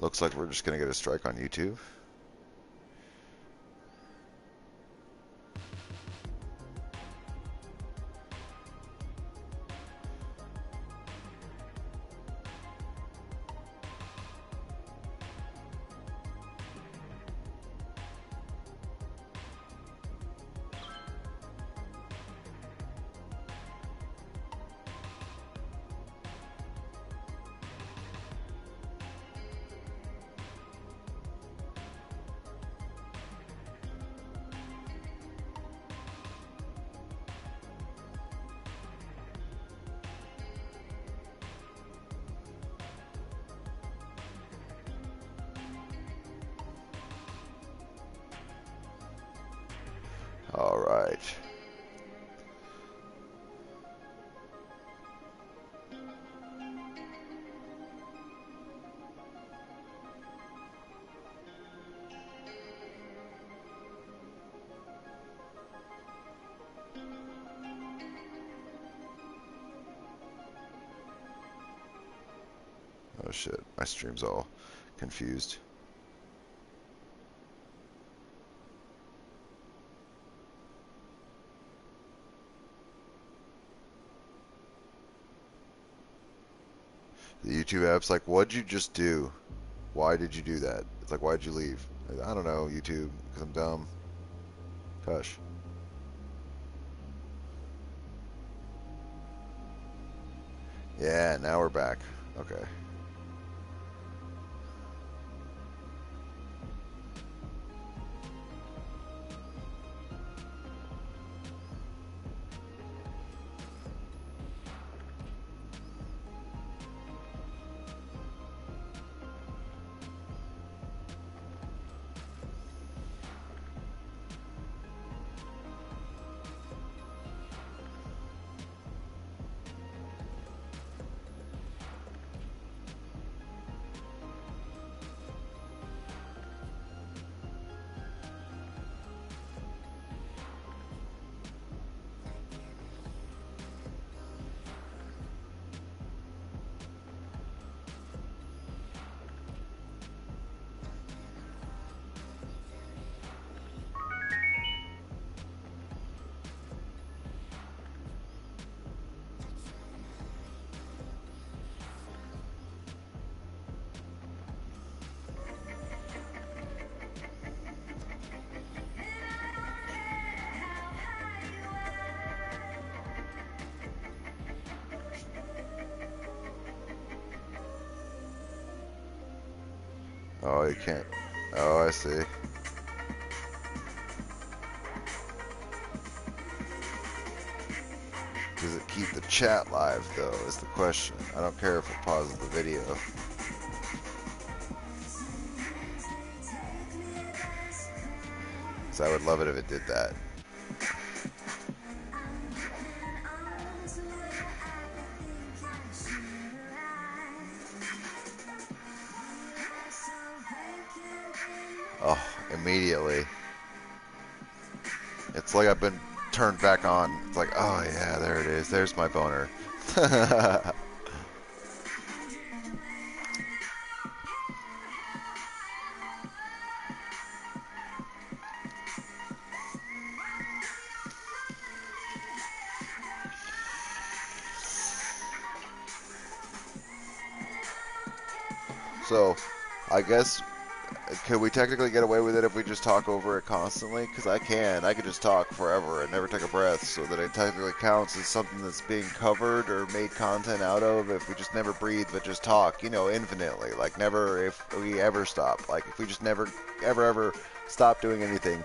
Looks like we're just gonna get a strike on YouTube. All right. Oh shit, my stream's all confused. The YouTube app's like, what'd you just do? Why did you do that? It's like, why'd you leave? Like, I don't know, YouTube, because I'm dumb. Hush. Yeah, now we're back. Okay. Oh, you can't. Oh, I see. Does it keep the chat live, though, is the question. I don't care if it pauses the video. So I would love it if it did that. Oh, immediately. It's like I've been turned back on. It's like, oh yeah, there it is. There's my boner. So, I guess, could we technically get away with it if we just talk over it constantly? Because I can. I could just talk forever and never take a breath, so that it technically counts as something that's being covered or made content out of if we just never breathe but just talk, you know, infinitely. Like, never, if we ever stop. Like, if we just never, ever stop doing anything,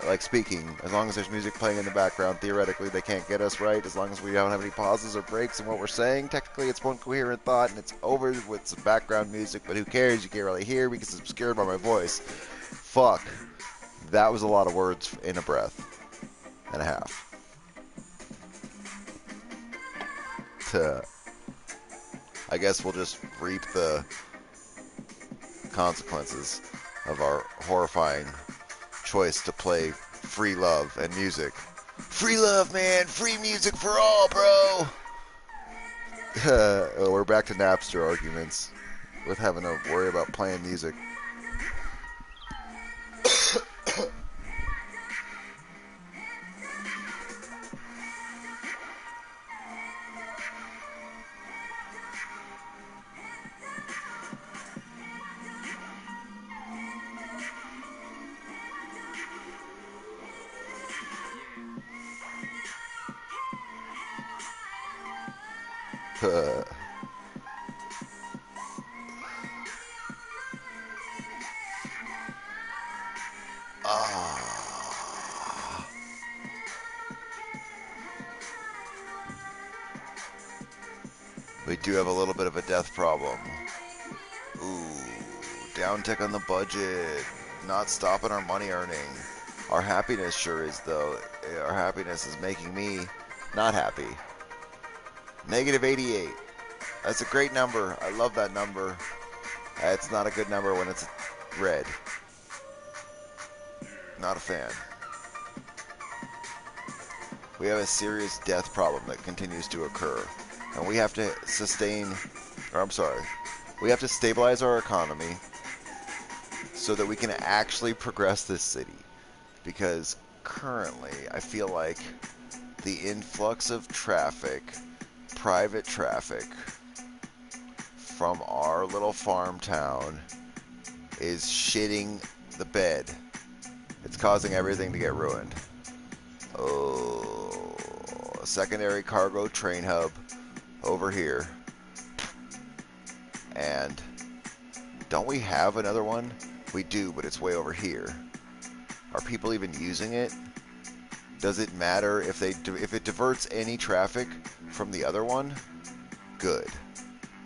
like speaking, as long as there's music playing in the background, theoretically they can't get us right. As long as we don't have any pauses or breaks in what we're saying, technically it's one coherent thought and it's over with some background music, but who cares? You can't really hear because it's obscured by my voice. Fuck. That was a lot of words in a breath and a half. I guess we'll just reap the consequences of our horrifying choice to play free love and music. Free love, man! Free music for all, bro! We're back to Napster arguments. with having to worry about playing music. Ah. We do have a little bit of a death problem. Ooh, downtick on the budget. Not stopping our money earning. Our happiness sure is, though. Our happiness is making me not happy. Negative 88. That's a great number. I love that number. It's not a good number when it's red. Not a fan. We have a serious death problem that continues to occur. And we have to we have to stabilize our economy so that we can actually progress this city. Because currently, I feel like the influx of traffic, private traffic, from our little farm town is shitting the bed. It's causing everything to get ruined. Oh, a secondary cargo train hub over here. And don't we have another one? We do, but it's way over here. Are people even using it? Does it matter if it diverts any traffic from the other one? Good.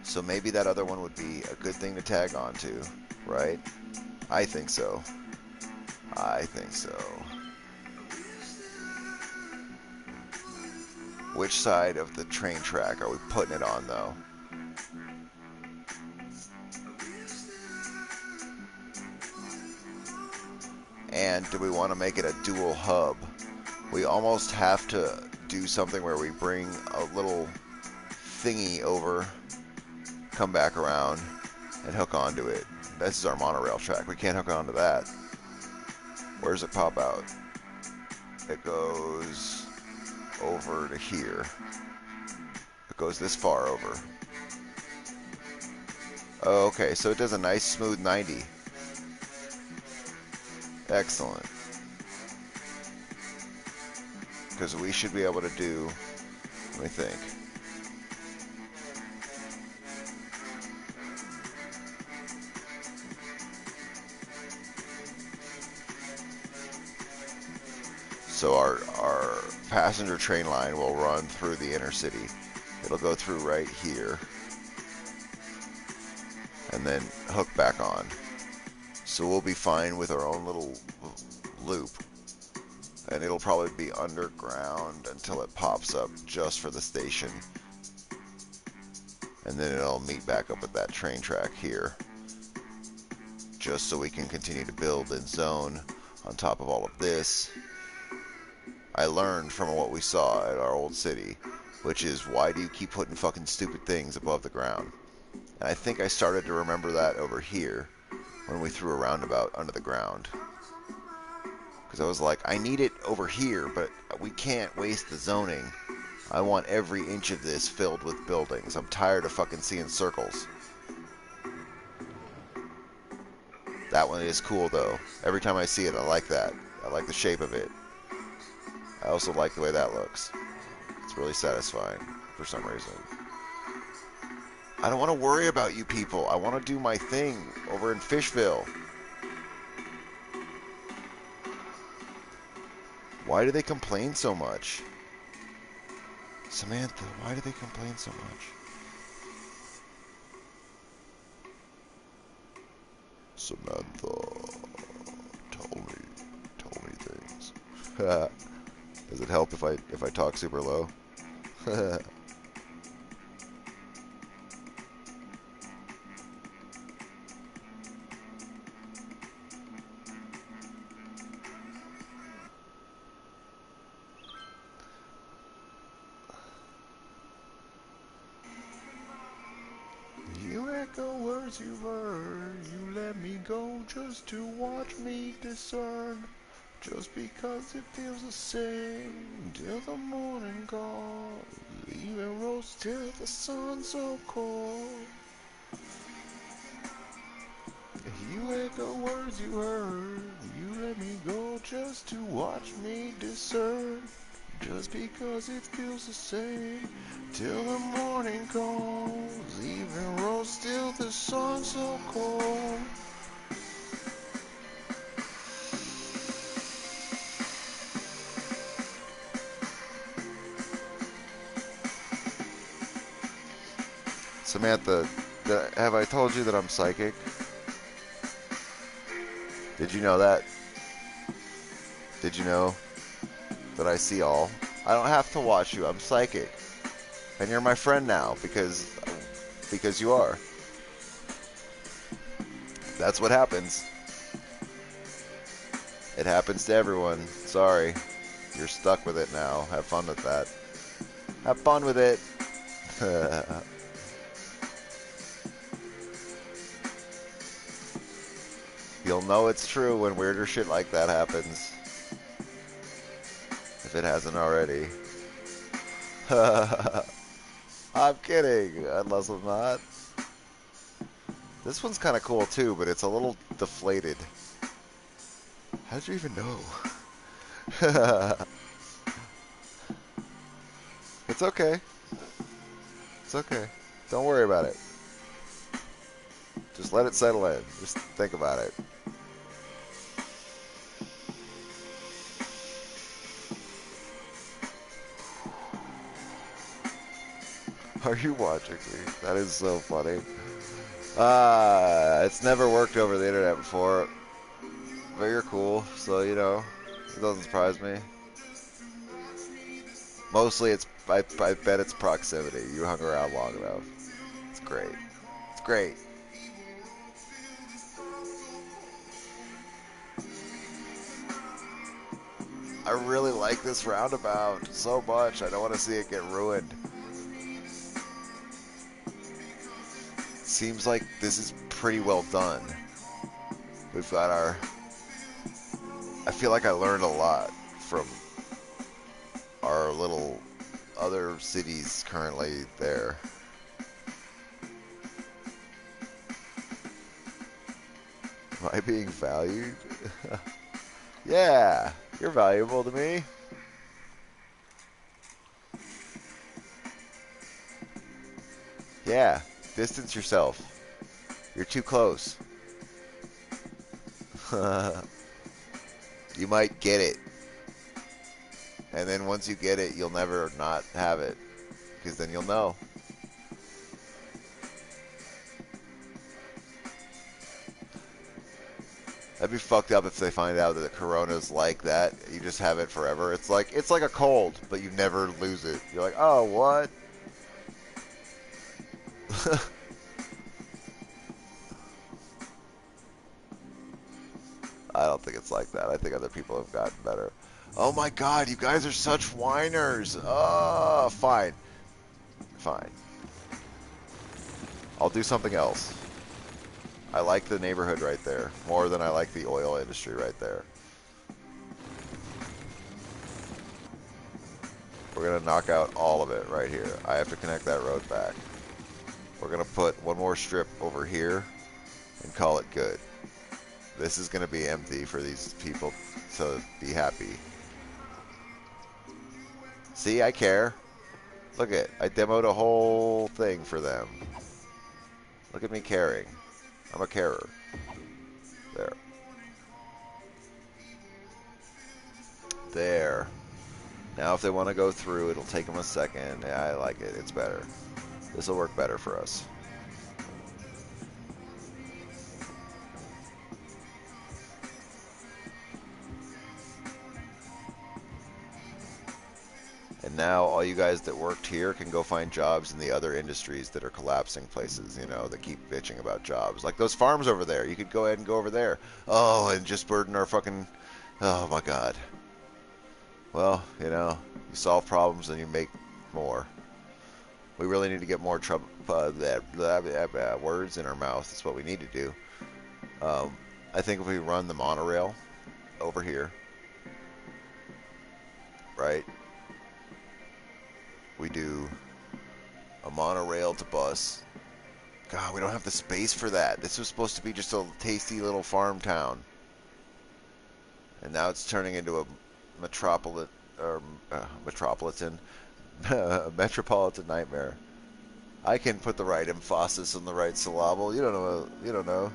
So maybe that other one would be a good thing to tag on to, right? I think so. I think so. Which side of the train track are we putting it on, though? And do we want to make it a dual hub? We almost have to do something where we bring a little thingy over, come back around, and hook onto it. This is our monorail track. We can't hook onto that. Where does it pop out? It goes over to here. It goes this far over. Oh, okay, so it does a nice smooth 90. Excellent. Because we should be able to do, let me think. So our passenger train line will run through the inner city. It'll go through right here. And then hook back on. So we'll be fine with our own little loop. And it'll probably be underground until it pops up just for the station. And then it'll meet back up with that train track here. Just so we can continue to build and zone on top of all of this. I learned from what we saw at our old city, which is, why do you keep putting fucking stupid things above the ground? And I think I started to remember that over here when we threw a roundabout under the ground. Because I was like, I need it over here, but we can't waste the zoning. I want every inch of this filled with buildings. I'm tired of fucking seeing circles. That one is cool, though. Every time I see it, I like that. I like the shape of it. I also like the way that looks. It's really satisfying for some reason. I don't want to worry about you people. I want to do my thing over in Fishville. Why do they complain so much? Samantha, why do they complain so much? Samantha, tell me things. Does it help if I talk super low? echo words you heard. You let me go just to watch me discern. Just because it feels the same till the morning calls. Even rose till the sun's so cold. You echo words you heard. You let me go just to watch me discern. Just because it feels the same till the morning calls. Even rose till the sun's so cold. Samantha, have I told you that I'm psychic? Did you know that? Did you know that I see all? I don't have to watch you. I'm psychic. And you're my friend now because you are. That's what happens. It happens to everyone. Sorry. You're stuck with it now. Have fun with that. Have fun with it. You'll know it's true when weirder shit like that happens. If it hasn't already. I'm kidding. Unless I'm not. This one's kind of cool too, but it's a little deflated. How did you even know? It's okay. It's okay. Don't worry about it. Just let it settle in. Just think about it. Are you watching me? That is so funny. It's never worked over the internet before. But you're cool, so it doesn't surprise me. Mostly I bet it's proximity. You hung around long enough. It's great. It's great. I really like this roundabout so much. I don't want to see it get ruined. Seems like this is pretty well done. We've got our... I feel like I learned a lot from our little other cities currently there. Am I being valued? Yeah, you're valuable to me. Yeah, distance yourself. You're too close. You might get it. And then once you get it, you'll never not have it. Because then you'll know. That'd be fucked up if they find out that the corona's like that. You just have it forever. It's like a cold, but you never lose it. You're like, oh, what? I don't think it's like that. I think other people have gotten better. Oh my god, you guys are such whiners. Oh, fine. Fine. I'll do something else. I like the neighborhood right there more than I like the oil industry right there. We're going to knock out all of it right here. I have to connect that road back. We're going to put one more strip over here and call it good. This is going to be empty for these people to be happy. See, I care. Look at, I demoed a whole thing for them. Look at me caring. I'm a carer. There. There. Now if they want to go through, it'll take them a second. Yeah, I like it. It's better. This will work better for us. And now all you guys that worked here can go find jobs in the other industries that are collapsing places, that keep bitching about jobs. Like those farms over there. You could go ahead and go over there. Oh, and just burden our fucking... Oh, my God. Well, you solve problems and you make more. We really need to get more words in our mouth. That's what we need to do. I think if we run the monorail over here, right? We do a monorail to bus. God, we don't have the space for that. This was supposed to be just a tasty little farm town. And now it's turning into a metropolitan metropolitan nightmare. I can put the right emphasis on the right syllable. You don't know. You don't know.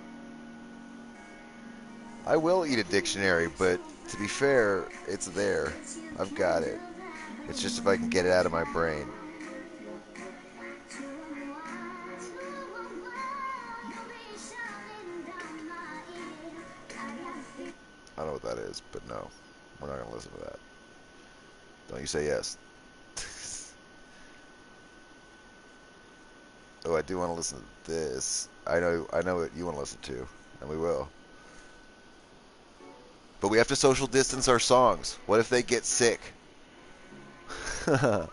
I will eat a dictionary, but to be fair, it's there. I've got it. It's just if I can get it out of my brain. I don't know what that is, but no. We're not going to listen to that. Don't you say yes. Oh, I do want to listen to this. I know what you want to listen to, and we will. But we have to social distance our songs. What if they get sick? I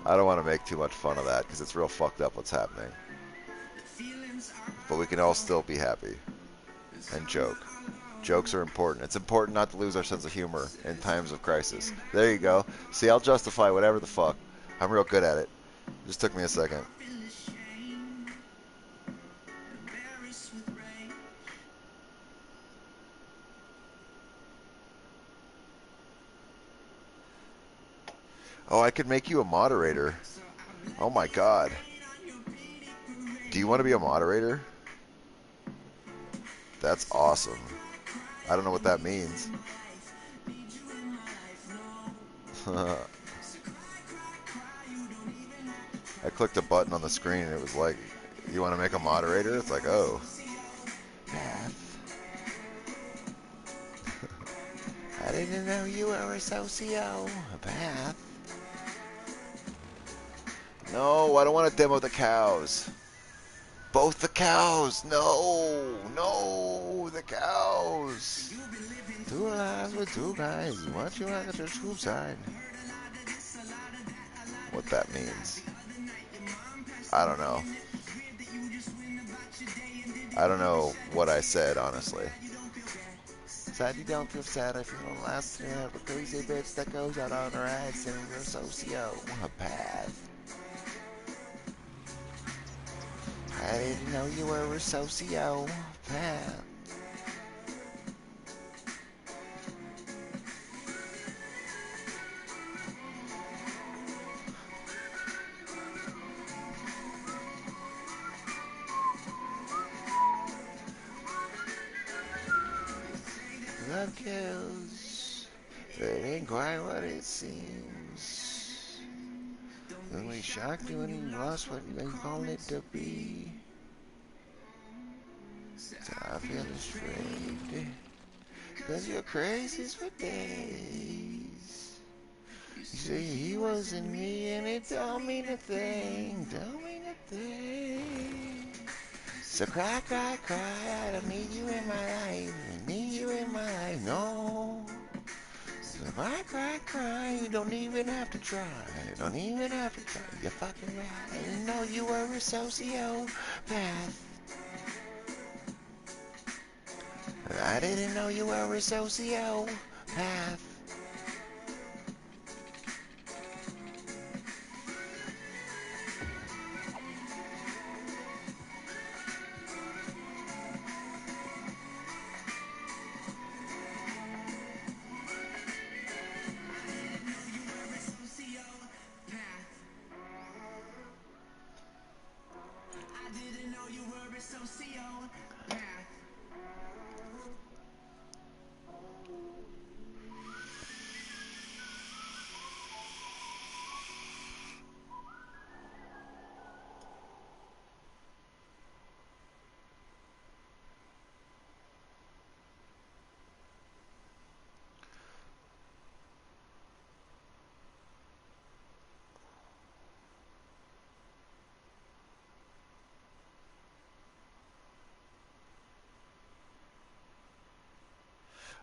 don't want to make too much fun of that because it's real fucked up what's happening. But we can all still be happy and joke. Jokes are important. It's important not to lose our sense of humor in times of crisis. There you go. See, I'll justify whatever the fuck. I'm real good at it. Just took me a second. Oh, I could make you a moderator. Oh my god. Do you want to be a moderator? That's awesome. I don't know what that means. I clicked a button on the screen and it was like, you want to make a moderator? It's like, oh. I didn't know you were a sociopath. No, I don't want to demo the cows. Both the cows. No, the cows. Two lives with two guys. What you want to scoop side? What that means. I don't know. I don't know what I said, honestly. Sad you don't feel sad if you don't last. You have a crazy bitch that goes out on her ass and you're a sociopath. I didn't know you were a sociopath. Love kills, it ain't quite what it seems. When we shocked you and you lost what they call it to be. So I feel afraid, cause you're crazy for days. You see, he wasn't me and it don't mean a thing, So cry, cry, cry, I don't need you in my life, no. So cry, cry, cry, you don't even have to try, you're fucking right. I didn't know you were a sociopath. I didn't know you were a sociopath.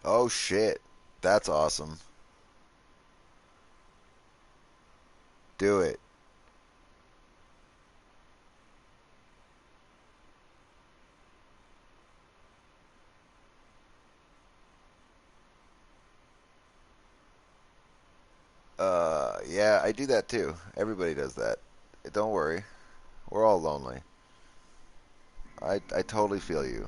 Oh shit, that's awesome. Do it. Yeah, I do that too. Everybody does that. Don't worry. We're all lonely. I totally feel you.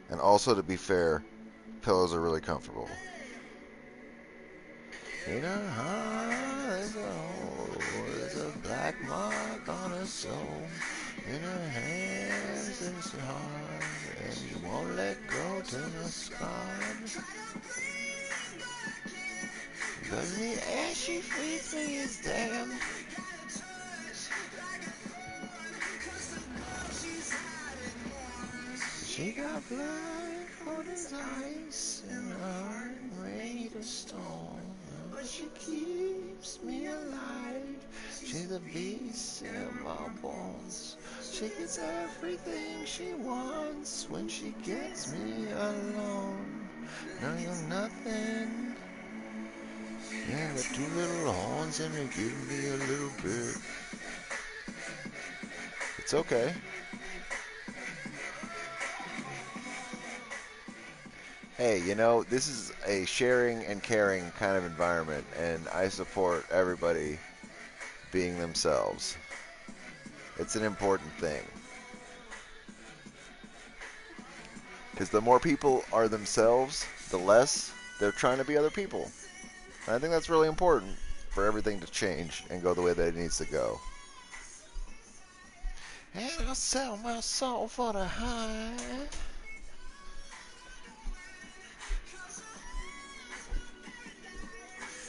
And also, to be fair, pillows are really comfortable. In her heart, there's a black mark on her soul. In her hands, there's her heart, and you won't let go till it's scarred. Cause the air she feeds me is damn. She got blood cold as ice and her heart made of stone. But she keeps me alive. She's a beast in my bones. She gets everything she wants when she gets me alone. Now you're nothing. Yeah, got two little horns and they give me a little bit. It's okay. Hey, this is a sharing and caring kind of environment, and I support everybody being themselves. It's an important thing. Because the more people are themselves, the less they're trying to be other people. And I think that's really important for everything to change and go the way that it needs to go. And I'll sell my soul for the high.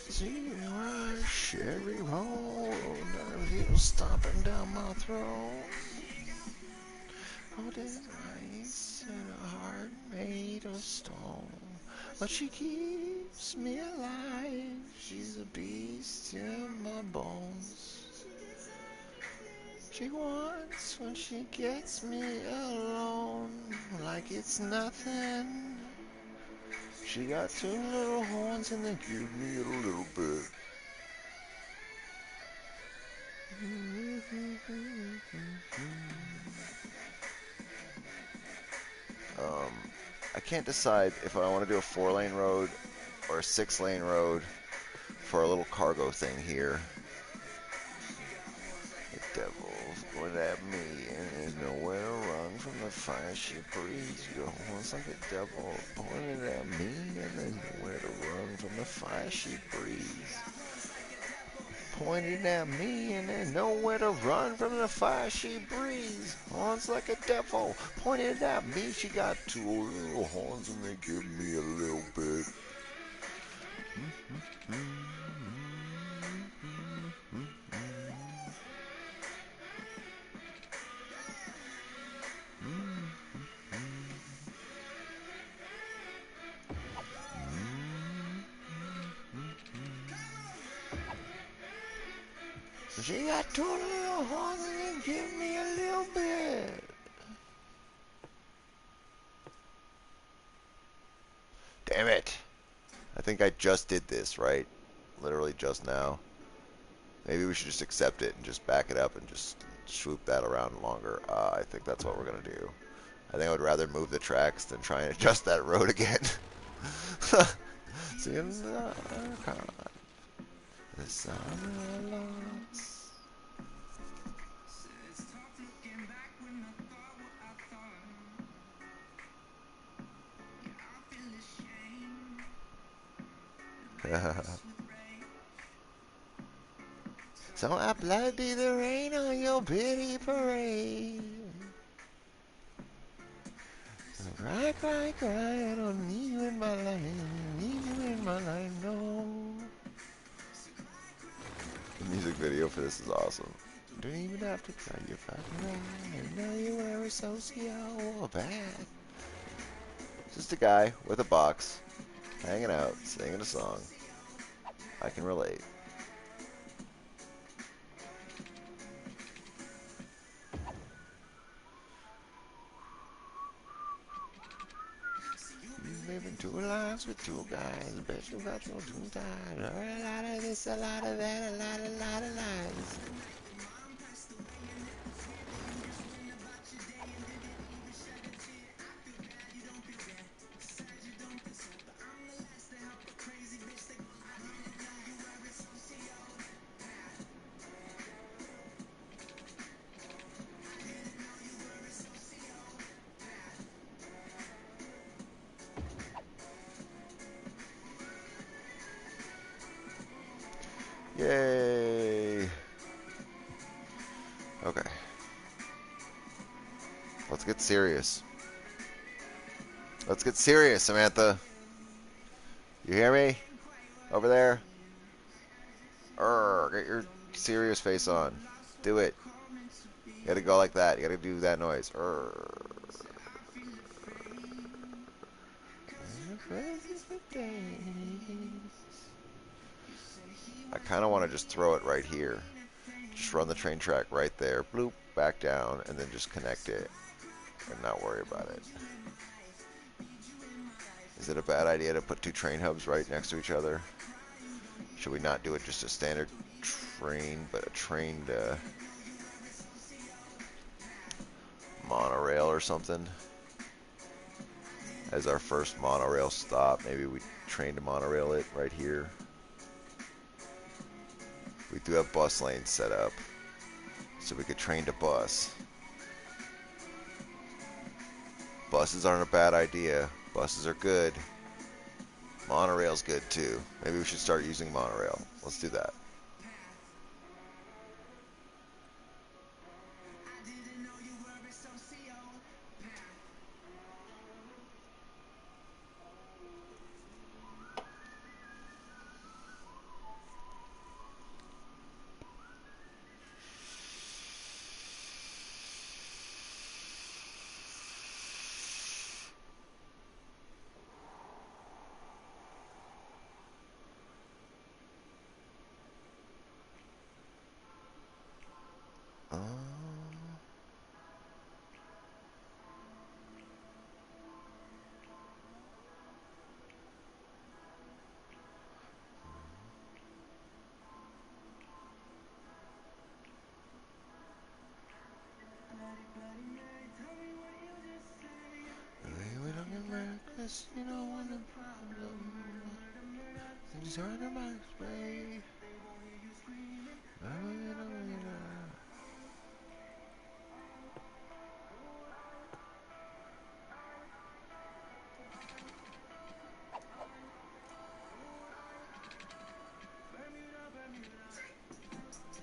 See my Sherry roll, needle stomping down my throat. Oh, this ice and a heart made of stone, but she keeps me alive. She's a beast in my bones. She wants when she gets me alone, like it's nothing. She got two little horns and they give me a little bit. I can't decide if I want to do a 4-lane road or a 6-lane road for a little cargo thing here. The devil's going at me and there's nowhere to run from the fire she breathes. Your horns like a devil pointed at me and there's nowhere to run from the fire she breathes. Pointed at me and there's nowhere to run from the fire she breathes. Horns like a devil pointed at me. She got two little horns and they give me a little bit. She got two little horns and they give me a little bit. Damn it. I think I just did this, right? Literally just now. Maybe we should just accept it and just back it up and just swoop that around longer. I think that's what we're going to do. I think I would rather move the tracks than try and adjust that road again. See in the archive, the summer lost. So I bloody the rain on your pity parade. Cry, cry, cry, I don't need you in my life, need you in my life, no. The music video for this is awesome. Don't even have to try your fucking rain, and now you wear a social bad. Just a guy with a box, hanging out, singing a song. I can relate. Living two lives with two guys. Bet you got your two times. A lot of this, a lot of that, a lot of lies. Yay! Okay. Let's get serious. Let's get serious, Samantha. You hear me? Over there? Get your serious face on. Do it. You gotta go like that. You gotta do that noise. I kind of want to just throw it right here. Just run the train track right there. Bloop. Back down. And then just connect it. And not worry about it. Is it a bad idea to put two train hubs right next to each other? Should we not do it just a standard train, but a trained monorail or something? As our first monorail stop, maybe we train to monorail it right here. We do have bus lanes set up, so we could train to bus. Buses aren't a bad idea. Buses are good. Monorail's good too. Maybe we should start using monorail. Let's do that. You know what the problem. Things are the my way.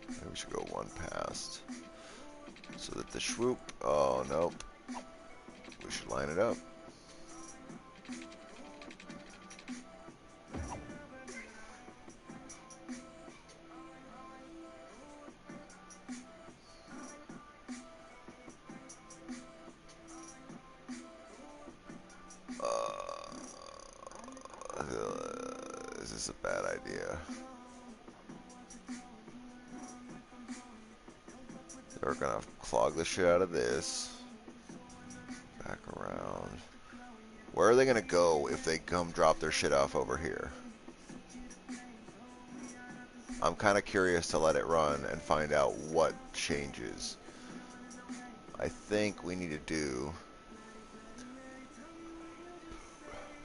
Maybe we should go one past. So that the swoop. Oh, nope. We should line it up. Is this a bad idea? We're gonna clog the shit out of this. Back around. Where are they gonna go if they come drop their shit off over here? I'm kind of curious to let it run and find out what changes. I think we need to do...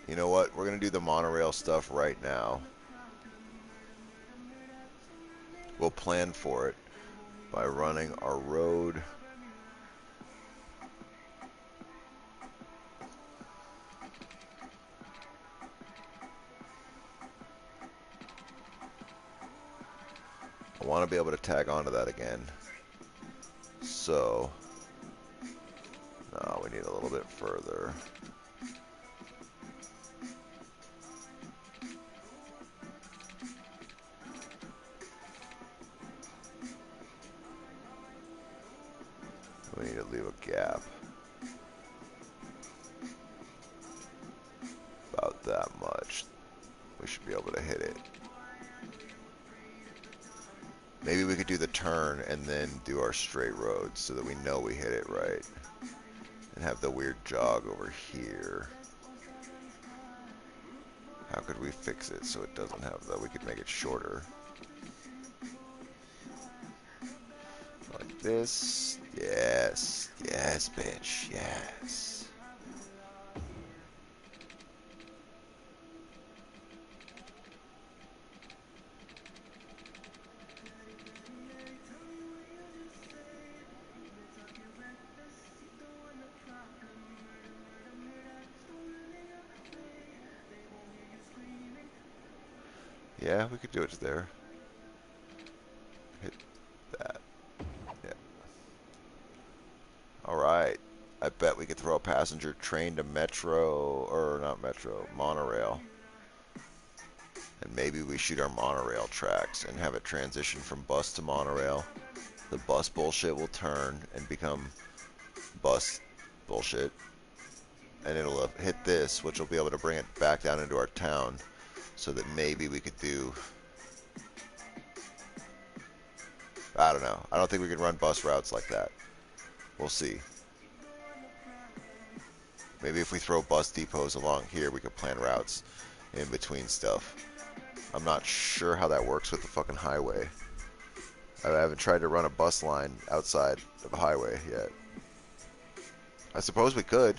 You know what? We're going to do the monorail stuff right now. We'll plan for it by running our road. I want to be able to tag onto that again. So, no, we need a little bit further. We need to leave a gap. About that much. We should be able to hit it. Maybe we could do the turn and then do our straight road so that we know we hit it right. And have the weird jog over here. How could we fix it so it doesn't have that? We could make it shorter. Like this. Yes. Yes, bitch. Yes. Yeah, we could do it there. we could throw a passenger train to Metro, or not Metro, monorail. And maybe we shoot our monorail tracks and have it transition from bus to monorail. The bus bullshit will turn and become bus bullshit. And it'll hit this, which will be able to bring it back down into our town. So that maybe we could do... I don't know. I don't think we could run bus routes like that. We'll see. Maybe if we throw bus depots along here, we could plan routes in between stuff. I'm not sure how that works with the fucking highway. I haven't tried to run a bus line outside of a highway yet. I suppose we could.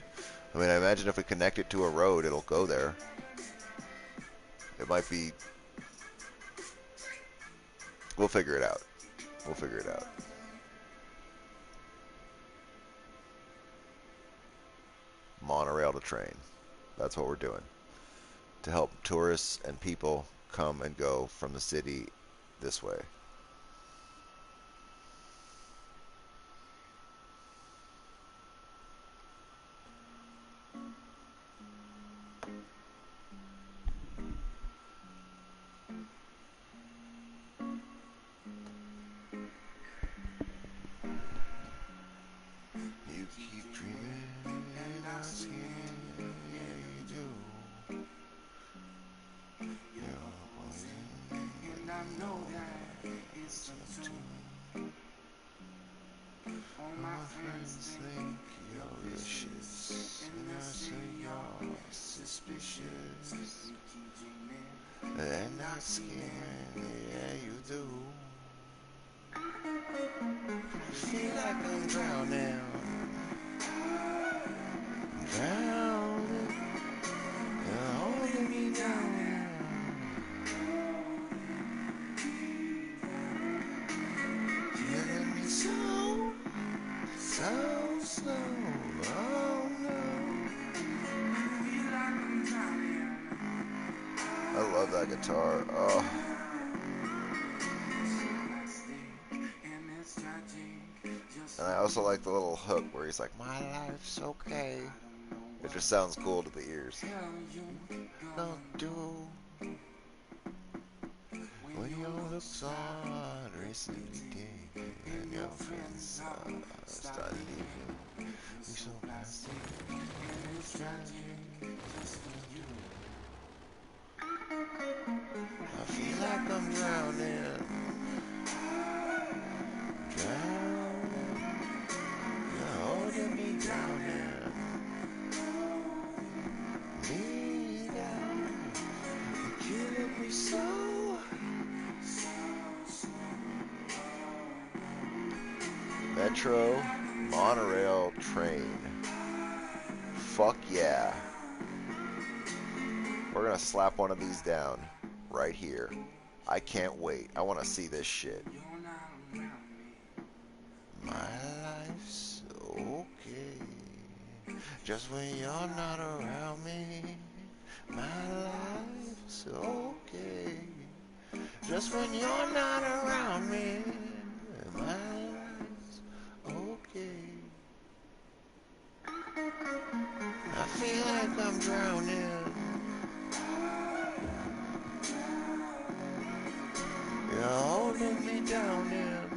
I mean, I imagine if we connect it to a road, it'll go there. It might be... We'll figure it out. We'll figure it out. Monorail to train. That's what we're doing. To help tourists and people come and go from the city this way. You keep dreaming and I see it, yeah you do. You're poison and I know that it's untrue. All my friends think you're vicious and I say you're suspicious. And I'm scheming, yeah you do. I feel like I'm drowning. Drowning. You're holding me down. Killing me so, so slow. Oh no. I love that guitar. Oh. And I also like the little hook where he's like, my life's okay. It just sounds cool to the ears. Don't do when your looks are recently taken and your friends start leaving. We so passive and it's tragic just for you. I feel like I'm drowning. Drowning. You're holding me down here. Me down. You're killing me so. Metro, monorail, train. Fuck yeah. We're gonna slap one of these down right here. I can't wait. I want to see this shit. My life's okay. Just when you're not around me. My life's okay. Just when you're not around me. My life's okay. I feel like I'm drowning. You're holding me down in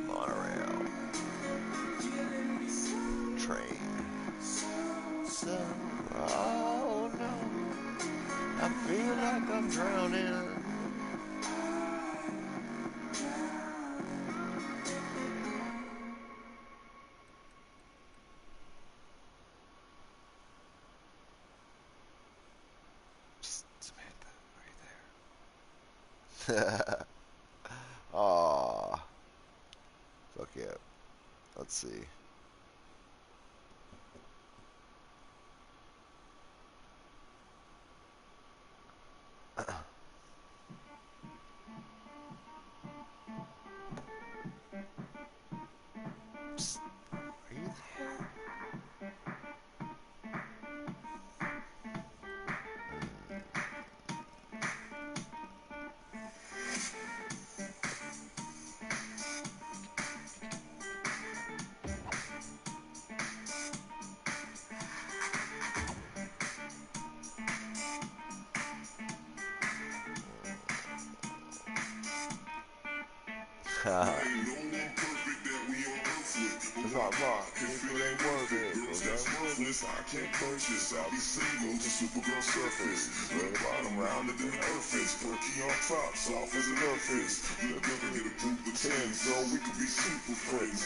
monorail, train. So, oh no, I feel like I'm drowning. Samantha, right there. Aw. Fuck yeah. Let's see. Psst. Are you there? If I'm wrong, if it ain't worth it, cause I'm worthless, I can't purchase. I'll be single to Supergirl surface. Lay the bottom round and then her face. Quirky on top, soft as a girl face. They're gonna get a group of 10, so we can be super friends.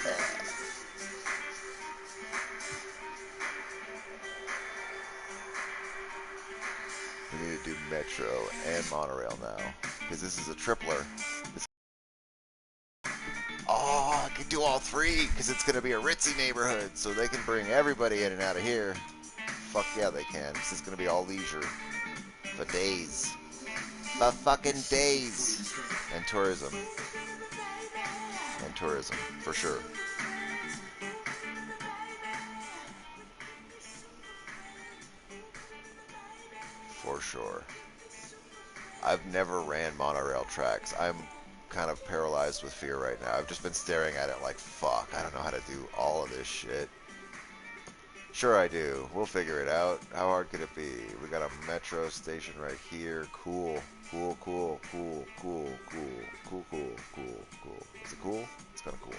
We need to do Metro and Monorail now, because this is a tripler. Oh, I can do all three, because it's going to be a ritzy neighborhood, so they can bring everybody in and out of here. Fuck yeah, they can, because it's going to be all leisure. For days. For fucking days. And tourism. And tourism, for sure. For sure. I've never ran monorail tracks. I'm kind of paralyzed with fear right now. I've just been staring at it like, fuck, I don't know how to do all of this shit. Sure I do. We'll figure it out. How hard could it be? We got a metro station right here. Cool. Cool, cool, cool, cool, cool, cool, cool, cool, cool. Is it cool? It's kind of cool.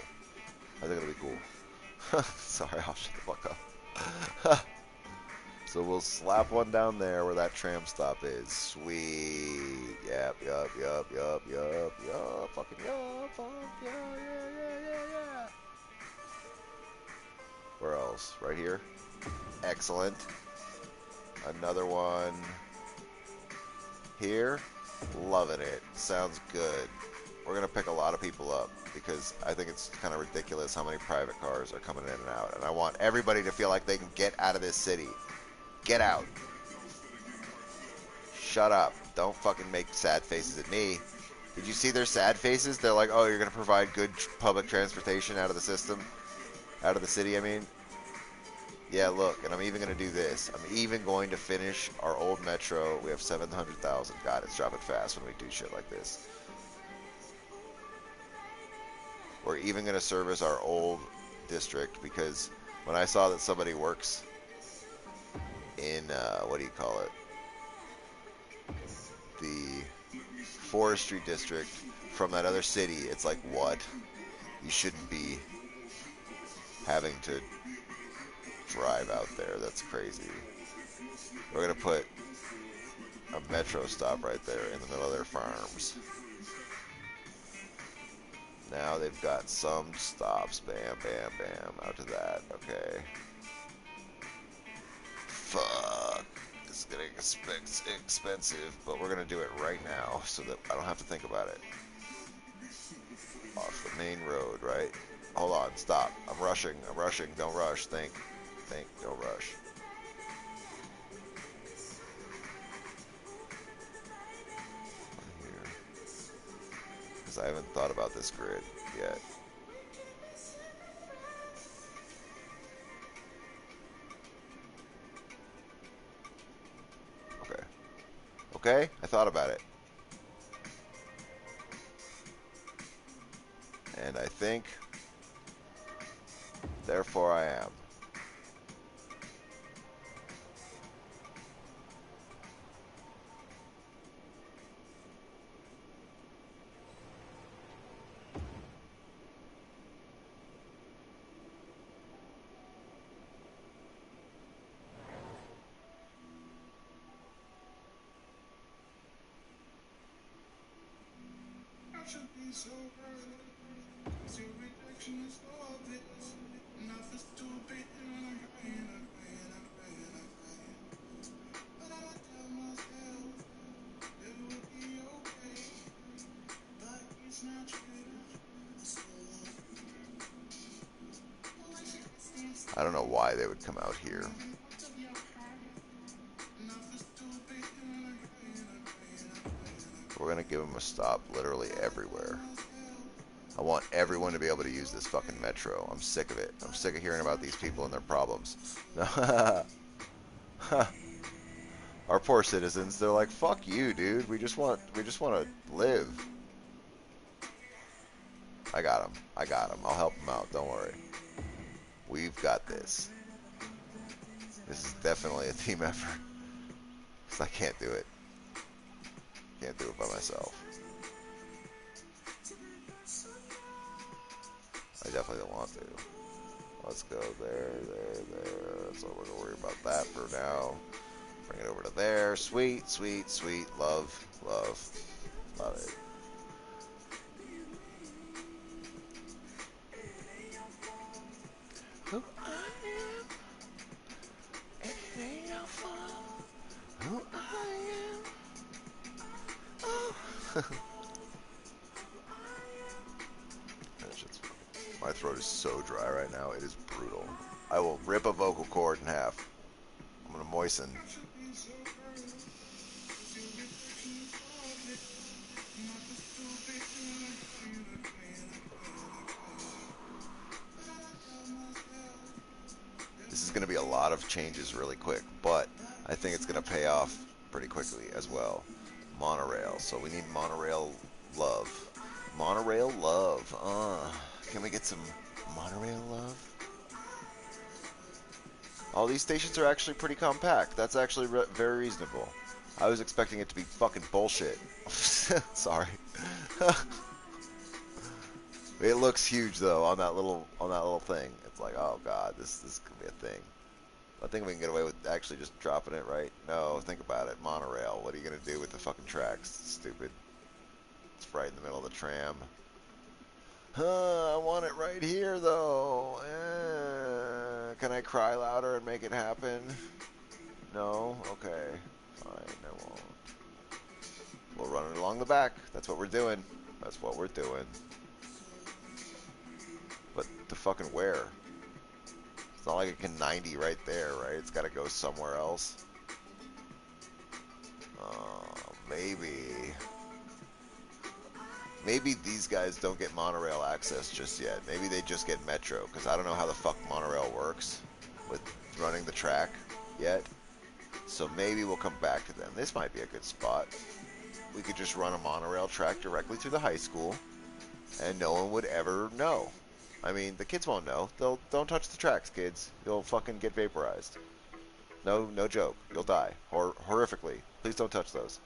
I think it'll be cool. Sorry, I'll shut the fuck up. So we'll slap one down there where that tram stop is. Sweet. Yep, yup, yup, yup, yup, yup. Fucking yup, fuck yeah, yeah, yeah, yeah, yeah. Where else? Right here? Excellent. Another one here. Loving it. Sounds good. We're going to pick a lot of people up because I think it's kind of ridiculous how many private cars are coming in and out. And I want everybody to feel like they can get out of this city. Get out. Shut up. Don't fucking make sad faces at me. Did you see their sad faces? They're like, oh, you're going to provide good public transportation out of the system? Out of the city, I mean? Yeah, look, and I'm even going to do this. I'm even going to finish our old metro. We have 700,000. God, it's dropping fast when we do shit like this. We're even going to service our old district because when I saw that somebody works in, what do you call it? The forestry district from that other city, it's like, what? You shouldn't be having to drive out there. That's crazy. We're going to put a metro stop right there in the middle of their farms. Now they've got some stops. Bam, bam, bam. Out to that. Okay. Fuck. This is getting expensive, but we're going to do it right now so that I don't have to think about it. Off the main road, right? Hold on. Stop. I'm rushing. I'm rushing. Don't rush. Think. Think. Don't rush. Here. Because I haven't thought about this grid yet. Okay. Okay? I thought about it. And I think, therefore I am. I don't know why they would come out here. We're going to give them a stop literally everywhere. I want everyone to be able to use this fucking metro. I'm sick of it. I'm sick of hearing about these people and their problems. Our poor citizens, they're like, fuck you, dude. We just want to live. I got them. I got them. I'll help them out. Don't worry. We've got this. This is definitely a team effort. Because I can't do it. Can't do it by myself. play they want to. Let's go there, there. So we're gonna worry about that for now. Bring it over to there. Sweet, sweet, sweet. Love, love, love it. Who I am, and it ain't your fault. Who I am. Oh. That shit's funny. My throat is so dry right now. It is brutal. I will rip a vocal cord in half. I'm gonna moisten. This is going to be a lot of changes really quick, but I think it's going to pay off pretty quickly as well. Monorail. So we need monorail love. Monorail love. Can we get some monorail love? All these stations are actually pretty compact. That's actually very reasonable. I was expecting it to be fucking bullshit. Sorry. It looks huge though on that little thing. It's like, oh god, this could be a thing. I think we can get away with actually just dropping it, right? No, think about it. Monorail. What are you gonna do with the fucking tracks? Stupid. It's right in the middle of the tram. I want it right here though. Can I cry louder and make it happen? No? Okay. Fine, I won't. We'll run it along the back. That's what we're doing. That's what we're doing. But to fucking where? It's not like it can 90 right there, right? It's got to go somewhere else. Maybe. Maybe these guys don't get monorail access just yet. Maybe they just get metro, because I don't know how the fuck monorail works with running the track yet. So maybe we'll come back to them. This might be a good spot. We could just run a monorail track directly through the high school, and no one would ever know. I mean, the kids won't know. Don't touch the tracks, kids. You'll fucking get vaporized. No joke. You'll die. Horrifically. Please don't touch those.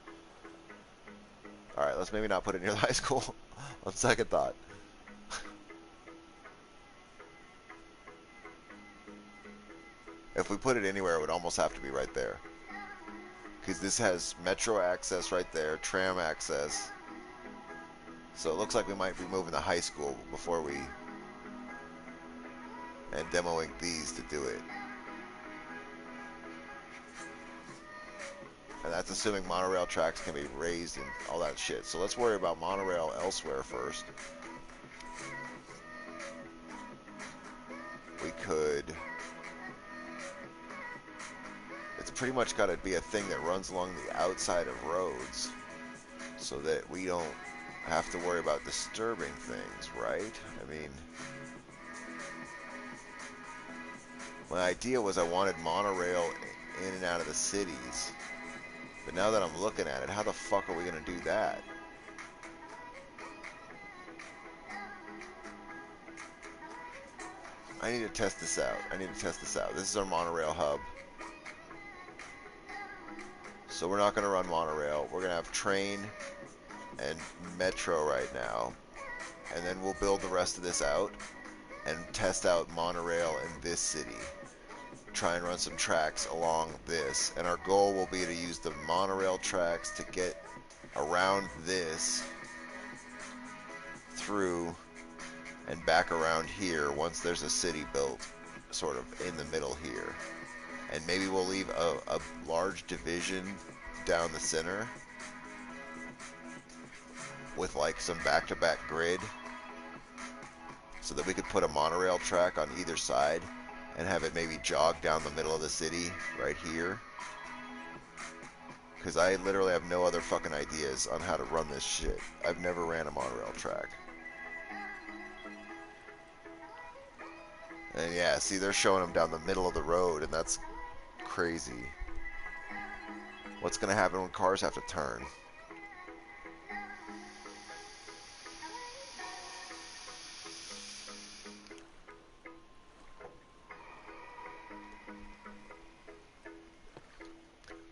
Alright, let's maybe not put it near the high school. On second thought. If we put it anywhere, it would almost have to be right there. Because this has metro access right there, tram access. So it looks like we might be moving the high school before we... and demoing these to do it. And that's assuming monorail tracks can be raised and all that shit. So let's worry about monorail elsewhere first. We could... It's pretty much got to be a thing that runs along the outside of roads so that we don't have to worry about disturbing things, right? I mean... My idea was I wanted monorail in and out of the cities. But now that I'm looking at it, how the fuck are we going to do that? I need to test this out. This is our monorail hub. So we're not going to run monorail. We're going to have train and metro right now. And then we'll build the rest of this out and test out monorail in this city. Try and run some tracks along this, and our goal will be to use the monorail tracks to get around this through and back around here once there's a city built sort of in the middle here. And maybe we'll leave a large division down the center with like some back-to-back grid so that we could put a monorail track on either side and have it maybe jog down the middle of the city right here. Because I literally have no other fucking ideas on how to run this shit. I've never ran a monorail track. And yeah, see, they're showing them down the middle of the road, and that's crazy. What's going to happen when cars have to turn?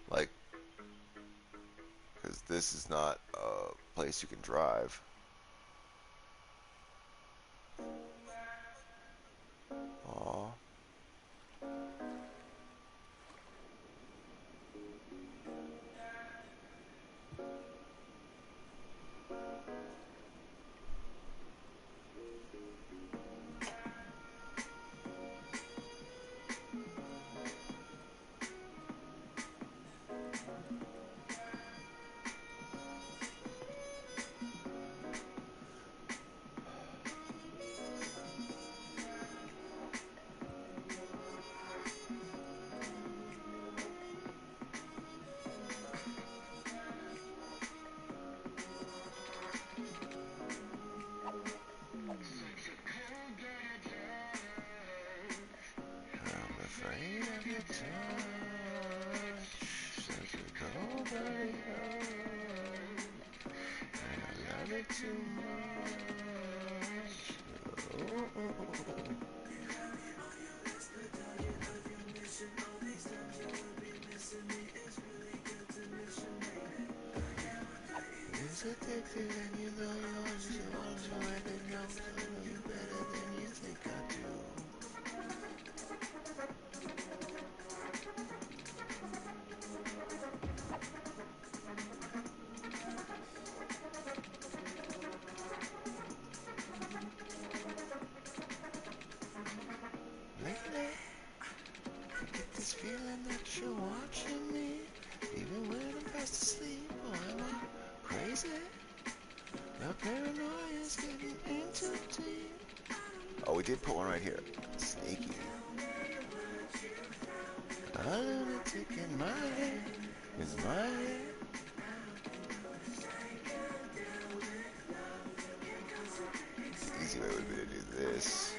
Like, because this is not a place you can drive. too much. He's addicted and you know you want to and it knows I know you better than you think I do. Lately, I get this feeling that you're watching me, even when I'm fast asleep. Oh, am I crazy? Your paranoia is getting in too deep. Oh, we did put one right here. Sneaky. A lunatic in my head is my head. Easy way would be to do this.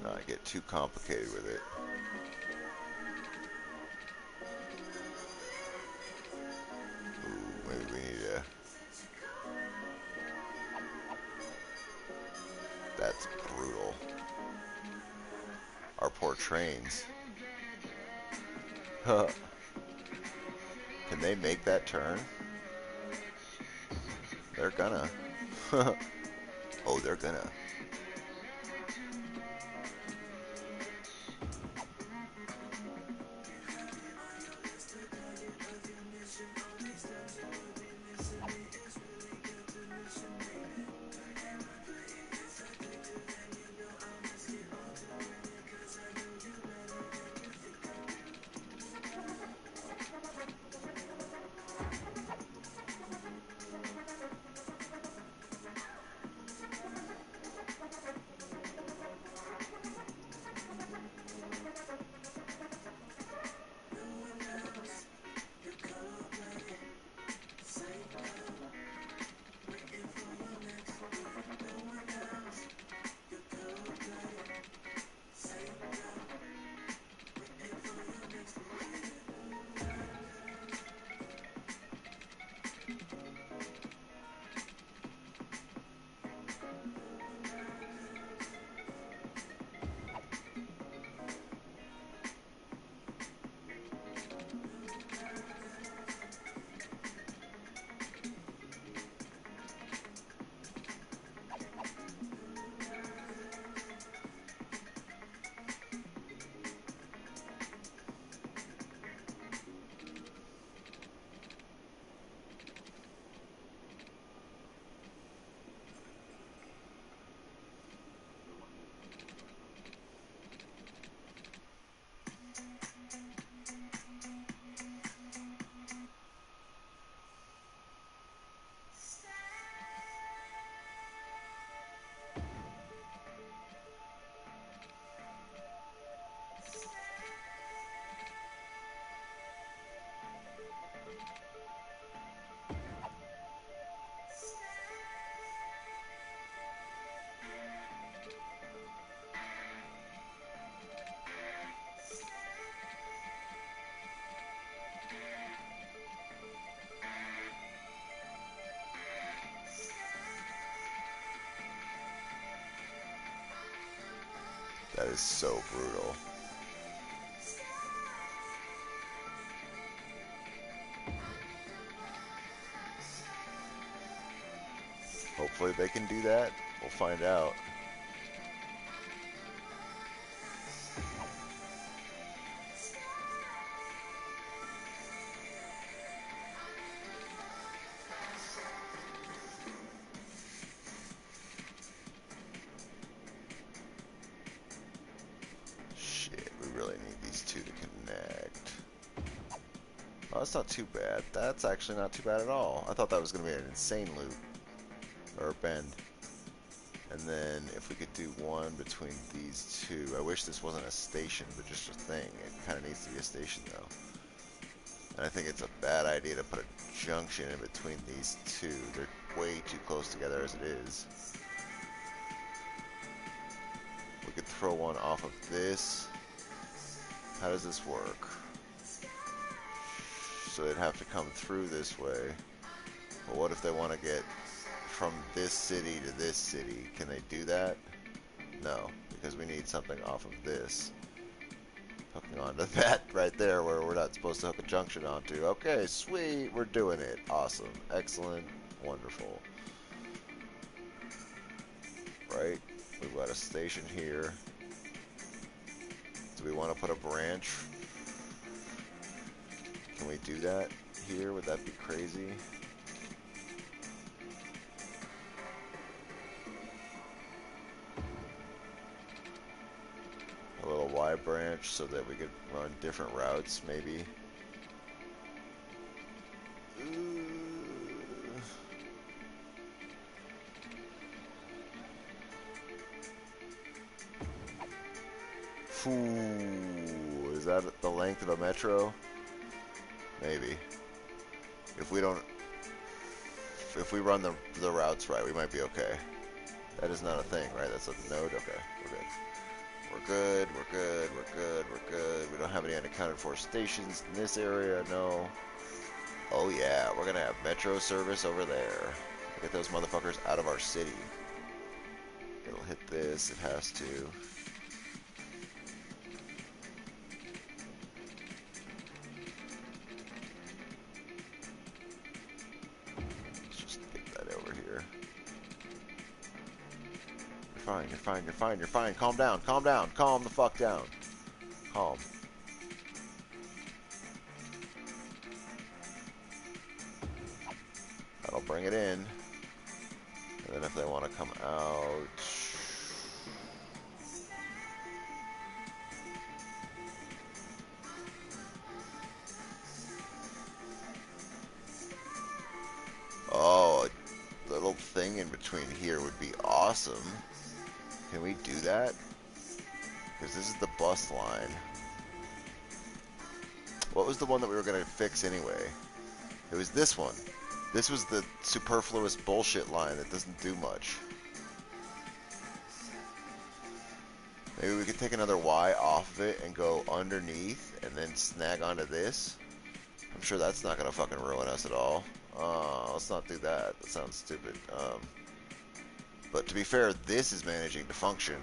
Not get too complicated with it. Ooh, maybe we need to... That's brutal. Our poor trains. Can they make that turn? They're gonna. Oh, they're gonna. That is so brutal. Hopefully they can do that. We'll find out. Shit, we really need these two to connect. Oh, that's not too bad. That's actually not too bad at all. I thought that was going to be an insane loop. Or bend. And then if we could do one between these two. I wish this wasn't a station, but just a thing. It kind of needs to be a station, though. And I think it's a bad idea to put a junction in between these two. way too close together as it is. We could throw one off of this. How does this work? So they'd have to come through this way. But what if they want to get from this city to this city? Can they do that? No, because we need something off of this. Hooking onto that right there where we're not supposed to hook a junction onto. Okay, sweet, we're doing it. Awesome, excellent, wonderful. Right, we've got a station here. Do we want to put a branch? Can we do that here? Would that be crazy? A little Y branch so that we could run different routes, maybe. Ooh, is that the length of a metro? Maybe. If we don't, if we run the routes right, we might be okay. That is not a thing, right? That's a node. Okay, we're good. We're good. We're good. We're good. We're good. We don't have any unaccounted for stations in this area. No. Oh yeah, we're gonna have metro service over there. Get those motherfuckers out of our city. It'll hit this. It has to. Let's just get that over here. You're fine. You're fine. You're fine. You're fine. Calm down. Calm down. Calm the fuck down. Calm. That'll bring it in. And then if they want to come out... Oh, a little thing in between here would be awesome. Can we do that? Because this is the bus line. What was the one that we were going to fix anyway? It was this one. This was the superfluous bullshit line that doesn't do much. Maybe we could take another Y off of it and go underneath and then snag onto this. I'm sure that's not going to fucking ruin us at all. Let's not do that. That sounds stupid. But to be fair, this is managing to function.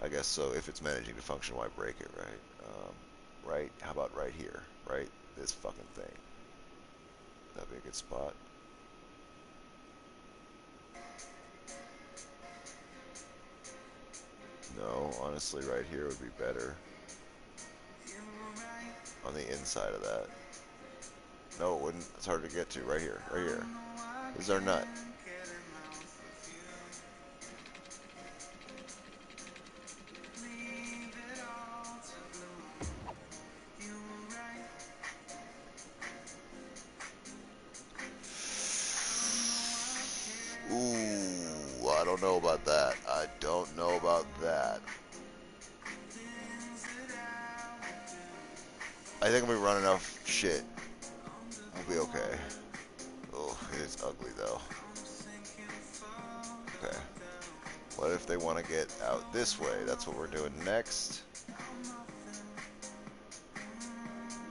I guess so. If it's managing to function, why break it, right? Right? How about right here? Right? This fucking thing. That'd be a good spot. No, honestly, right here would be better. On the inside of that. No, it wouldn't. It's hard to get to. Right here. Right here. This is our nut. Ooh, I don't know about that. I don't know about that. I think if we run enough shit, we'll be okay. Oh, it is ugly though. Okay. What if they want to get out this way? That's what we're doing next.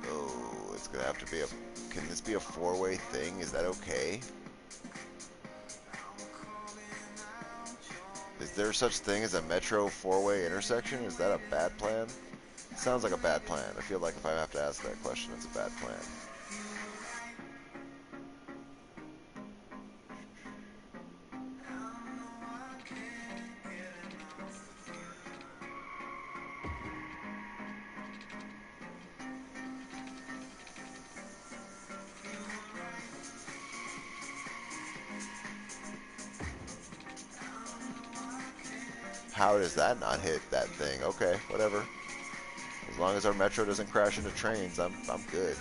Oh, it's gonna have to be a... Can this be a four-way thing? Is that okay? Is there such thing as a metro four-way intersection? Is that a bad plan? Sounds like a bad plan. I feel like if I have to ask that question, it's a bad plan. How does that not hit that thing? Okay, whatever. As long as our metro doesn't crash into trains, I'm good.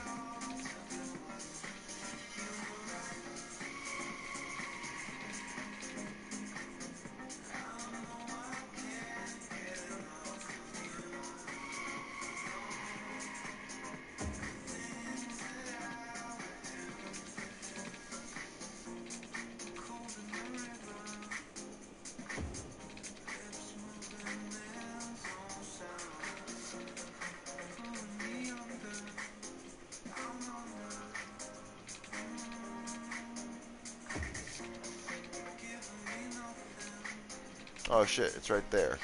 Oh shit, it's right there.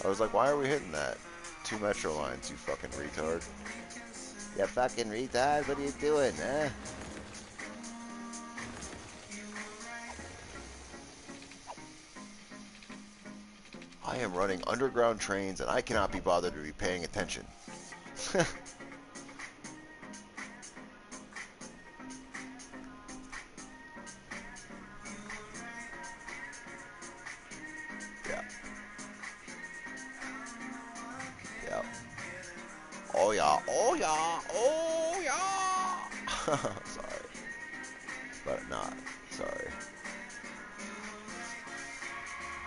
I was like, why are we hitting that? 2 metro lines, you fucking retard. You fucking retard, what are you doing, huh? I am running underground trains and I cannot be bothered to be paying attention. Yeah. Yeah. Oh yeah. Oh yeah. Oh yeah. Sorry. But not. Sorry.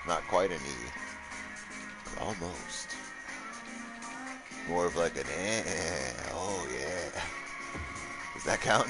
Not quite an E. But almost. More of like an eh. Oh yeah. Does that count?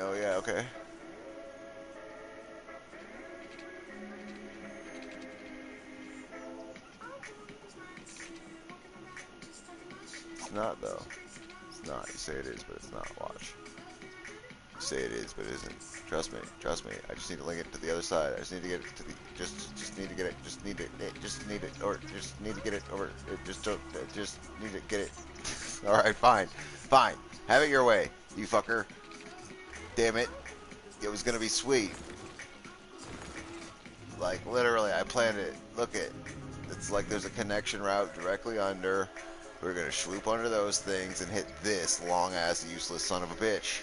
Oh yeah, okay. It's not though. It's not. You say it is, but it's not. Watch. You say it is, but it isn't. Trust me. Trust me. I just need to link it to the other side. I just need to get it to the. Just need to get it. Just need it. Just need it. Or just need to get it. Or it just don't. Just need to get it. All right. Fine. Fine. Have it your way, you fucker. Damn it. It was gonna be sweet. Like literally, I planned it. Look it. It's like there's a connection route directly under. We're gonna swoop under those things and hit this long ass useless son of a bitch.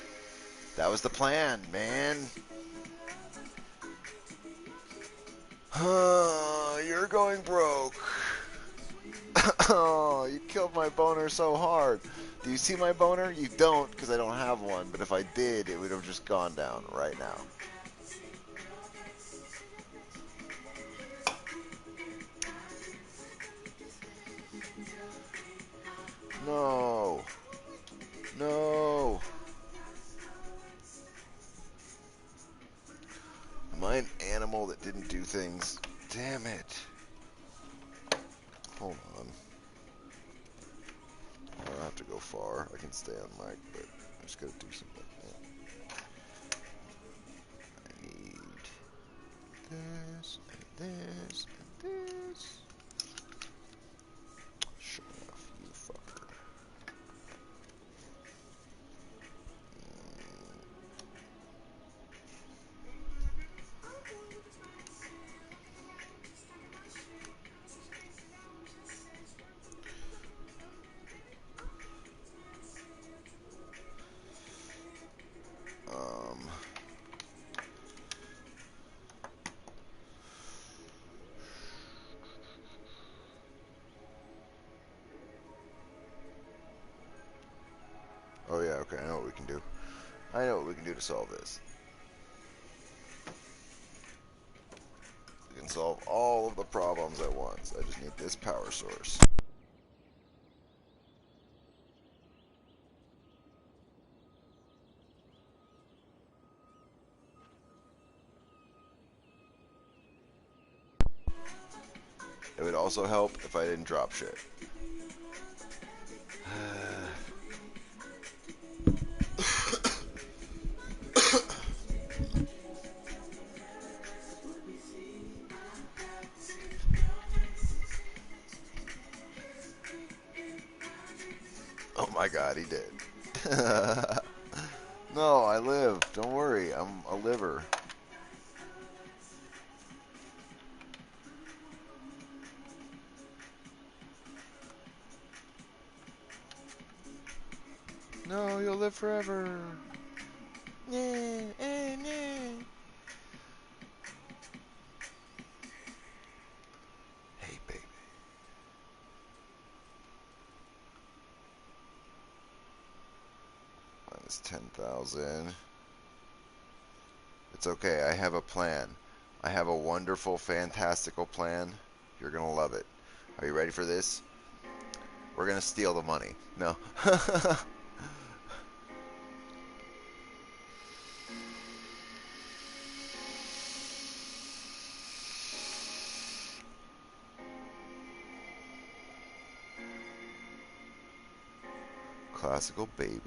That was the plan, man. You're going broke. Oh, you killed my boner so hard. Do you see my boner? You don't, because I don't have one. But if I did, it would have just gone down right now. No. No. Am I an animal that didn't do things? Damn it. Hold on. I don't have to go far. I can stay on mic, but I just gotta do something. I need this, and this, and this. Sure enough, you fucker. Oh yeah, okay, I know what we can do. I know what we can do to solve this. We can solve all of the problems at once. I just need this power source. It would also help if I didn't drop shit. Oh my god, he did. No, I live. Don't worry, I'm a liver. No, you'll live forever. Yeah, yeah. Hey, baby. Minus 10,000. It's okay. I have a plan. I have a wonderful, fantastical plan. You're going to love it. Are you ready for this? We're going to steal the money. No. Classical baby.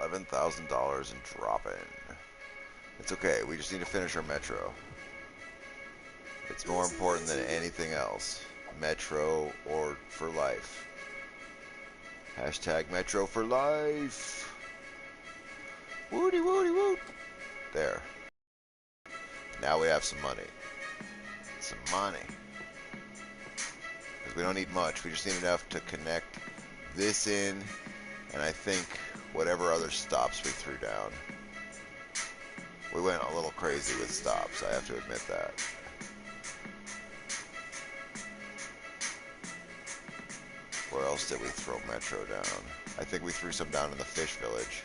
$11,000 and dropping. It's okay. We just need to finish our metro. It's more important than anything else. Metro or for life. Hashtag Metro for life. Woody woody woot. There. Now we have some money. Some money. Because we don't need much. We just need enough to connect this in, and I think whatever other stops we threw down. We went a little crazy with stops, I have to admit that. Where else did we throw Metro down? I think we threw some down in the fish village.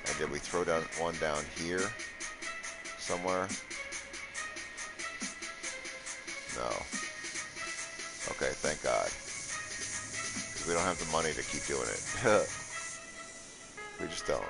And did we throw down one down here somewhere? No. Okay, thank God. Because we don't have the money to keep doing it. We just don't.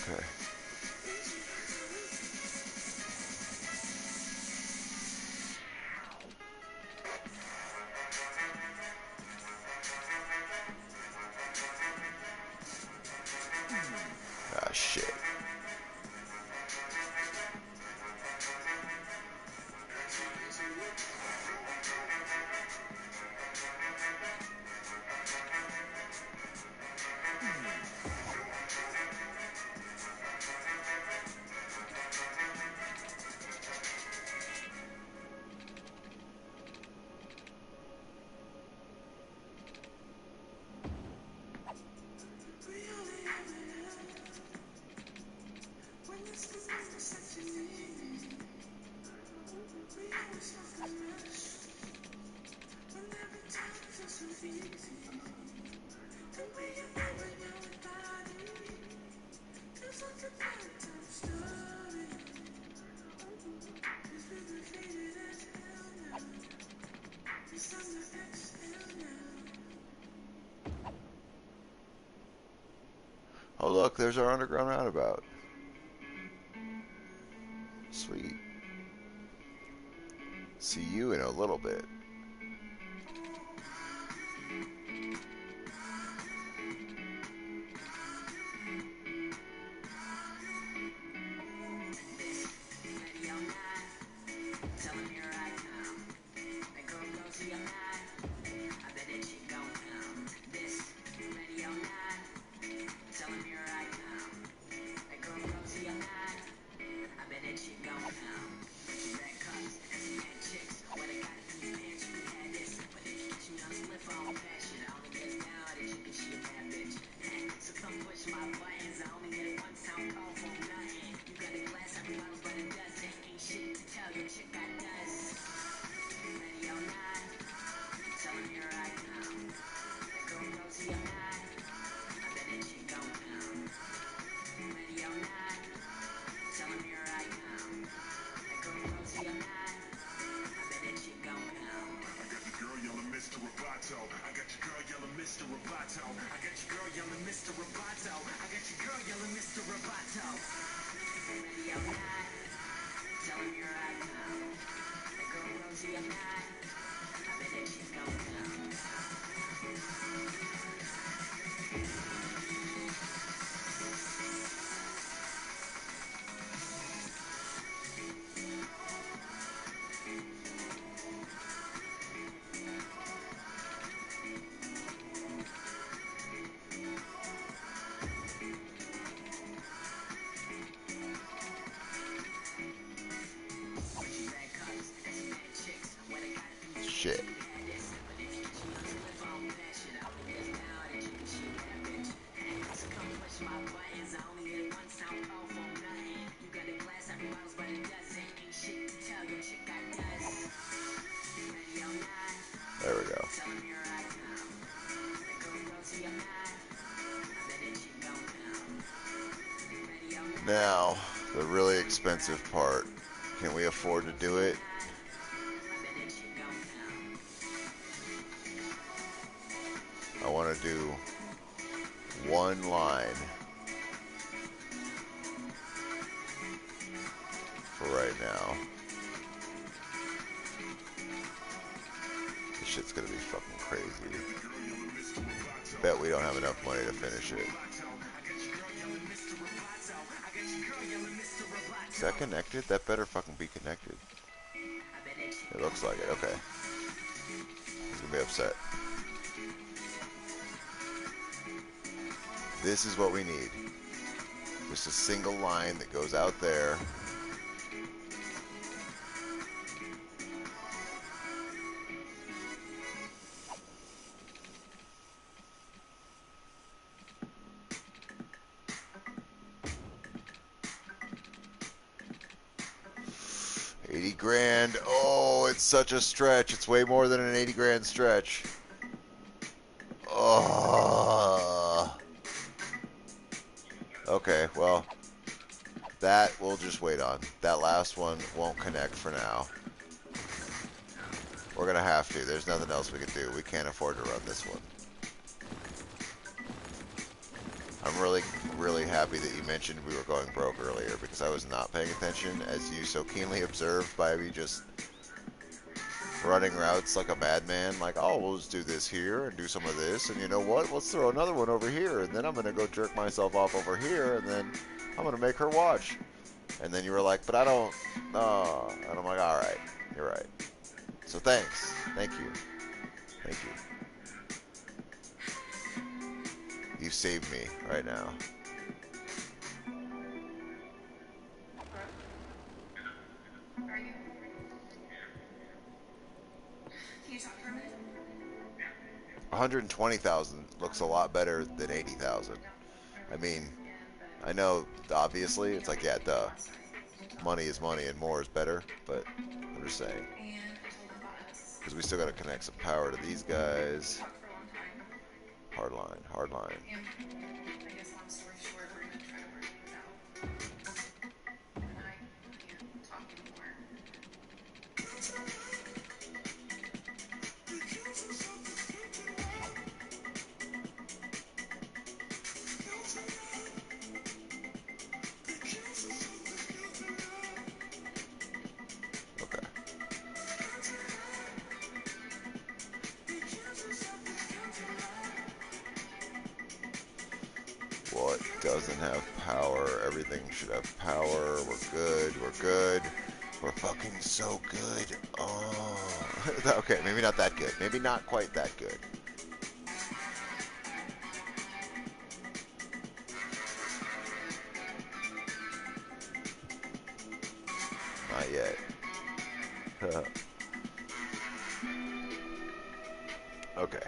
Okay. Ah, shit. Oh, look, there's our underground roundabout. Sweet. See you in a little bit. Shit. There we go. Now, the really expensive part. Can we afford to do it? I want to do one line for right now. This shit's gonna be fucking crazy. Bet we don't have enough money to finish it. Is that connected? That better fucking be connected. It looks like it. Okay. He's gonna be upset. This is what we need. Just a single line that goes out there. $80,000. Oh, it's such a stretch. It's way more than an $80,000 stretch. Oh. Okay, well, that we'll just wait on. That last one won't connect for now. We're gonna have to. There's nothing else we can do. We can't afford to run this one. I'm really happy that you mentioned we were going broke earlier, because I was not paying attention, as you so keenly observed by me just running routes like a madman. Like, oh, we'll just do this here and do some of this, and you know what? Let's throw another one over here, and then I'm gonna go jerk myself off over here, and then I'm gonna make her watch. And then you were like, but I don't. And I'm like, all right, you're right. So thanks. Thank you. Thank you. You saved me right now. Are you? Can you talk for a minute? 120,000 looks a lot better than 80,000. I mean, I know obviously it's like, yeah, duh. Money is money and more is better, but I'm just saying. Because we still got to connect some power to these guys. Hard line, hard line. I guess long story short, we're going to try to work things out. And I can't talk anymore. Okay. What doesn't have power? Everything should have power. We're good. We're good. We're fucking so good. Oh. Okay, maybe not that good. Maybe not quite that good. Not yet. Okay.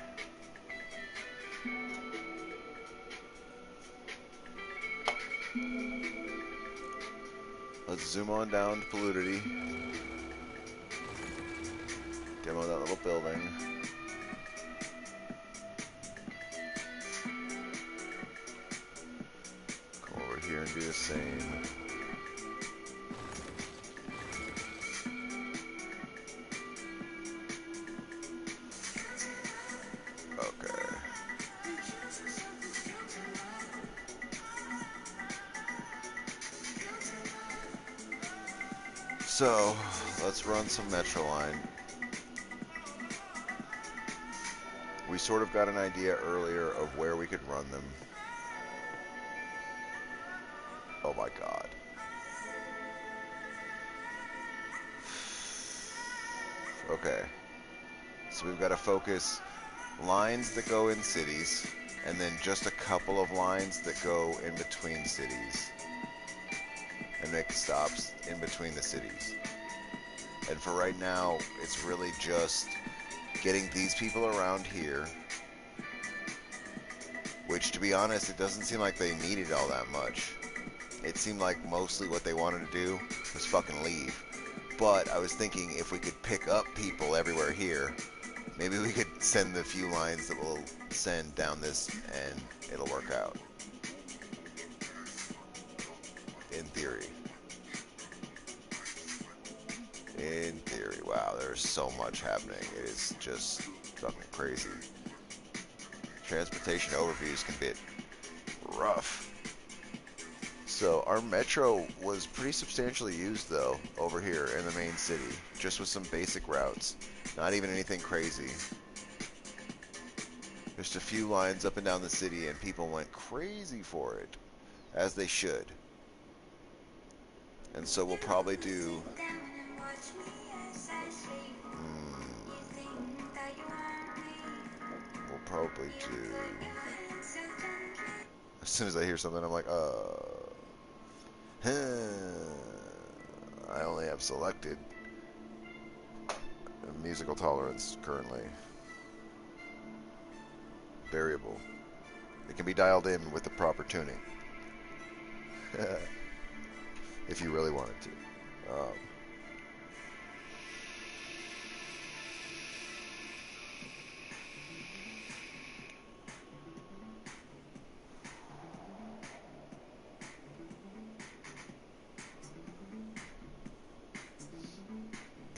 Let's zoom on down to Polluted. Demo that little building. Come over here and do the same. Okay. So, let's run some Metro line. We sort of got an idea earlier of where we could run them. Oh my god. Okay. So we've got to focus lines that go in cities, and then just a couple of lines that go in between cities, and make stops in between the cities. And for right now, it's really just getting these people around here, which, to be honest, it doesn't seem like they needed all that much. It seemed like mostly what they wanted to do was fucking leave. But I was thinking if we could pick up people everywhere here, maybe we could send the few lines that we'll send down this and it'll work out. In theory. In theory. Wow, there's so much happening. It is just fucking crazy. Transportation overviews can be rough. So our metro was pretty substantially used though over here in the main city, just with some basic routes. Not even anything crazy. Just a few lines up and down the city and people went crazy for it, as they should. And so we'll probably do... we'll probably do... As soon as I hear something, I'm like, I only have selected musical tolerance currently. Variable. It can be dialed in with the proper tuning. If you really wanted to.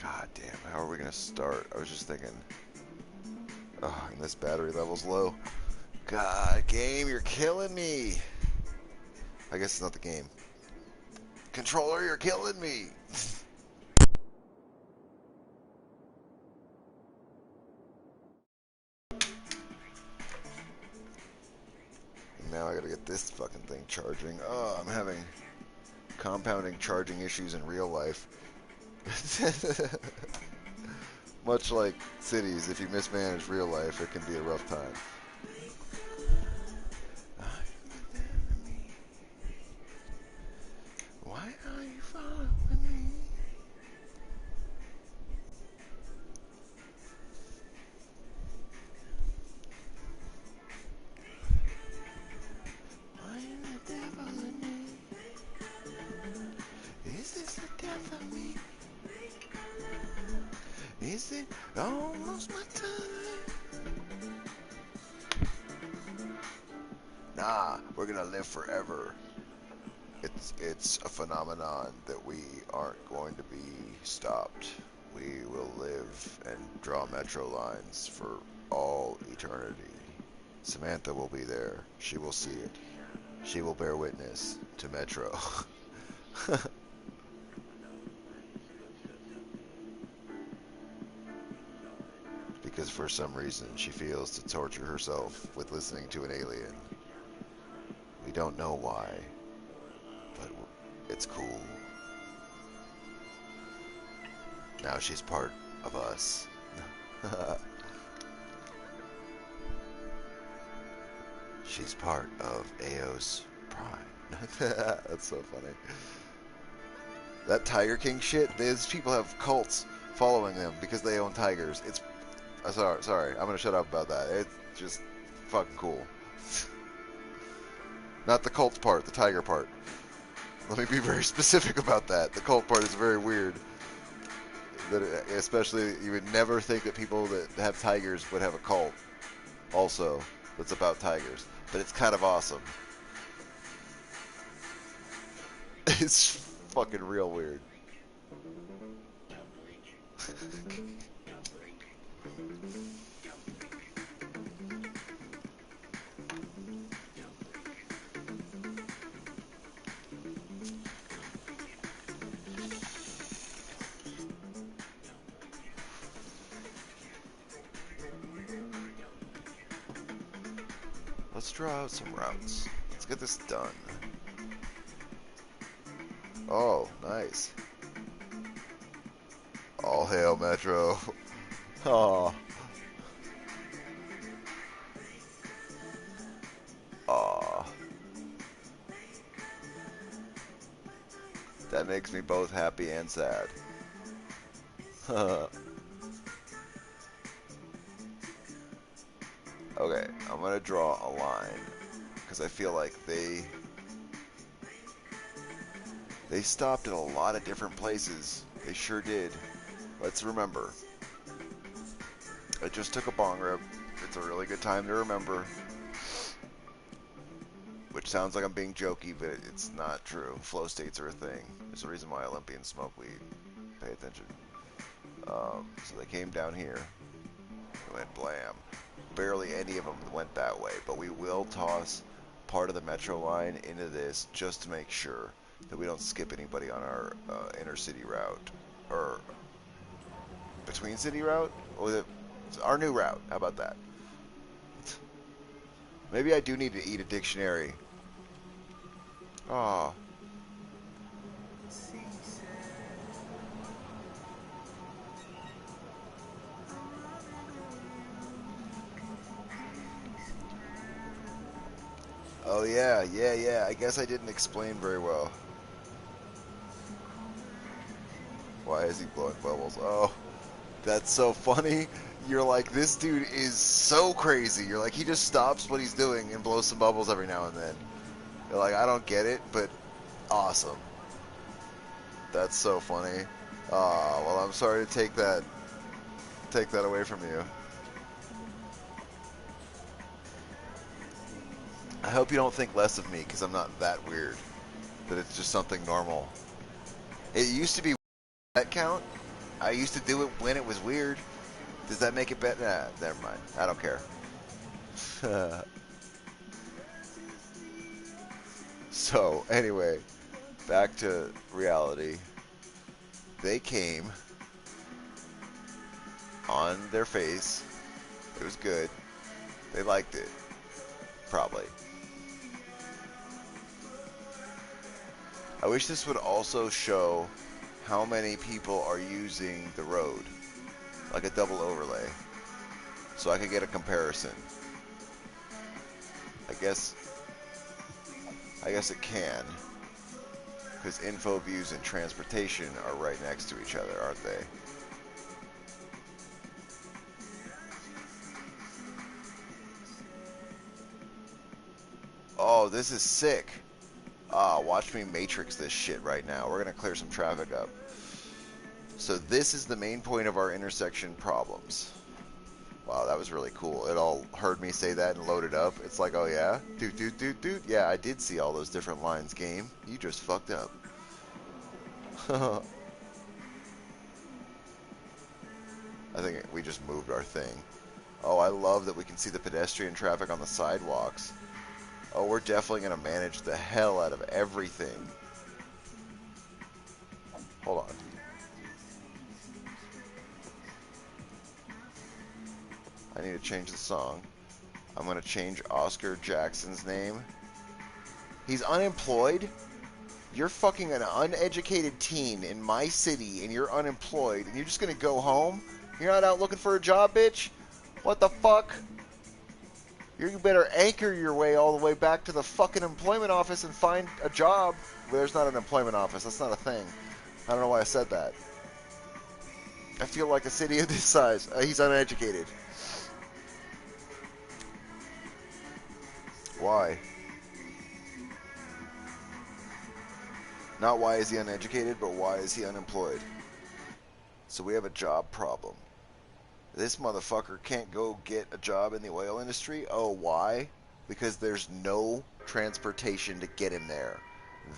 God damn, how are we going to start? I was just thinking, and this battery level's low. God, game, you're killing me. I guess it's not the game. Controller, you're killing me. Now I gotta get this fucking thing charging. Oh, I'm having compounding charging issues in real life. Much like cities, if you mismanage real life, it can be a rough time. Why are you following me? Why are the devil in me? Is this the death of me? Is it almost my time? Nah, we're gonna live forever. It's a phenomenon that we aren't going to be stopped. We will live and draw metro lines for all eternity. Samantha will be there. She will see it. She will bear witness to Metro. Because for some reason she feels to torture herself with listening to an alien. We don't know why, but it's cool. Now she's part of us. She's part of Eos Prime. That's so funny. That Tiger King shit, these people have cults following them because they own tigers. It's... sorry, I'm gonna shut up about that. It's just fucking cool. Not the cult part, the tiger part. Let me be very specific about that. The cult part is very weird. That especially, you would never think that people that have tigers would have a cult also that's about tigers. But it's kind of awesome. It's fucking real weird. Let's draw out some routes. Let's get this done. Oh, nice. All hail Metro. Oh. Aw. That makes me both happy and sad. Okay, I'm gonna draw a line because I feel like they stopped at a lot of different places. They sure did. Let's remember. I just took a bong rip. It's a really good time to remember. Which sounds like I'm being jokey, but it's not true. Flow states are a thing. There's a reason why Olympians smoke weed. Pay attention. So they came down here. They went blam. Barely any of them went that way, but we will toss part of the metro line into this just to make sure that we don't skip anybody on our inner city route. Or between city route? Or our new route. How about that? Maybe I do need to eat a dictionary. Oh. Oh yeah. I guess I didn't explain very well. Why is he blowing bubbles? Oh, that's so funny. You're like, this dude is so crazy. You're like, he just stops what he's doing and blows some bubbles every now and then. You're like, I don't get it, but awesome. That's so funny. Well, I'm sorry to take that away from you. I hope you don't think less of me because I'm not that weird. That it's just something normal. It used to be that count. I used to do it when it was weird. Does that make it better? Nah, never mind. I don't care. So, anyway, back to reality. They came on their face. It was good. They liked it. Probably. I wish this would also show how many people are using the road. Like a double overlay. So I could get a comparison. I guess it can. Because info, views, and transportation are right next to each other, aren't they? Oh, this is sick. Watch me matrix this shit right now. We're going to clear some traffic up. So this is the main point of our intersection problems. Wow, that was really cool. It all heard me say that and loaded up. It's like, oh yeah? Doot. Yeah, I did see all those different lines, game. You just fucked up. I think we just moved our thing. Oh, I love that we can see the pedestrian traffic on the sidewalks. Oh, we're definitely going to manage the hell out of everything. Hold on. I need to change the song. I'm going to change Oscar Jackson's name. He's unemployed? You're fucking an uneducated teen in my city and you're unemployed and you're just going to go home? You're not out looking for a job, bitch? What the fuck? You better anchor your way all the way back to the fucking employment office and find a job. There's not an employment office. That's not a thing. I don't know why I said that. I feel like a city of this size. He's uneducated. Why? Not why is he uneducated, but why is he unemployed? So we have a job problem. This motherfucker can't go get a job in the oil industry. Oh, why? Because there's no transportation to get him there.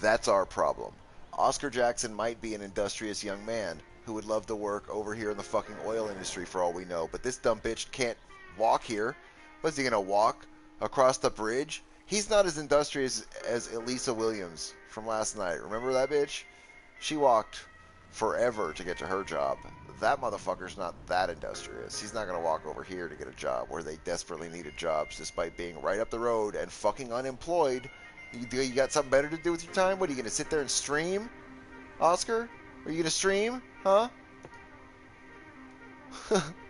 That's our problem. Oscar Jackson might be an industrious young man who would love to work over here in the fucking oil industry for all we know, but this dumb bitch can't walk here. What's he gonna walk across the bridge? He's not as industrious as Elisa Williams from last night. Remember that bitch? She walked forever to get to her job. That motherfucker's not that industrious. He's not going to walk over here to get a job where they desperately needed jobs despite being right up the road and fucking unemployed. You got something better to do with your time? What, are you going to sit there and stream, Oscar? Are you going to stream? Huh?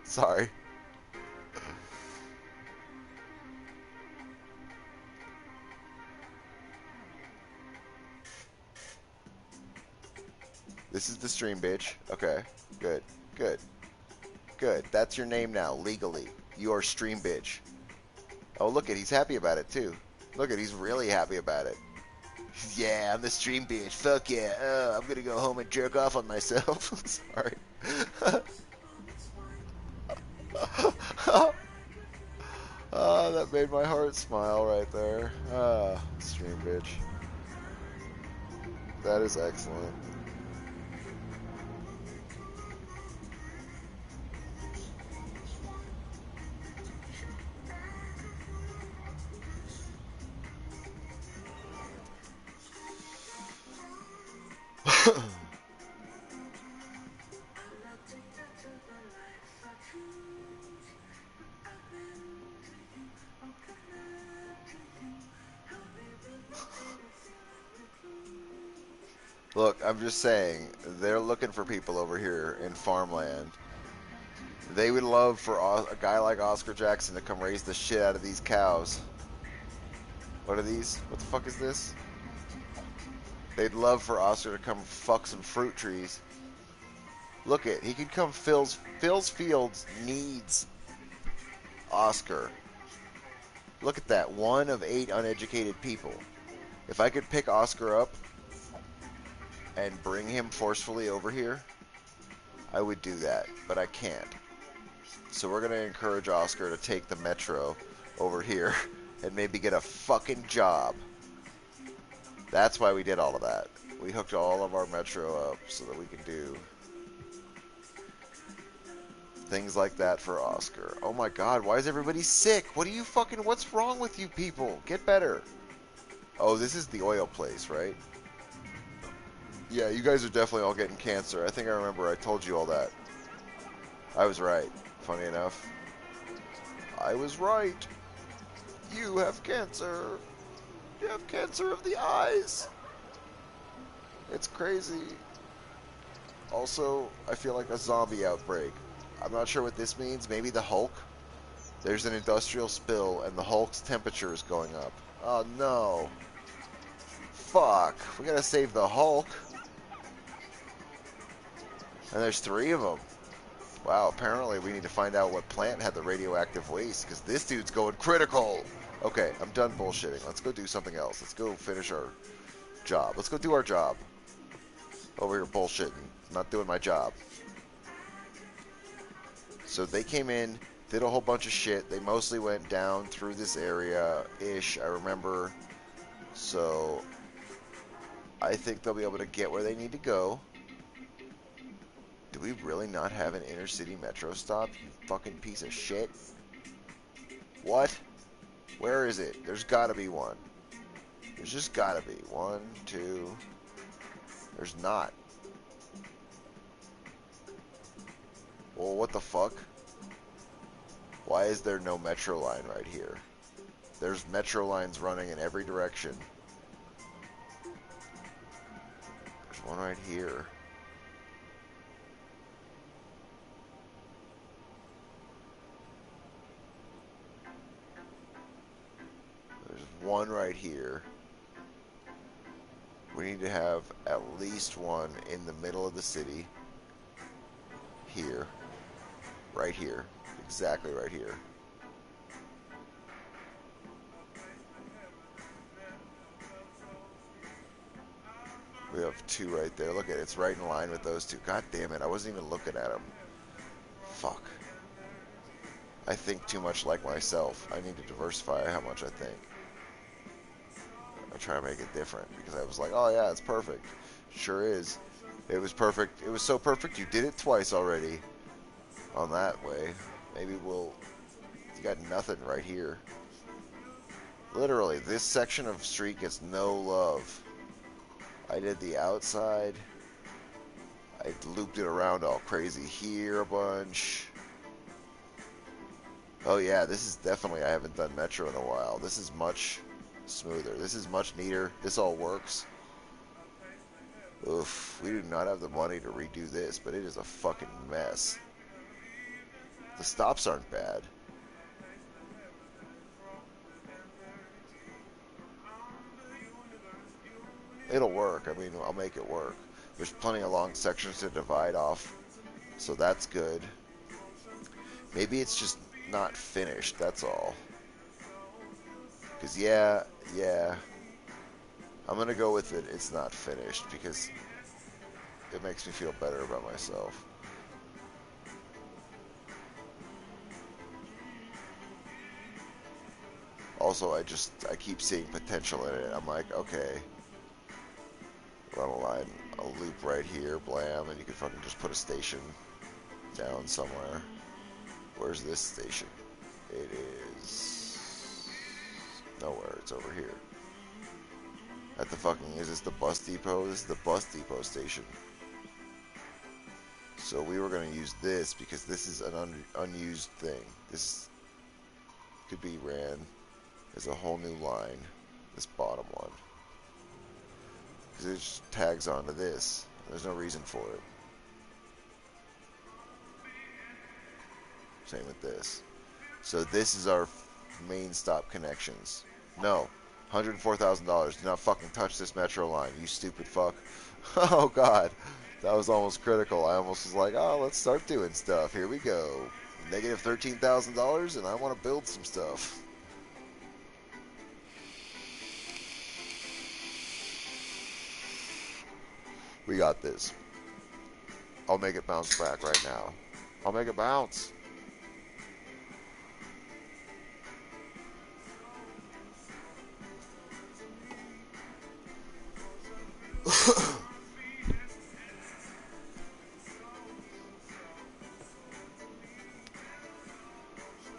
Sorry. This is the stream, bitch. Okay. Good. Good. Good. That's your name now, legally. You are stream bitch. Oh, look at, he's happy about it, too. Look at, he's really happy about it. Yeah, I'm the stream bitch. Fuck yeah. I'm gonna go home and jerk off on myself. Sorry. Oh, that made my heart smile right there. Ah, stream bitch. That is excellent. Look, I'm just saying, they're looking for people over here in farmland. They would love for a guy like Oscar Jackson to come raise the shit out of these cows. What are these? What the fuck is this? They'd love for Oscar to come fuck some fruit trees. Look it, he could come. Phil's Fields needs Oscar. Look at that, 1 of 8 uneducated people. If I could pick Oscar up and bring him forcefully over here, I would do that, but I can't. So we're going to encourage Oscar to take the metro over here and maybe get a fucking job. That's why we did all of that. We hooked all of our metro up so that we can do things like that for Oscar. Oh my god, why is everybody sick? What's wrong with you people? Get better. Oh, this is the oil place, right? Yeah, you guys are definitely all getting cancer. I think I remember I told you all that. I was right, funny enough. I was right. You have cancer. You have cancer of the eyes. It's crazy. Also, I feel like a zombie outbreak. I'm not sure what this means. Maybe the Hulk? There's an industrial spill and the Hulk's temperature is going up. Oh no. Fuck. We gotta save the Hulk. And there's 3 of them. Wow, apparently we need to find out what plant had the radioactive waste, because this dude's going critical. Okay, I'm done bullshitting. Let's go do something else. Let's go finish our job. Let's go do our job. Over here bullshitting. Not doing my job. So they came in, did a whole bunch of shit. They mostly went down through this area-ish, I remember. So I think they'll be able to get where they need to go. Do we really not have an inner city metro stop, you fucking piece of shit? What? Where is it? There's gotta be one. There's just gotta be. 1, 2. There's not. Well, what the fuck? Why is there no metro line right here? There's metro lines running in every direction. There's one right here. There's one right here. We need to have at least one in the middle of the city. Here. Right here. Exactly right here. We have 2 right there. Look at it. It's right in line with those 2. God damn it. I wasn't even looking at them. Fuck. I think too much like myself. I need to diversify how much I think. I try to make it different because I was like, oh yeah, it's perfect. Sure is. It was perfect. It was so perfect you did it twice already on that way. Maybe we'll... You got nothing right here. Literally, this section of street gets no love. I did the outside. I I looped it around all crazy here a bunch. Oh yeah, this is definitely, I haven't done Metro in a while. This is much smoother. This is much neater. This all works. Oof, we do not have the money to redo this, but it is a fucking mess. The stops aren't bad. It'll work. I mean, I'll make it work. There's plenty of long sections to divide off, so that's good. Maybe it's just not finished, that's all. Because, yeah, I'm going to go with it. It's not finished because it makes me feel better about myself. Also, I keep seeing potential in it. I'm like, okay, run a line, a loop right here, blam, and you can fucking just put a station down somewhere. Where's this station? It is nowhere. It's over here. At the fucking, is this the bus depot? This is the bus depot station. So we were going to use this because this is an unused thing. This could be ran as a whole new line. This bottom one. Because it just tags onto this. There's no reason for it. Same with this. So this is our main stop connections. No. $104,000. Do not fucking touch this metro line, you stupid fuck. Oh god. That was almost critical. I almost was like, oh, let's start doing stuff. Here we go. Negative $13,000 and I want to build some stuff. We got this. I'll make it bounce back right now. I'll make it bounce.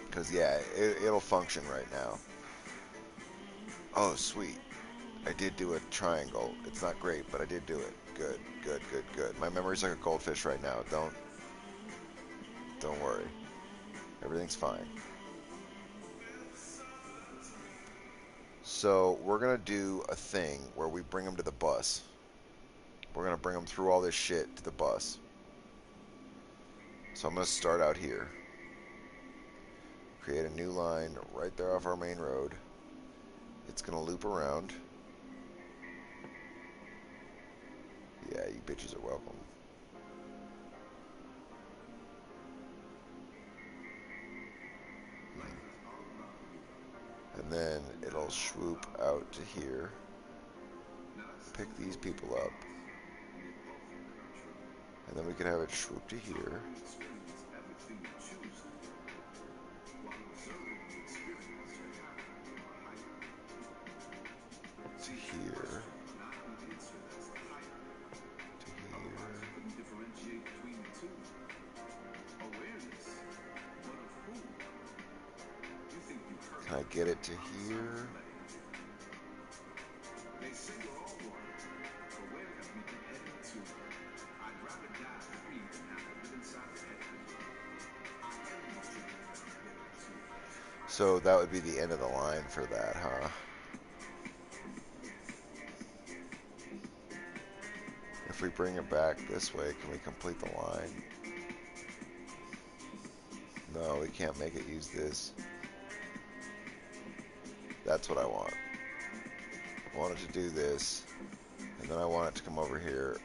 Because, yeah, it'll function right now. Oh, sweet. I did do a triangle. It's not great, but I did do it. Good, good, good, good. My memory's like a goldfish right now. Don't worry. Everything's fine. So we're going to do a thing where we bring them to the bus. We're going to bring them through all this shit to the bus. So I'm going to start out here. Create a new line right there off our main road. It's going to loop around. Yeah, you bitches are welcome. And then it'll swoop out to here. Pick these people up. And then we can have it swoop to here. To here. To here. Can I get it to here? So that would be the end of the line for that, huh? If we bring it back this way, can we complete the line? No, we can't make it use this. That's what I want. I want it to do this, and then I want it to come over here.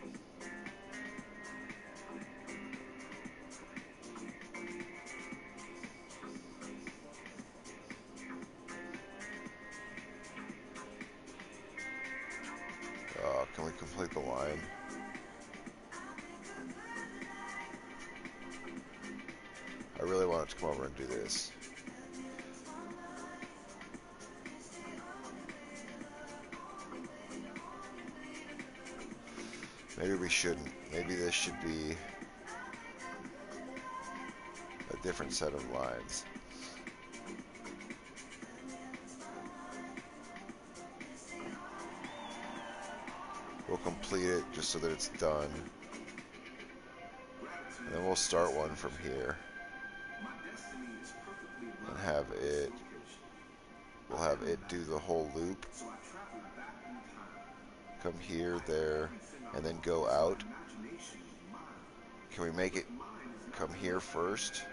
Can we complete the line? I really want it to come over and do this. Maybe we shouldn't. Maybe this should be a different set of lines. We'll complete it just so that it's done. then we'll start one from here and have it. We'll have it do the whole loop. Come here, there, and then go out. Can we make it come here first?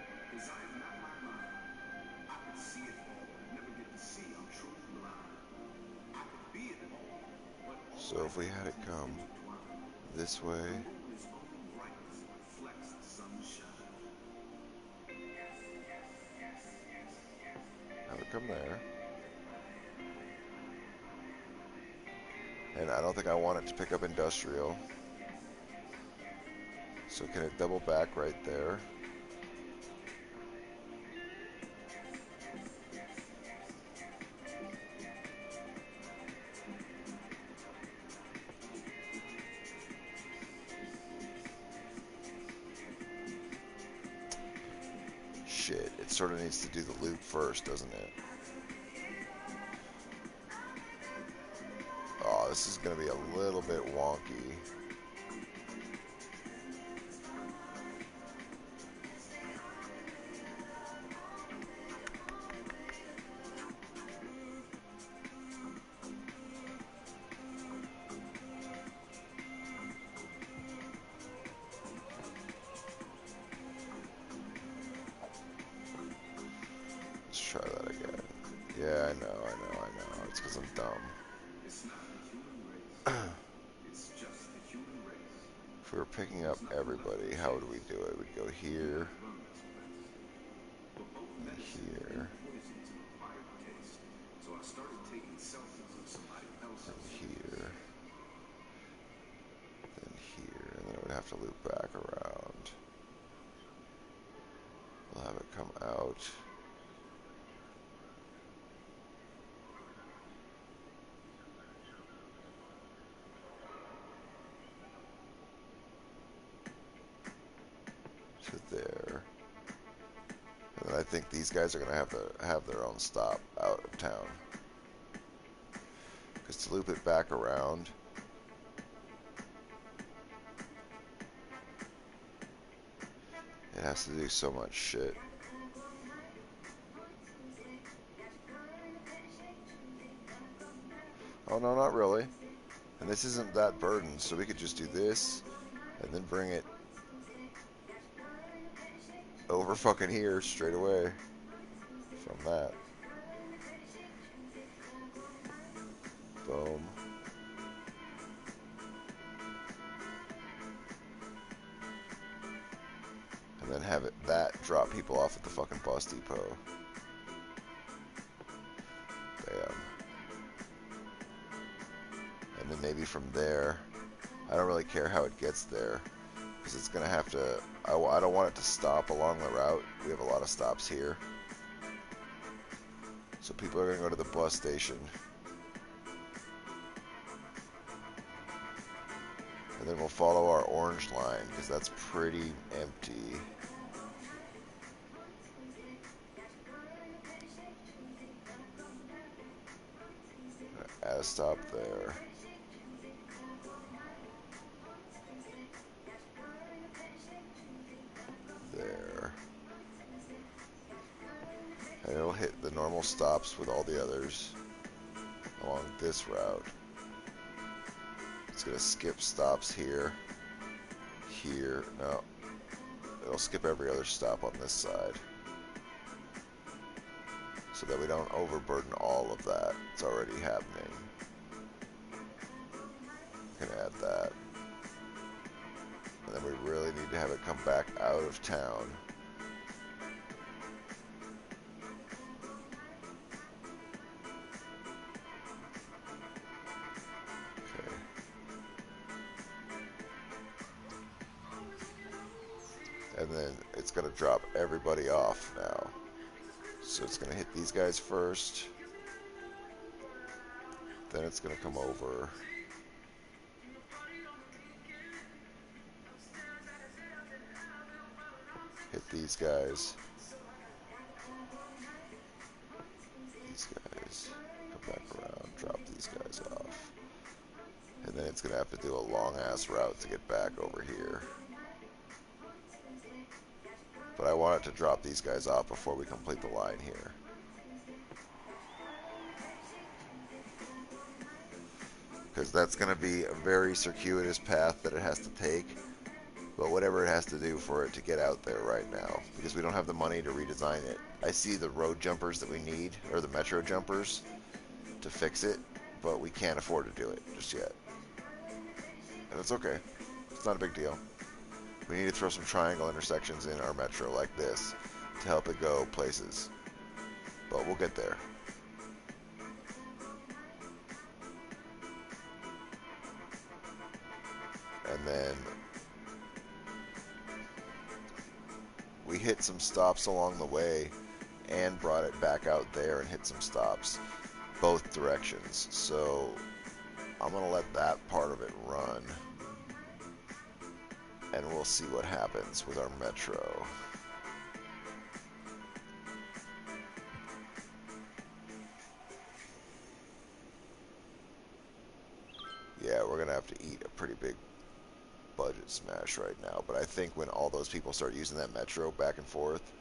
So if we had it come this way, have it come there. And I don't think I want it to pick up industrial. So can it double back right there? Shit, it sort of needs to do the loop first, doesn't it? Oh, this is going to be a little bit wonky. Let's try that again. Yeah, I know. It's because I'm dumb. If we were picking up everybody, how would we do it? We'd go here, and here, and here, then here, and then it would have to loop back around. We'll have it come out. To there. And then I think these guys are going to have their own stop out of town. Because to loop it back around, it has to do so much shit. Oh no, not really. And this isn't that burdened, so we could just do this and then bring it over fucking here straight away from that. Boom. And then have it that drop people off at the fucking bus depot. Bam. And then maybe from there, I don't really care how it gets there, because it's going to have to, I don't want it to stop along the route. We have a lot of stops here. So people are going to go to the bus station. And then we'll follow our orange line, because that's pretty empty. Add a stop there. There. And it'll hit the normal stops with all the others along this route. It's going to skip stops here. Here. No. It'll skip every other stop on this side. So that we don't overburden all of that. It's already happening. Gonna add that. And then we really need to have it come back out of town. Okay. And then it's gonna drop everybody off now. So it's going to hit these guys first. Then it's going to come over. Hit these guys. These guys. Come back around. Drop these guys off. And then it's going to have to do a long ass route to get back over here. but I wanted to drop these guys off before we complete the line here. Because that's going to be a very circuitous path that it has to take, but whatever it has to do for it to get out there right now, because we don't have the money to redesign it. I see the road jumpers that we need, or the metro jumpers, to fix it, but we can't afford to do it just yet. And it's okay. It's not a big deal. We need to throw some triangle intersections in our metro like this to help it go places. But we'll get there. And then we hit some stops along the way and brought it back out there and hit some stops both directions. So I'm going to let that part of it run. And we'll see what happens with our metro. Yeah, we're going to have to eat a pretty big budget smash right now. But I think when all those people start using that metro back and forth,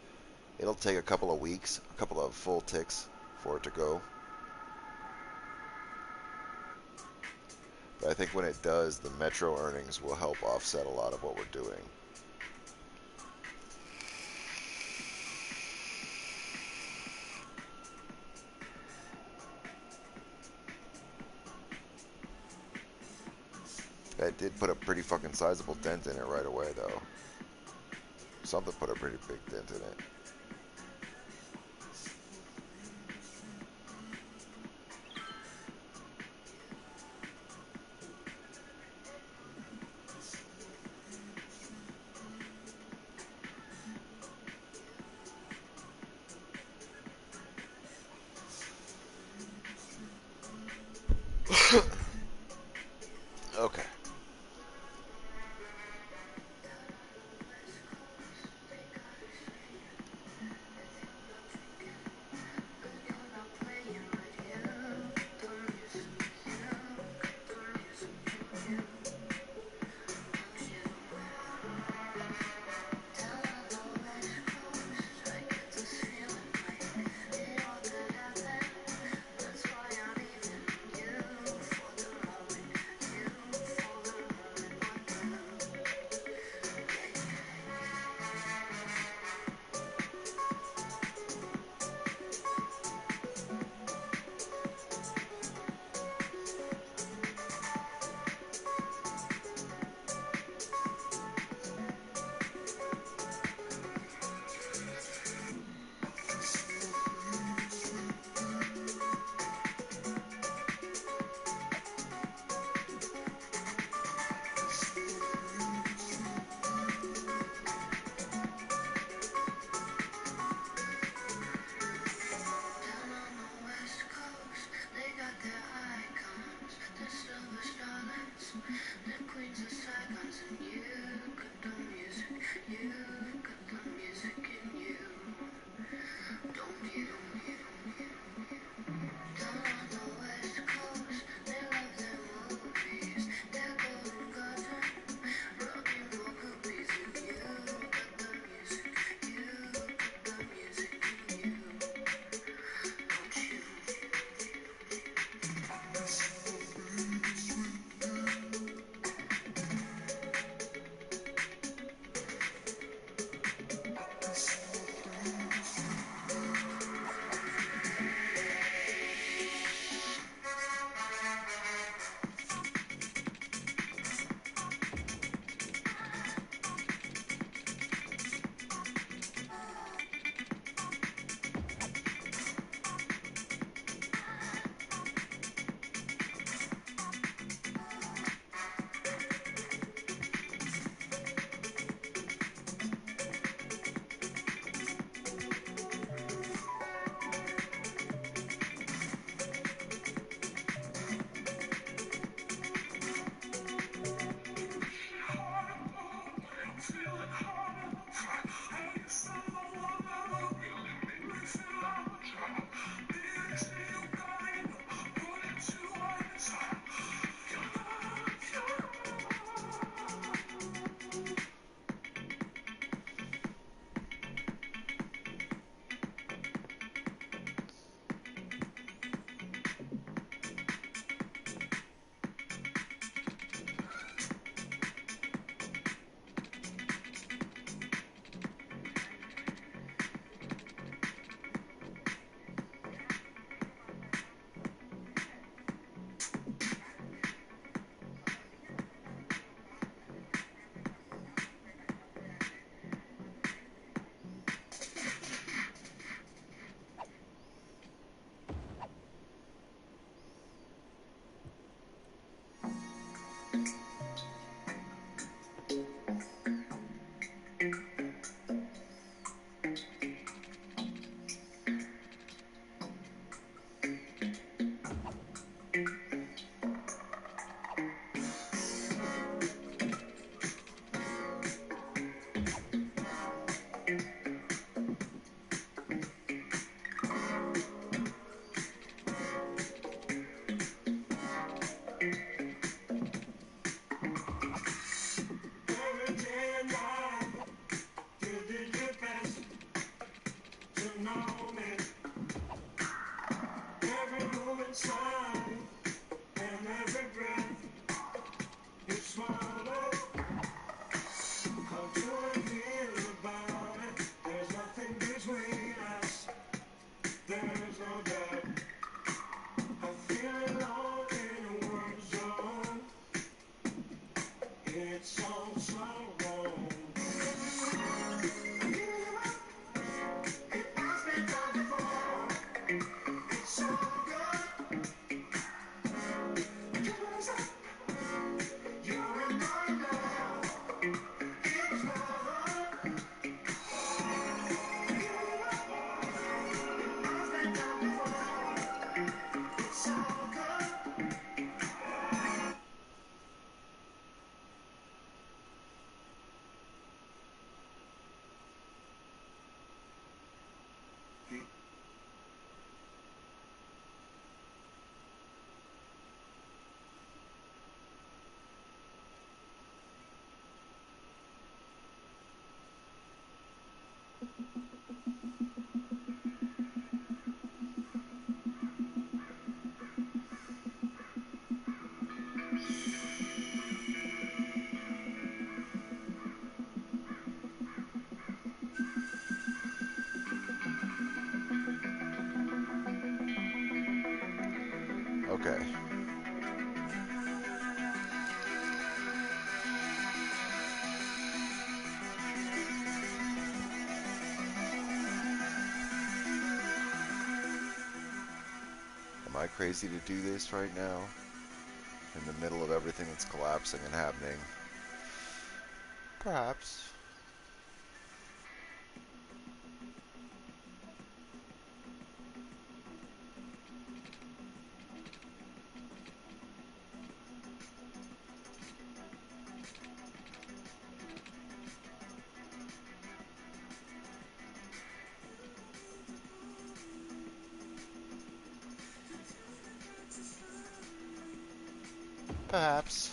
it'll take a couple of weeks, a couple of full ticks for it to go. But I think when it does, the metro earnings will help offset a lot of what we're doing. That did put a pretty fucking sizable dent in it right away, though. Something put a pretty big dent in it. Okay. Okay. Am I crazy to do this right now? In the middle of everything that's collapsing and happening? Perhaps. Perhaps.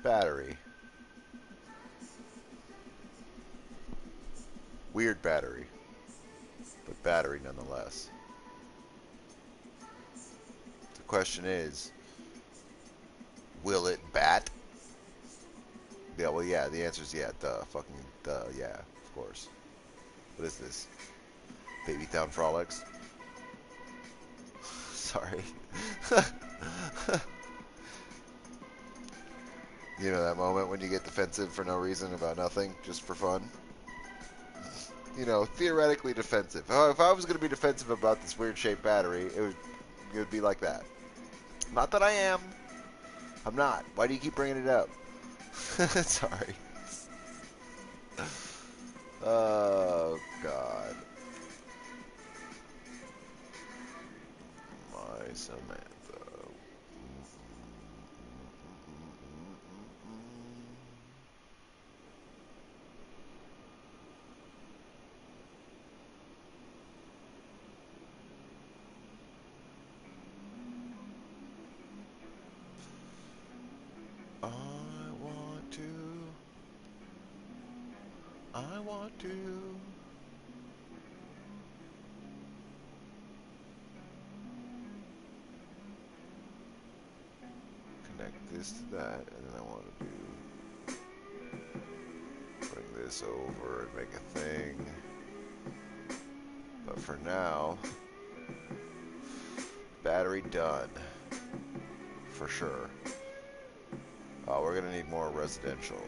Battery. Weird battery, but battery nonetheless. The question is, will it bat? Yeah, well, yeah, the answer is yeah, duh, fucking duh, yeah, of course. What is this? Baby Town Frolics? Sorry. You know that moment when you get defensive for no reason about nothing, just for fun? You know, theoretically defensive. If I was going to be defensive about this weird shaped battery, it would be like that. Not that I am. I'm not. Why do you keep bringing it up? Sorry. Oh, God. My Samantha. I want to. Connect this to that, and then I want to do bring this over and make a thing. But for now, battery done for sure. We're gonna need more residential.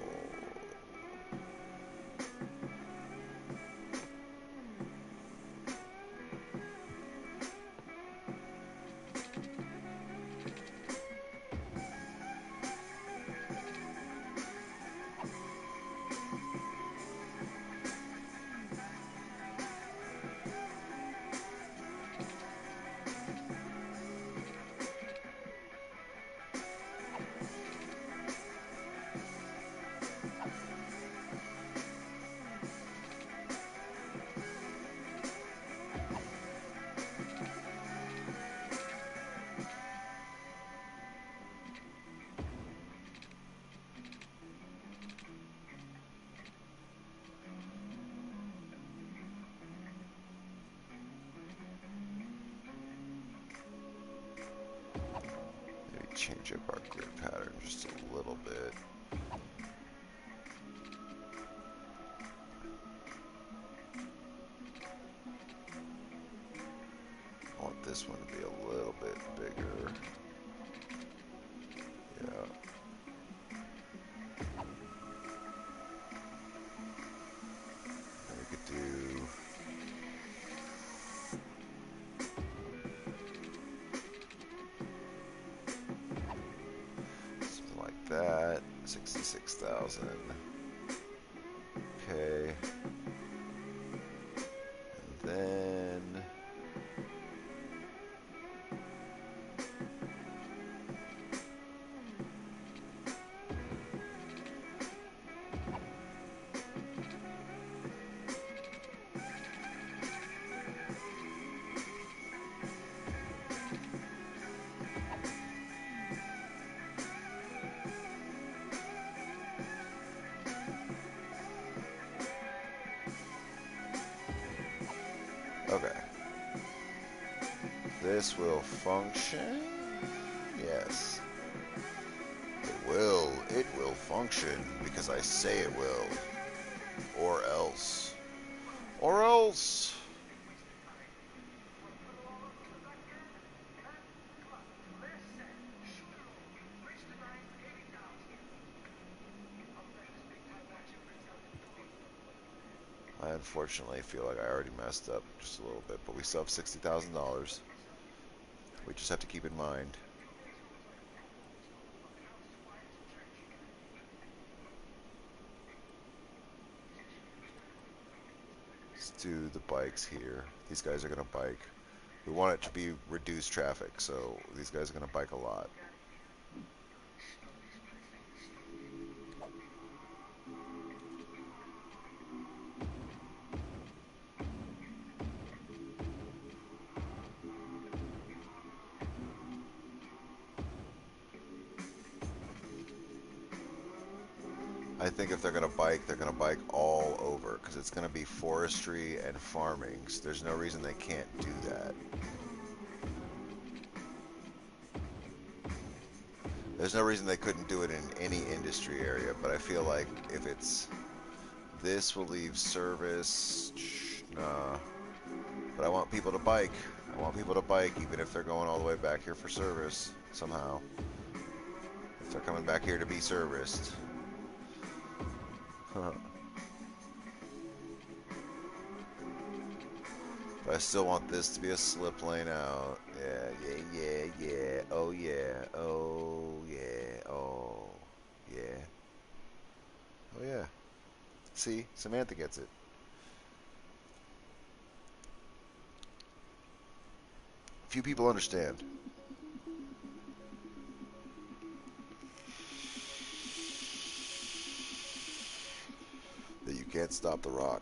Maybe change up our grid pattern just a little bit. I want this one to be a little bit bigger. Yeah. And we could do something like that. 66,000. Okay. And then okay. This will function. Yes. It will. It will function because I say it will. Or else. Or else. I unfortunately feel like I already messed up just a little bit, but we still have $60,000. We just have to keep in mind. Let's do the bikes here. These guys are going to bike. We want it to be reduced traffic, so these guys are going to bike a lot. I think if they're going to bike all over because it's going to be forestry and farming. So there's no reason they can't do that. There's no reason they couldn't do it in any industry area, but I feel like if it's this will leave service, nah. But I want people to bike. I want people to bike even if they're going all the way back here for service somehow. If they're coming back here to be serviced. But I still want this to be a slip lane out. Yeah. Oh yeah. Oh yeah. Oh yeah. Oh yeah. See, Samantha gets it. Few people understand. That you can't stop the rock.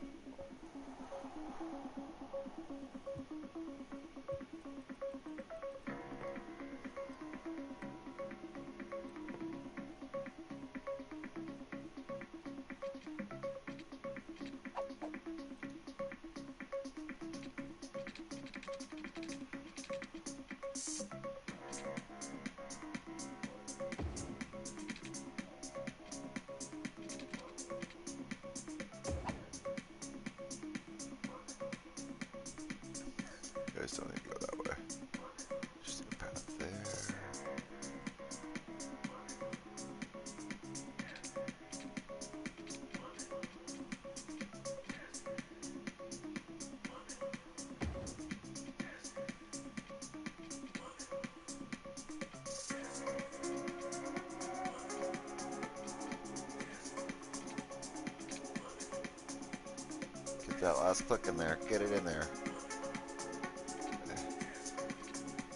anyways. Don't need to go that way. Just a path there. Get that last click in there. Get it in there.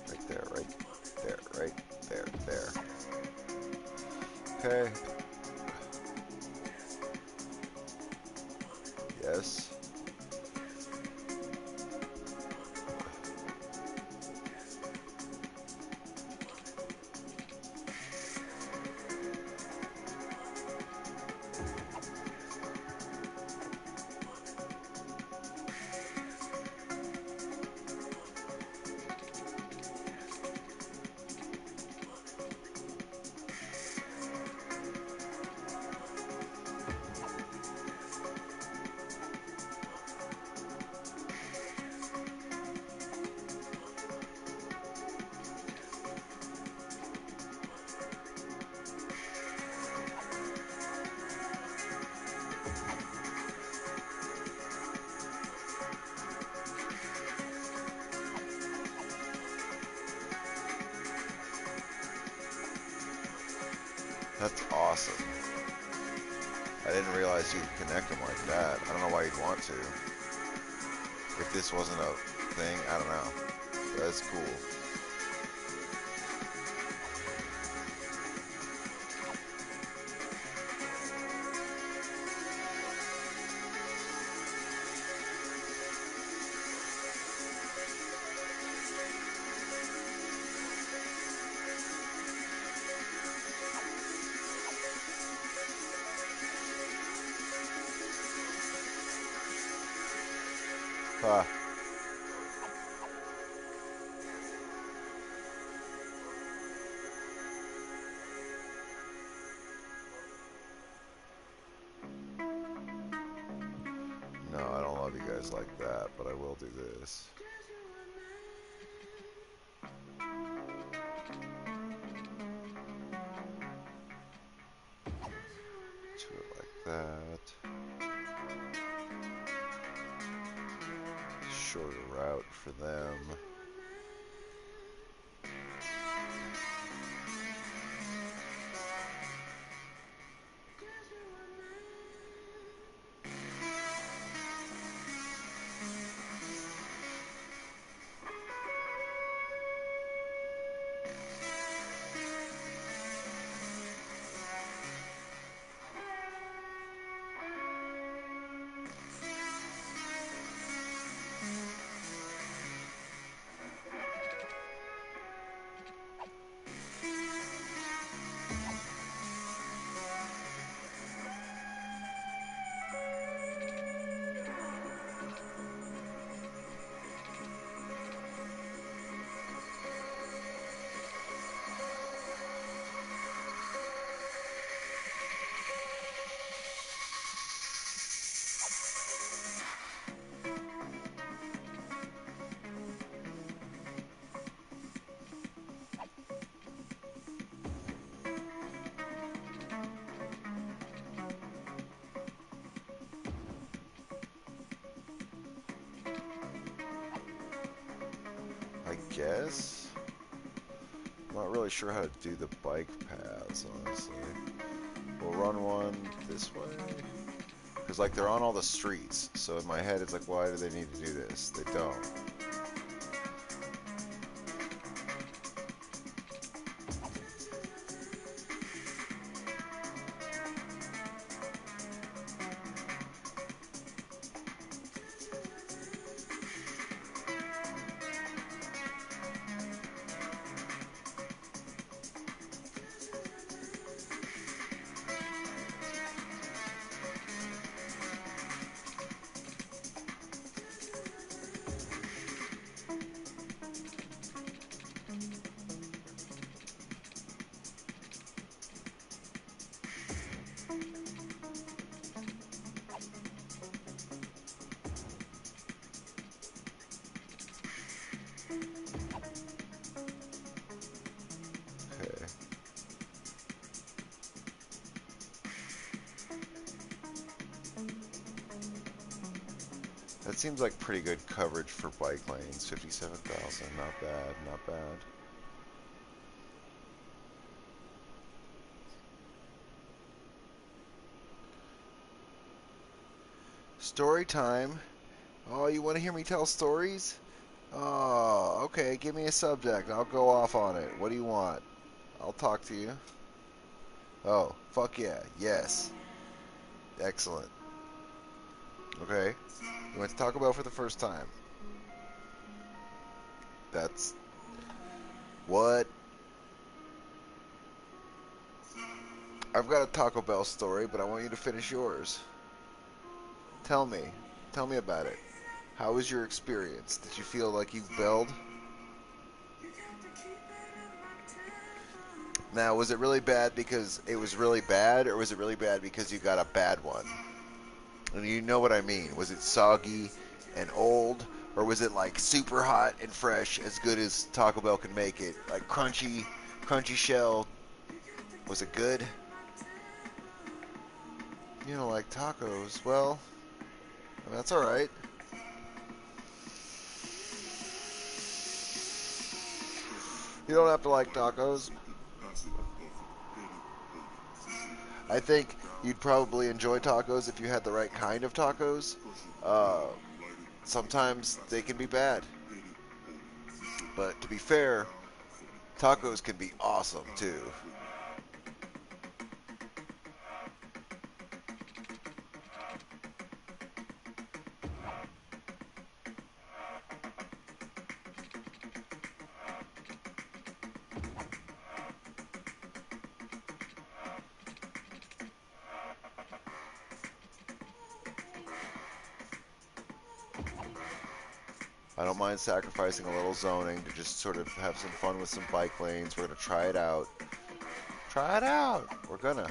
Right there, right there, right there, there. Okay. Yes. That's awesome. I didn't realize you could connect them like that. I don't know why you'd want to. If this wasn't a thing, I don't know. That's cool. Huh. No, I don't love you guys like that, but I will do this. Do it like that. Shorter route for them. I guess. I'm not really sure how to do the bike paths, honestly. We'll run one this way. Because, like, they're on all the streets. So in my head, it's like, why do they need to do this? They don't. That seems like pretty good coverage for bike lanes. 57,000, not bad, not bad. Story time. Oh, you want to hear me tell stories? Oh, okay. Give me a subject. I'll go off on it. What do you want? I'll talk to you. Oh, fuck yeah. Yes. Excellent. Okay. You went to Taco Bell for the first time. That's what? I've got a Taco Bell story, but I want you to finish yours. Tell me. Tell me about it. How was your experience? Did you feel like you bailed? Now, was it really bad because it was really bad, or was it really bad because you got a bad one? And you know what I mean. Was it soggy and old, or was it like super hot and fresh, as good as Taco Bell can make it? Like crunchy, crunchy shell. Was it good? You don't like tacos. Well, I mean, that's all right. You don't have to like tacos. I think you'd probably enjoy tacos if you had the right kind of tacos. Uh, Sometimes they can be bad, but to be fair, tacos can be awesome too. I don't mind sacrificing a little zoning to just sort of have some fun with some bike lanes. We're gonna try it out. Try it out. We're gonna.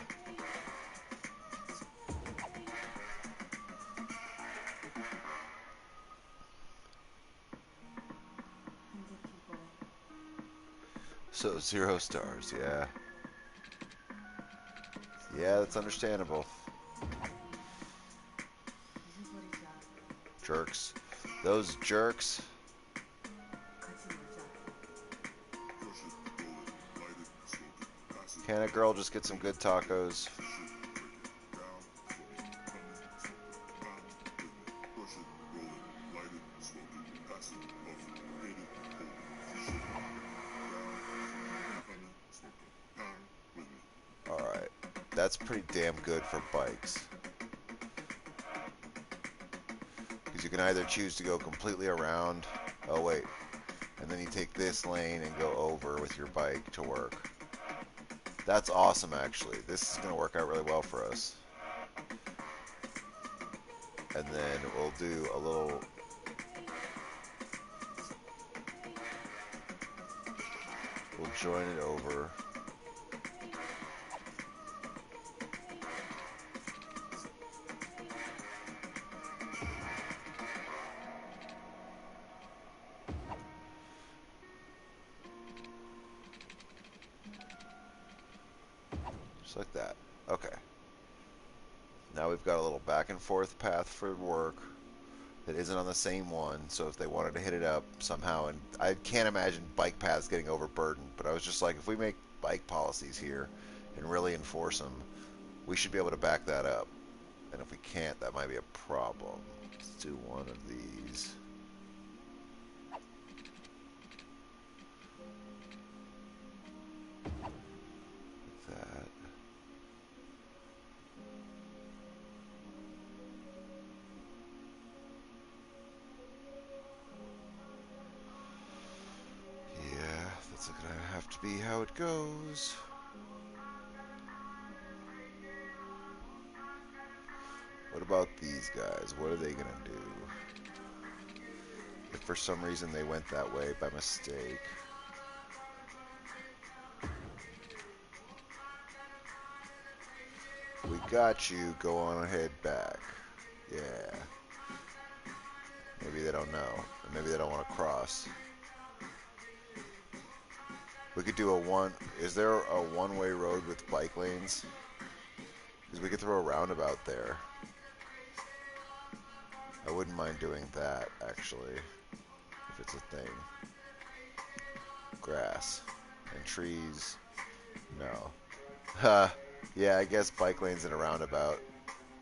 So 0 stars, yeah. Yeah, that's understandable. Jerks. Those jerks. Can a girl just get some good tacos? Alright. That's pretty damn good for bikes. Because you can either choose to go completely around. Oh, wait. And then you take this lane and go over with your bike to work. That's awesome, actually. This is going to work out really well for us. And then we'll do a little... We'll join it over. Just like that. Okay. Now we've got a little back and forth path for work that isn't on the same one. So if they wanted to hit it up somehow, and I can't imagine bike paths getting overburdened, but I was just like, if we make bike policies here and really enforce them, we should be able to back that up. And if we can't, that might be a problem. Let's do one of these. Like that. Yeah, that's gonna have to be how it goes. What about these guys? What are they gonna do? If for some reason they went that way by mistake. We got you. Go on ahead back. Yeah. Maybe they don't know. Maybe they don't want to cross. We could do a one. Is there a one-way road with bike lanes? Because we could throw a roundabout there. I wouldn't mind doing that, actually, if it's a thing. Grass. And trees. No. Ha! Yeah, I guess bike lanes and a roundabout.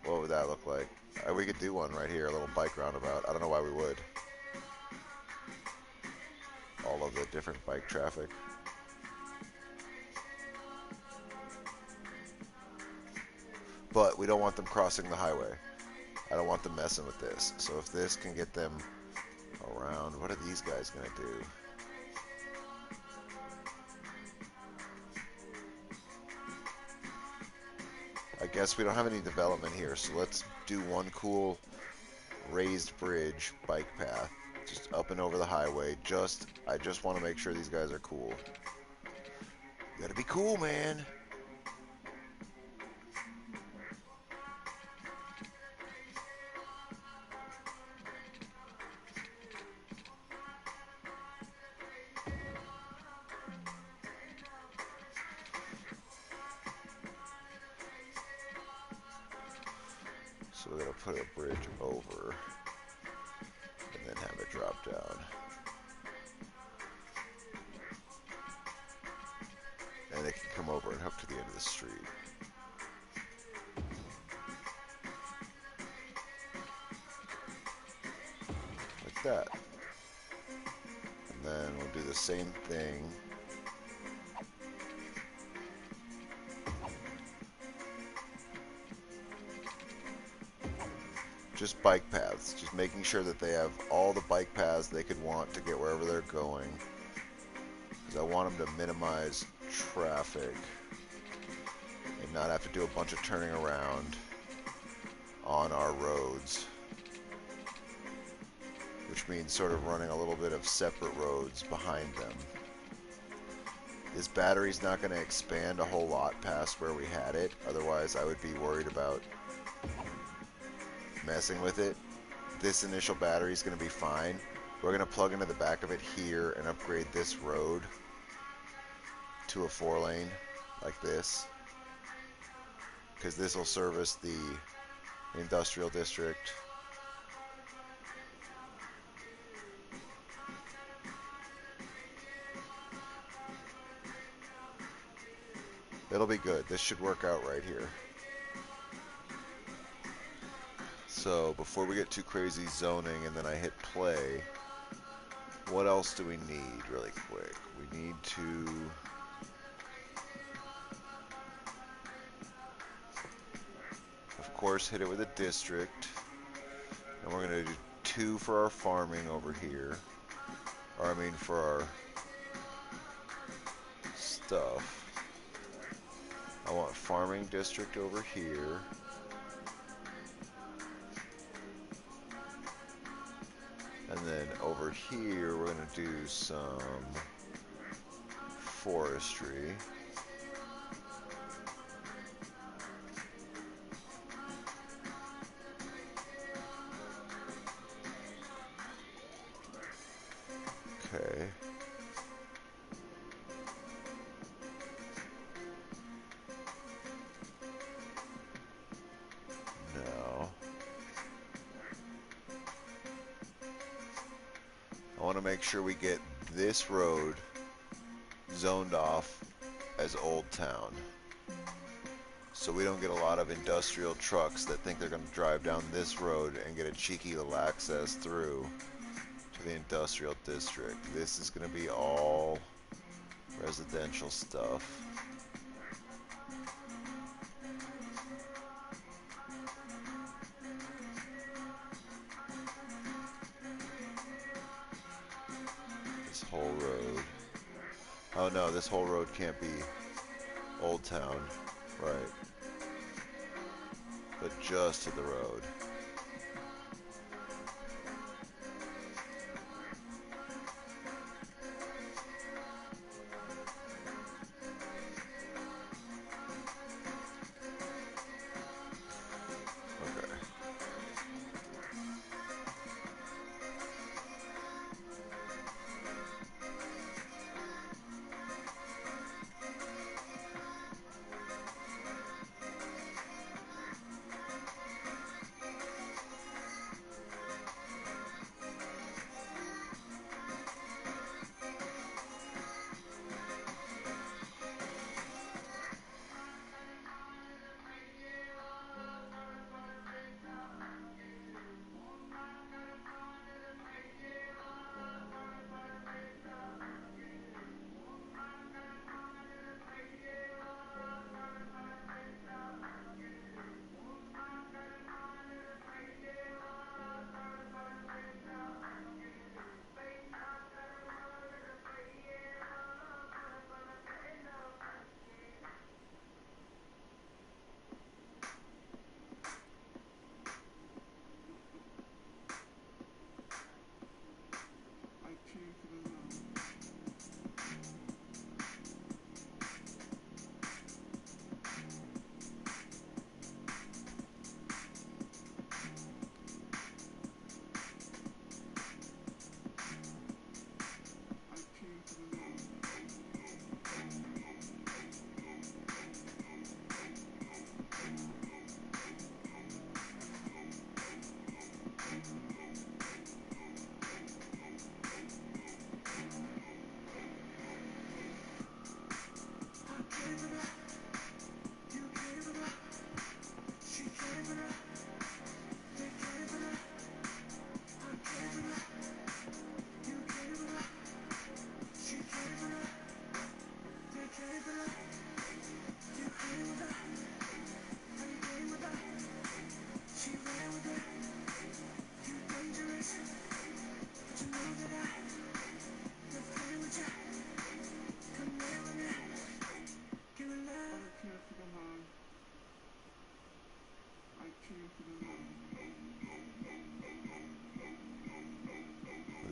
What would that look like? We could do one right here, a little bike roundabout. I don't know why we would. All of the different bike traffic. But we don't want them crossing the highway. I don't want them messing with this. So if this can get them around, what are these guys going to do? I guess we don't have any development here, so let's do one cool raised bridge bike path just up and over the highway. I just want to make sure these guys are cool. You gotta be cool, man. So we're gonna put a bridge over and then have it drop down. And it can come over and hook to the end of the street. Like that. And then we'll do the same thing. Just bike paths. Just making sure that they have all the bike paths they could want to get wherever they're going. Because I want them to minimize traffic and not have to do a bunch of turning around on our roads. Which means sort of running a little bit of separate roads behind them. This battery's not going to expand a whole lot past where we had it. Otherwise, I would be worried about messing with it. This initial battery is going to be fine. We're going to plug into the back of it here and upgrade this road to a 4-lane like this, because this will service the industrial district. It'll be good. This should work out right here. So before we get too crazy zoning and then I hit play, what else do we need really quick? We need to of course hit it with a district, and we're going to do 2 for our farming over here, or I mean for our stuff. I want farming district over here. And then over here, we're going to do some forestry. Okay. Now, I want to make sure we get this road zoned off as Old Town, so we don't get a lot of industrial trucks that think they're going to drive down this road and get a cheeky little access through to the industrial district. This is going to be all residential stuff. This whole road. Oh no, this whole road can't be Old Town. Right. But just to the road. Okay.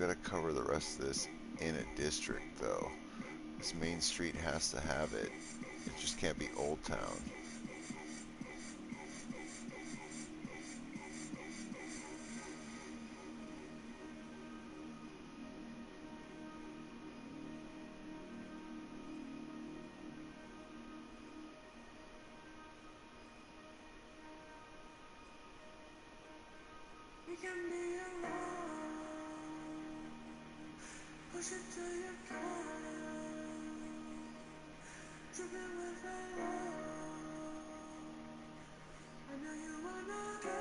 gotta cover the rest of this in a district, though. This main street has to have it. It just can't be Old Town. We can be alone. Push it till you're gone. Dripping with alone. I know you wanna go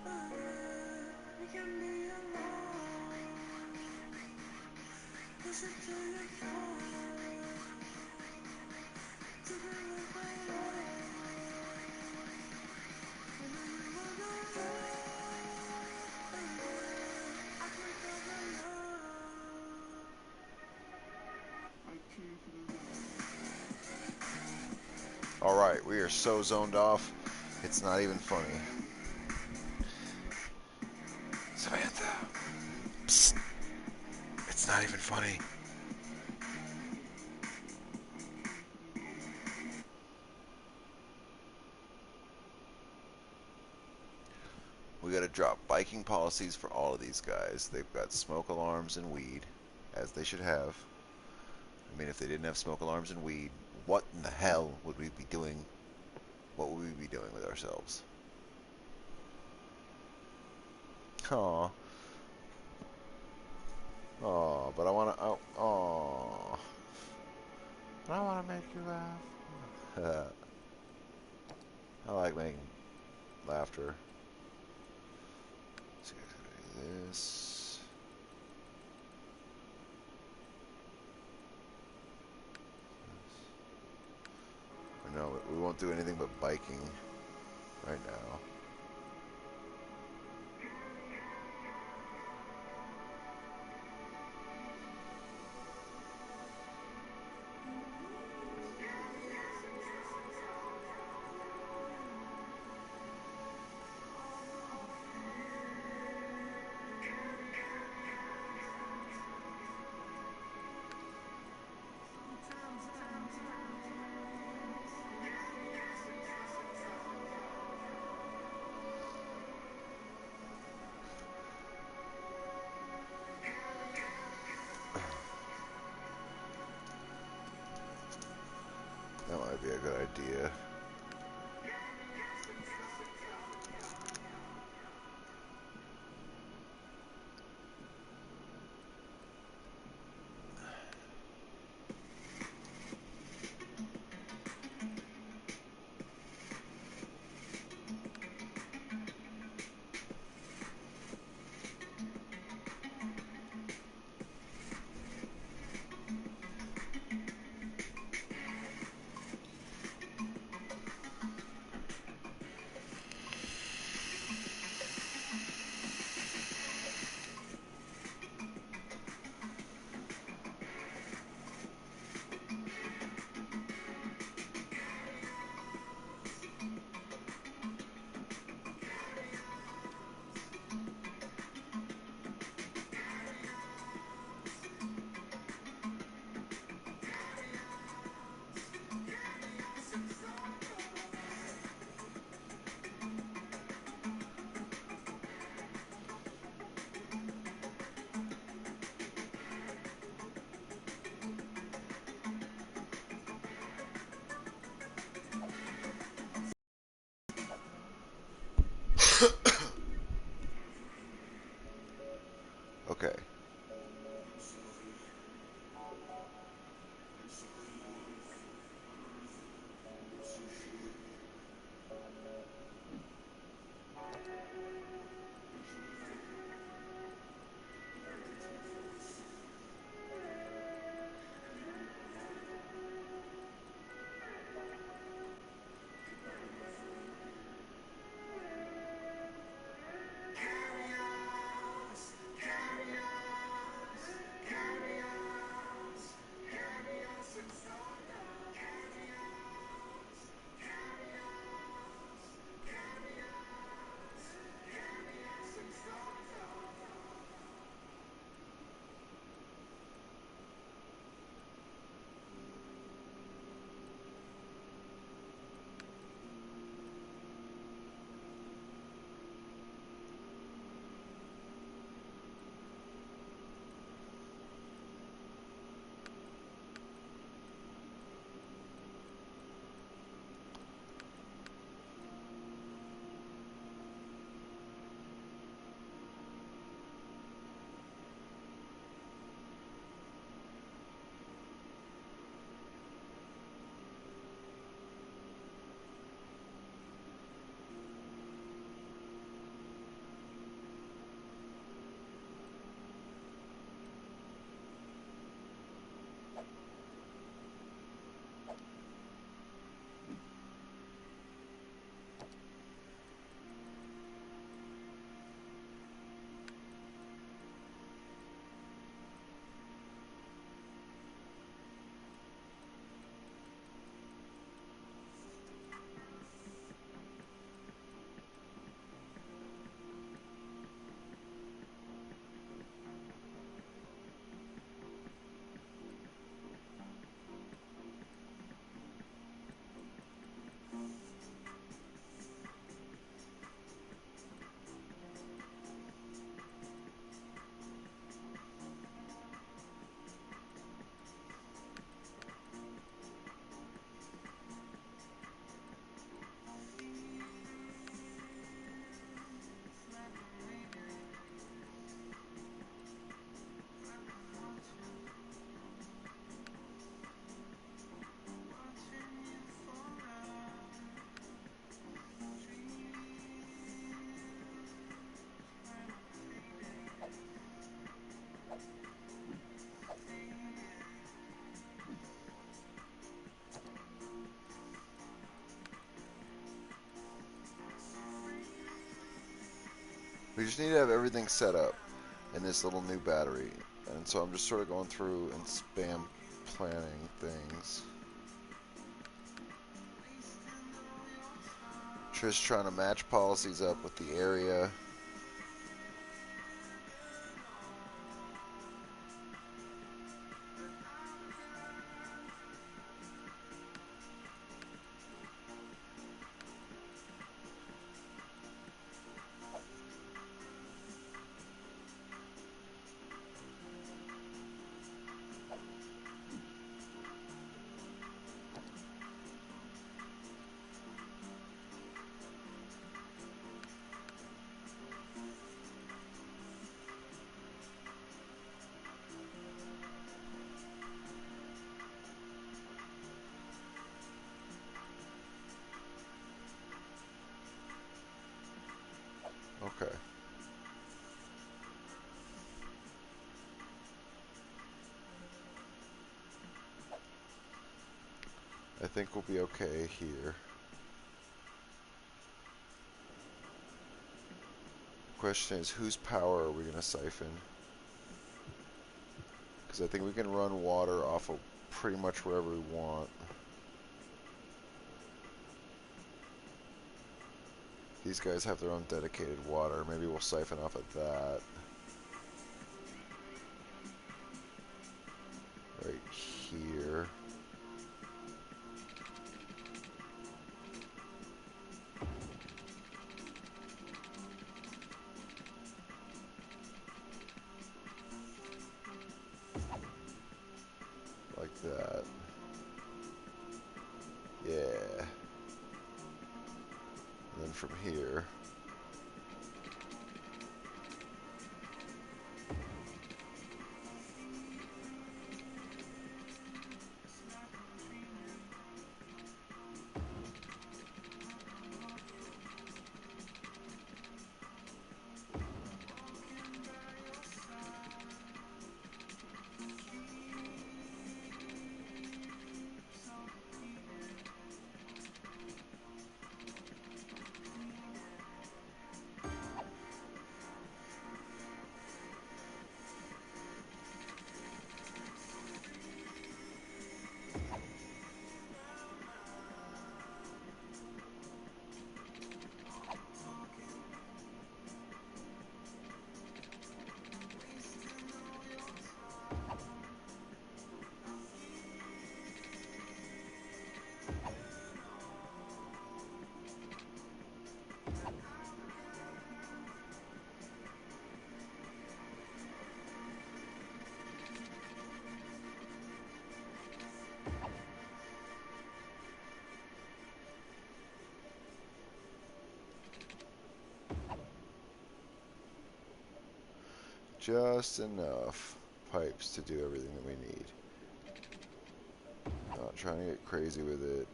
again. We can be alone. Push it till you're gone. Dripping with alone. I know you wanna go again. Act like I'm alone. Alright, we are so zoned off, it's not even funny. Samantha. Psst. It's not even funny. We gotta drop biking policies for all of these guys. They've got smoke alarms and weed, as they should have. I mean, if they didn't have smoke alarms and weed, what in the hell would we be doing? What would we be doing with ourselves? Aw. Aw, but I wanna... Oh, aw. But I wanna make you laugh. I like making laughter. So I gotta do this. No, we won't do anything but biking right now. That might be a good idea. Okay. We just need to have everything set up in this little new battery. And so I'm just sort of going through and spam planning things. Just trying to match policies up with the area. Okay. I think we'll be okay here. Question is, whose power are we going to siphon? Because I think we can run water off of pretty much wherever we want. These guys have their own dedicated water. Maybe we'll siphon off of that. Right here. Like that. Yeah. And then from here. Just enough pipes to do everything that we need. Not trying to get crazy with it.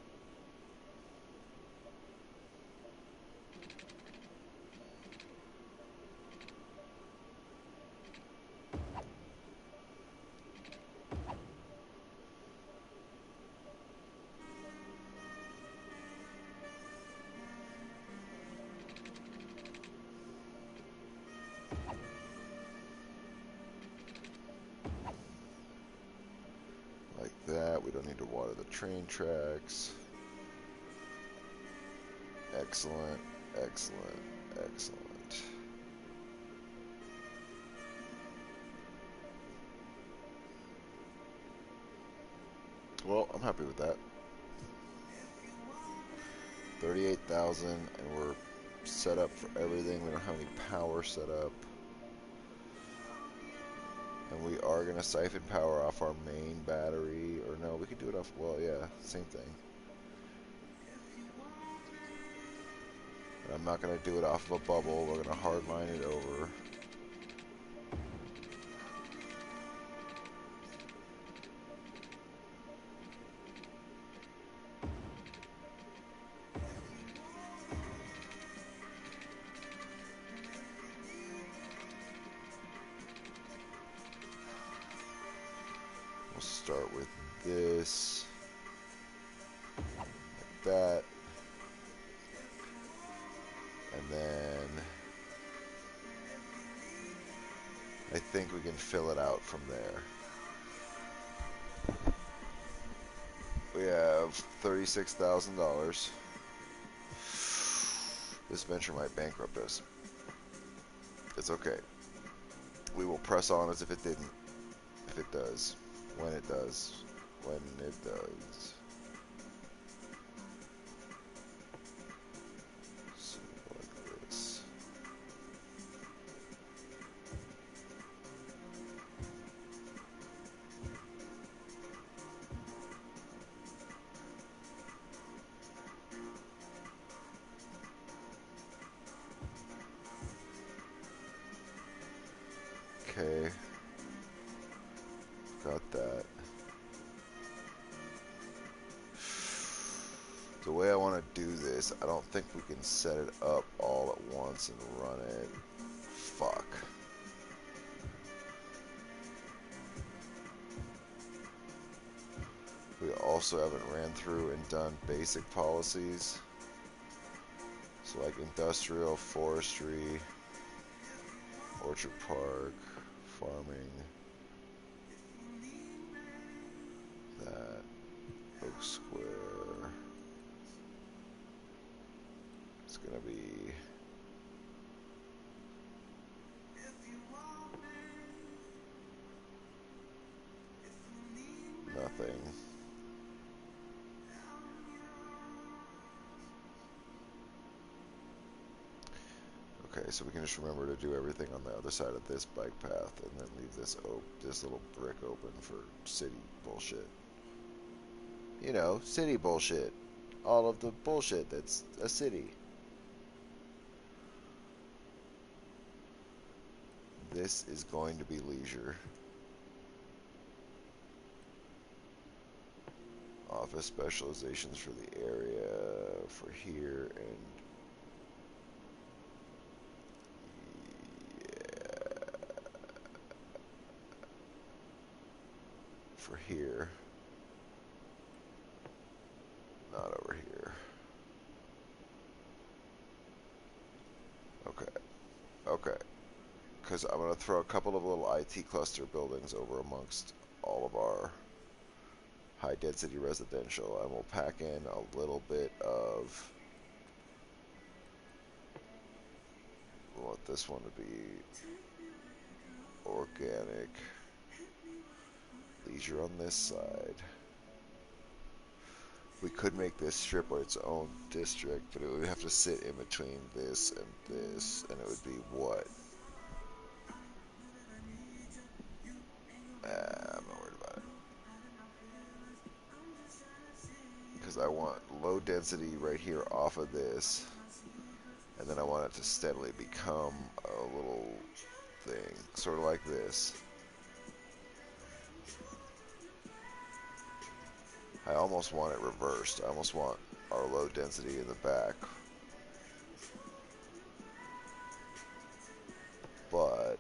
Like that. We don't need to water the train tracks. Excellent, excellent, excellent. Well, I'm happy with that. 38,000, and we're set up for everything. We don't have any power set up. And we are going to siphon power off our main battery. Or no, we could do it off, well, yeah, same thing. And I'm not going to do it off of a bubble. We're going to hardline it over. We'll start with this. Like that. And then I think we can fill it out from there. We have $36,000. This venture might bankrupt us. It's okay. We will press on as if it didn't. If it does. When it does. When it does. So like this. Okay. Got that. The way I want to do this, I don't think we can set it up all at once and run it. Fuck. We also haven't ran through and done basic policies. So like industrial, forestry, orchard park, farming, that, Oak Square. It's gonna be nothing. Okay, so we can just remember to do everything on the other side of this bike path and then leave this little brick open for city bullshit. You know, city bullshit. All of the bullshit that's a city. This is going to be leisure. Office specializations for the area for here and for here. Not over here. Okay. Okay. Because I'm going to throw a couple of little IT cluster buildings over amongst all of our high density residential, and we'll pack in a little bit of, we want this one to be organic, leisure on this side. We could make this strip its own district, but it would have to sit in between this, and it would be what? I'm not worried about it. Because I want low density right here off of this, and then I want it to steadily become a little thing, sort of like this. I almost want it reversed. I almost want our low density in the back. But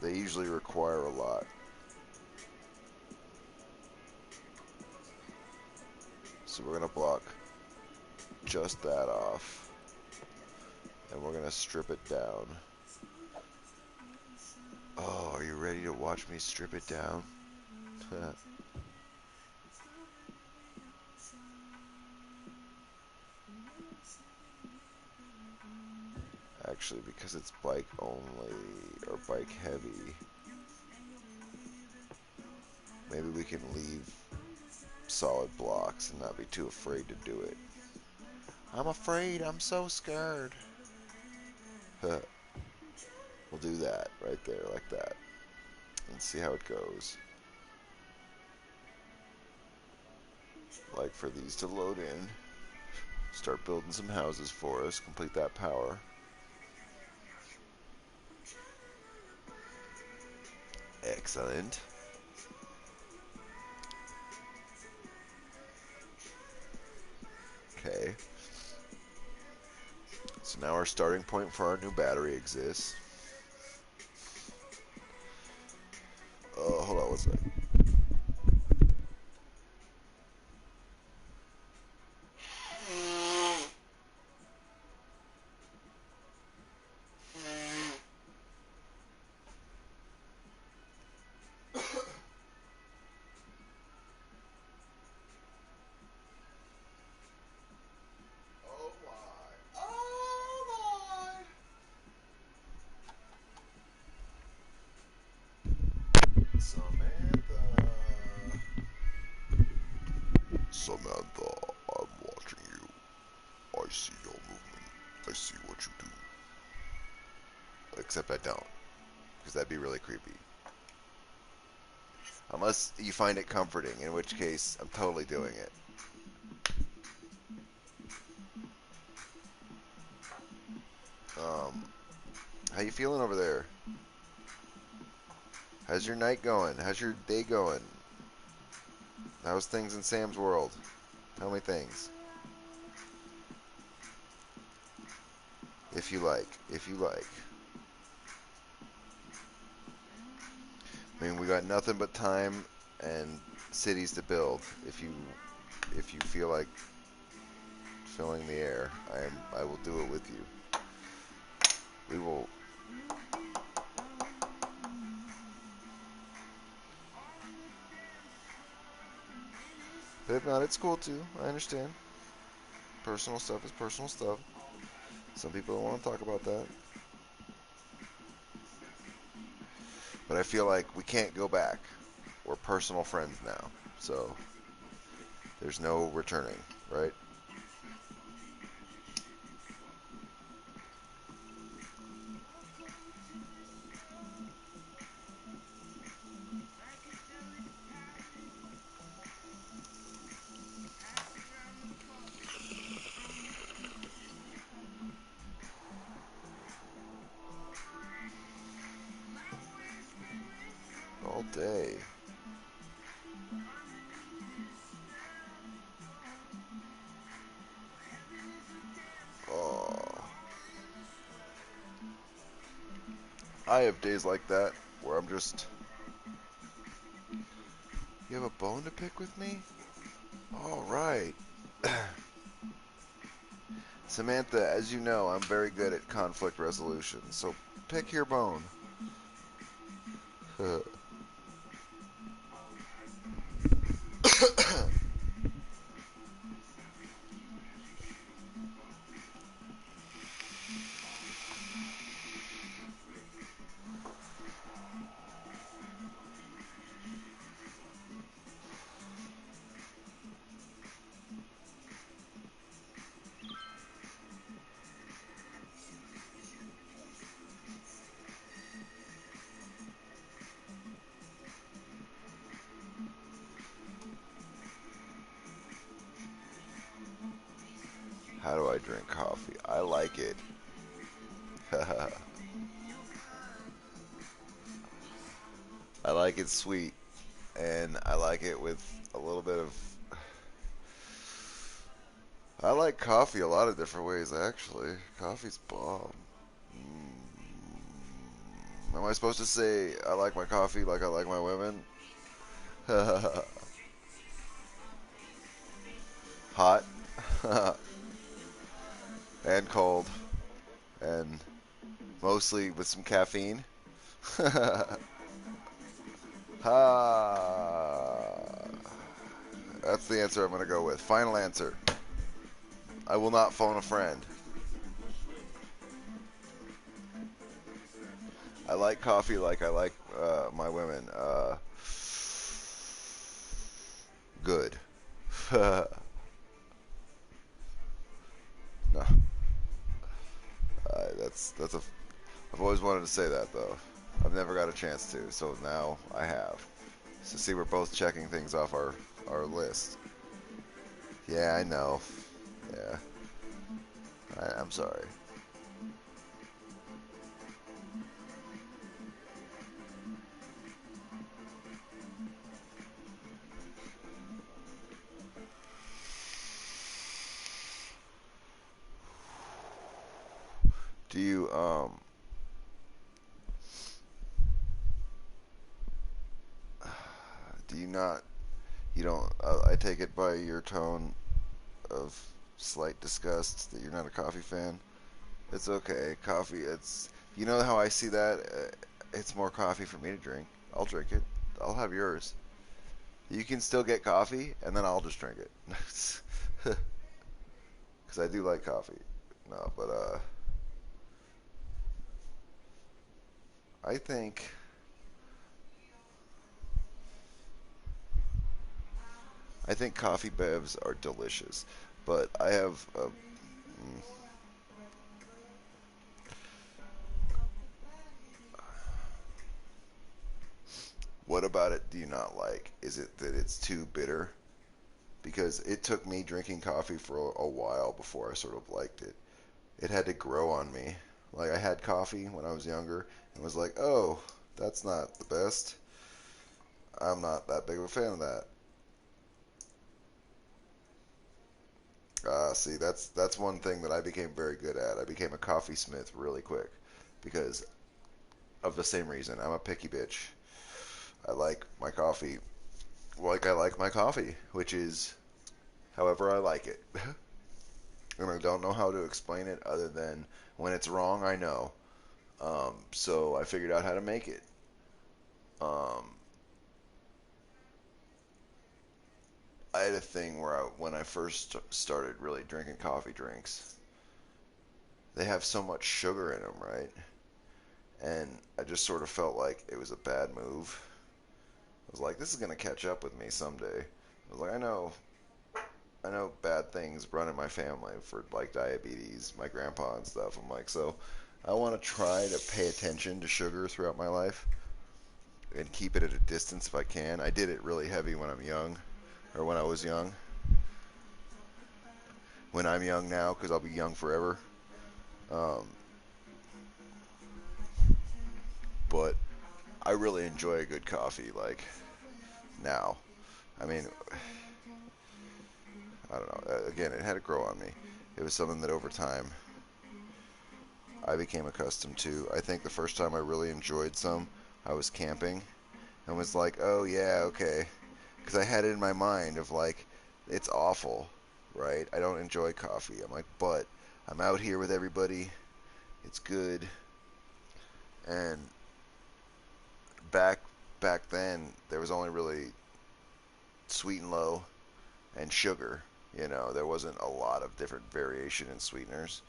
they usually require a lot. So we're going to block just that off. And we're going to strip it down. Oh, are you ready to watch me strip it down? Actually, because it's bike only, or bike heavy, maybe we can leave solid blocks and not be too afraid to do it. I'm afraid, I'm so scared. We'll do that right there, like that, and see how it goes. Like for these to load in, start building some houses for us, complete that power. Excellent. Okay. So now our starting point for our new battery exists. Hold on one second. Samantha, I'm watching you. I see your movement. I see what you do. Except I don't, because that'd be really creepy. Unless you find it comforting, in which case I'm totally doing it. Um, how you feeling over there? How's your night going? How's your day going? How's things in Sam's world? Tell me things. If you like. If you like. I mean, we got nothing but time and cities to build. If you feel like filling the air, I will do it with you. We will. But if not, it's cool too. I understand. Personal stuff is personal stuff. Some people don't want to talk about that. But I feel like we can't go back. We're personal friends now. So there's no returning, right? All day. Oh. I have days like that where I'm just. You have a bone to pick with me? All right. Samantha, as you know, I'm very good at conflict resolution, so pick your bone. How do I drink coffee? I like it. I like it sweet, and I like it with a little bit of. I like coffee a lot of different ways, actually. Coffee's bomb. Am I supposed to say I like my coffee like I like my women? Hot and cold, and mostly with some caffeine. Ha! That's the answer I'm going to go with. Final answer. I will not phone a friend. I like coffee like I like my women. Good. No, that's a. I've always wanted to say that though. I've never got a chance to, so now I have. So see, we're both checking things off our list. Yeah, I know. Yeah, I'm sorry. Do you do you not you don't I take it by your tone of slight disgust that you're not a coffee fan. It's okay. Coffee, it's. You know how I see that? It's more coffee for me to drink. I'll drink it. I'll have yours. You can still get coffee, and then I'll just drink it. Because I do like coffee. No, but, I I think coffee bevs are delicious, but I have what about it do you not like? Is it that it's too bitter? Because it took me drinking coffee for a while before I sort of liked it. It had to grow on me. Like I had coffee when I was younger and was like, "Oh, that's not the best. I'm not that big of a fan of that." See, that's one thing that I became very good at. I became a coffee smith really quick because of the same reason. I'm a picky bitch. I like my coffee like I like my coffee, which is however I like it. And I don't know how to explain it other than when it's wrong, I know. So I figured out how to make it. Um, I had a thing where when I first started really drinking coffee drinks, they have so much sugar in them, right? And I just sort of felt like it was a bad move. I was like, this is gonna catch up with me someday. I was like, I know bad things run in my family for like diabetes, my grandpa and stuff. I'm like, so I want to try to pay attention to sugar throughout my life and keep it at a distance if I can. I did it really heavy when I'm young, or when I was young. When I'm young now, because I'll be young forever. Um, but I really enjoy a good coffee. Like now, I mean, I don't know. Again, it had to grow on me. It was something that over time I became accustomed to. I think the first time I really enjoyed some, I was camping and was like, oh yeah, okay, because I had it in my mind of like, it's awful, right? I don't enjoy coffee. I'm like, but I'm out here with everybody. It's good. And back back then, there was only really sweet and low and sugar. You know, there wasn't a lot of different variation in sweeteners.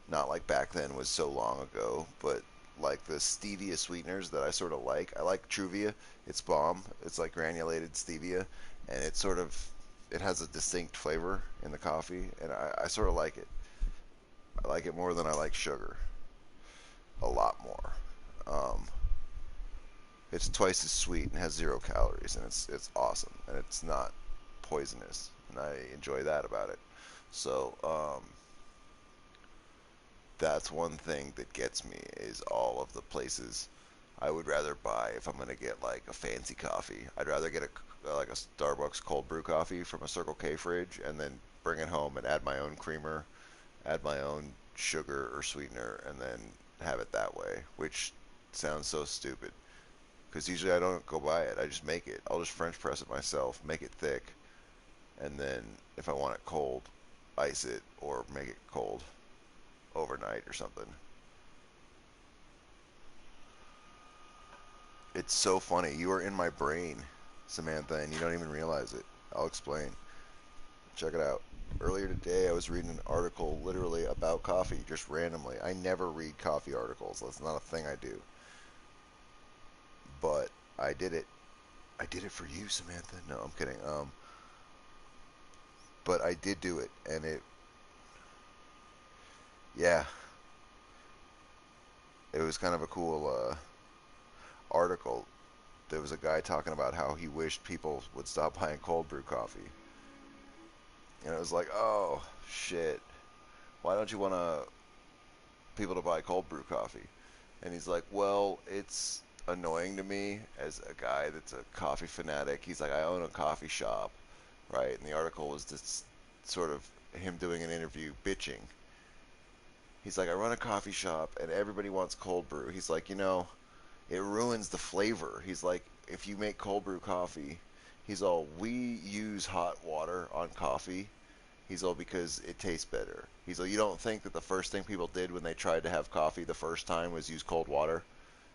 Not like back then was so long ago, but like the stevia sweeteners that I sort of like. I like Truvia. It's bomb. It's like granulated stevia, and it sort of it has a distinct flavor in the coffee, and I sort of like it. I like it more than I like sugar. A lot more. Um, it's twice as sweet and has 0 calories, and it's awesome, and it's not poisonous, and I enjoy that about it. So that's one thing that gets me is all of the places I would rather buy if I'm gonna get like a fancy coffee. I'd rather get a like a Starbucks cold brew coffee from a Circle K fridge and then bring it home and add my own creamer, add my own sugar or sweetener, and then have it that way. Which sounds so stupid because usually I don't go buy it. I just make it. I'll just French press it myself, make it thick, and then if I want it cold, ice it or make it cold overnight or something. It's so funny. You are in my brain, Samantha, and you don't even realize it. I'll explain. Check it out. Earlier today, I was reading an article literally about coffee, just randomly. I never read coffee articles. That's not a thing I do. But I did it. I did it for you, Samantha. No, I'm kidding. But I did do it, and yeah, it was kind of a cool article. There was a guy talking about how he wished people would stop buying cold brew coffee, and it was like, oh shit, why don't you want people to buy cold brew coffee? And he's like, well, it's annoying to me as a guy that's a coffee fanatic. He's like, I own a coffee shop, right? And the article was just sort of him doing an interview bitching. He's like, I run a coffee shop and everybody wants cold brew. He's like, it ruins the flavor. He's like, if you make cold brew coffee, he's all, we use hot water on coffee. He's all because it tastes better. He's all, you don't think that the first thing people did when they tried to have coffee the first time was use cold water?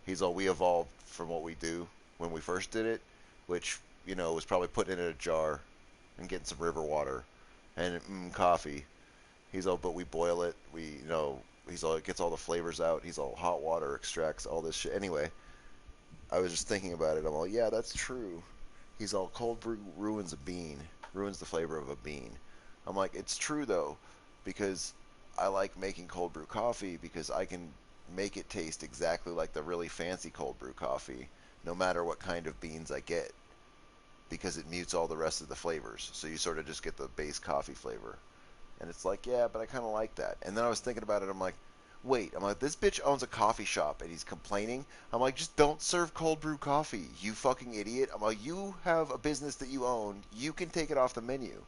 He's all, we evolved from what we do when we first did it, which, was probably putting it in a jar and getting some river water and coffee. He's all, but we boil it. He's all, it gets all the flavors out. He's all, hot water extracts all this shit. Anyway, I was just thinking about it. I'm all, yeah, that's true. He's all, cold brew ruins a bean. ruins the flavor of a bean. I'm like, it's true though, because I like making cold brew coffee because I can make it taste exactly like the really fancy cold brew coffee, no matter what kind of beans I get, because it mutes all the rest of the flavors. So you sort of just get the base coffee flavor. And it's like, yeah, but I kind of like that. And then I was thinking about it. I'm like, wait. I'm like, this bitch owns a coffee shop and he's complaining. I'm like, just don't serve cold brew coffee, you fucking idiot. I'm like, you have a business that you own. You can take it off the menu.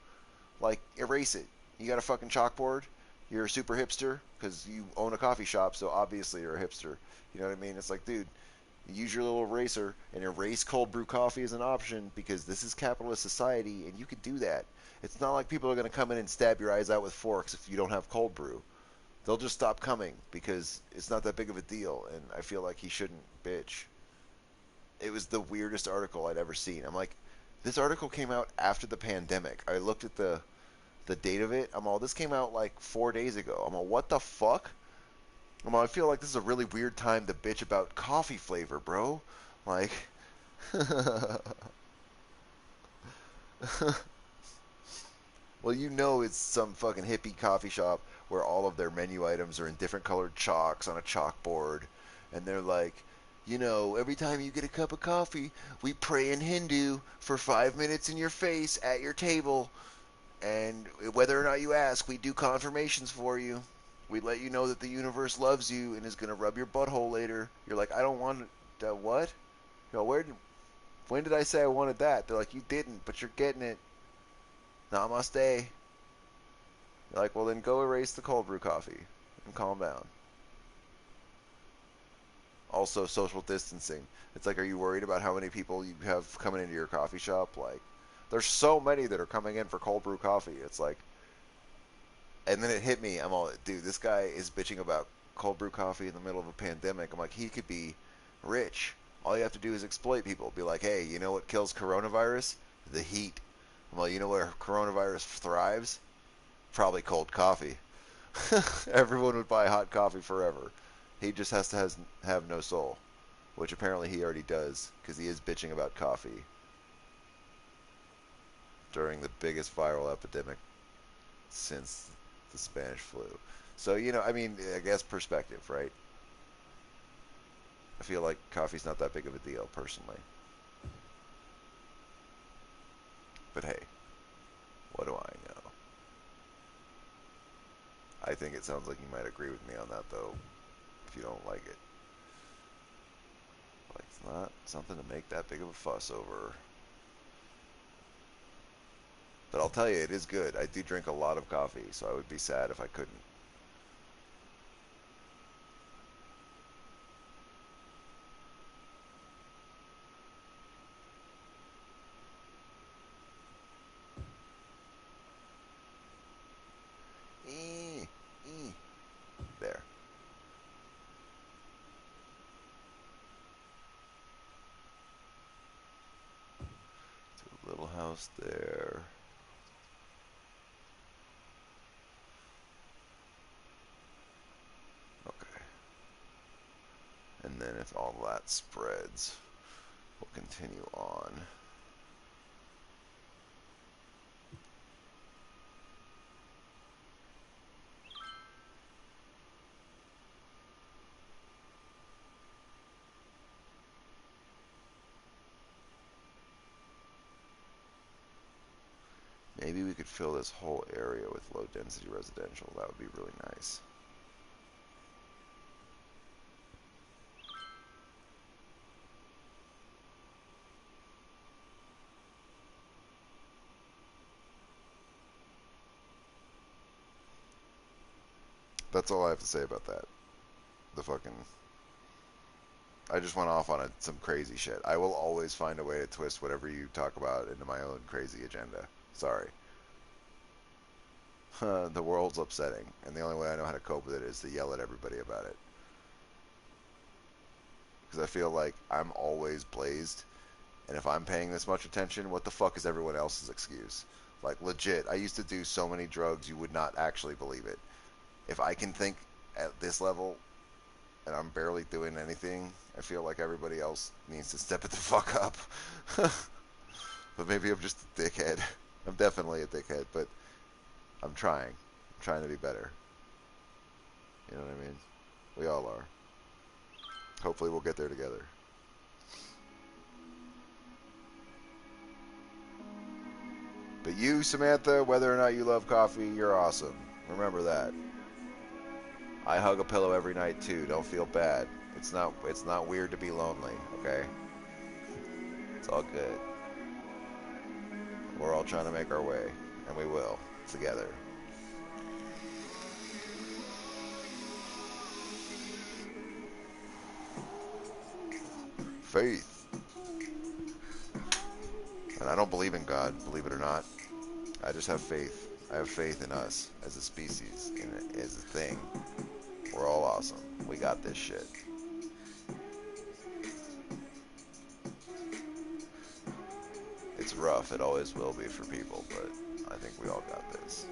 Like, erase it. You got a fucking chalkboard. You're a super hipster because you own a coffee shop, so obviously you're a hipster. You know what I mean? It's like, dude, use your little eraser and erase cold brew coffee as an option because this is capitalist society and you can do that. It's not like people are going to come in and stab your eyes out with forks if you don't have cold brew. They'll just stop coming because it's not that big of a deal, and I feel like he shouldn't bitch. It was the weirdest article I'd ever seen. I'm like, this article came out after the pandemic. I looked at the date of it. I'm all, this came out like 4 days ago. I'm all, what the fuck? I'm all, I feel like this is a really weird time to bitch about coffee flavor, bro. Like, well, you know it's some fucking hippie coffee shop where all of their menu items are in different colored chalks on a chalkboard, and they're like, every time you get a cup of coffee, we pray in Hindu for 5 minutes in your face at your table, and whether or not you ask, we do confirmations for you. We let you know that the universe loves you and is gonna rub your butthole later. You're like, I don't want what? Where did? When did I say I wanted that? They're like, you didn't, but you're getting it. Namaste. You're like, well then go erase the cold brew coffee and calm down. Also, social distancing. It's like, are you worried about how many people you have coming into your coffee shop? Like, there's so many that are coming in for cold brew coffee. It's like, and then it hit me. I'm all, dude, this guy is bitching about cold brew coffee in the middle of a pandemic. I'm like, he could be rich. All you have to do is exploit people. Be like, hey, you know what kills coronavirus? The heat. I'm like, you know where coronavirus thrives? Probably cold coffee. Everyone would buy hot coffee forever. He just has to have no soul, which apparently he already does, because he is bitching about coffee during the biggest viral epidemic since the Spanish flu. So, I mean, I guess perspective, right? I feel like coffee's not that big of a deal, personally. But hey, what do I know? I think it sounds like you might agree with me on that, though, if you don't like it. Like, it's not something to make that big of a fuss over. But I'll tell you, it is good. I do drink a lot of coffee, so I would be sad if I couldn't. Eh, eh. There. To a little house there. Okay. And then if all that spreads, we'll continue on. Maybe we could fill this whole area with low density residential. That would be really nice. That's all I have to say about that. The fucking. I just went off on some crazy shit. I will always find a way to twist whatever you talk about into my own crazy agenda. Sorry. The world's upsetting, and the only way I know how to cope with it is to yell at everybody about it. Because I feel like I'm always blazed, and if I'm paying this much attention, what the fuck is everyone else's excuse? Like, legit, I used to do so many drugs you would not actually believe it. If I can think at this level, and I'm barely doing anything, I feel like everybody else needs to step it the fuck up. But maybe I'm just a dickhead. I'm definitely a dickhead, but I'm trying. I'm trying to be better. You know what I mean? We all are. Hopefully we'll get there together. But you, Samantha, whether or not you love coffee, you're awesome. Remember that. I hug a pillow every night too. Don't feel bad. It's not weird to be lonely, okay? It's all good. We're all trying to make our way, and we will together. Faith. And I don't believe in God, believe it or not. I just have faith. I have faith in us as a species, as a thing. We're all awesome. We got this shit. It's rough. It always will be for people, but I think we all got this.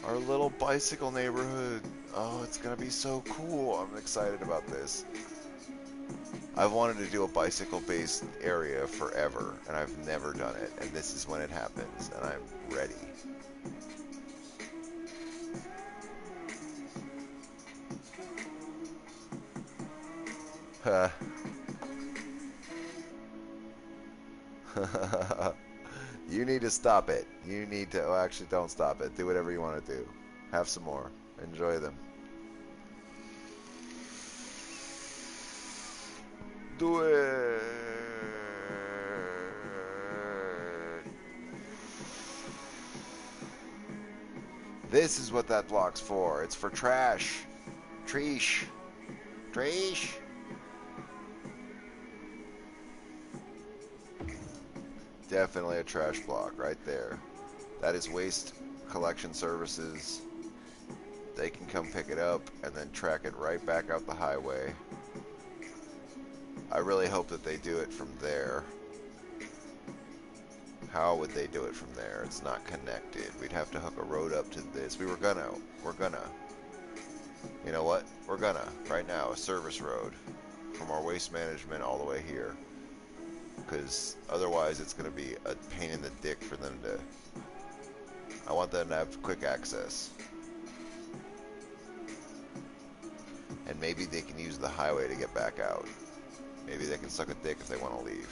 Our little bicycle neighborhood. Oh, it's going to be so cool. I'm excited about this. I've wanted to do a bicycle-based area forever, and I've never done it, and this is when it happens, and I'm ready. You need to stop it. You need to... Oh, actually, don't stop it. Do whatever you want to do. Have some more. Enjoy them. Do it. This is what that block's for. It's for trash. Treesh. Treesh. Definitely a trash block right there. That is waste collection services. They can come pick it up and then track it right back out the highway. I really hope that they do it from there. How would they do it from there? It's not connected. We'd have to hook a road up to this. We're gonna. You know what? We're gonna. Right now, a service road from our waste management all the way here. Because otherwise it's gonna be a pain in the dick for them to... I want them to have quick access. And maybe they can use the highway to get back out. Maybe they can suck a dick if they want to leave.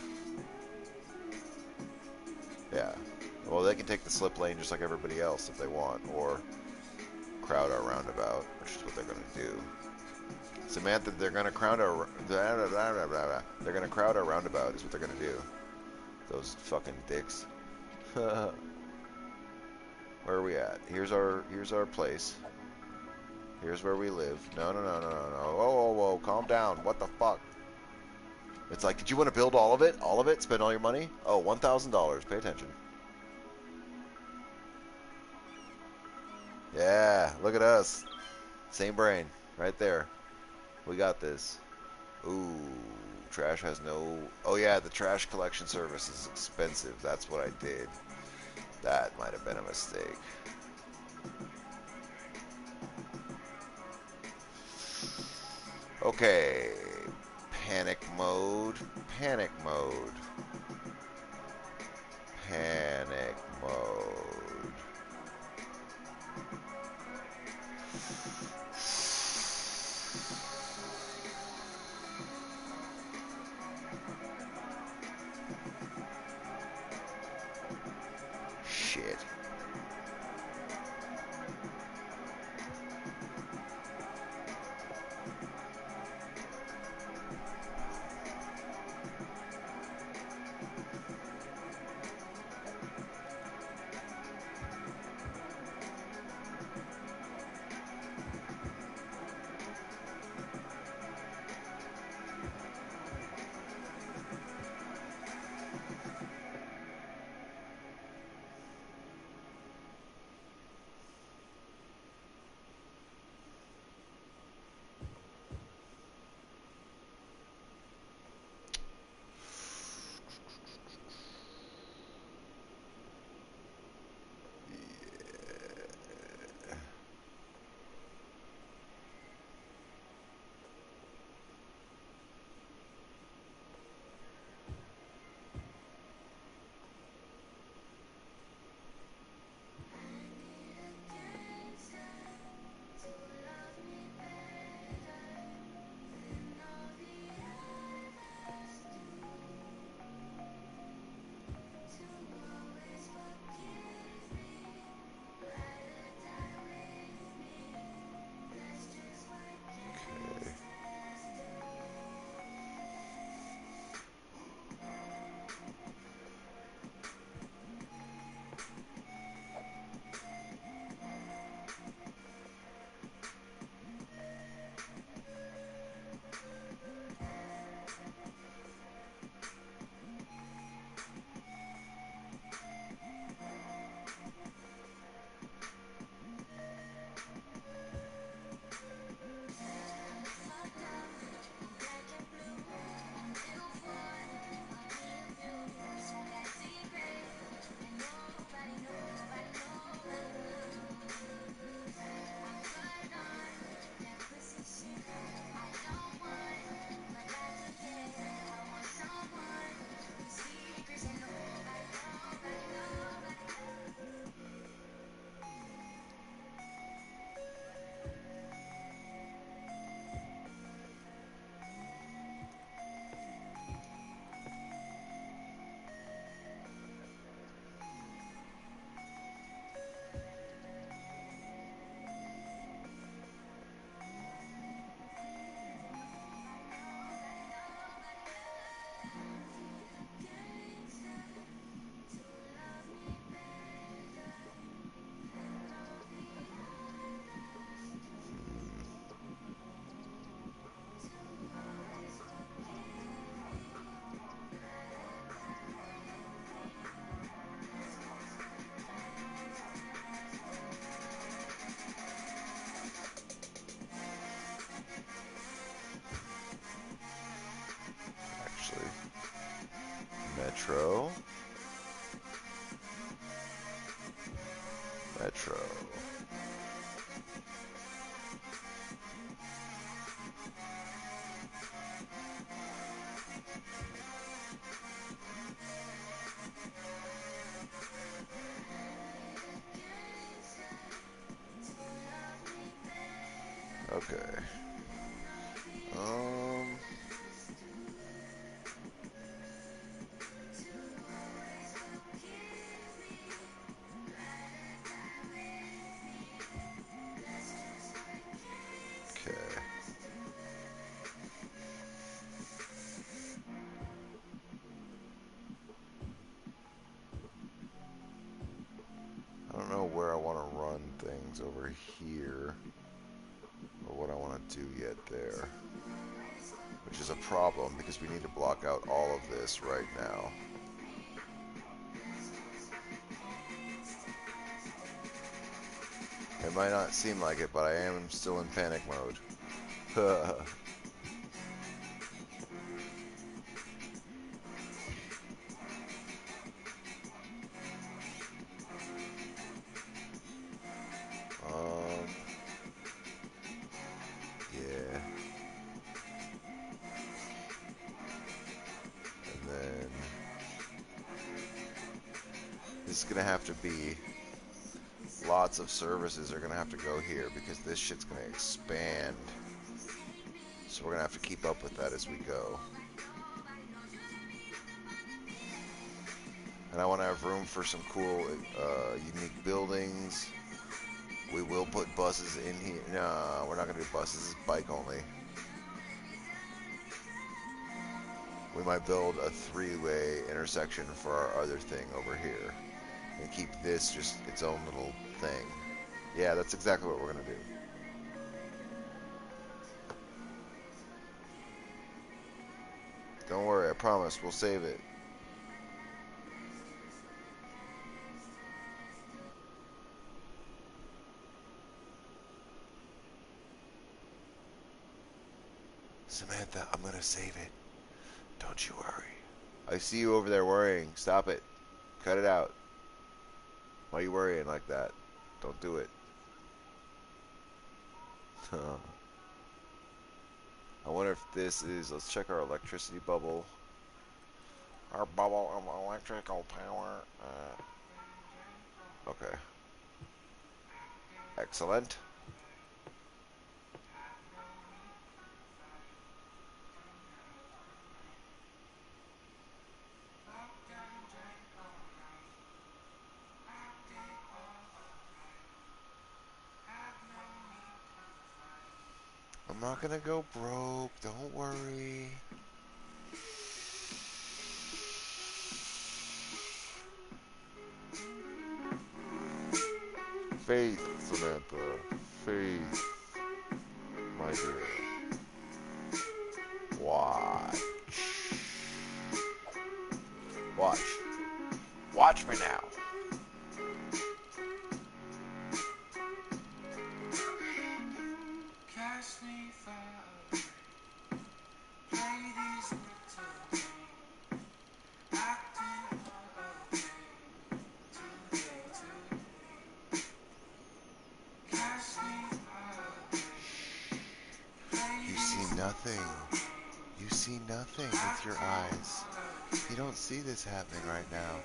Yeah. Well, they can take the slip lane just like everybody else if they want, or crowd our roundabout, which is what they're going to do. Samantha, they're going to crowd our... They're going to crowd our roundabout is what they're going to do. Those fucking dicks. Where are we at? Here's our place. Here's where we live. No. Whoa. Calm down. What the fuck? It's like, did you want to build all of it? All of it? Spend all your money? Oh, $1,000. Pay attention. Yeah, look at us. Same brain. Right there. We got this. Ooh, trash has no... Oh yeah, the trash collection service is expensive. That's what I did. That might have been a mistake. Okay. Panic mode. Panic mode. Panic mode. Shit. Metro. Metro. Okay. Um. Okay. I don't know where I want to run things over here, or what I want to do yet there, which is a problem because we need to block out all of this right now. It might not seem like it, but I am still in panic mode. Yeah. And then this is gonna have to be lots of services are gonna have to go here because this shit's gonna expand. So we're gonna have to keep up with that as we go. And I want to have room for some cool, unique buildings. We will put buses in here. No, we're not gonna do buses. This is bike only. We might build a three-way intersection for our other thing over here. And keep this just its own little thing. Yeah, that's exactly what we're going to do. Don't worry, I promise, we'll save it. Samantha, I'm going to save it. Don't you worry. I see you over there worrying. Stop it. Cut it out. Why are you worrying like that? Don't do it. I wonder if this is... Let's check our electricity bubble. Our bubble of electrical power. Okay. Excellent. I'm not gonna go broke. Don't worry. Faith, Samantha. Faith, my dear. Watch. Watch. Watch me now. You see nothing. You see nothing with your eyes. You don't see this happening right now.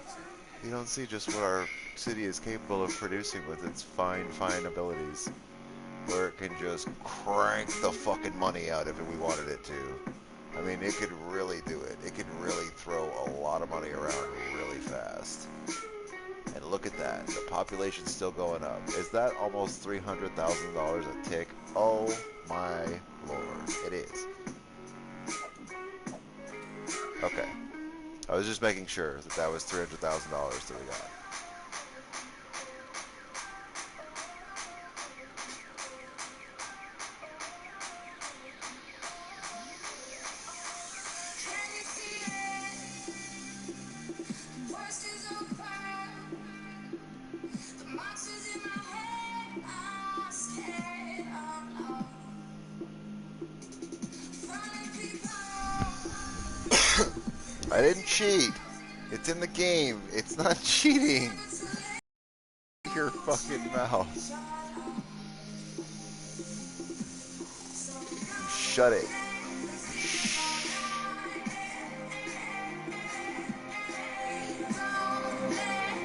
You don't see just what our city is capable of producing with its fine, fine abilities. Where it can just crank the fucking money out if we wanted it to. I mean, it could really do it. It could really throw a lot of money around really fast. And look at that. The population's still going up. Is that almost $300,000 a tick? Oh my lord. It is. Okay. I was just making sure that that was $300,000 that we got. I didn't cheat. It's in the game. It's not cheating. Your fucking mouth. Shut it.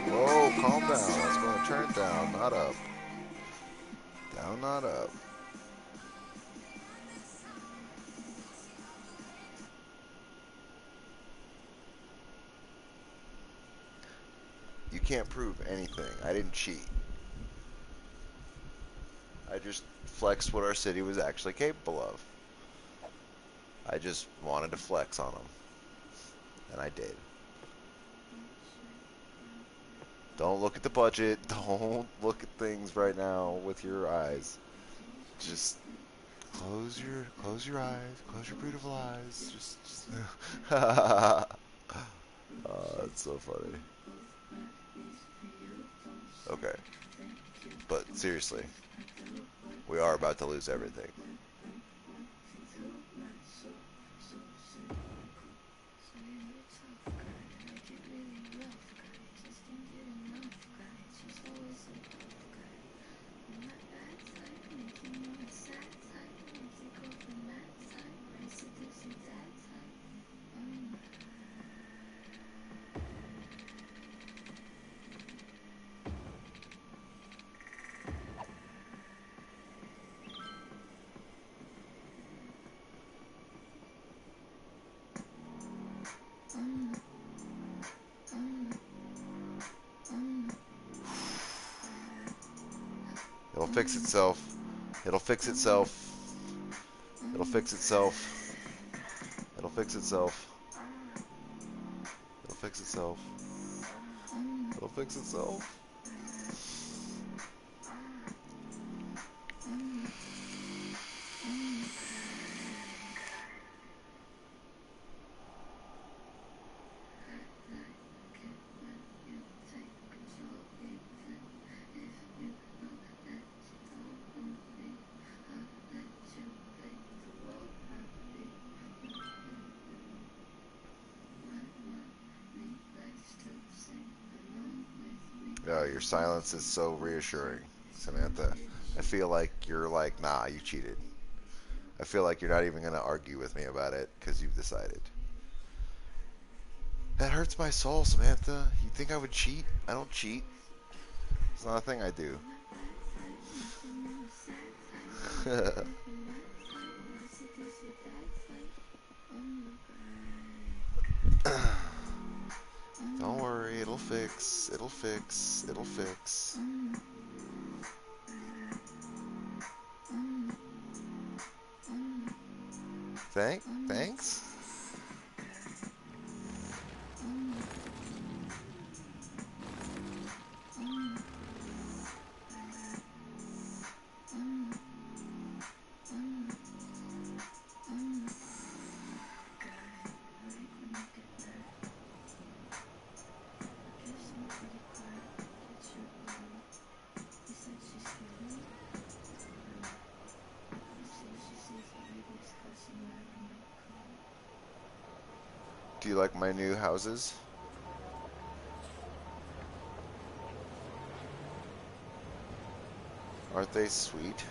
Whoa, calm down. I was going to turn it down, not up. Down, not up. You can't prove anything. I didn't cheat. I just flexed what our city was actually capable of. I just wanted to flex on them. And I did. Don't look at the budget. Don't look at things right now with your eyes. Just close your eyes. Close your beautiful eyes. Just oh, that's so funny. Okay. But seriously, we are about to lose everything. It'll fix itself. It'll fix itself. It'll fix itself. It'll fix itself. It'll fix itself. It'll fix itself. Oh, your silence is so reassuring, Samantha. I feel like you're like, nah, you cheated. I feel like you're not even going to argue with me about it because you've decided. That hurts my soul, Samantha. You think I would cheat? I don't cheat. It's not a thing I do. Don't worry, it'll fix. It'll fix. It'll fix. Thanks? Do you like my new houses? Aren't they sweet?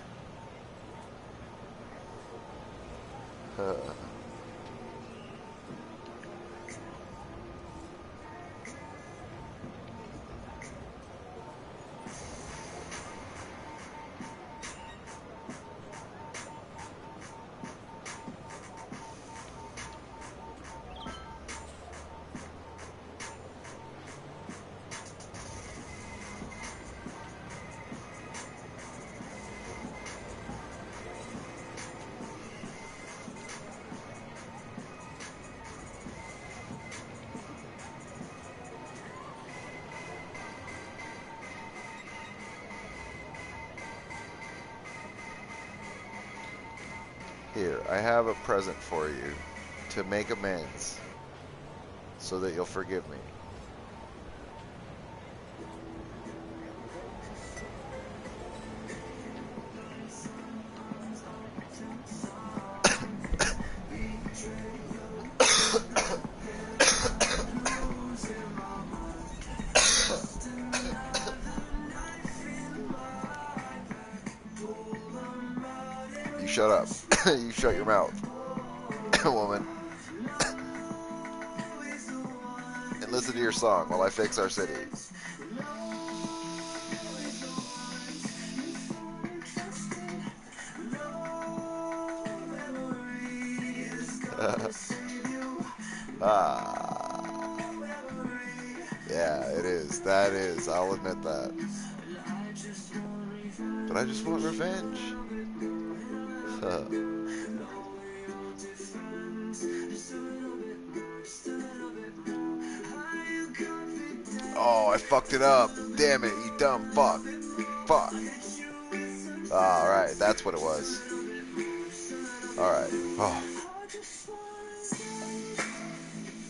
Here, I have a present for you to make amends so that you'll forgive me. shut up. You shut your mouth, woman, and listen to your song while I fix our city. Ah, yeah, it is. That is. I'll admit that. But I just want revenge. Oh, I fucked it up. Damn it, you dumb fuck. Fuck. Alright, that's what it was. Alright. Oh.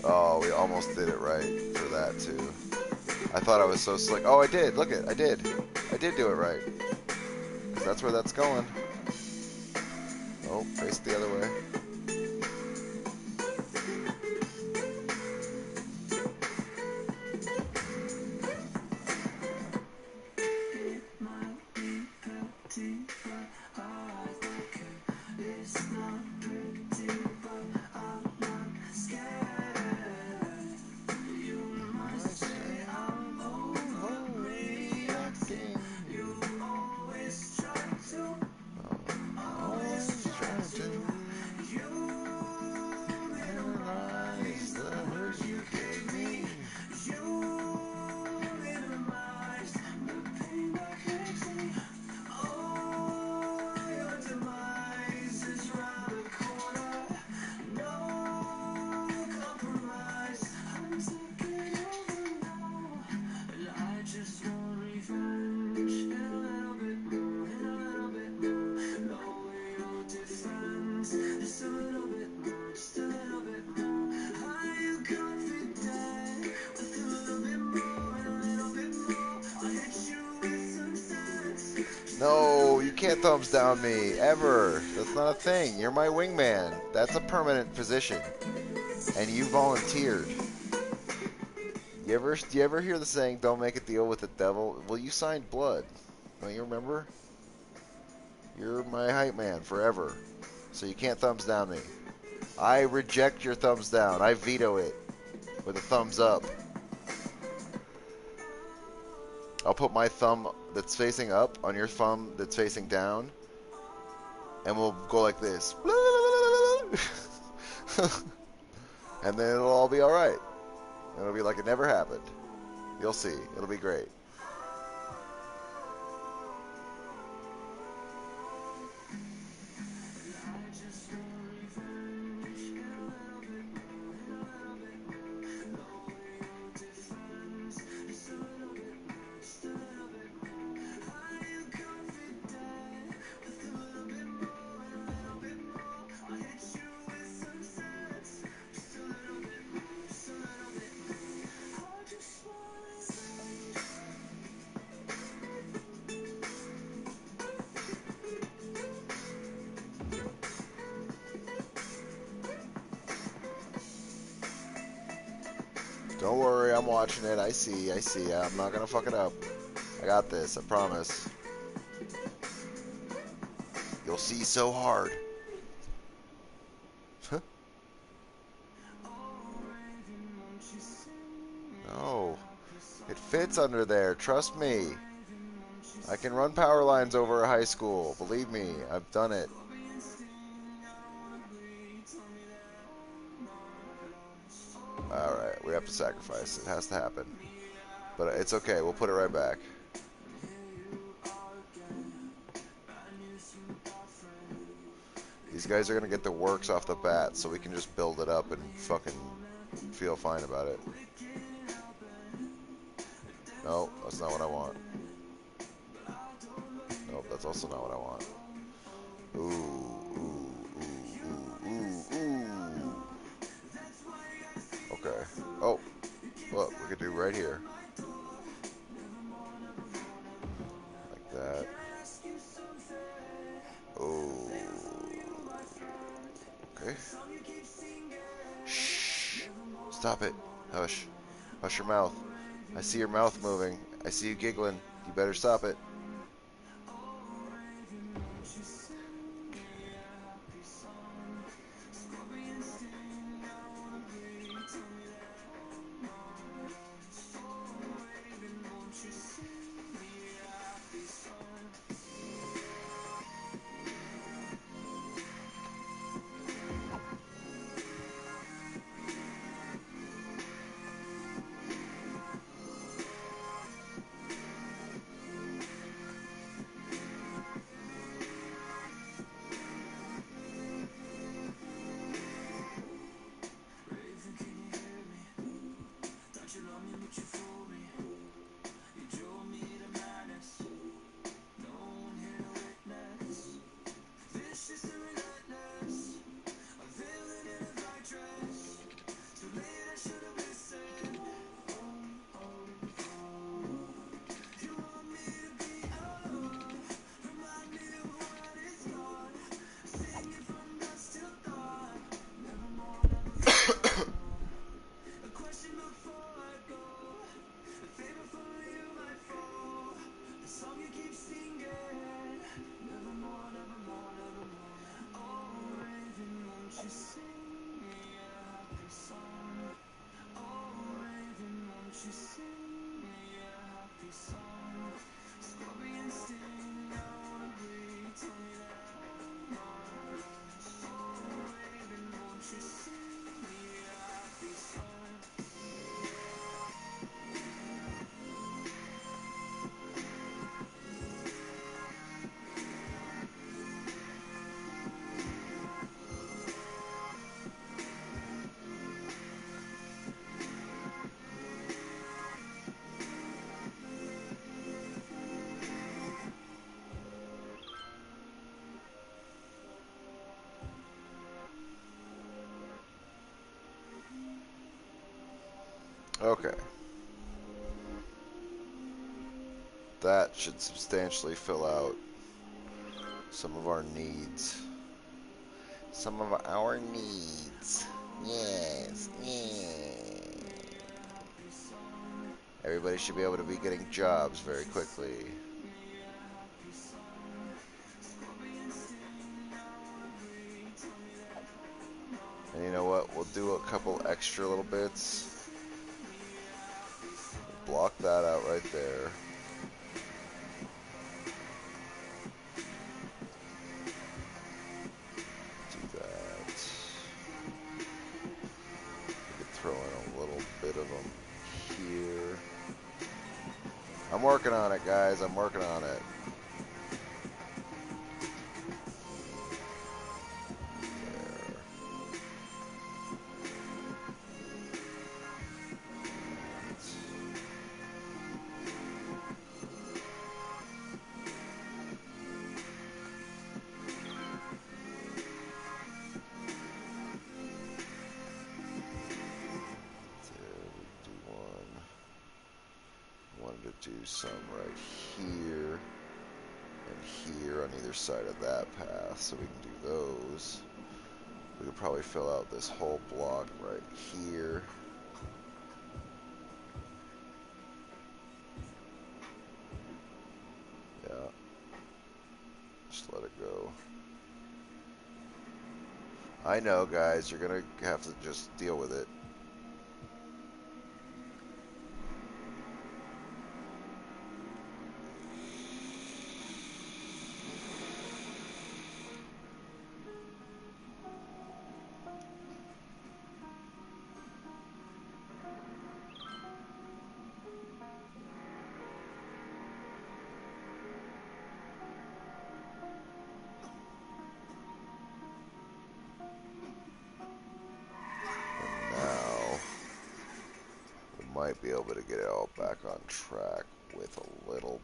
Oh, we almost did it right for that, too. I thought I was so slick. Oh, I did. Look it. I did. I did do it right. 'Cause that's where that's going. Oh, face it the other way. No, you can't thumbs down me, ever. That's not a thing. You're my wingman. That's a permanent position. And you volunteered. Do you ever hear the saying, don't make a deal with the devil? Well, you signed blood. Don't you remember? You're my hype man forever. So you can't thumbs down me. I reject your thumbs down. I veto it with a thumbs up. I'll put my thumb that's facing up on your thumb that's facing down, and we'll go like this. And then it'll all be alright. It'll be like it never happened. You'll see. It'll be great. Don't worry, I'm watching it. I see. I'm not gonna fuck it up. I got this, I promise. You'll see so hard. No. It fits under there, trust me. I can run power lines over a high school. Believe me, I've done it. Alright, we have to sacrifice. It has to happen. But it's okay, we'll put it right back. These guys are gonna get the works off the bat, so we can just build it up and fucking feel fine about it. No, that's not what I want. Nope, that's also not what I want. Ooh. Okay. Oh, look, we could do right here. Like that. Oh. Okay. Shh. Stop it. Hush. Hush your mouth. I see your mouth moving. I see you giggling. You better stop it. Okay. That should substantially fill out some of our needs. Some of our needs. Yes. Yeah. Everybody should be able to be getting jobs very quickly. And you know what? We'll do a couple extra little bits. Block that out right there. Do that. We could throw in a little bit of them here. I'm working on it, guys. I'm working on it. There. Do one. Wanted to do some right here and here on either side of that path, so we can do those. We could probably fill out this whole block right here. Yeah. Just let it go. I know, guys, you're gonna have to just deal with it. Now, we might be able to get it all back on track with a little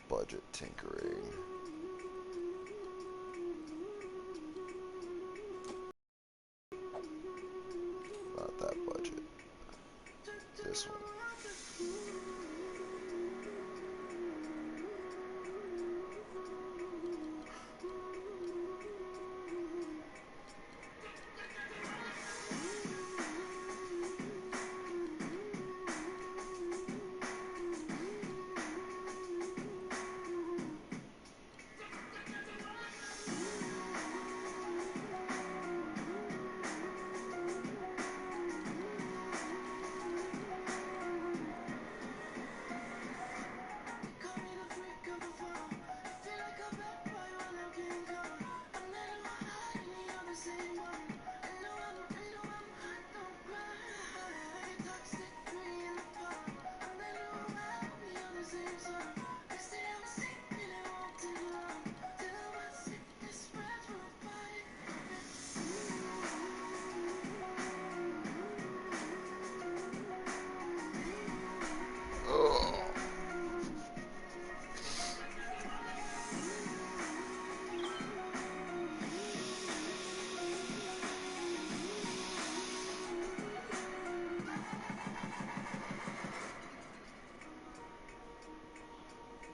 budget tinkering. Not that budget. This one.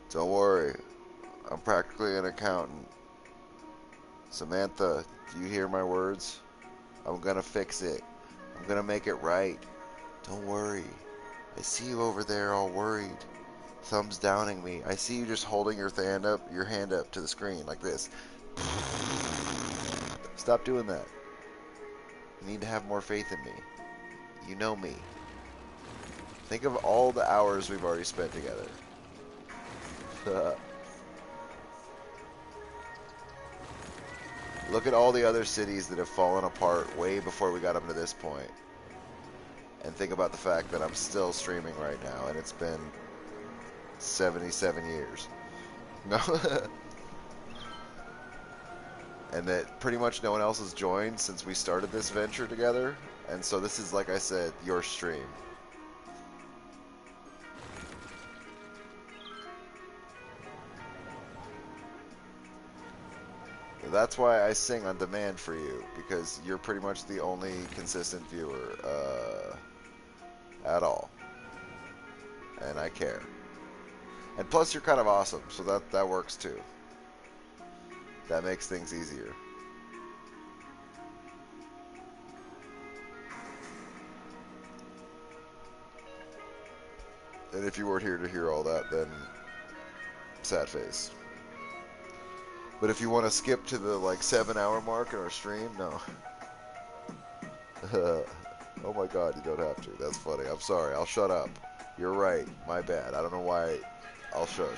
Don't worry, I'm practically an accountant. Samantha, do you hear my words? I'm gonna fix it. I'm gonna make it right. Don't worry. I see you over there all worried. Thumbs downing me. I see you just holding your hand up to the screen like this. Stop doing that. You need to have more faith in me. You know me. Think of all the hours we've already spent together. Look at all the other cities that have fallen apart way before we got them to this point. And think about the fact that I'm still streaming right now, and it's been 77 years. No. And that pretty much no one else has joined since we started this venture together. And so this is, like I said, your stream. That's why I sing on demand for you, because you're pretty much the only consistent viewer at all. And I care. And plus, you're kind of awesome, so that works too. That makes things easier. And if you weren't here to hear all that, then sad face. But if you want to skip to the like 7-hour mark in our stream, no. Oh my god, you don't have to. That's funny. I'm sorry. I'll shut up. You're right. My bad. I don't know why. I'll shush.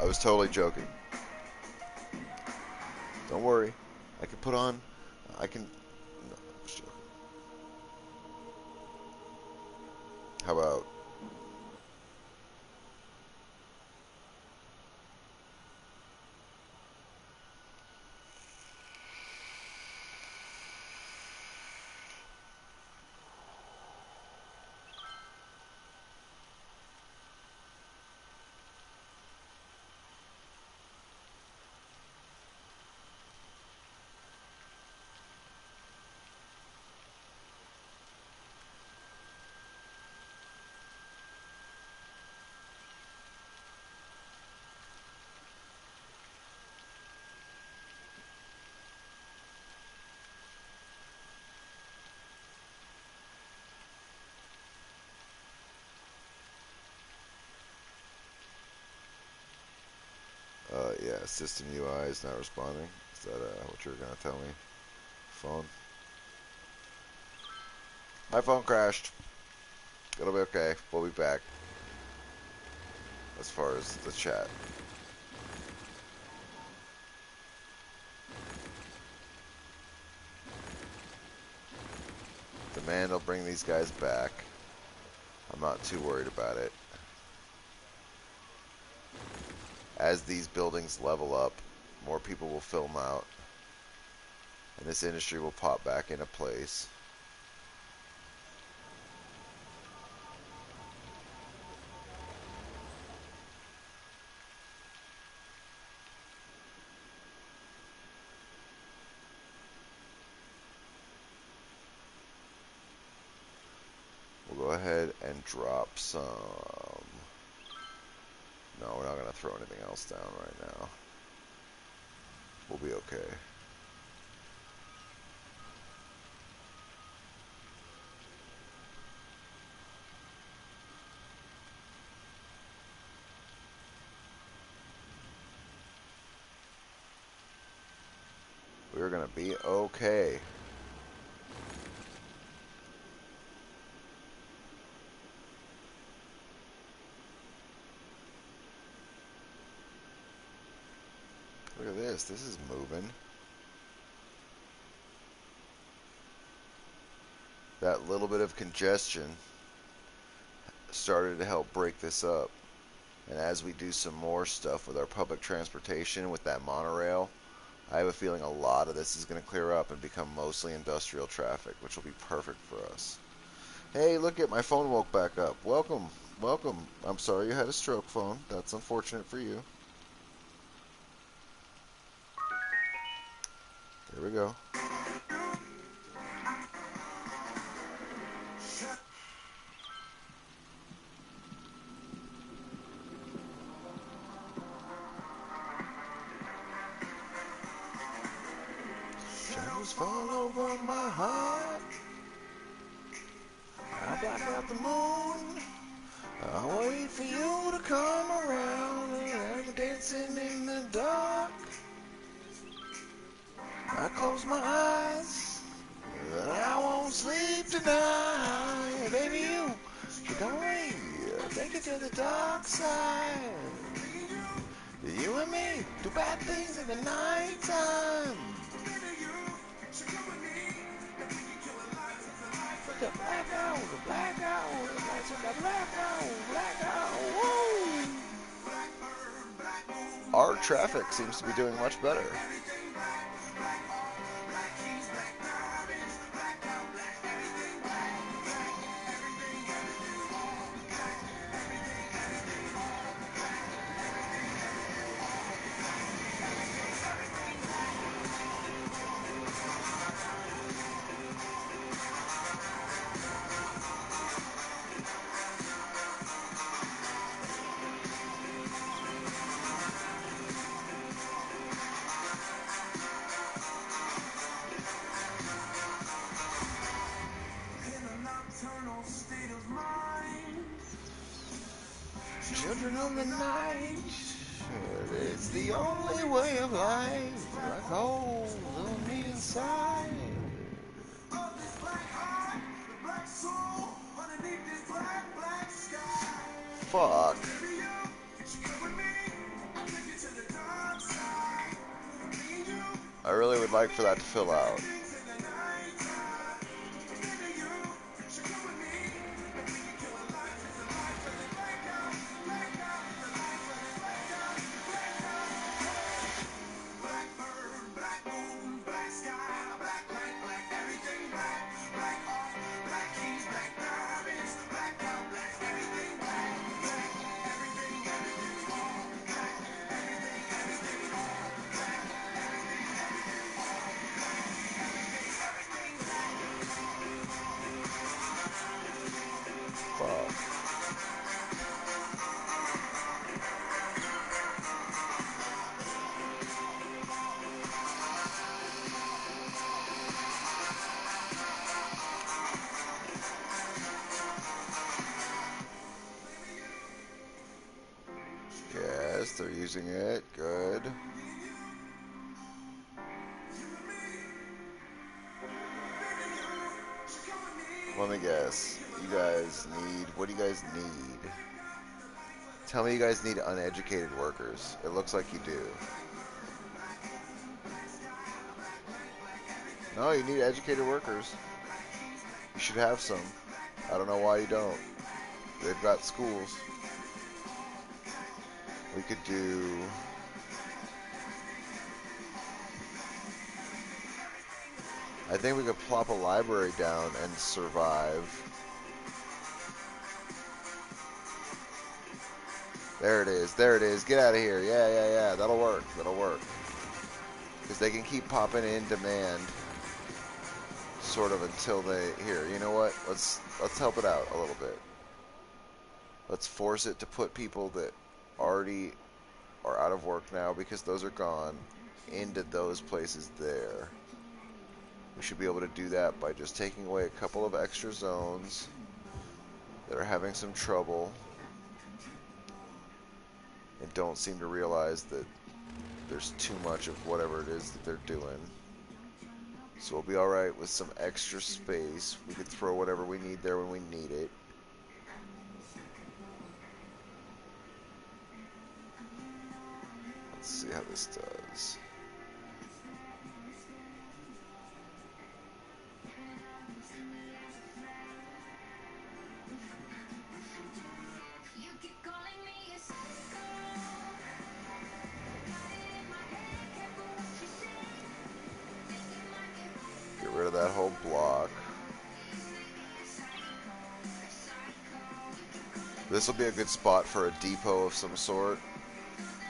I was totally joking. Don't worry. I can put on. I can. No, I'm just joking. How about. Yeah, system UI is not responding. Is that what you were going to tell me? Phone? My phone crashed. It'll be okay. We'll be back. As far as the chat. Demand will bring these guys back. I'm not too worried about it. As these buildings level up, more people will film out. And this industry will pop back into place. We'll go ahead and drop some. No, we're not going to throw anything else down right now. We'll be okay. We're going to be okay. Look at this. This is moving. That little bit of congestion started to help break this up. And as we do some more stuff with our public transportation, with that monorail, I have a feeling a lot of this is going to clear up and become mostly industrial traffic, which will be perfect for us. Hey, look at my phone woke back up. Welcome, welcome. I'm sorry you had a stroke, phone. That's unfortunate for you. There we go. Shadows fall over my heart. I black out the moon. I'll wait for you to come around. I'm dancing in the dark. I close my eyes, and I won't sleep tonight. Baby, you should come with me. Take it to the dark side. You and me do bad things in the nighttime. The blackout, the blackout, the blackout, whoa! Our traffic seems to be doing much better. Children of the night, it's the only way of life. Black holes on the inside. Fuck. I really would like for that to fill out. Yes, they're using it. Good. Let me guess. You guys need... What do you guys need? Tell me you guys need uneducated workers. It looks like you do. No, you need educated workers. You should have some. I don't know why you don't. They've got schools. We could do... I think we could plop a library down and survive. There it is. There it is. Get out of here. Yeah, yeah, yeah. That'll work. That'll work. Because they can keep popping in demand, sort of, until they... Here, you know what? Let's help it out a little bit. Let's force it to put people that already are out of work now, because those are gone, into those places there. We should be able to do that by just taking away a couple of extra zones that are having some trouble and don't seem to realize that there's too much of whatever it is that they're doing. So we'll be alright with some extra space. We could throw whatever we need there when we need it. Let's see how this does. Get rid of that whole block. This will be a good spot for a depot of some sort.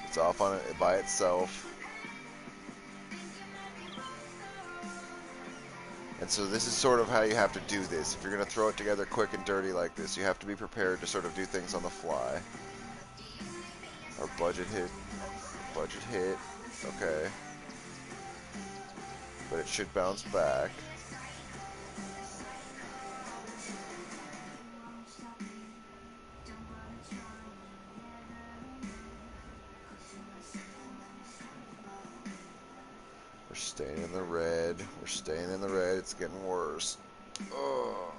It's off on it by itself. And so this is sort of how you have to do this. If you're going to throw it together quick and dirty like this, you have to be prepared to sort of do things on the fly. Our budget hit. Budget hit. Okay. But it should bounce back. We're staying in the red. We're staying in the red. It's getting worse. Oh.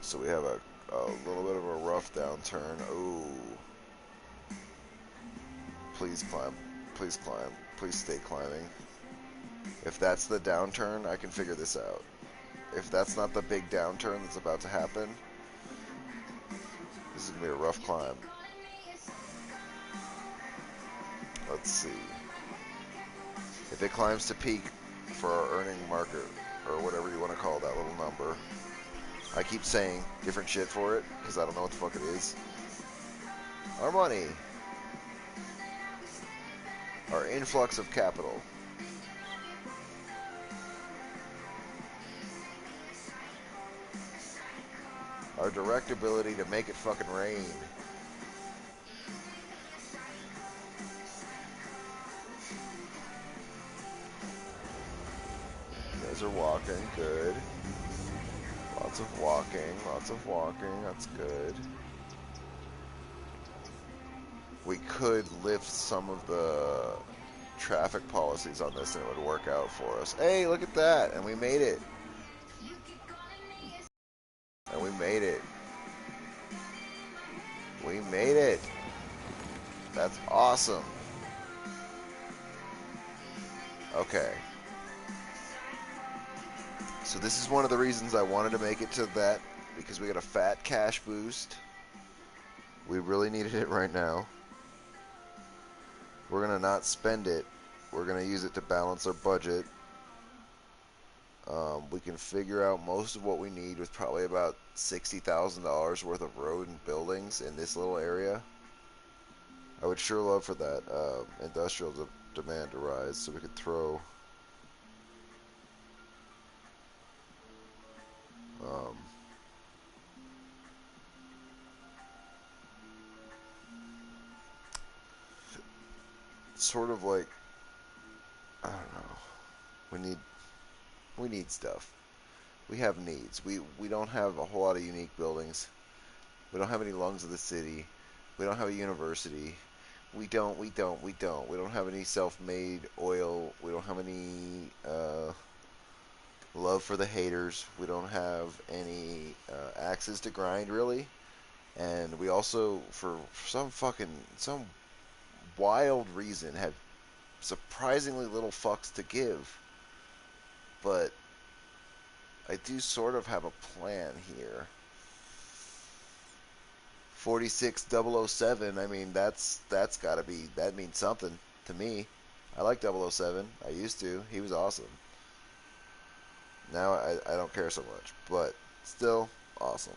So we have a little bit of a rough downturn. Ooh. Please climb. Please climb. Please stay climbing. If that's the downturn, I can figure this out. If that's not the big downturn that's about to happen, this is going to be a rough climb. Let's see. If it climbs to peak for our earning market, or whatever you want to call that little number, I keep saying different shit for it, because I don't know what the fuck it is. Our money. Our influx of capital. Our direct ability to make it fucking rain. You guys are walking, good. Lots of walking, that's good. We could lift some of the traffic policies on this and it would work out for us. Hey, look at that! And we made it. And we made it. We made it. That's awesome. Okay. So this is one of the reasons I wanted to make it to that, because we got a fat cash boost. We really needed it right now. We're going to not spend it. We're going to use it to balance our budget. We can figure out most of what we need with probably about $60,000 worth of road and buildings in this little area. I would sure love for that industrial demand to rise so we could throw sort of like, I don't know. We need stuff. We have needs. We don't have a whole lot of unique buildings. We don't have any lungs of the city. We don't have a university. We don't have any self-made oil. We don't have any love for the haters. We don't have any axes to grind, really. And we also, for some wild reason, have surprisingly little fucks to give. But I do sort of have a plan here. 46007, I mean, that's gotta be, that means something to me. I like 007. I used to. He was awesome. Now I don't care so much, but still awesome.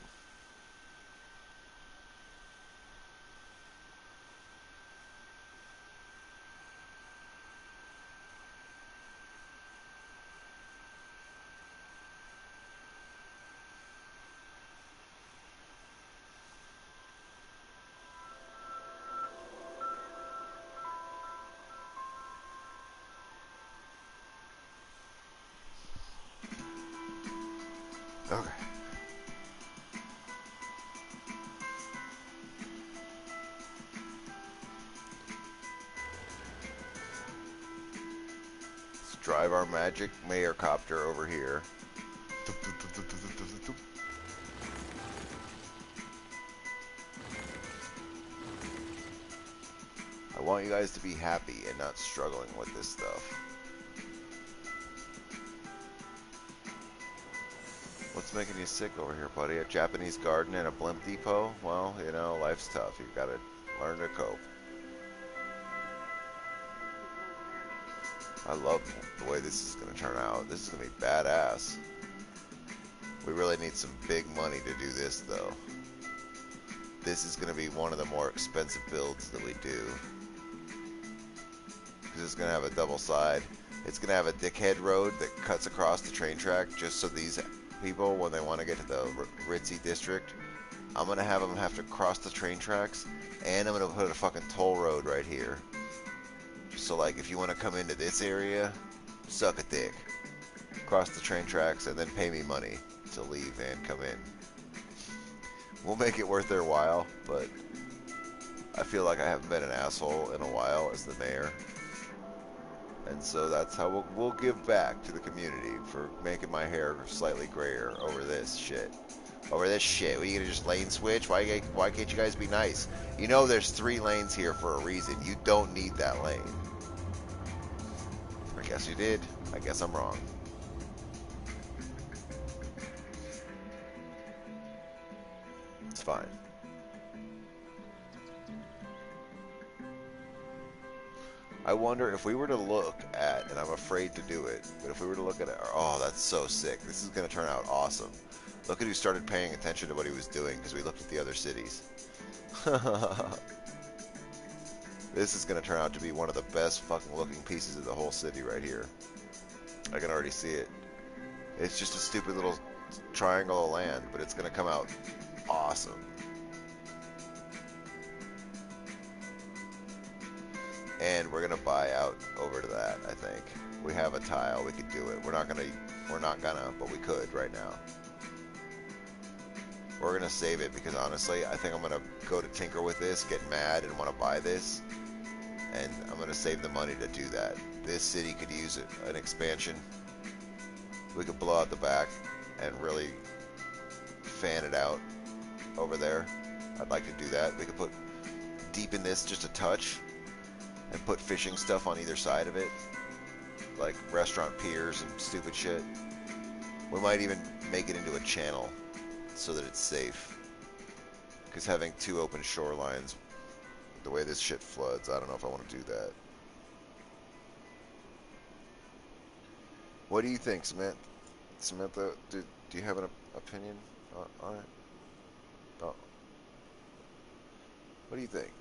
Okay. Let's drive our magic mayor copter over here. I want you guys to be happy and not struggling with this stuff. What's making you sick over here, buddy? A Japanese garden and a blimp depot? Well, you know, life's tough. You've got to learn to cope. I love the way this is going to turn out. This is going to be badass. We really need some big money to do this, though. This is going to be one of the more expensive builds that we do. Because it's going to have a double side. It's going to have a dickhead road that cuts across the train track just so these people, when they want to get to the ritzy district, I'm going to have them have to cross the train tracks, and I'm going to put a fucking toll road right here. So, like, if you want to come into this area, suck a dick. Cross the train tracks and then pay me money to leave and come in. We'll make it worth their while, but I feel like I haven't been an asshole in a while as the mayor. And so that's how we'll give back to the community for making my hair slightly grayer over this shit. Over this shit. What, are you gonna just lane switch? Why can't you guys be nice? You know there's 3 lanes here for a reason. You don't need that lane. I guess you did. I guess I'm wrong. It's fine. I wonder if we were to look at, and I'm afraid to do it, but if we were to look at it, oh, that's so sick. This is going to turn out awesome. Look at who started paying attention to what he was doing because we looked at the other cities. This is going to turn out to be one of the best fucking looking pieces of the whole city right here. I can already see it. It's just a stupid little triangle of land, but it's going to come out awesome. And we're gonna buy out over to that. I think we have a tile. We could do it. We're not gonna, but we could right now. We're gonna save it because honestly, I think I'm gonna go to tinker with this, get mad, and want to buy this, and I'm gonna save the money to do that. This city could use an expansion. We could blow out the back and really fan it out over there. I'd like to do that. We could put deepen this just a touch and put fishing stuff on either side of it, like restaurant piers and stupid shit. We might even make it into a channel so that it's safe, because having 2 open shorelines, the way this shit floods, I don't know if I want to do that. What do you think, Samantha? Do you have an opinion on it? Oh. What do you think?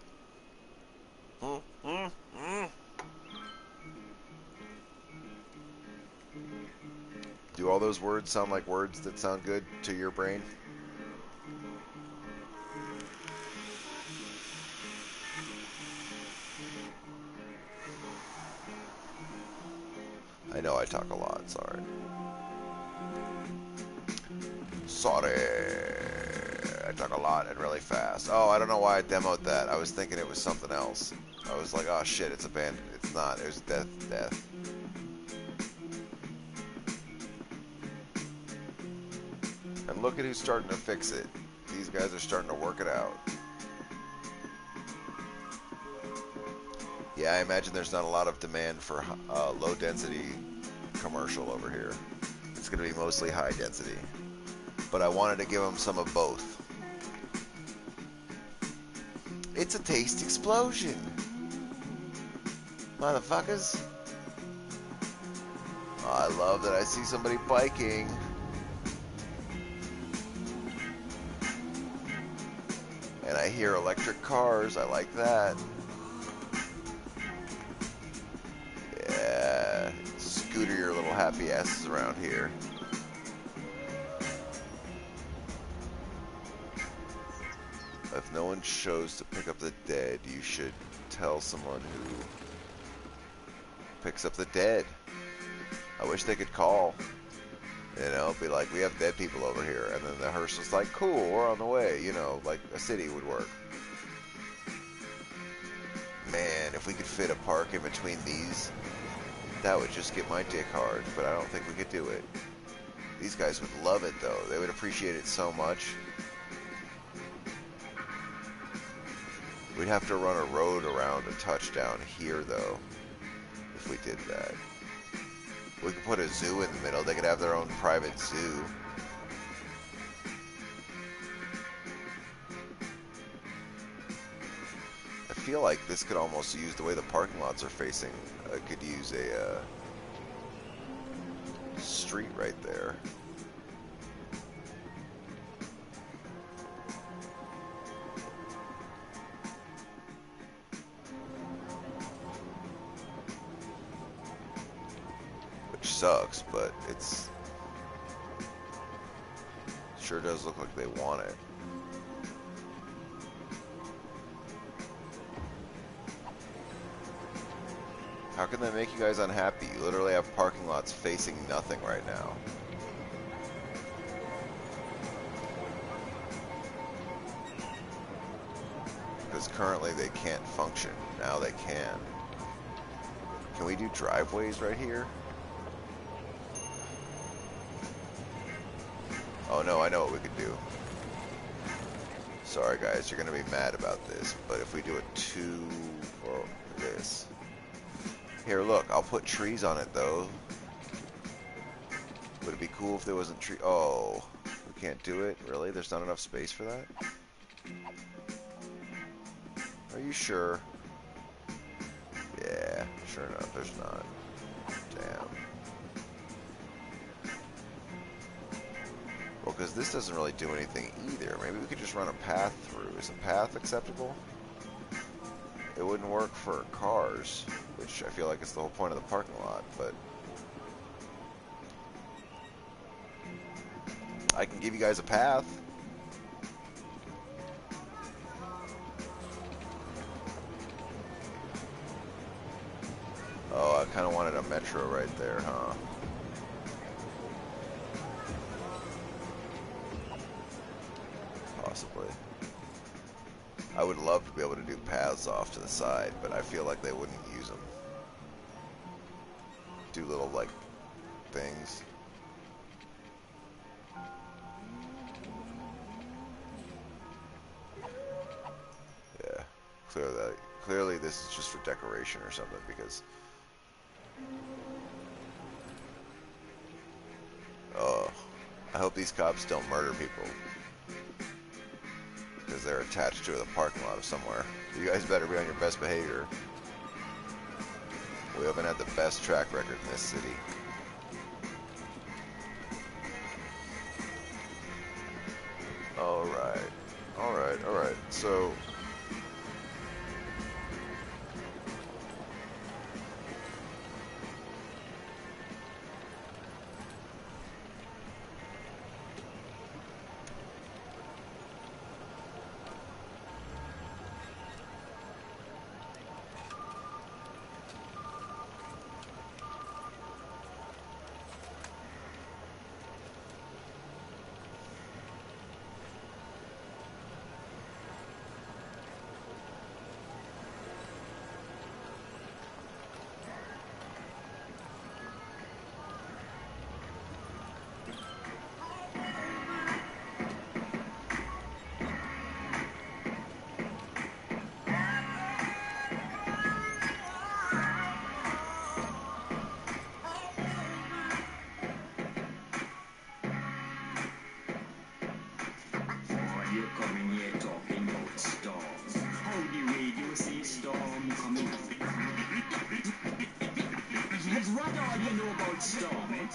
Do all those words sound like words that sound good to your brain? I know I talk a lot, sorry. Sorry. I talk a lot and really fast. Oh, I don't know why I demoed that. I was thinking it was something else. I was like, oh shit, it's a band. It's not. It was death. And look at who's starting to fix it. These guys are starting to work it out. Yeah, I imagine there's not a lot of demand for low density commercial over here. It's going to be mostly high density. But I wanted to give them some of both. It's a taste explosion. Motherfuckers. Oh, I love that I see somebody biking. And I hear electric cars. I like that. Yeah. Scooter your little happy asses around here. If no one chose to pick up the dead, you should tell someone who picks up the dead. I wish they could call. You know, be like, we have dead people over here. And then the hearse was like, cool, we're on the way. You know, like a city would work. Man, if we could fit a park in between these, that would just get my dick hard. But I don't think we could do it. These guys would love it, though. They would appreciate it so much. We'd have to run a road around a touchdown here, though, if we did that. We could put a zoo in the middle. They could have their own private zoo. I feel like this could almost use the way the parking lots are facing. Could use a street right there. Sucks, but it's sure does look like they want it. How can they make you guys unhappy? You literally have parking lots facing nothing right now. because currently they can't function. Now they can. Can we do driveways right here? Oh no, I know what we could do. Sorry guys, you're going to be mad about this, but if we do it to, well, this. Here, look, I'll put trees on it though. Would it be cool if there wasn't tree? Oh, we can't do it? Really? There's not enough space for that? Are you sure? Yeah, sure enough, there's not. Damn. Well, because this doesn't really do anything either. Maybe we could just run a path through. Is a path acceptable? It wouldn't work for cars, which I feel like is the whole point of the parking lot, but I can give you guys a path. Oh, I kind of wanted a metro right there, huh? Possibly. I would love to be able to do paths off to the side, but I feel like they wouldn't use them. Do little, like, things. Yeah. Clearly this is just for decoration or something, because... Oh. I hope these cops don't murder people. Because they're attached to the parking lot of somewhere. You guys better be on your best behavior. We haven't had the best track record in this city. Alright. Alright, alright. So... What all you know about storm, eh?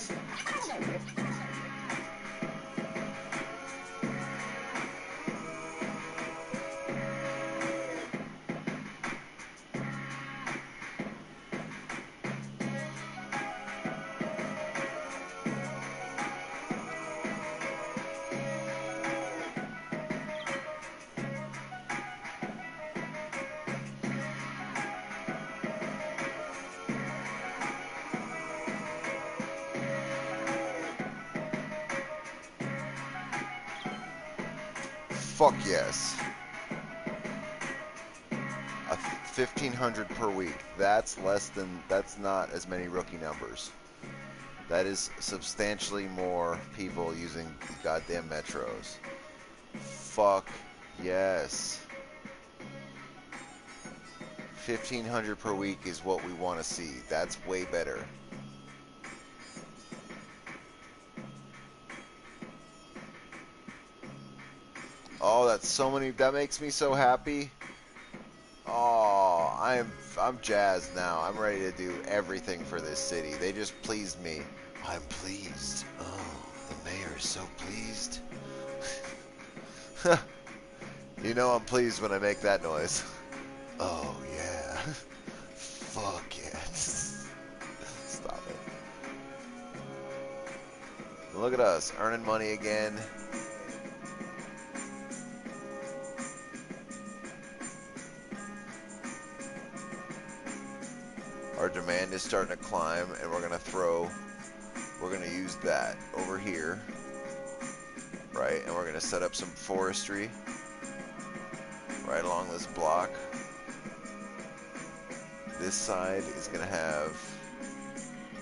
Fuck yes. 1,500 per week. That's not as many rookie numbers. That is substantially more people using goddamn metros. Fuck yes. 1,500 per week is what we want to see. That's way better. Oh, that's so many. That makes me so happy. Oh, I'm jazzed now. I'm ready to do everything for this city. They just pleased me. I'm pleased. Oh, the mayor is so pleased. You know I'm pleased when I make that noise. Oh, yeah. Fuck yes. Stop it. Look at us, earning money again. Our demand is starting to climb, and we're gonna use that over here, right? And we're gonna set up some forestry. right along this block. This side is going to have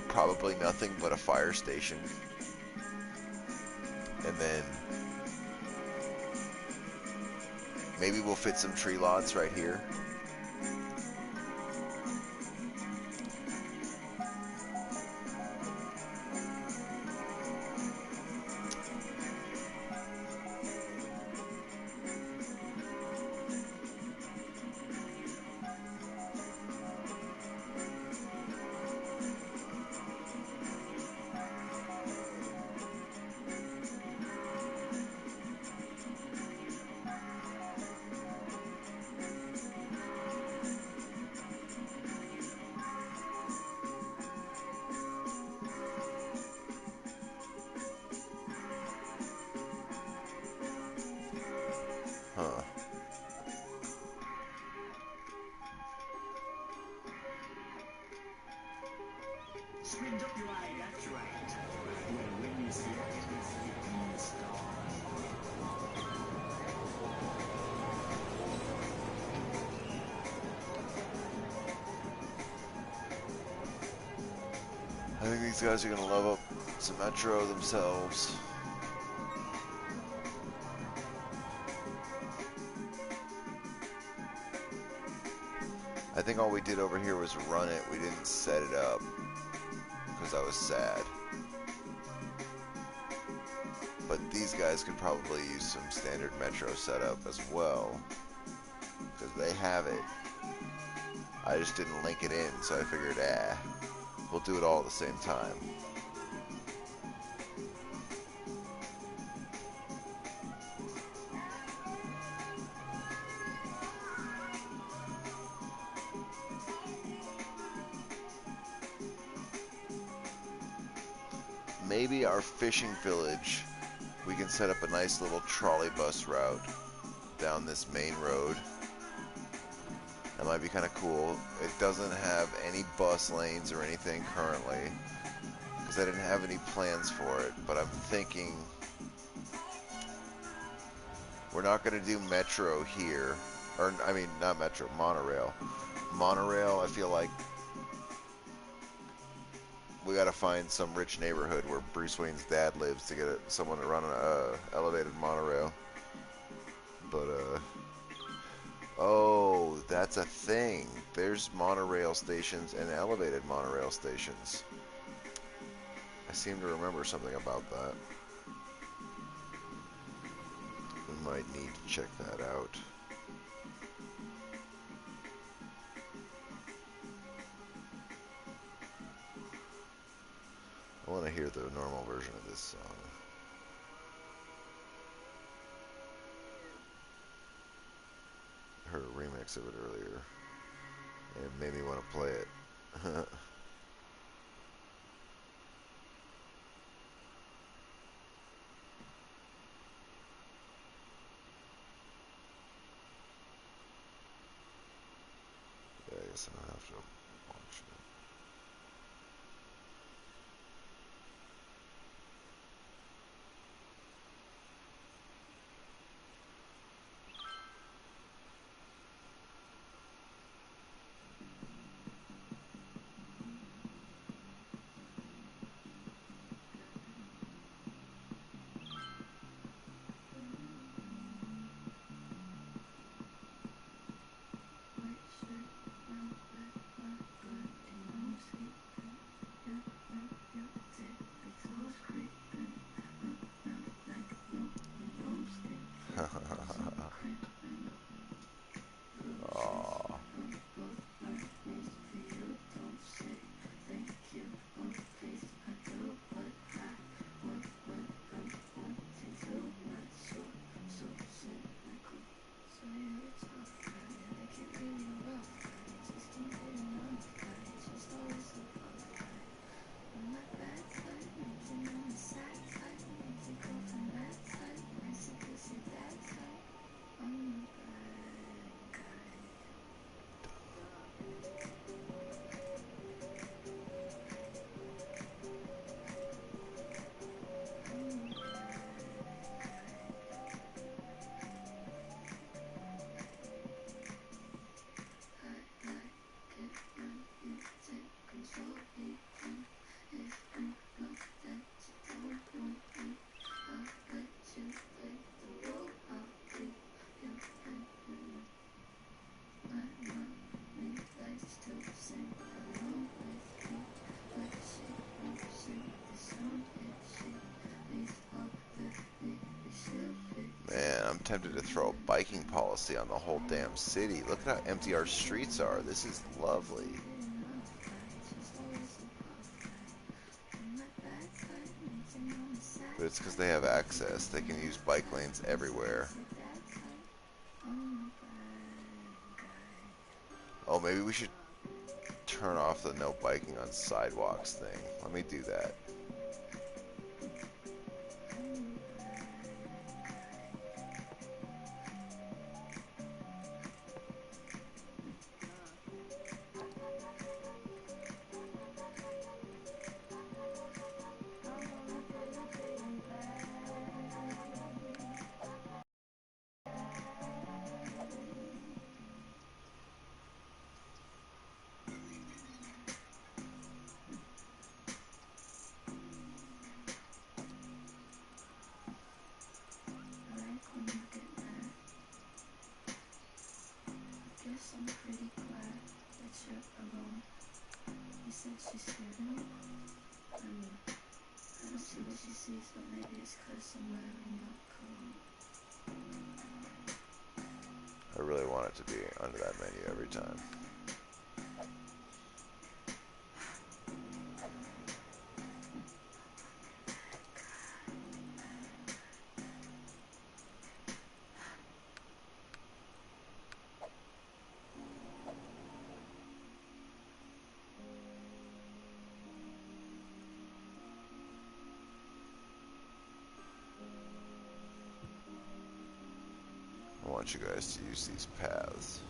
probably nothing but a fire station. And then maybe we'll fit some tree lots right here. Huh. Spin up your eye, that's right. Well, when you see it, in the stars. I think these guys are going to love up some Metro themselves. I think all we did over here was run it. We didn't set it up because I was sad. But these guys could probably use some standard Metro setup as well because they have it. I just didn't link it in, so I figured, we'll do it all at the same time. Maybe our fishing village, we can set up a nice little trolley bus route down this main road. That might be kind of cool. It doesn't have any bus lanes or anything currently because I didn't have any plans for it, but I'm thinking we're not going to do Metro here, or I mean not Metro, monorail. Monorail, I feel like we got to find some rich neighborhood where Bruce Wayne's dad lives to get someone to run an elevated monorail. But oh, that's a thing. There's monorail stations and elevated monorail stations. I seem to remember something about that. We might need to check that out. I want to hear the normal version of this song. I heard a remix of it earlier and it made me want to play it. Yeah, I guess I don't have to watch it. Aw. tempted to throw a biking policy on the whole damn city. Look at how empty our streets are. This is lovely. But it's because they have access. They can use bike lanes everywhere. Oh, maybe we should turn off the no biking on sidewalks thing. Let me do that. I'm pretty glad that you're alone. You said she scared me. I mean, I don't see what she sees, but maybe it's because I'm wearing that color. I really want it to be under that menu every time. I want you guys to use these paths.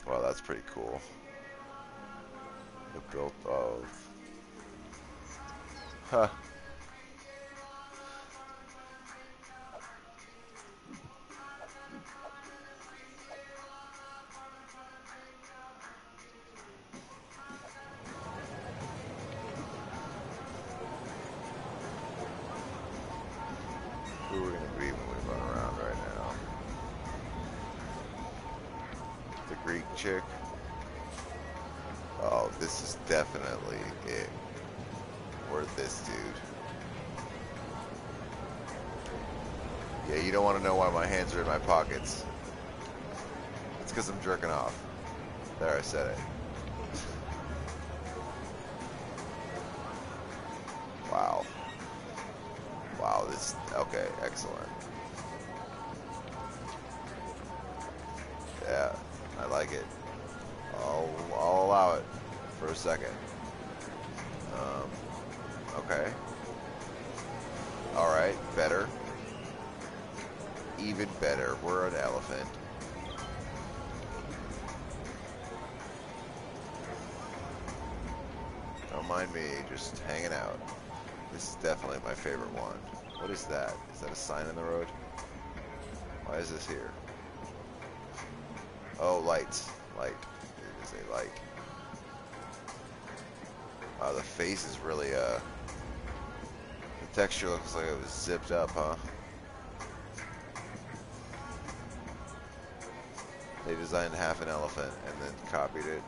Wow, that's pretty cool. The built of... Huh. Who are we going to be when we run around right now? The Greek chick? Oh, this is definitely it. Or this dude. Yeah, you don't want to know why my hands are in my pockets. It's because I'm jerking off. There, I said it. Wow. Wow, this... Okay, excellent. Yeah, I like it. I'll allow it for a second. Okay. Alright, better. Even better. We're an elephant. Don't mind me, just hanging out. This is definitely my favorite one. What is that? Is that a sign in the road? Why is this here? Oh, lights. Light. It is a light. Wow, the face is really, the texture looks like it was zipped up, huh? They designed half an elephant and then copied it.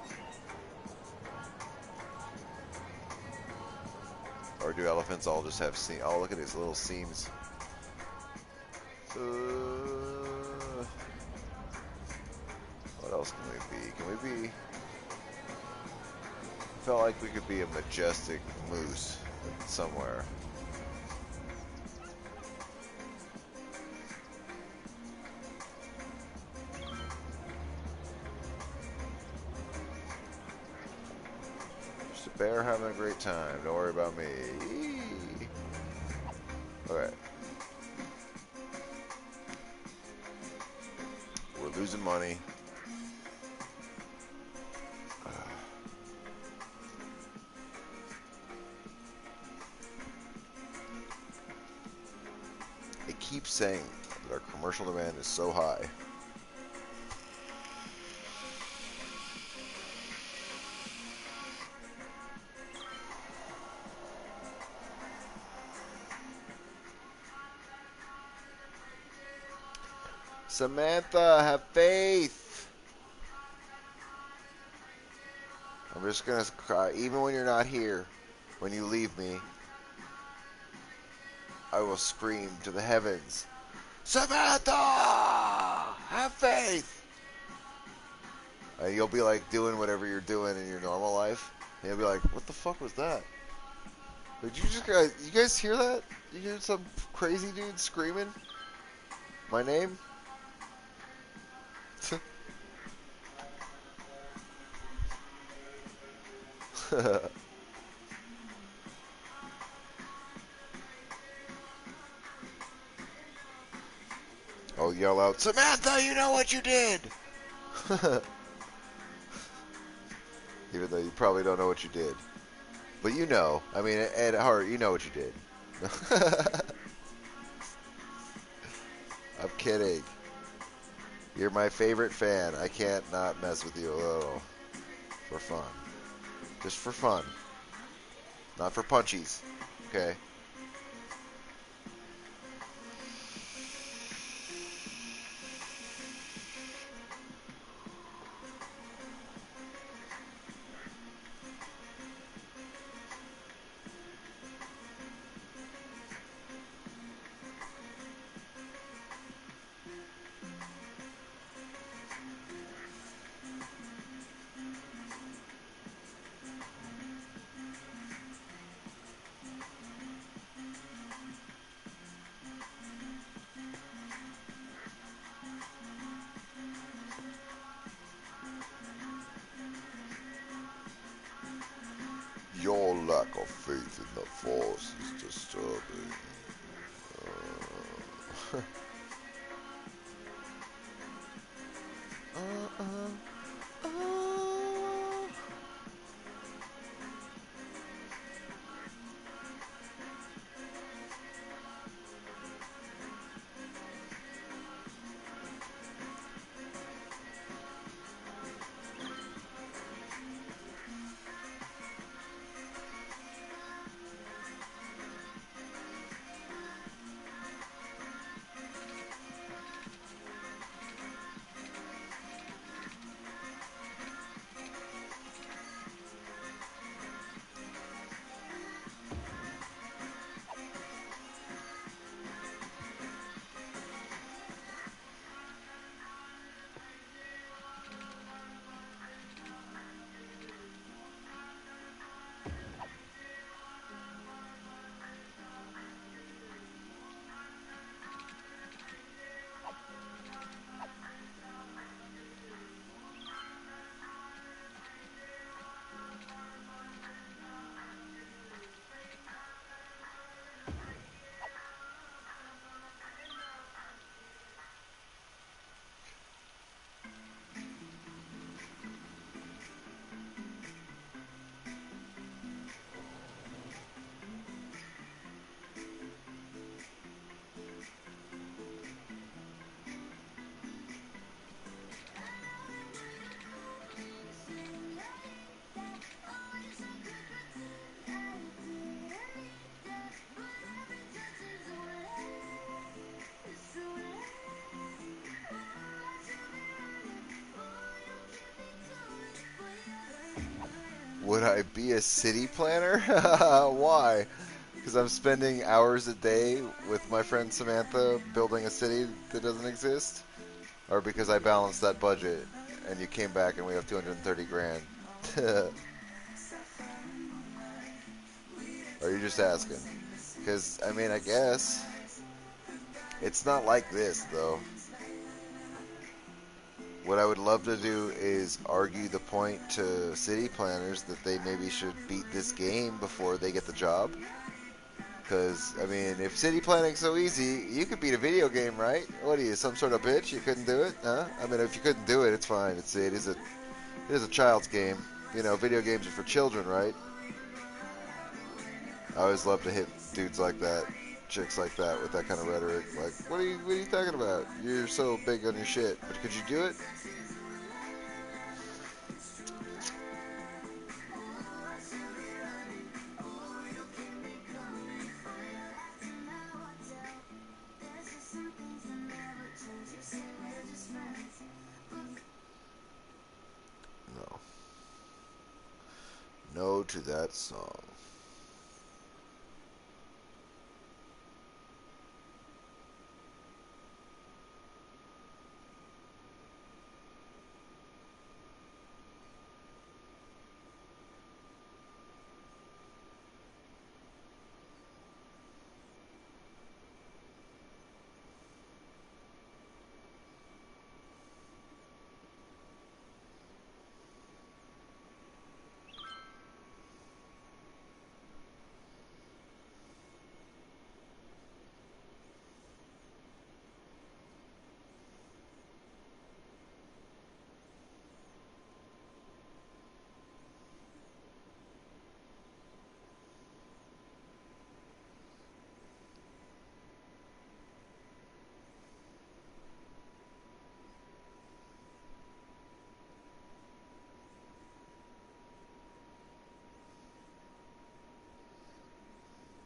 Or do elephants all just have seams? Oh, look at these little seams. What else can we be? Can we be... Felt like we could be a majestic moose somewhere. Just a bear having a great time. Don't worry about me. Okay. We're losing money. It keeps saying that our commercial demand is so high. Samantha, have faith. I'm just gonna cry, even when you're not here. When you leave me, I will scream to the heavens, Samantha, have faith. And you'll be like doing whatever you're doing in your normal life, and you'll be like, what the fuck was that? Did you guys hear that? You hear some crazy dude screaming my name? I'll yell out, Samantha, you know what you did! Even though you probably don't know what you did. But you know. I mean, at heart, you know what you did. I'm kidding. You're my favorite fan. I can't not mess with you a little. For fun. Just for fun. Not for punchies. Okay? Your lack of faith in the Force is disturbing. Uh, uh, uh. Would I be a city planner? Why? Because I'm spending hours a day with my friend Samantha building a city that doesn't exist? Or because I balanced that budget and you came back and we have 230 grand? Or are you just asking? Because, I mean, I guess. It's not like this, though. What I would love to do is argue the point to city planners that they maybe should beat this game before they get the job. Because, I mean, if city planning's so easy, you could beat a video game, right? What are you, some sort of bitch? You couldn't do it? Huh? I mean, if you couldn't do it, it's fine. It is a child's game. You know, video games are for children, right? I always love to hit dudes like that, chicks like that, with that kind of rhetoric. Like, what are you talking about? You're so big on your shit. But could you do it? No to that song.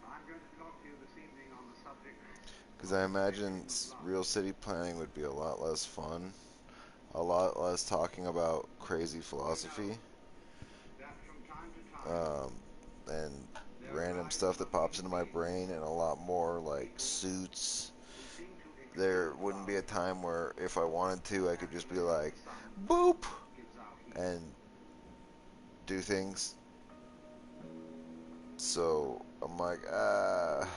I'm going to talk to you this evening on the subject. Because I imagine real city planning would be a lot less fun. A lot less talking about crazy philosophy. That from time to time, And random stuff that pops into my brain, and a lot more like suits. who seem to There wouldn't be a time where if I wanted to, I could just be like, boop, gives out heat. and do things. So I'm like, ah.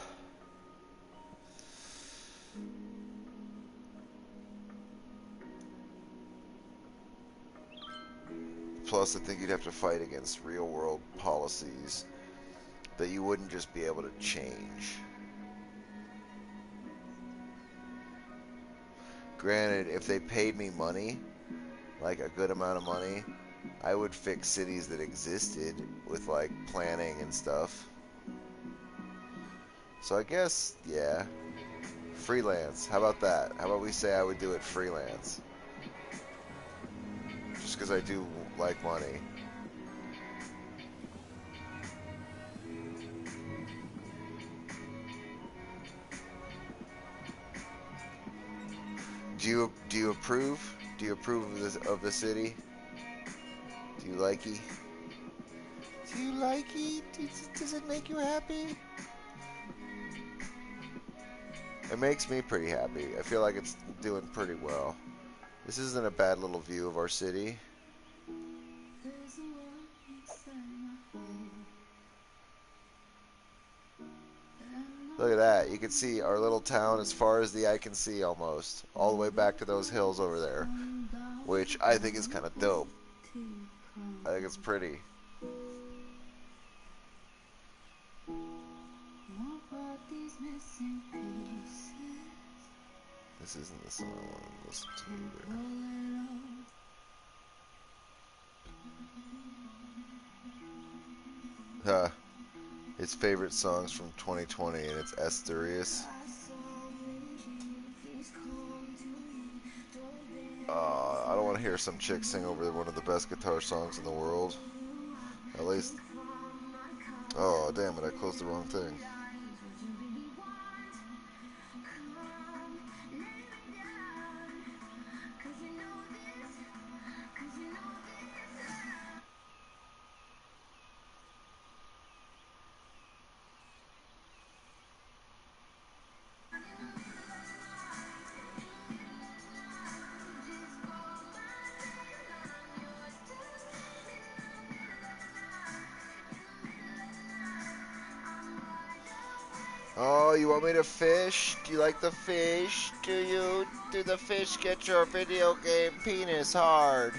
Plus, I think you'd have to fight against real world policies that you wouldn't just be able to change. Granted, if they paid me money, like a good amount of money, I would fix cities that existed with like planning and stuff. So I guess, yeah, freelance. How about that? How about we say I would do it freelance? Just because I do like money. Do you approve? Do you approve of this of the city? Do you like it? Do you like it? Does it make you happy? It makes me pretty happy. I feel like it's doing pretty well. This isn't a bad little view of our city. There's a one inside my home. Look at that. You can see our little town as far as the eye can see almost. All the way back to those hills over there. Which I think is kind of dope. I think it's pretty. This isn't the song I want to listen to either. Huh. His favorite songs from 2020, and it's Asterius. I don't want to hear some chick sing over one of the best guitar songs in the world. At least. Oh, damn it, I closed the wrong thing. Oh, you want me to fish? Do you like the fish? Do you? Do the fish get your video game penis hard?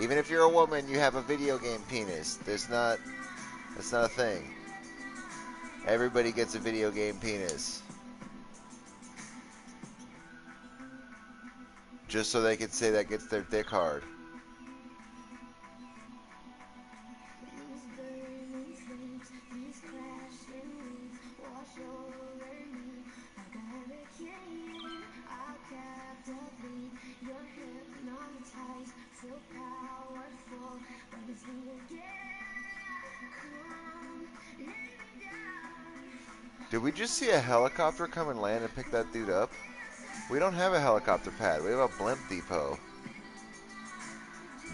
Even if you're a woman, you have a video game penis. That's not a thing. Everybody gets a video game penis. Just so they can say that gets their dick hard. Did we just see a helicopter come and land and pick that dude up? We don't have a helicopter pad. We have a blimp depot.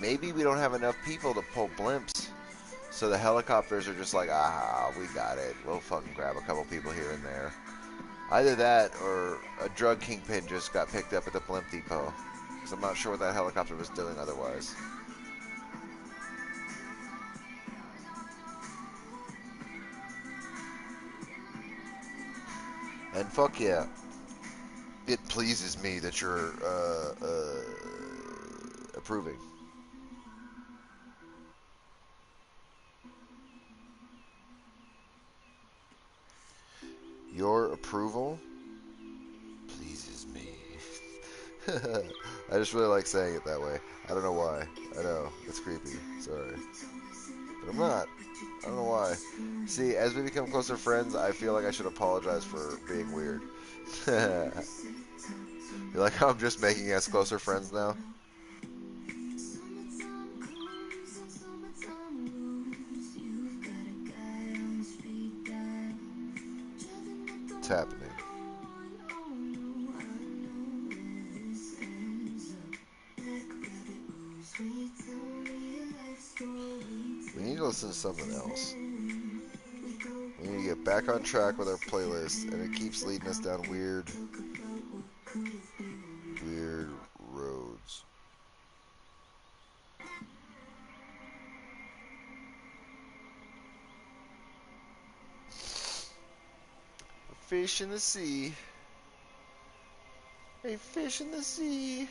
Maybe we don't have enough people to pull blimps. So the helicopters are just like, ah, we got it. We'll fucking grab a couple people here and there. Either that or a drug kingpin just got picked up at the blimp depot. Because I'm not sure what that helicopter was doing otherwise. And fuck yeah, it pleases me that you're approving. Your approval pleases me. I just really like saying it that way. I don't know why. I know, it's creepy. Sorry. But I'm not. I don't know why. See, as we become closer friends, I feel like I should apologize for being weird. You're like, how I'm just making us closer friends now? It's happening. We need to listen to something else. We need to get back on track with our playlist, and it keeps leading us down weird roads. A fish in the sea. A fish in the sea.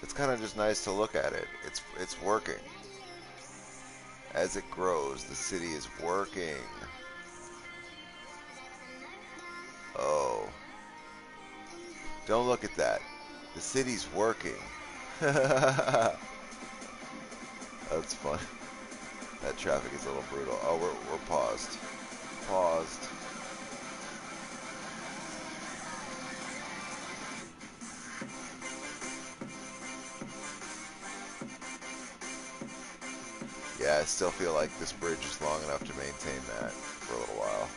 It's kind of just nice to look at it. It's working. As it grows, the city is working. Oh. Don't look at that. The city's working. That's fun. That traffic is a little brutal. Oh, we're paused. Paused. Yeah, I still feel like this bridge is long enough to maintain that for a little while.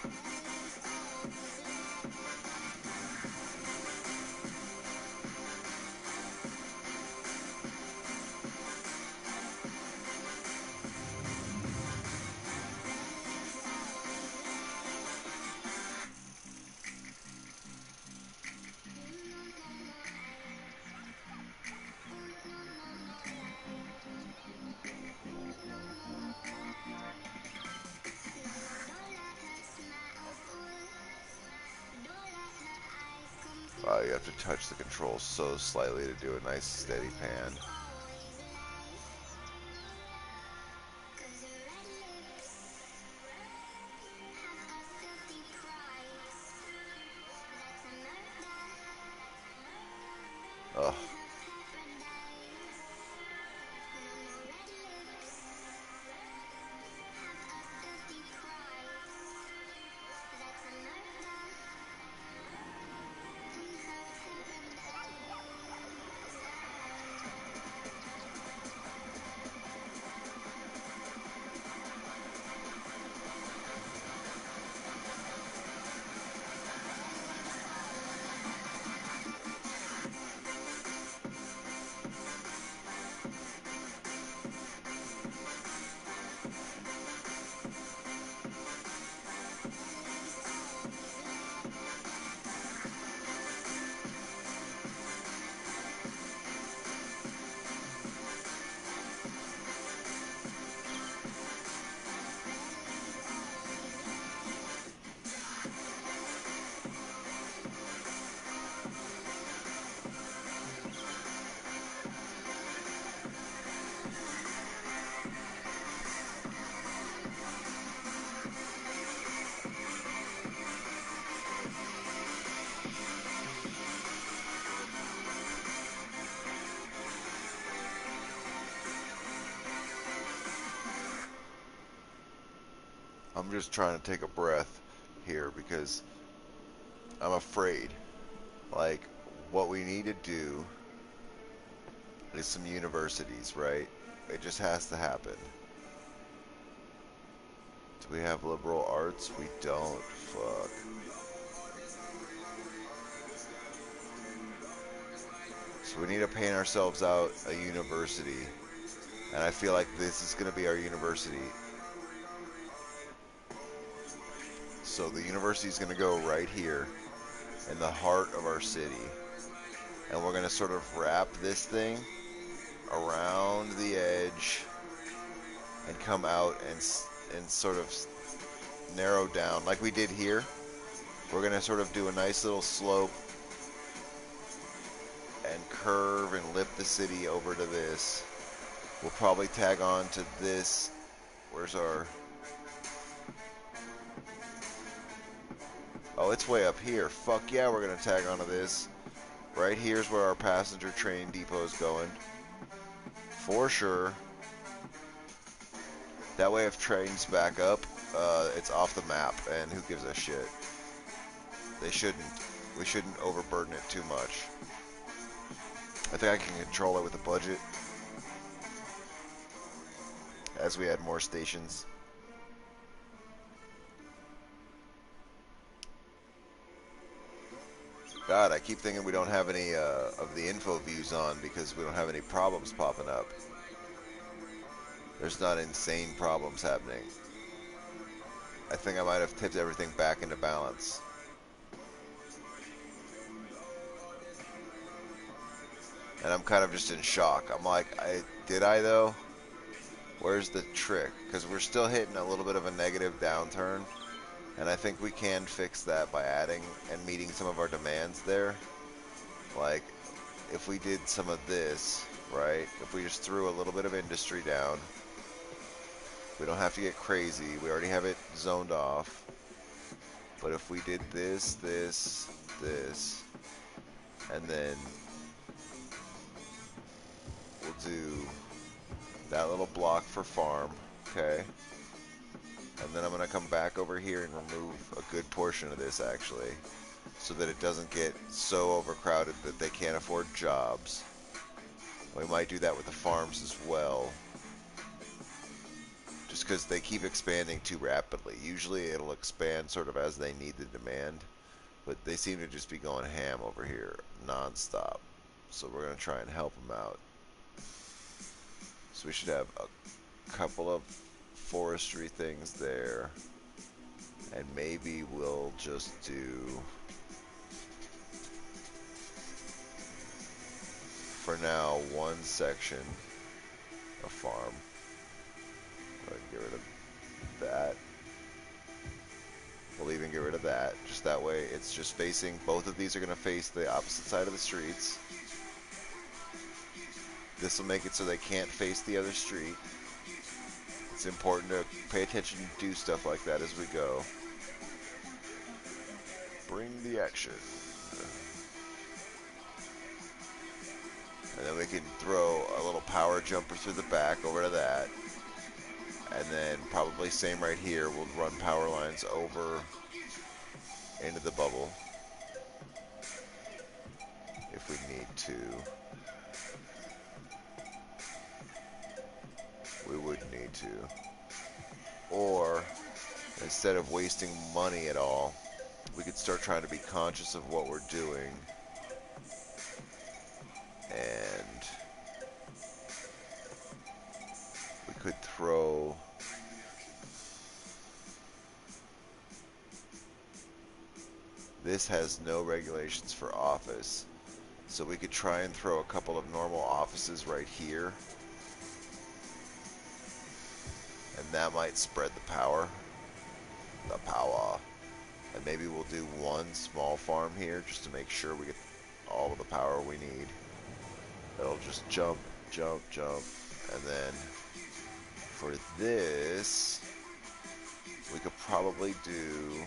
Wow, you have to touch the controls so slightly to do a nice steady pan. Ugh. I'm just trying to take a breath here because I'm afraid. Like, what we need to do is some universities, right? It just has to happen. Do we have liberal arts? We don't. Fuck. So we need to paint ourselves out a university. And I feel like this is going to be our university. So the university is going to go right here in the heart of our city. And we're going to sort of wrap this thing around the edge and come out and sort of narrow down like we did here. We're going to sort of do a nice little slope and curve and lip the city over to this. We'll probably tag on to this. Where's our... Oh, it's way up here. Fuck yeah, we're going to tag onto this. Right here's where our passenger train depot is going. For sure. That way if trains back up, it's off the map, and who gives a shit? They shouldn't. We shouldn't overburden it too much. I think I can control it with the budget as we add more stations. God, I keep thinking we don't have any of the info views on because we don't have any problems popping up. There's not insane problems happening. I think I might have tipped everything back into balance. And I'm kind of just in shock. I'm like, did I though? Where's the trick? Because we're still hitting a little bit of a negative downturn. And I think we can fix that by adding and meeting some of our demands there. Like, if we did some of this, right? If we just threw a little bit of industry down, we don't have to get crazy. We already have it zoned off. But if we did this, this, this, and then we'll do that little block for farm, okay? And then I'm going to come back over here and remove a good portion of this, actually, so that it doesn't get so overcrowded that they can't afford jobs. We might do that with the farms as well, just because they keep expanding too rapidly. Usually it'll expand sort of as they need the demand, but they seem to just be going ham over here non-stop. So we're going to try and help them out. So we should have a couple of forestry things there, and maybe we'll just do, for now, one section of farm. Go ahead and get rid of that. We'll even get rid of that, just that way it's just facing, both of these are going to face the opposite side of the streets. This will make it so they can't face the other street. It's important to pay attention and do stuff like that as we go. Bring the action. And then we can throw a little power jumper through the back over to that. And then probably same right here, we'll run power lines over into the bubble if we need to. We would need to. Or instead of wasting money at all, we could start trying to be conscious of what we're doing. And we could throw this has no regulations for office, so we could try and throw a couple of normal offices right here, and that might spread the power. And maybe we'll do one small farm here just to make sure we get all of the power we need. It'll just jump, jump, jump, and then for this, we could probably do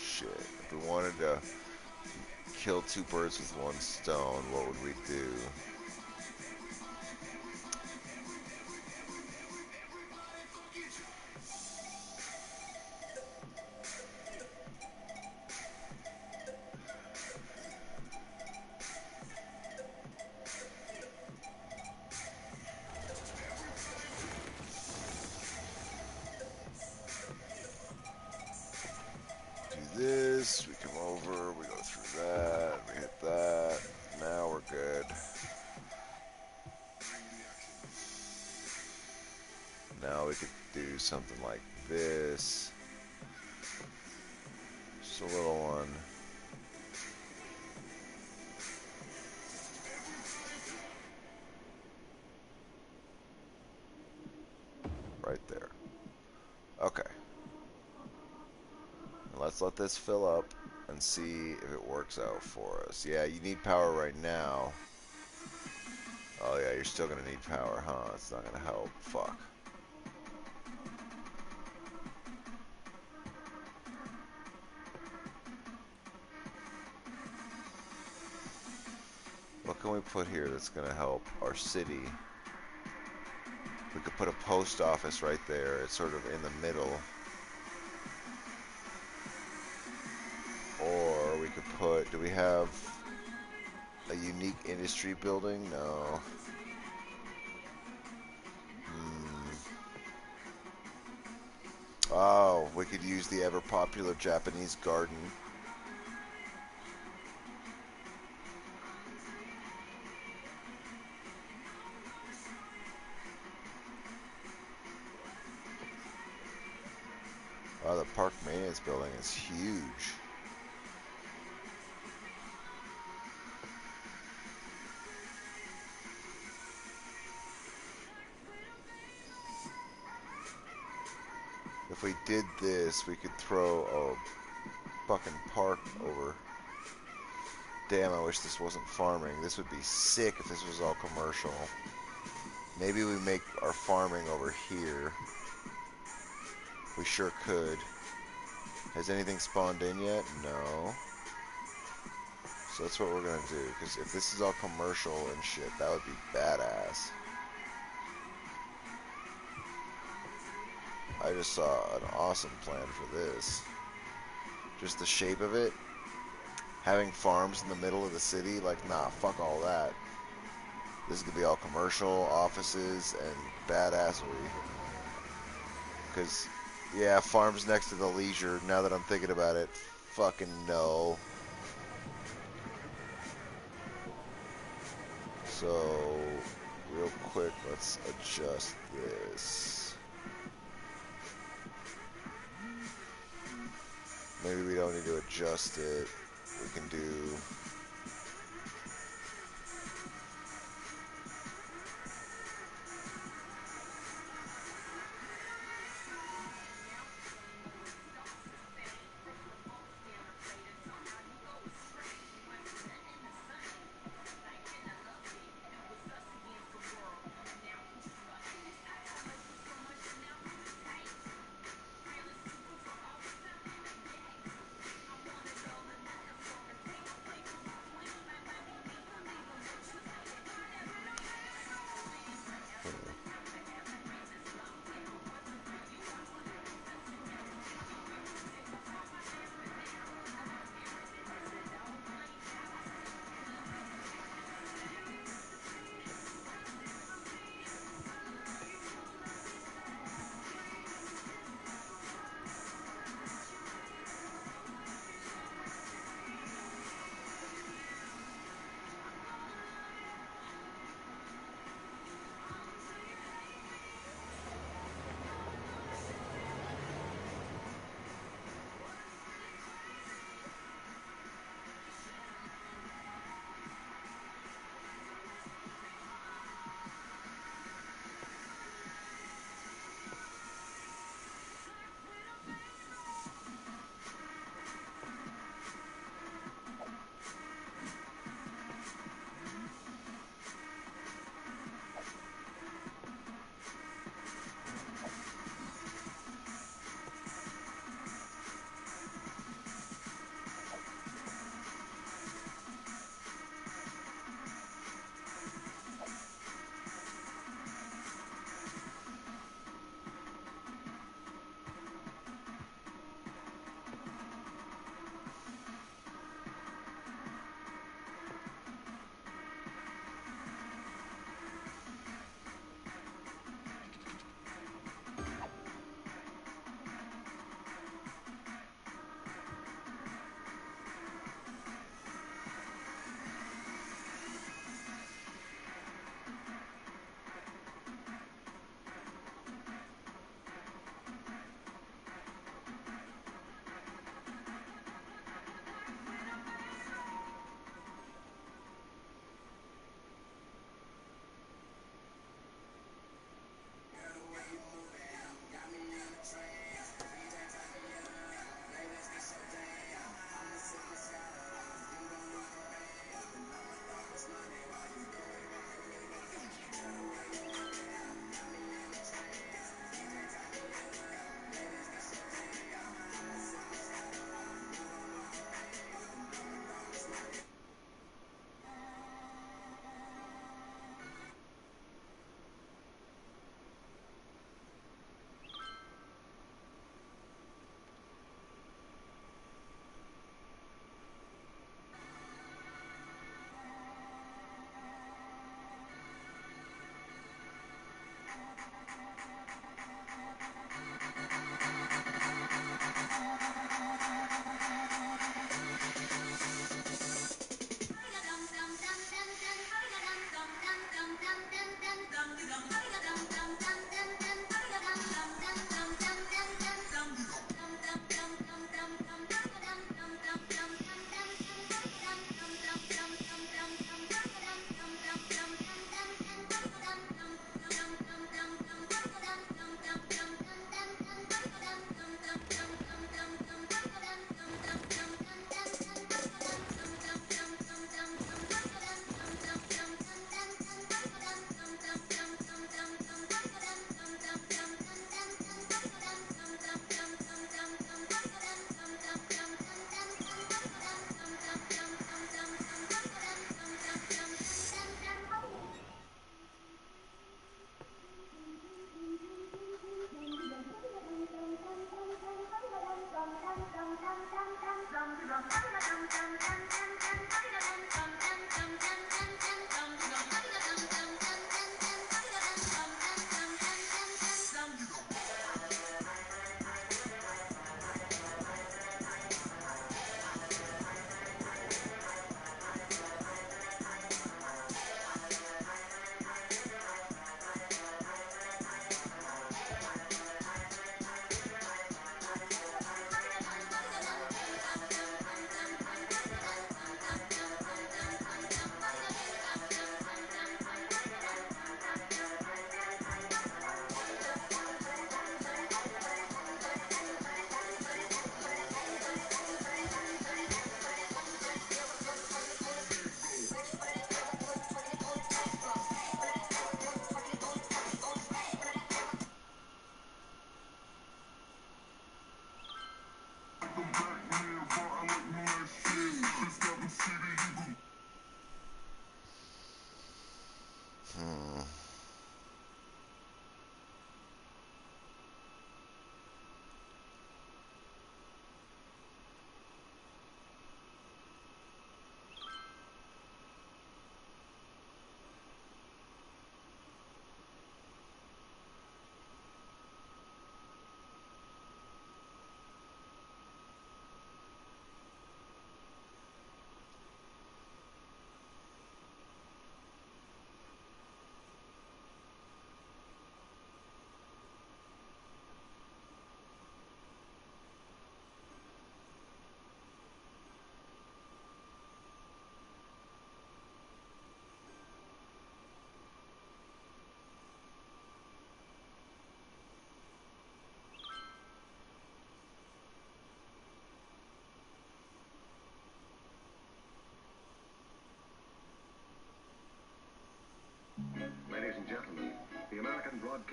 shit. If we wanted to kill two birds with one stone, what would we do? Do this, we come over, we go through that, we hit that, now we're good. Now we could do something like this. Just a little one. Right there. Okay. Let's let this fill up and see if it works out for us. Yeah, you need power right now. Oh yeah, you're still gonna need power, huh? It's not gonna help. Fuck. What can we put here that's gonna help our city? We could put a post office right there. It's sort of in the middle. Or we could put, do we have a unique industry building? No. Oh, we could use the ever popular Japanese garden. Wow, the park maintenance building is huge. If we did this, we could throw a fucking park over. Damn, I wish this wasn't farming. This would be sick if this was all commercial. Maybe we make our farming over here. We sure could. Has anything spawned in yet? No. So that's what we're gonna do, because if this is all commercial and shit, that would be badass. I just saw an awesome plan for this. Just the shape of it. Having farms in the middle of the city, like, nah, fuck all that. This is gonna be all commercial, offices, and badassery. Because, yeah, farms next to the leisure, now that I'm thinking about it, fucking no. So, real quick, let's adjust this. Maybe we don't need to adjust it. We can do...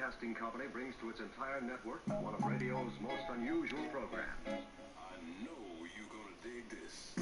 Broadcasting Company brings to its entire network one of radio's most unusual programs. I know you're gonna dig this.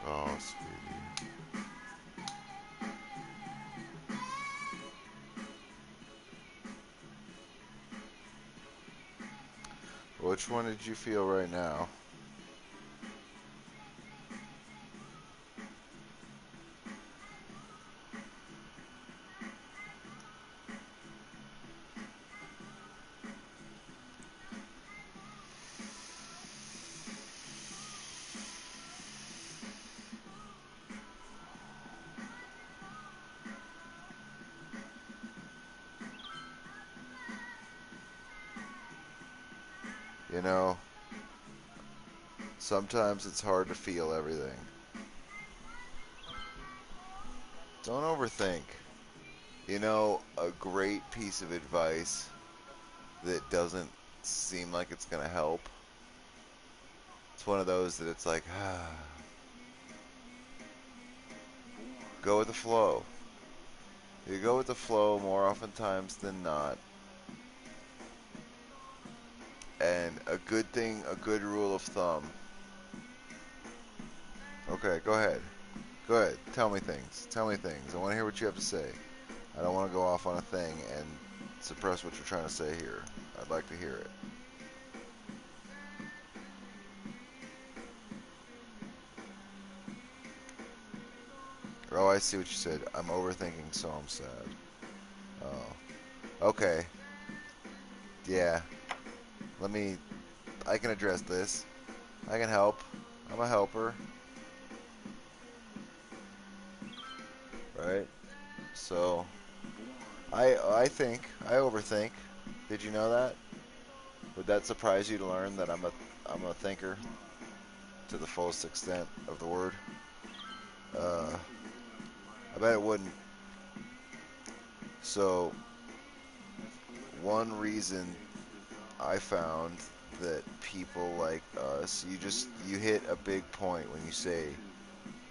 Oh, sweetie. Which one did you feel right now? You know, sometimes it's hard to feel everything. Don't overthink. You know, a great piece of advice that doesn't seem like it's going to help. It's one of those that it's like, go with the flow. You go with the flow more oftentimes than not. And a good thing, a good rule of thumb. Okay, go ahead. Go ahead. Tell me things. Tell me things. I want to hear what you have to say. I don't want to go off on a thing and suppress what you're trying to say here. I'd like to hear it. Oh, I see what you said. I'm overthinking, so I'm sad. Oh, okay. Yeah. Let me. I can address this. I can help. I'm a helper, right? So I overthink. Did you know that? Would that surprise you to learn that I'm a thinker to the fullest extent of the word? Uh, I bet it wouldn't. So one reason I found that people like us, you hit a big point when you say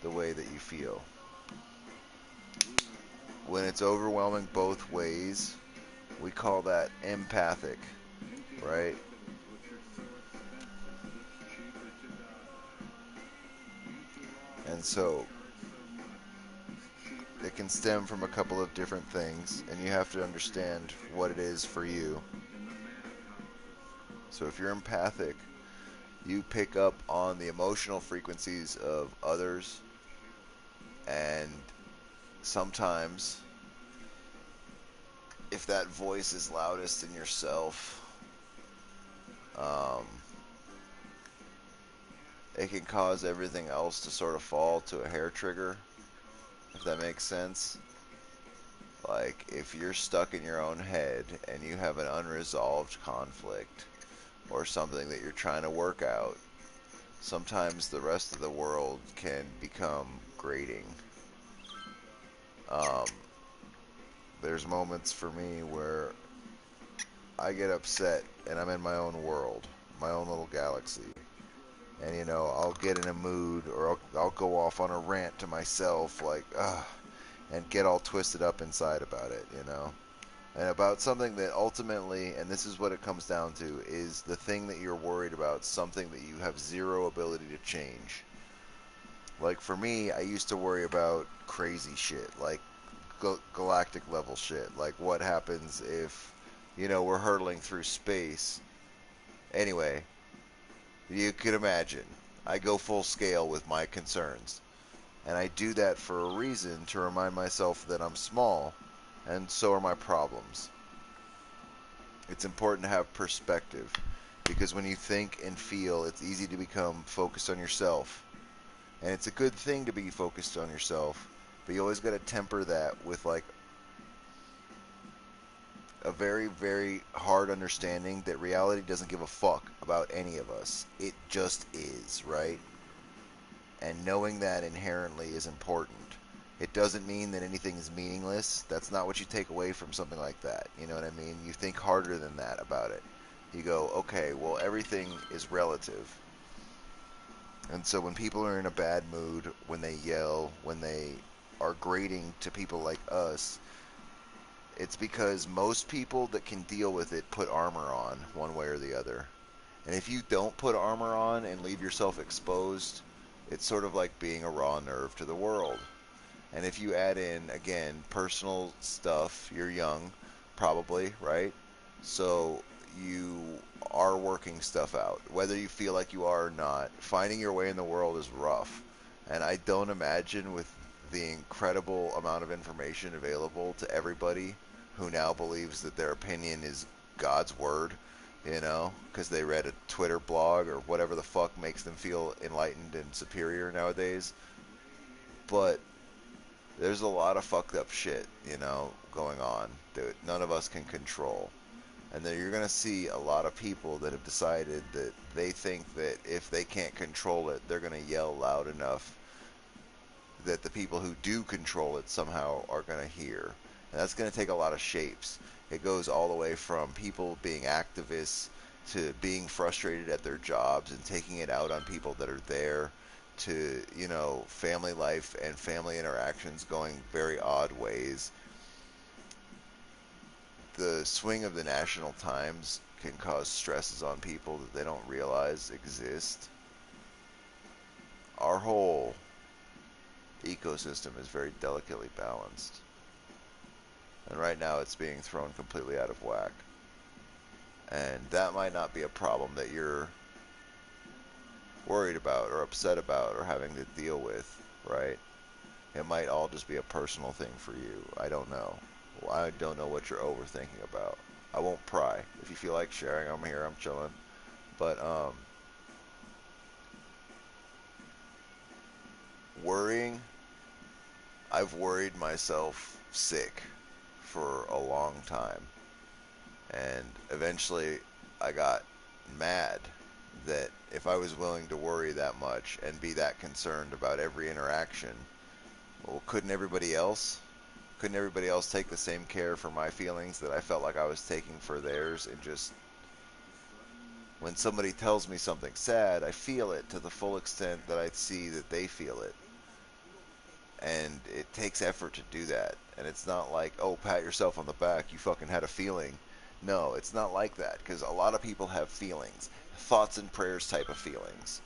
the way that you feel. When it's overwhelming both ways, we call that empathic, right? And so it can stem from a couple of different things, and you have to understand what it is for you. So if you're empathic, you pick up on the emotional frequencies of others, and sometimes if that voice is loudest in yourself, um, it can cause everything else to sort of fall to a hair trigger, if that makes sense. Like, if you're stuck in your own head and you have an unresolved conflict or something that you're trying to work out, sometimes the rest of the world can become grating. Um, there's moments for me where I get upset and I'm in my own world, my own little galaxy. And, I'll get in a mood or I'll go off on a rant to myself, like, and get all twisted up inside about it. And about something that ultimately, and this is what it comes down to, is the thing that you're worried about, something that you have zero ability to change. Like for me, I used to worry about crazy shit, like galactic level shit, like what happens if, we're hurtling through space. Anyway, you could imagine, I go full scale with my concerns. And I do that for a reason, to remind myself that I'm small, and so are my problems. It's important to have perspective, because when you think and feel, it's easy to become focused on yourself. And it's a good thing to be focused on yourself, but you always got to temper that with like a very, very hard understanding that reality doesn't give a fuck about any of us. It just is, right? And knowing that inherently is important. It doesn't mean that anything is meaningless. That's not what you take away from something like that. You know what I mean? You think harder than that about it. You go, okay, well, everything is relative. And so when people are in a bad mood, when they yell, when they are grating to people like us, it's because most people that can deal with it put armor on one way or the other. And if you don't put armor on and leave yourself exposed, it's sort of like being a raw nerve to the world. And if you add in, again, personal stuff, you're young, probably, right? So you are working stuff out. Whether you feel like you are or not, finding your way in the world is rough. And I don't imagine, with the incredible amount of information available to everybody who now believes that their opinion is God's word, because they read a Twitter blog or whatever the fuck makes them feel enlightened and superior nowadays. But there's a lot of fucked up shit, going on that none of us can control. And then you're going to see a lot of people that have decided that they think that if they can't control it, they're going to yell loud enough that the people who do control it somehow are going to hear. And that's going to take a lot of shapes. It goes all the way from people being activists to being frustrated at their jobs and taking it out on people that are there, to, family life and family interactions going very odd ways. The swing of the national times can cause stresses on people that they don't realize exist. Our whole ecosystem is very delicately balanced. And right now it's being thrown completely out of whack. And that might not be a problem that you're worried about or upset about or having to deal with, right? It might all just be a personal thing for you. I don't know. Well, I don't know what you're overthinking about. I won't pry. If you feel like sharing, I'm here. I'm chilling. But worrying, I've worried myself sick for a long time. And eventually I got mad that if I was willing to worry that much and be that concerned about every interaction, well, couldn't everybody else? Couldn't everybody else take the same care for my feelings that I felt like I was taking for theirs? And just when somebody tells me something sad, I feel it to the full extent that I see that they feel it. And it takes effort to do that. And it's not like, oh, pat yourself on the back, you fucking had a feeling. No, it's not like that, because a lot of people have feelings, thoughts and prayers type of feelings.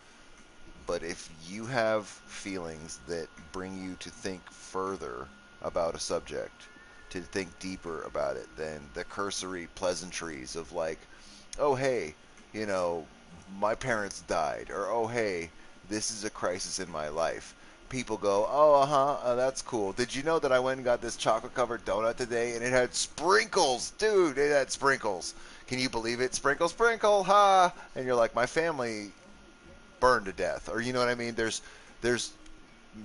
But if you have feelings that bring you to think further about a subject, to think deeper about it than the cursory pleasantries of like, oh hey, you know, my parents died, or oh hey, this is a crisis in my life. People go, oh that's cool. Did you know that I went and got this chocolate covered donut today and it had sprinkles, dude? It had sprinkles. Can you believe it? Sprinkle, sprinkle, ha! And you're like, my family burned to death, or you know what I mean? There's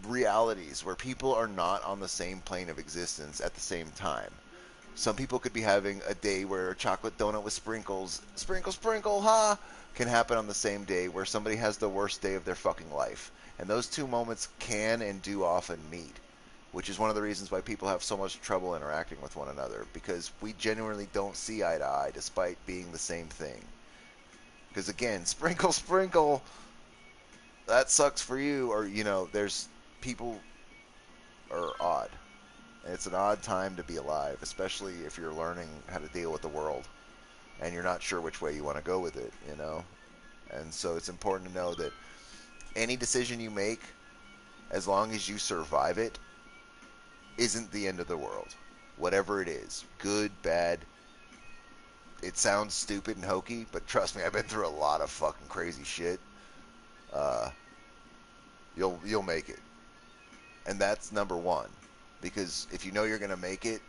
realities where people are not on the same plane of existence at the same time. Some people could be having a day where a chocolate donut with sprinkles, sprinkle, sprinkle, ha, can happen on the same day where somebody has the worst day of their fucking life. And those two moments can and do often meet, which is one of the reasons why people have so much trouble interacting with one another, because we genuinely don't see eye to eye despite being the same thing. Because again, sprinkle, sprinkle, that sucks for you, or, you know, there's people are odd. And it's an odd time to be alive, especially if you're learning how to deal with the world and you're not sure which way you want to go with it, you know? And so it's important to know that any decision you make, as long as you survive it, isn't the end of the world. Whatever it is, good, bad, it sounds stupid and hokey, but trust me, I've been through a lot of fucking crazy shit. Uh, you'll make it, and that's number one. Because if you know you're gonna make it,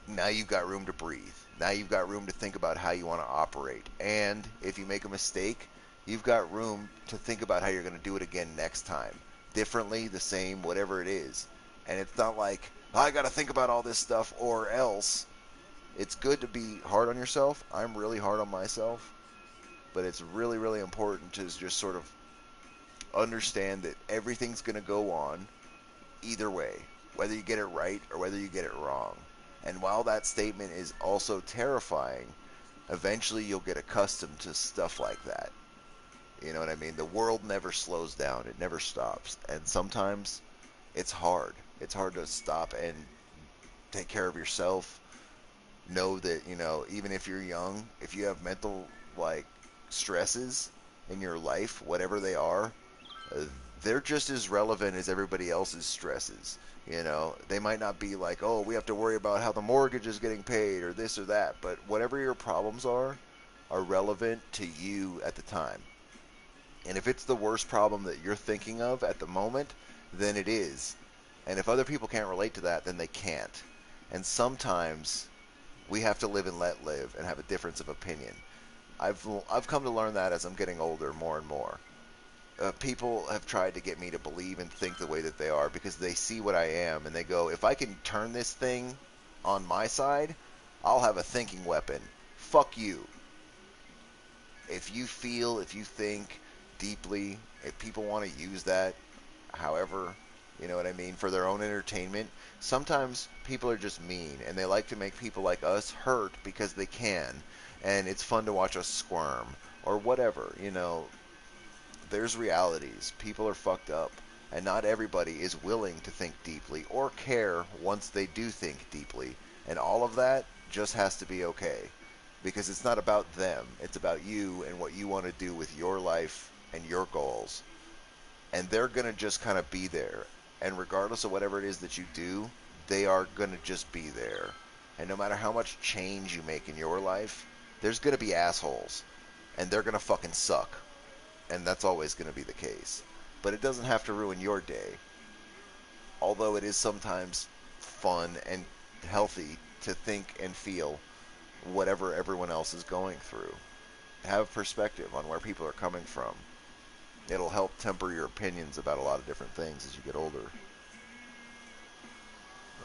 now you've got room to breathe. Now you've got room to think about how you want to operate. And if you make a mistake, you've got room to think about how you're going to do it again next time. Differently, the same, whatever it is. And it's not like, I got to think about all this stuff or else. It's good to be hard on yourself. I'm really hard on myself. But it's really, really important to just sort of understand that everything's going to go on either way, whether you get it right or whether you get it wrong. And while that statement is also terrifying, eventually you'll get accustomed to stuff like that. You know what I mean? The world never slows down, it never stops. And sometimes it's hard. It's hard to stop and take care of yourself. Know that, you know, even if you're young, if you have mental, like, stresses in your life, whatever they are, uh, they're just as relevant as everybody else's stresses. You know, they might not be like, oh, we have to worry about how the mortgage is getting paid or this or that, but whatever your problems are relevant to you at the time. And if it's the worst problem that you're thinking of at the moment, then it is. And if other people can't relate to that, then they can't. And sometimes we have to live and let live and have a difference of opinion. I've come to learn that as I'm getting older more and more. People have tried to get me to believe and think the way that they are because they see what I am and they go, if I can turn this thing on my side, I'll have a thinking weapon. Fuck you. If you feel, if you think deeply, if people want to use that, however, you know what I mean, for their own entertainment, sometimes people are just mean and they like to make people like us hurt because they can. And it's fun to watch us squirm or whatever, you know. There's realities. People are fucked up. And not everybody is willing to think deeply or care once they do think deeply. And all of that just has to be okay. Because it's not about them. It's about you and what you want to do with your life and your goals. And they're going to just kind of be there. And regardless of whatever it is that you do, they are going to just be there. And no matter how much change you make in your life, there's going to be assholes. And they're going to fucking suck. And that's always going to be the case. But it doesn't have to ruin your day. although it is sometimes fun and healthy to think and feel whatever everyone else is going through. Have perspective on where people are coming from. It'll help temper your opinions about a lot of different things as you get older.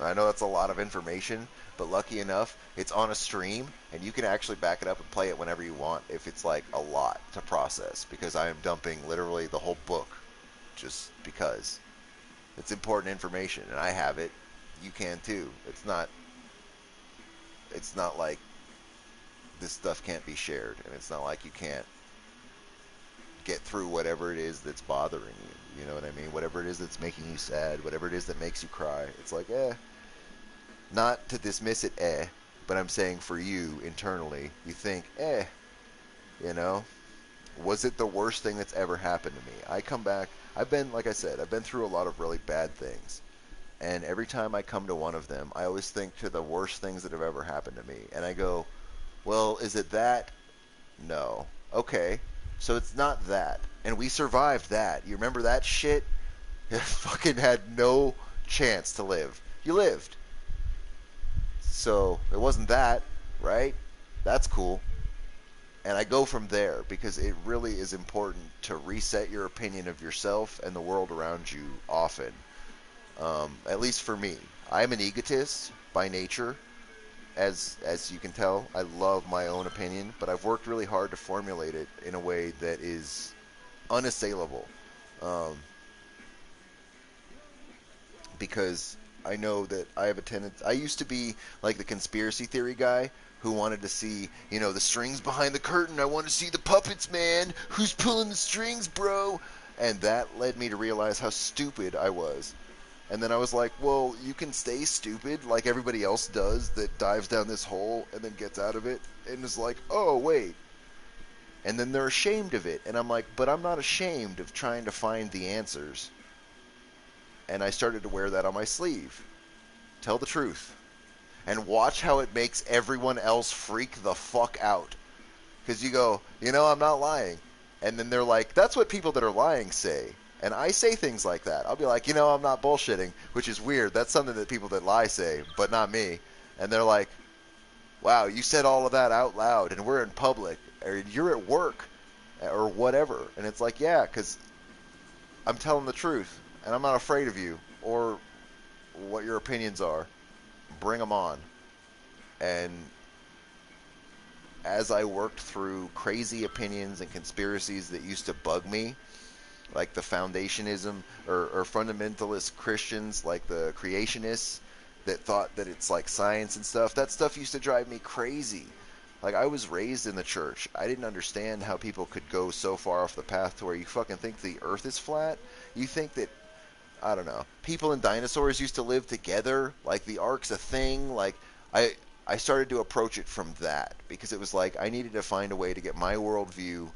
I know that's a lot of information, but lucky enough, it's on a stream, and you can actually back it up and play it whenever you want if it's like a lot to process, because I am dumping literally the whole book just because. It's important information, and I have it. You can too. It's not like this stuff can't be shared, and it's not like you can't get through whatever it is that's bothering you. You know what I mean? Whatever it is that's making you sad, whatever it is that makes you cry. It's like, not to dismiss it, but I'm saying for you internally, you think, you know, was it the worst thing that's ever happened to me? I come back, like I said, I've been through a lot of really bad things. And every time I come to one of them, I always think to the worst things that have ever happened to me. And I go, well, is it that? No. Okay. So it's not that. And we survived that. You remember that shit? You fucking had no chance to live. You lived. So it wasn't that, right? That's cool. And I go from there because it really is important to reset your opinion of yourself and the world around you often. At least for me. I'm an egotist by nature, as you can tell. I love my own opinion, but I've worked really hard to formulate it in a way that is unassailable. Because I know that I have a tendency. I used to be like the conspiracy theory guy who wanted to see, the strings behind the curtain. I want to see the puppets, man. Who's pulling the strings, bro? And that led me to realize how stupid I was. And then I was like, well, you can stay stupid like everybody else does that dives down this hole and then gets out of it and is like, oh, wait. And then they're ashamed of it. And I'm like, but I'm not ashamed of trying to find the answers. And I started to wear that on my sleeve. Tell the truth. And watch how it makes everyone else freak the fuck out. Because you go, I'm not lying. And then they're like, that's what people that are lying say. And I say things like that. I'll be like, I'm not bullshitting, which is weird. That's something that people that lie say, but not me. And they're like, wow, you said all of that out loud, and we're in public, or you're at work, or whatever. And it's like, yeah, because I'm telling the truth, and I'm not afraid of you, or what your opinions are. Bring them on. And as I worked through crazy opinions and conspiracies that used to bug me, like the foundationism or fundamentalist Christians, like the creationists that thought that it's like science and stuff, that stuff used to drive me crazy. Like, I was raised in the church. I didn't understand how people could go so far off the path to where you fucking think the earth is flat. You think that, I don't know, people and dinosaurs used to live together, like the ark's a thing. Like, I started to approach it from that because it was like I needed to find a way to get my worldview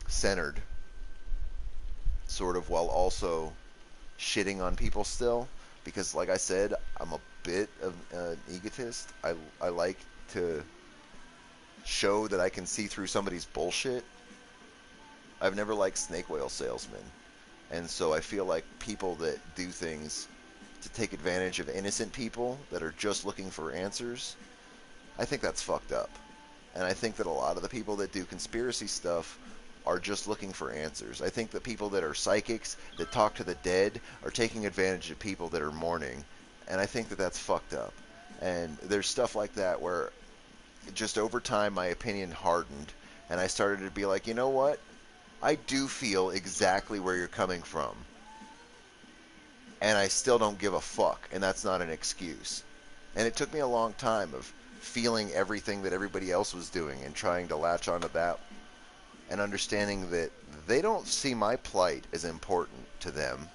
centered, sort of, while also shitting on people still. Because, like I said, I'm a bit of an egotist. I like to show that I can see through somebody's bullshit. I've never liked snake oil salesmen. And so I feel like people that do things to take advantage of innocent people that are just looking for answers, I think that's fucked up. And I think that a lot of the people that do conspiracy stuff are just looking for answers. I think that people that are psychics, that talk to the dead, are taking advantage of people that are mourning. And I think that that's fucked up. And there's stuff like that where just over time my opinion hardened. And I started to be like, you know what? I do feel exactly where you're coming from. And I still don't give a fuck. And that's not an excuse. And it took me a long time of feeling everything that everybody else was doing and trying to latch onto that, and understanding that they don't see my plight as important to them.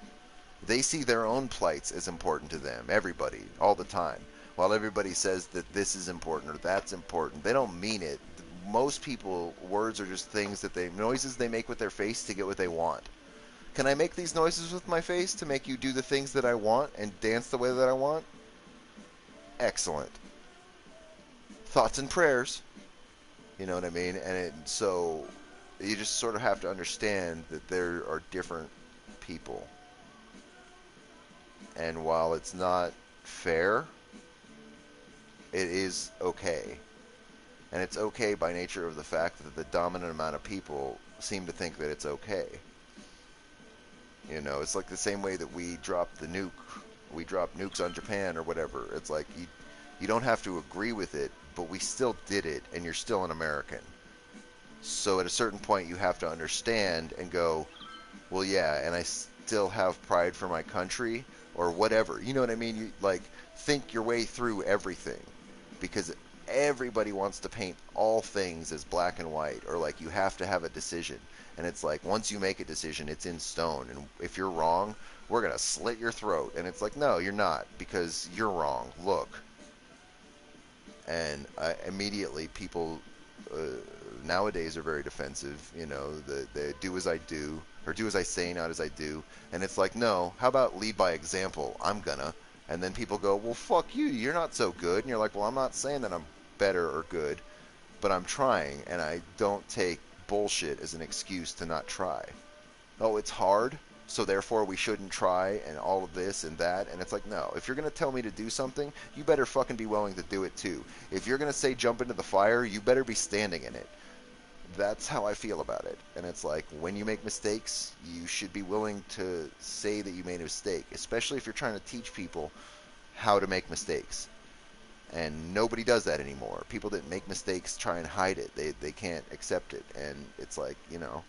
They see their own plights as important to them, everybody, all the time. While everybody says that this is important or that's important, they don't mean it. Most people, words are just things that noises they make with their face to get what they want. Can I make these noises with my face to make you do the things that I want and dance the way that I want? Excellent. Thoughts and prayers. You know what I mean? And so you just sort of have to understand that there are different people. And while it's not fair, it is okay. And it's okay by nature of the fact that the dominant amount of people seem to think that it's okay. You know, it's like the same way that we dropped the nuke. We dropped nukes on Japan or whatever. It's like you don't have to agree with it, but we still did it, and you're still an American. So at a certain point, you have to understand and go, well, yeah, and I still have pride for my country or whatever. You know what I mean? You like think your way through everything because everybody wants to paint all things as black and white, or like you have to have a decision. And it's like once you make a decision, it's in stone. And if you're wrong, we're going to slit your throat. And it's like, no, you're not, because you're wrong. Look. And immediately people nowadays are very defensive. You know, they do as I do, or do as I say, not as I do. And it's like, no, how about lead by example? I'm gonna. And then people go, well, fuck you. You're not so good. And you're like, well, I'm not saying that I'm better or good, but I'm trying. And I don't take bullshit as an excuse to not try. Oh, it's hard, so therefore we shouldn't try, and all of this and that. And it's like, no, if you're going to tell me to do something, you better fucking be willing to do it too. If you're going to say jump into the fire, you better be standing in it. That's how I feel about it. And it's like, when you make mistakes, you should be willing to say that you made a mistake, especially if you're trying to teach people how to make mistakes. And nobody does that anymore. People that make mistakes try and hide it. They can't accept it. And it's like, you know,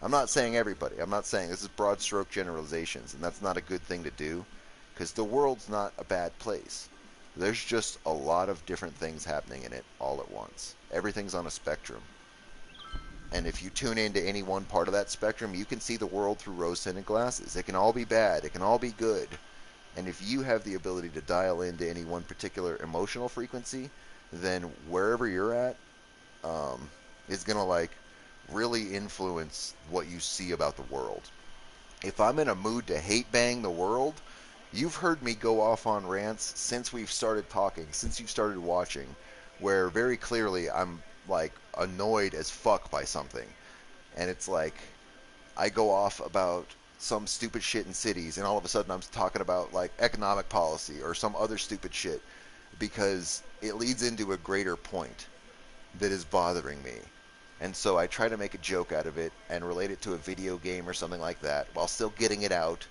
I'm not saying everybody. I'm not saying this is broad stroke generalizations, and that's not a good thing to do, because the world's not a bad place. There's just a lot of different things happening in it all at once. Everything's on a spectrum. And if you tune into any one part of that spectrum, you can see the world through rose-tinted glasses. It can all be bad. It can all be good. And if you have the ability to dial into any one particular emotional frequency, then wherever you're at is going to, like, really influence what you see about the world. If I'm in a mood to hate bang the world, you've heard me go off on rants since we've started talking, since you've started watching, where very clearly I'm, like, annoyed as fuck by something. And it's like, I go off about some stupid shit in cities, and all of a sudden I'm talking about, like, economic policy or some other stupid shit, because it leads into a greater point that is bothering me. And so I try to make a joke out of it and relate it to a video game or something like that while still getting it out.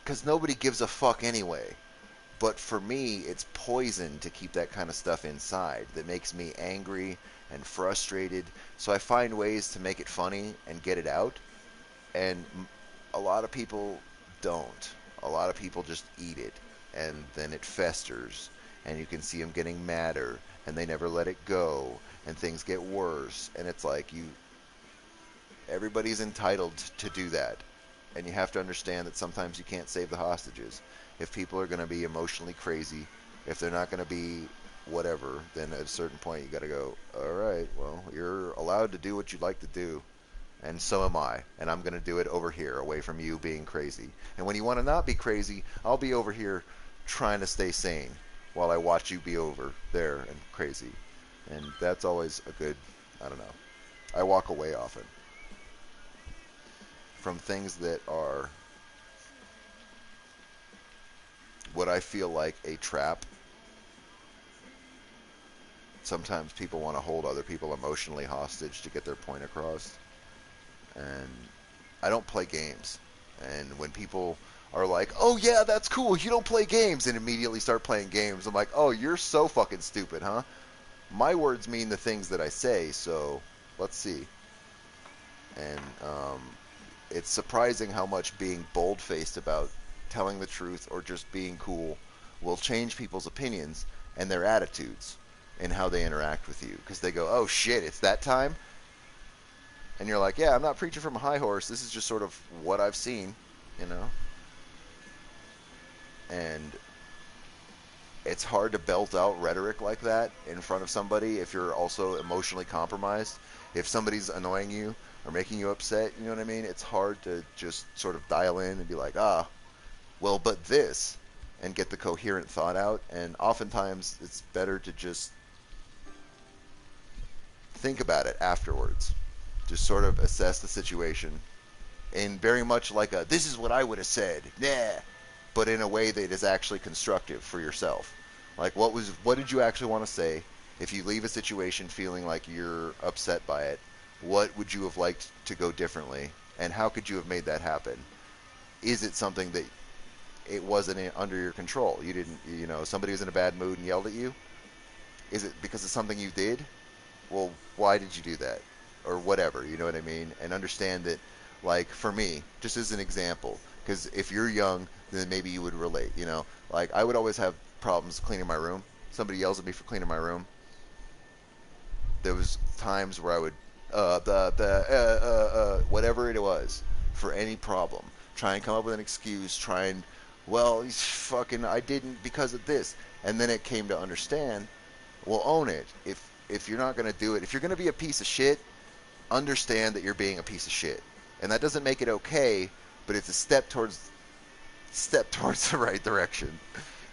Because nobody gives a fuck anyway. But for me, it's poison to keep that kind of stuff inside that makes me angry and frustrated. So I find ways to make it funny and get it out. And a lot of people don't. A lot of people just eat it. And then it festers. And you can see them getting madder. And they never let it go. And things get worse. And it's like, everybody's entitled to do that. And you have to understand that sometimes you can't save the hostages. If people are going to be emotionally crazy, if they're not going to be whatever, then at a certain point you got to go, all right, well, you're allowed to do what you'd like to do, and so am I, and I'm going to do it over here, away from you being crazy. And when you want to not be crazy, I'll be over here trying to stay sane while I watch you be over there and crazy. And that's always a good, I don't know. I walk away often from things that are what I feel like a trap. Sometimes people want to hold other people emotionally hostage to get their point across. And I don't play games. And when people are like, oh yeah, that's cool, you don't play games, and immediately start playing games, I'm like, oh, you're so fucking stupid, huh? My words mean the things that I say, so let's see. And it's surprising how much being bold-faced about telling the truth or just being cool will change people's opinions and their attitudes and how they interact with you. Because they go, oh shit, it's that time? And you're like, yeah, I'm not preaching from a high horse. This is just sort of what I've seen, you know? And it's hard to belt out rhetoric like that in front of somebody if you're also emotionally compromised. If somebody's annoying you or making you upset, you know what I mean? It's hard to just sort of dial in and be like, well, but this, and get the coherent thought out. And oftentimes it's better to just think about it afterwards. Just sort of assess the situation in very much like a, this is what I would have said. Yeah. but in a way that is actually constructive for yourself. Like, what did you actually want to say? If you leave a situation feeling like you're upset by it, what would you have liked to go differently, and how could you have made that happen? Is it something that it wasn't under your control? You didn't, somebody was in a bad mood and yelled at you. Is it because of something you did? Well, why did you do that? Or whatever, you know what I mean? And understand that, like, for me, just as an example, because if you're young, then maybe you would relate, Like, I would always have problems cleaning my room. Somebody yells at me for cleaning my room. There was times where I would, whatever it was, for any problem. Try and come up with an excuse, well, I didn't because of this. And then it came to understand, well, own it. If you're not going to do it, if you're going to be a piece of shit, understand that you're being a piece of shit. And that doesn't make it okay, but it's a step towards the right direction.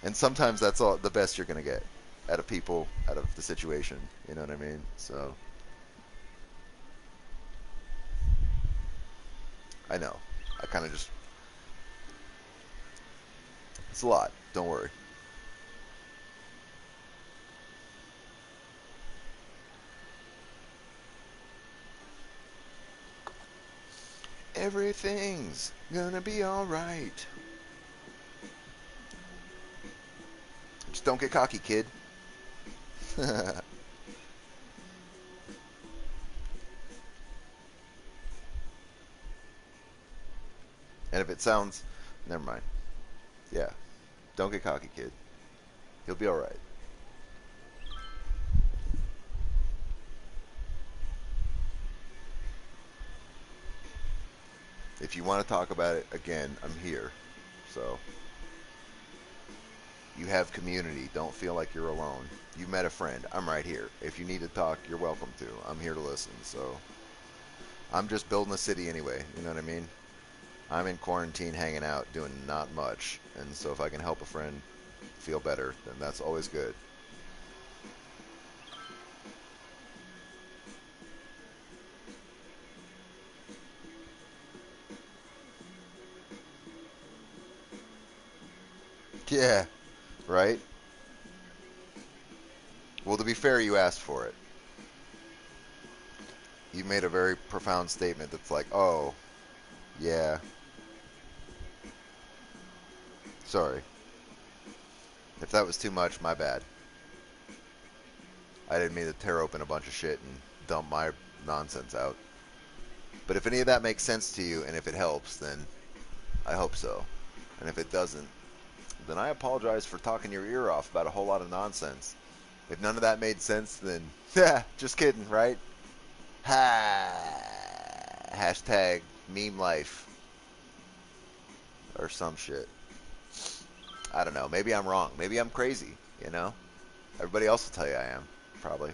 And sometimes that's all the best you're going to get out of people, out of the situation. You know what I mean? So I know. I kind of just, it's a lot. Don't worry. Everything's gonna be alright. Just don't get cocky, kid. And if it sounds, never mind. Yeah, don't get cocky, kid. You'll be alright. If you want to talk about it again, I'm here. So, you have community. Don't feel like you're alone. You met a friend. I'm right here. If you need to talk, you're welcome to. I'm here to listen. So, I'm just building a city anyway. You know what I mean? I'm in quarantine hanging out, doing not much. And so if I can help a friend feel better, then that's always good. Yeah, right? Well, to be fair, you asked for it. You made a very profound statement that's like, oh, yeah, sorry. If that was too much, my bad. I didn't mean to tear open a bunch of shit and dump my nonsense out. But if any of that makes sense to you and if it helps, then I hope so. And if it doesn't, then I apologize for talking your ear off about a whole lot of nonsense. If none of that made sense, then, yeah, just kidding, right? Ha! Hashtag meme life. Or some shit. I don't know. Maybe I'm wrong. Maybe I'm crazy, Everybody else will tell you I am, probably.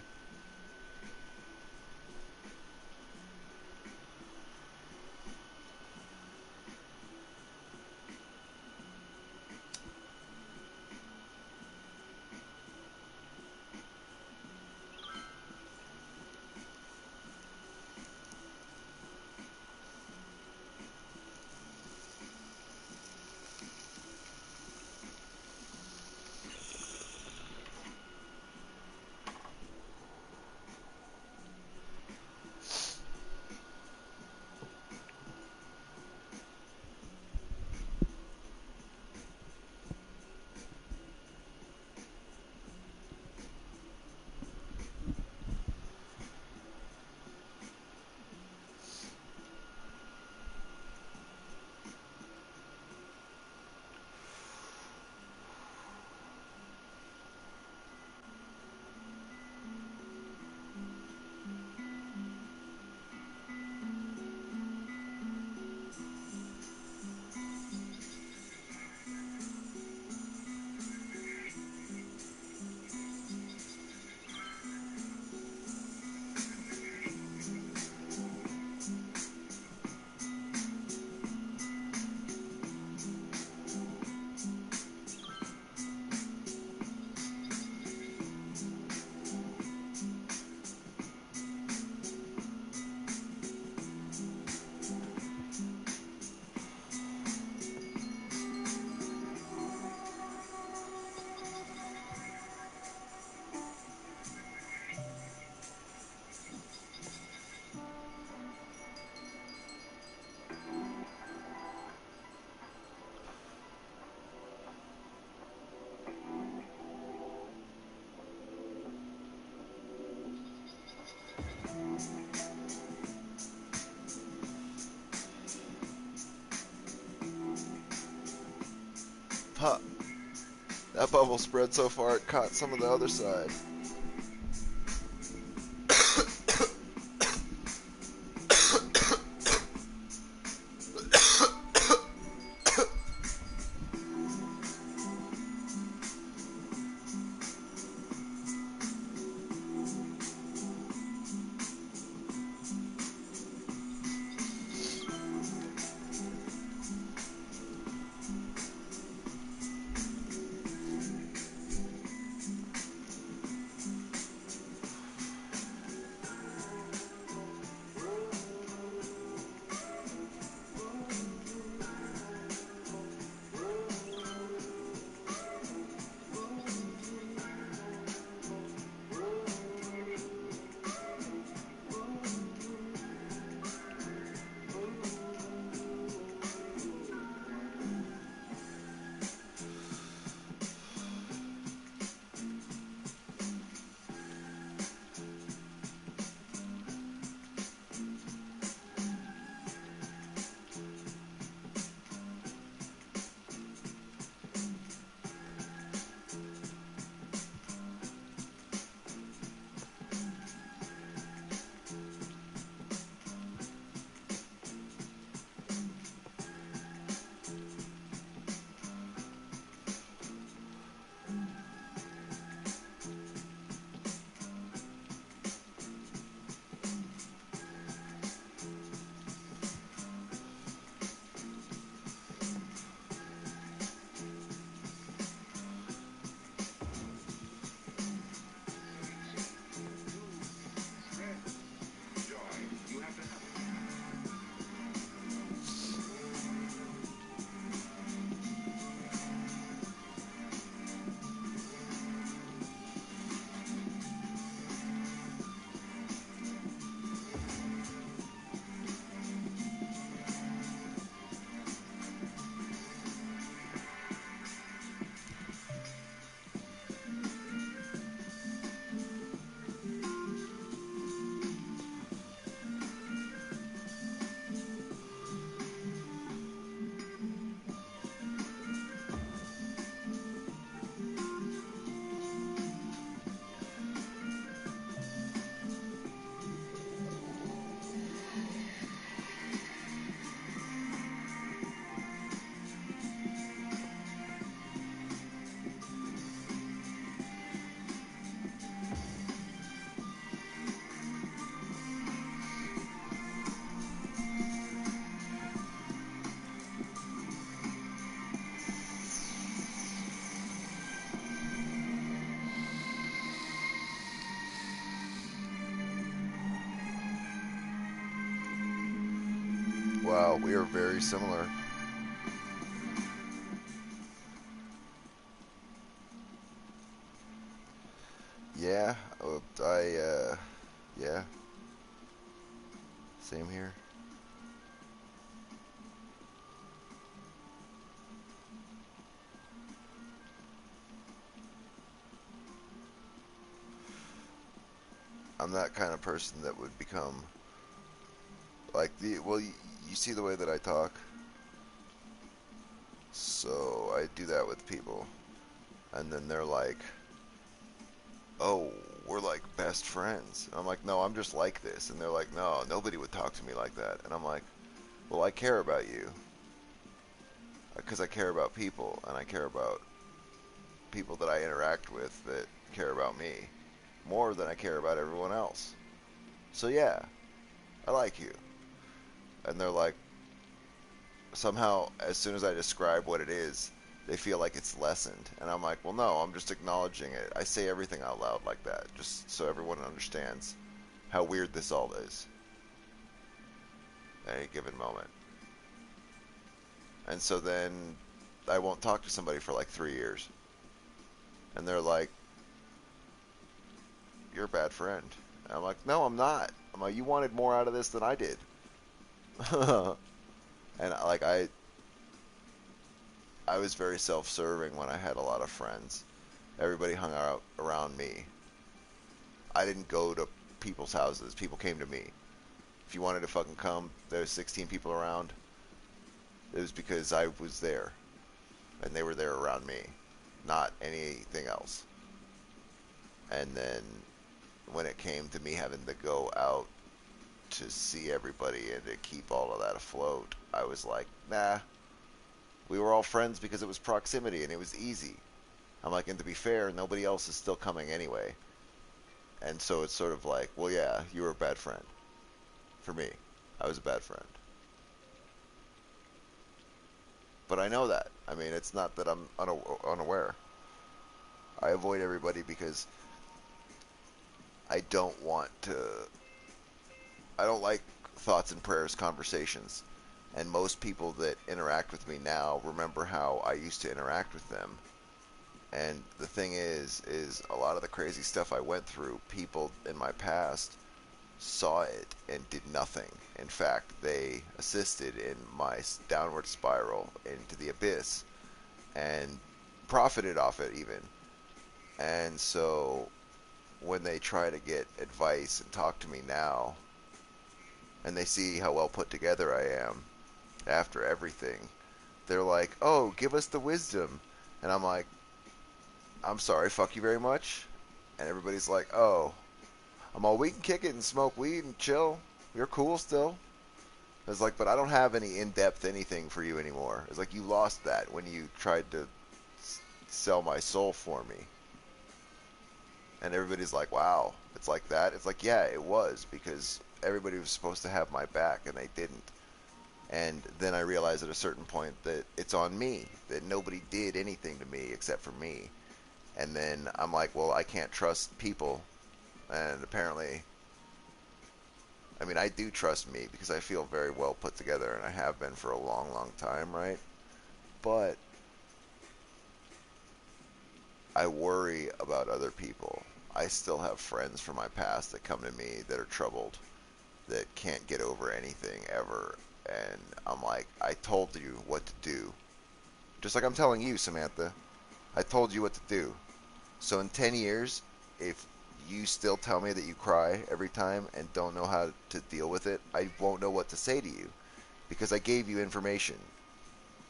Huh. That bubble spread so far it caught some of the other side. Wow, we are very similar. Yeah, yeah, same here. I'm that kind of person that would become like well, you see the way that I talk, so I do that with people, and then they're like, oh, we're like best friends. And I'm like, no, I'm just like this. And they're like, no, nobody would talk to me like that. And I'm like, well, I care about you because I care about people, and I care about people that I interact with that care about me more than I care about everyone else. So yeah, I like you. And they're like, somehow, as soon as I describe what it is, they feel like it's lessened. And I'm like, well, no, I'm just acknowledging it. I say everything out loud like that, just so everyone understands how weird this all is at any given moment. And so then I won't talk to somebody for like 3 years. And they're like, you're a bad friend. And I'm like, no, I'm not. I'm like, you wanted more out of this than I did. And like I was very self-serving when I had a lot of friends. Everybody hung out around me. I didn't go to people's houses. People came to me. If you wanted to fucking come, there's 16 people around. It was because I was there. and they were there around me, not anything else. And then when it came to me having to go out to see everybody and to keep all of that afloat, I was like, nah. We were all friends because it was proximity and it was easy. I'm like, and to be fair, nobody else is still coming anyway. And so it's sort of like, well, yeah, you were a bad friend. For me, I was a bad friend. But I know that. I mean, it's not that I'm unaware. I avoid everybody because I don't want to. I don't like thoughts and prayers conversations. And most people that interact with me now remember how I used to interact with them. And the thing is a lot of the crazy stuff I went through, people in my past saw it and did nothing. In fact, they assisted in my downward spiral into the abyss and profited off it even. And so when they try to get advice and talk to me now, and they see how well put together I am after everything, they're like, oh, give us the wisdom. And I'm like, I'm sorry, fuck you very much. And everybody's like, oh. I'm all, we can kick it and smoke weed and chill. You're cool still. It's like, but I don't have any in-depth anything for you anymore. It's like, you lost that when you tried to sell my soul for me. And everybody's like, wow, it's like that? It's like, yeah, it was, because everybody was supposed to have my back, and they didn't. And then I realized at a certain point that it's on me, that nobody did anything to me except for me. And then I'm like, well, I can't trust people. And apparently, I mean, I do trust me because I feel very well put together, and I have been for a long, long time, right? But I worry about other people. I still have friends from my past that come to me that are troubled, that can't get over anything ever. And I'm like, I told you what to do. Just like I'm telling you, Samantha. I told you what to do. So in 10 years, if you still tell me that you cry every time and don't know how to deal with it, I won't know what to say to you. Because I gave you information.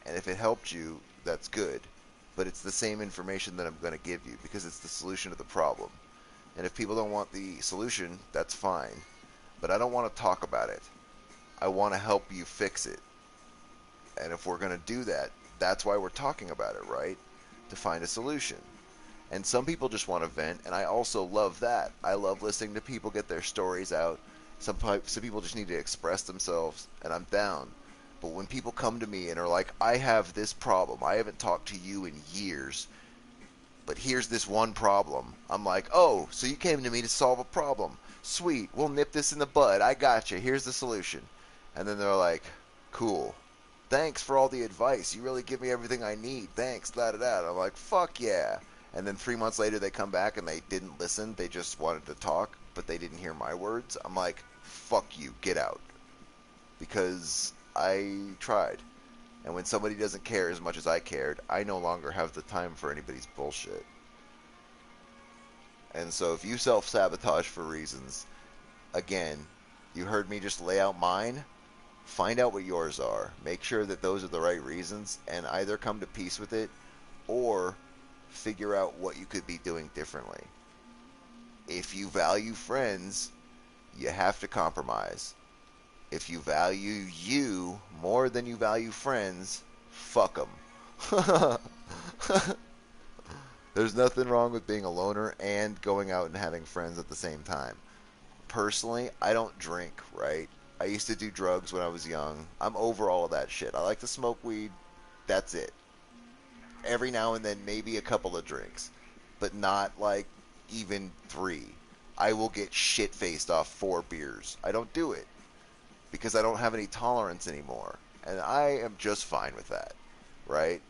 And if it helped you, that's good. But it's the same information that I'm going to give you because it's the solution to the problem. And if people don't want the solution, that's fine. But I don't want to talk about it. I want to help you fix it. And if we're going to do that, that's why we're talking about it, right? To find a solution. And some people just want to vent, and I also love that. I love listening to people get their stories out. Some people just need to express themselves, and I'm down. But when people come to me and are like, I have this problem, I haven't talked to you in years, but here's this one problem. I'm like, oh, so you came to me to solve a problem. Sweet, we'll nip this in the bud. I got you. Here's the solution. And then they're like, cool. Thanks for all the advice. You really give me everything I need. Thanks, da-da-da. I'm like, fuck yeah. And then 3 months later they come back and they didn't listen. They just wanted to talk, but they didn't hear my words. I'm like, fuck you. Get out. Because I tried. And when somebody doesn't care as much as I cared, I no longer have the time for anybody's bullshit. And so if you self-sabotage for reasons, again, you heard me just lay out mine. Find out what yours are. Make sure that those are the right reasons and either come to peace with it or figure out what you could be doing differently. If you value friends, you have to compromise. If you value you more than you value friends, fuck them. There's nothing wrong with being a loner and going out and having friends at the same time. Personally, I don't drink, right? I used to do drugs when I was young. I'm over all of that shit. I like to smoke weed. That's it. Every now and then, maybe a couple of drinks. But not like even 3. I will get shit-faced off 4 beers. I don't do it. Because I don't have any tolerance anymore. And I am just fine with that. Right?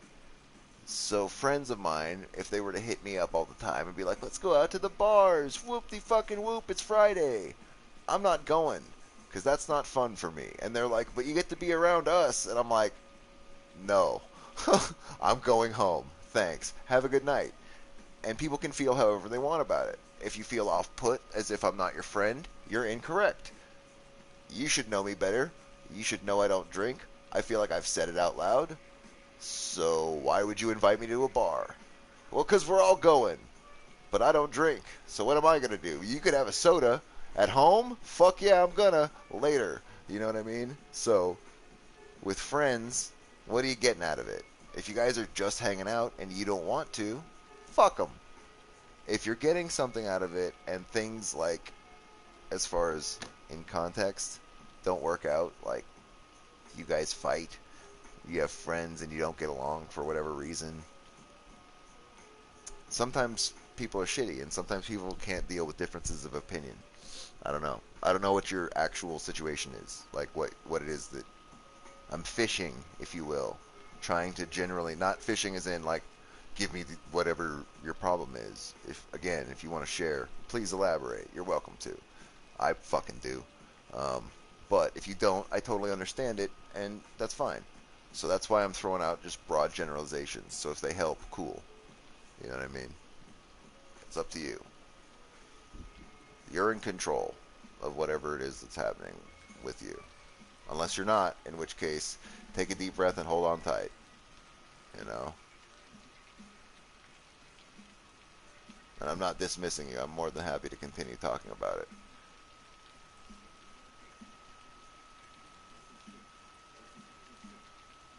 So friends of mine, if they were to hit me up all the time and be like, let's go out to the bars. Whoop-de-fucking-whoop, it's Friday. I'm not going. Because that's not fun for me. And they're like, but you get to be around us. And I'm like, no. I'm going home. Thanks. Have a good night. And people can feel however they want about it. If you feel off-put, as if I'm not your friend, you're incorrect. You should know me better. You should know I don't drink. I feel like I've said it out loud. So why would you invite me to a bar? Well, because we're all going, but I don't drink. So what am I going to do? You could have a soda at home? Fuck yeah, I'm gonna. Later. You know what I mean? So with friends, what are you getting out of it? If you guys are just hanging out and you don't want to, fuck them. If you're getting something out of it and things like, as far as in context, don't work out, like you guys fight, you have friends and you don't get along for whatever reason, sometimes people are shitty and sometimes people can't deal with differences of opinion. I don't know. I don't know what your actual situation is, like what it is that I'm fishing, if you will, trying to generally, not fishing as in like give me whatever your problem is. If you want to share, please elaborate. You're welcome to. I fucking do. Um, but if you don't, I totally understand it, and that's fine. So that's why I'm throwing out just broad generalizations. So if they help, cool. You know what I mean? It's up to you. You're in control of whatever it is that's happening with you. Unless you're not, in which case, take a deep breath and hold on tight. You know? And I'm not dismissing you. I'm more than happy to continue talking about it.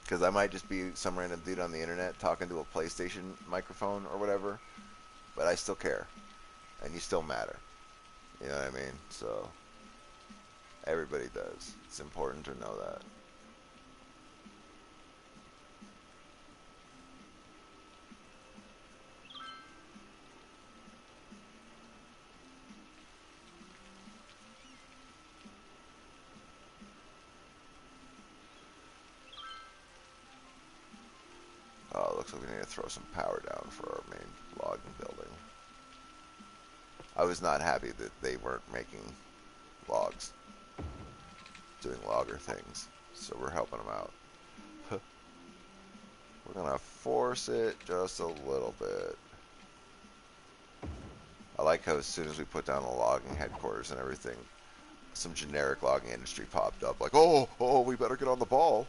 Because I might just be some random dude on the internet talking to a PlayStation microphone or whatever, but I still care. And you still matter. You know what I mean? So, everybody does. It's important to know that. Oh, looks like we need to throw some power down for our main logging building. I was not happy that they weren't making logs, doing logger things, so we're helping them out. We're going to force it just a little bit. I like how as soon as we put down the logging headquarters and everything, some generic logging industry popped up, like, oh, we better get on the ball.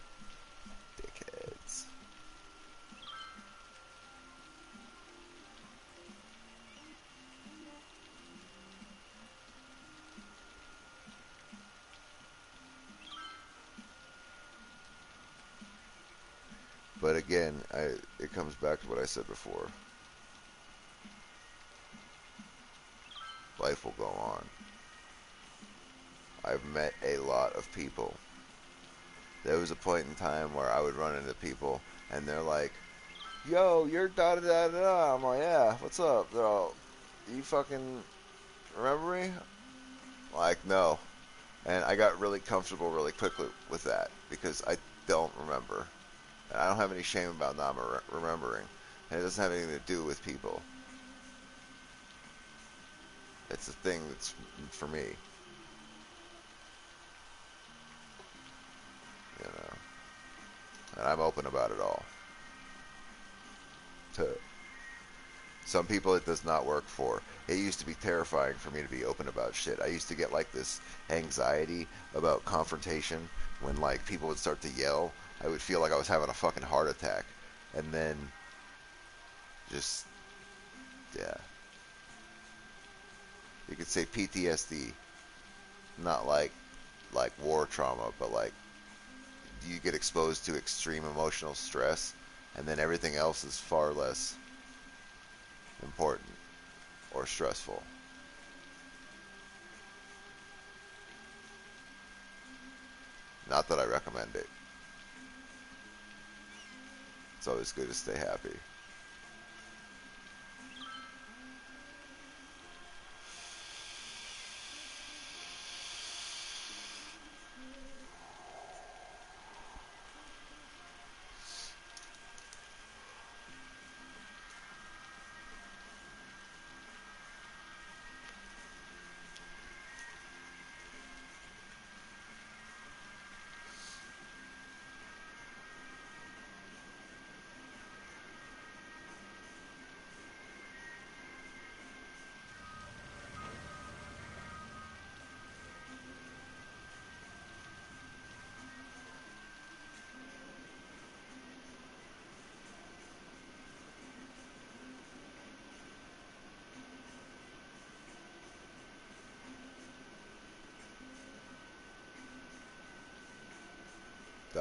Dickheads. But again, it comes back to what I said before. Life will go on. I've met a lot of people. There was a point in time where I would run into people, and they're like, yo, you're da-da-da-da-da. I'm like, yeah, what's up? They're all, you fucking remember me? Like, no. And I got really comfortable really quickly with that, because I don't remember. And I don't have any shame about not remembering. And it doesn't have anything to do with people. It's a thing that's for me. You know. And I'm open about it all. Some people it does not work for. It used to be terrifying for me to be open about shit. I used to get like this anxiety about confrontation when like people would start to yell. I would feel like I was having a fucking heart attack. And then just, yeah. You could say PTSD. Not like war trauma, but like you get exposed to extreme emotional stress and then everything else is far less important or stressful. Not that I recommend it. It's always good to stay happy.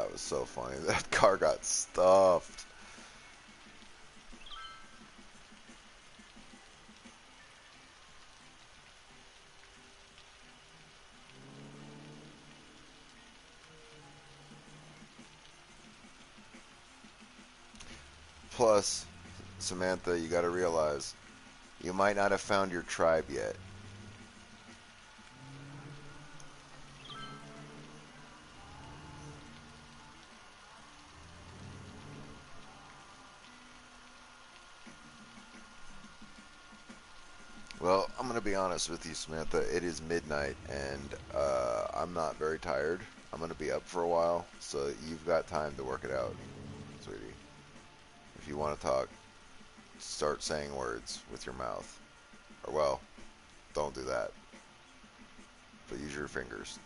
That was so funny. That car got stuffed. Plus, Samantha, you gotta realize, you might not have found your tribe yet. Well, I'm gonna be honest with you, Samantha. It is midnight, and I'm not very tired. I'm gonna be up for a while, so you've got time to work it out, sweetie. If you want to talk, start saying words with your mouth. Or, well, don't do that, but use your fingers.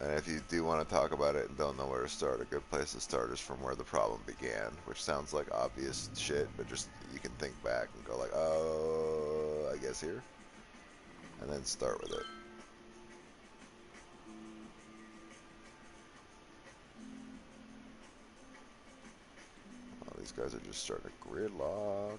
And if you do want to talk about it and don't know where to start, a good place to start is from where the problem began, which sounds like obvious shit, but just you can think back and go like, oh, I guess here, and then start with it. Oh, these guys are just starting to gridlock.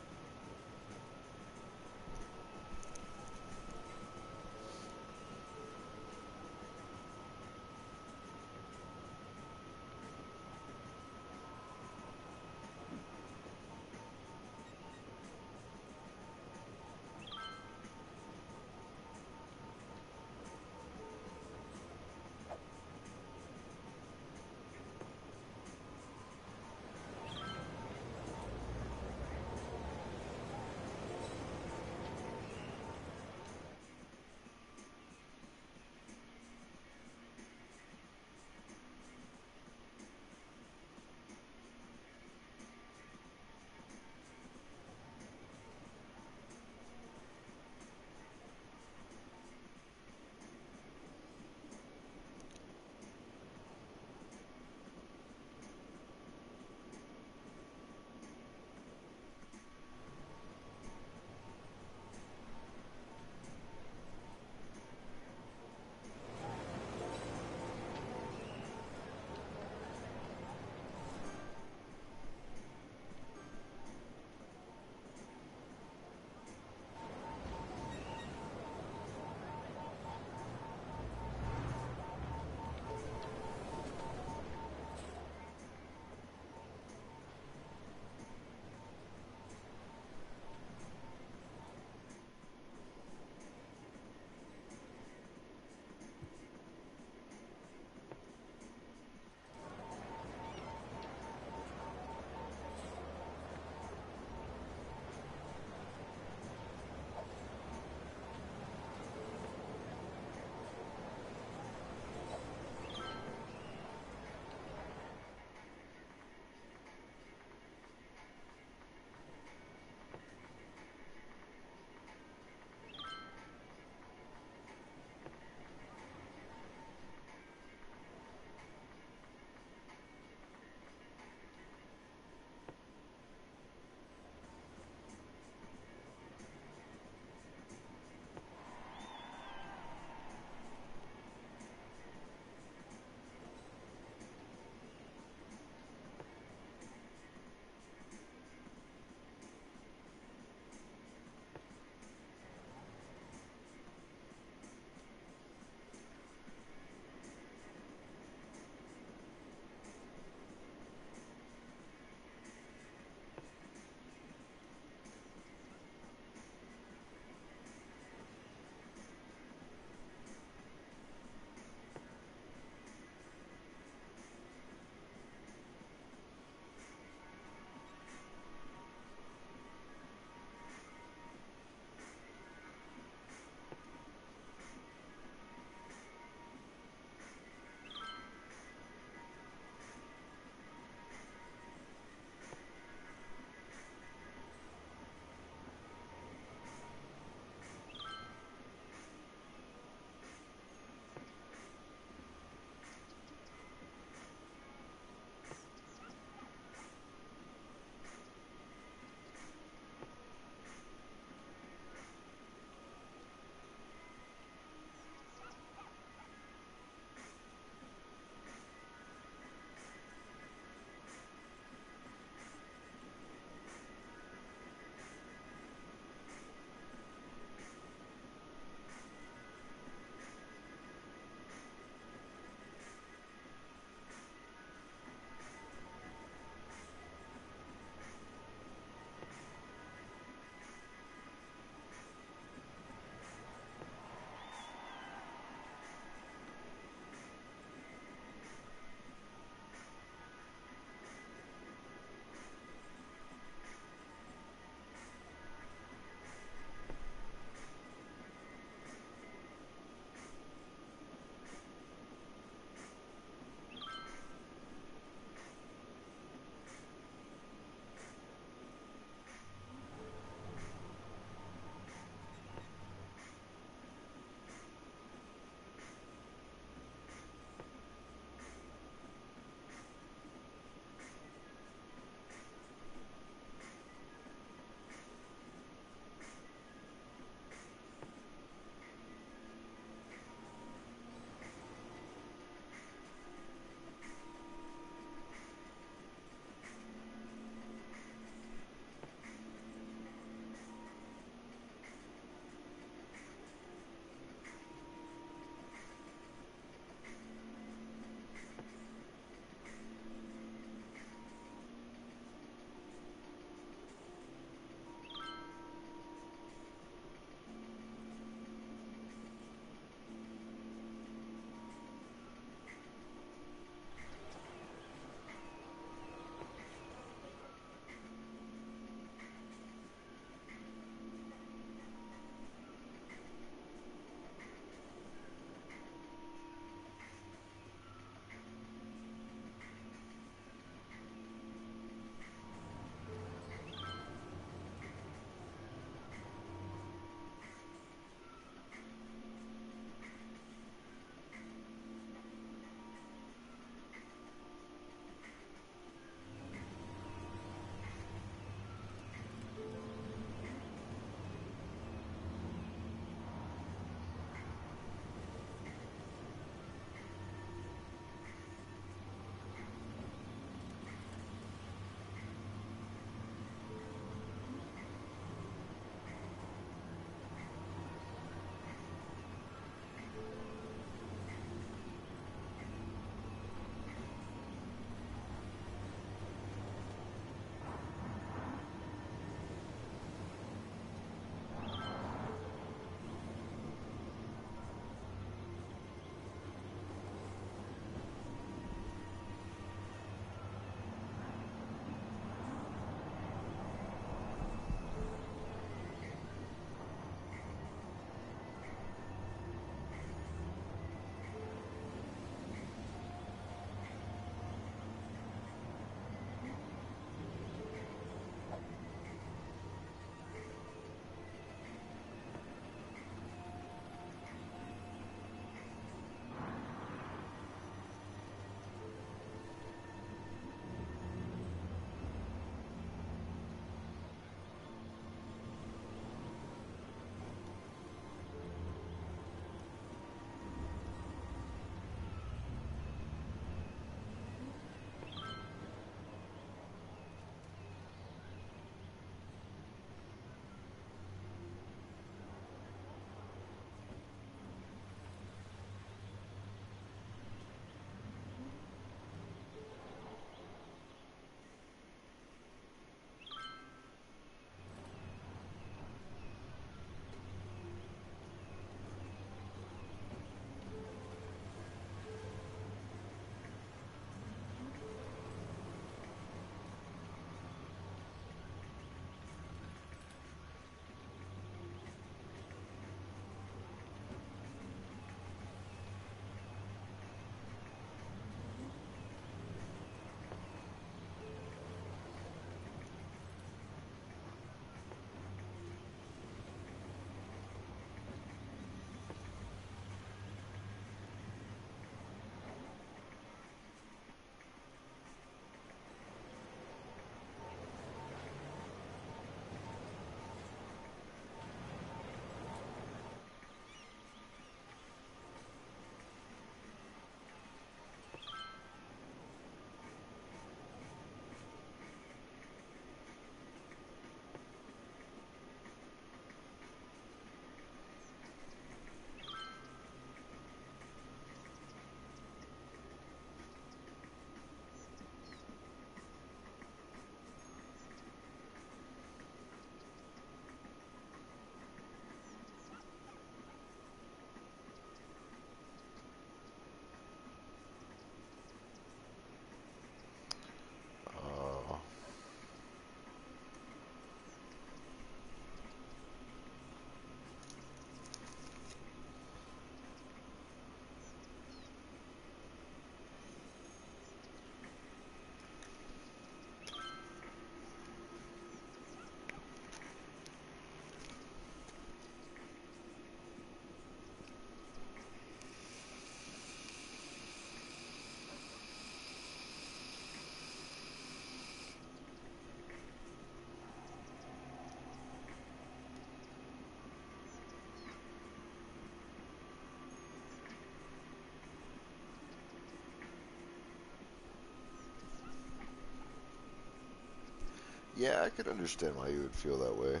Yeah, I could understand why you would feel that way.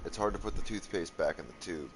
It's hard to put the toothpaste back in the tube.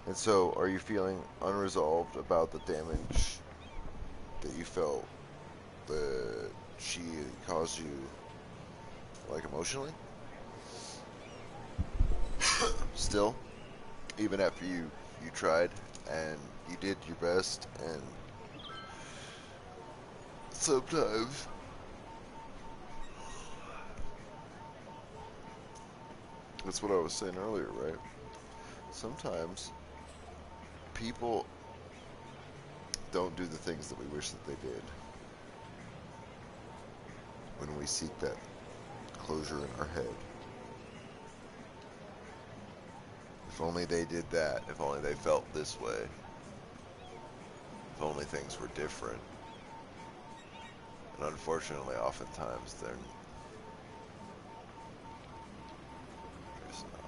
And so, are you feeling unresolved about the damage that you felt that she caused you, like emotionally? Still, even after you tried and you did your best, and sometimes that's what I was saying earlier, right? Sometimes people don't do the things that we wish that they did when we seek that closure in our head. If only they did that, if only they felt this way, if only things were different. And unfortunately, oftentimes they're just not.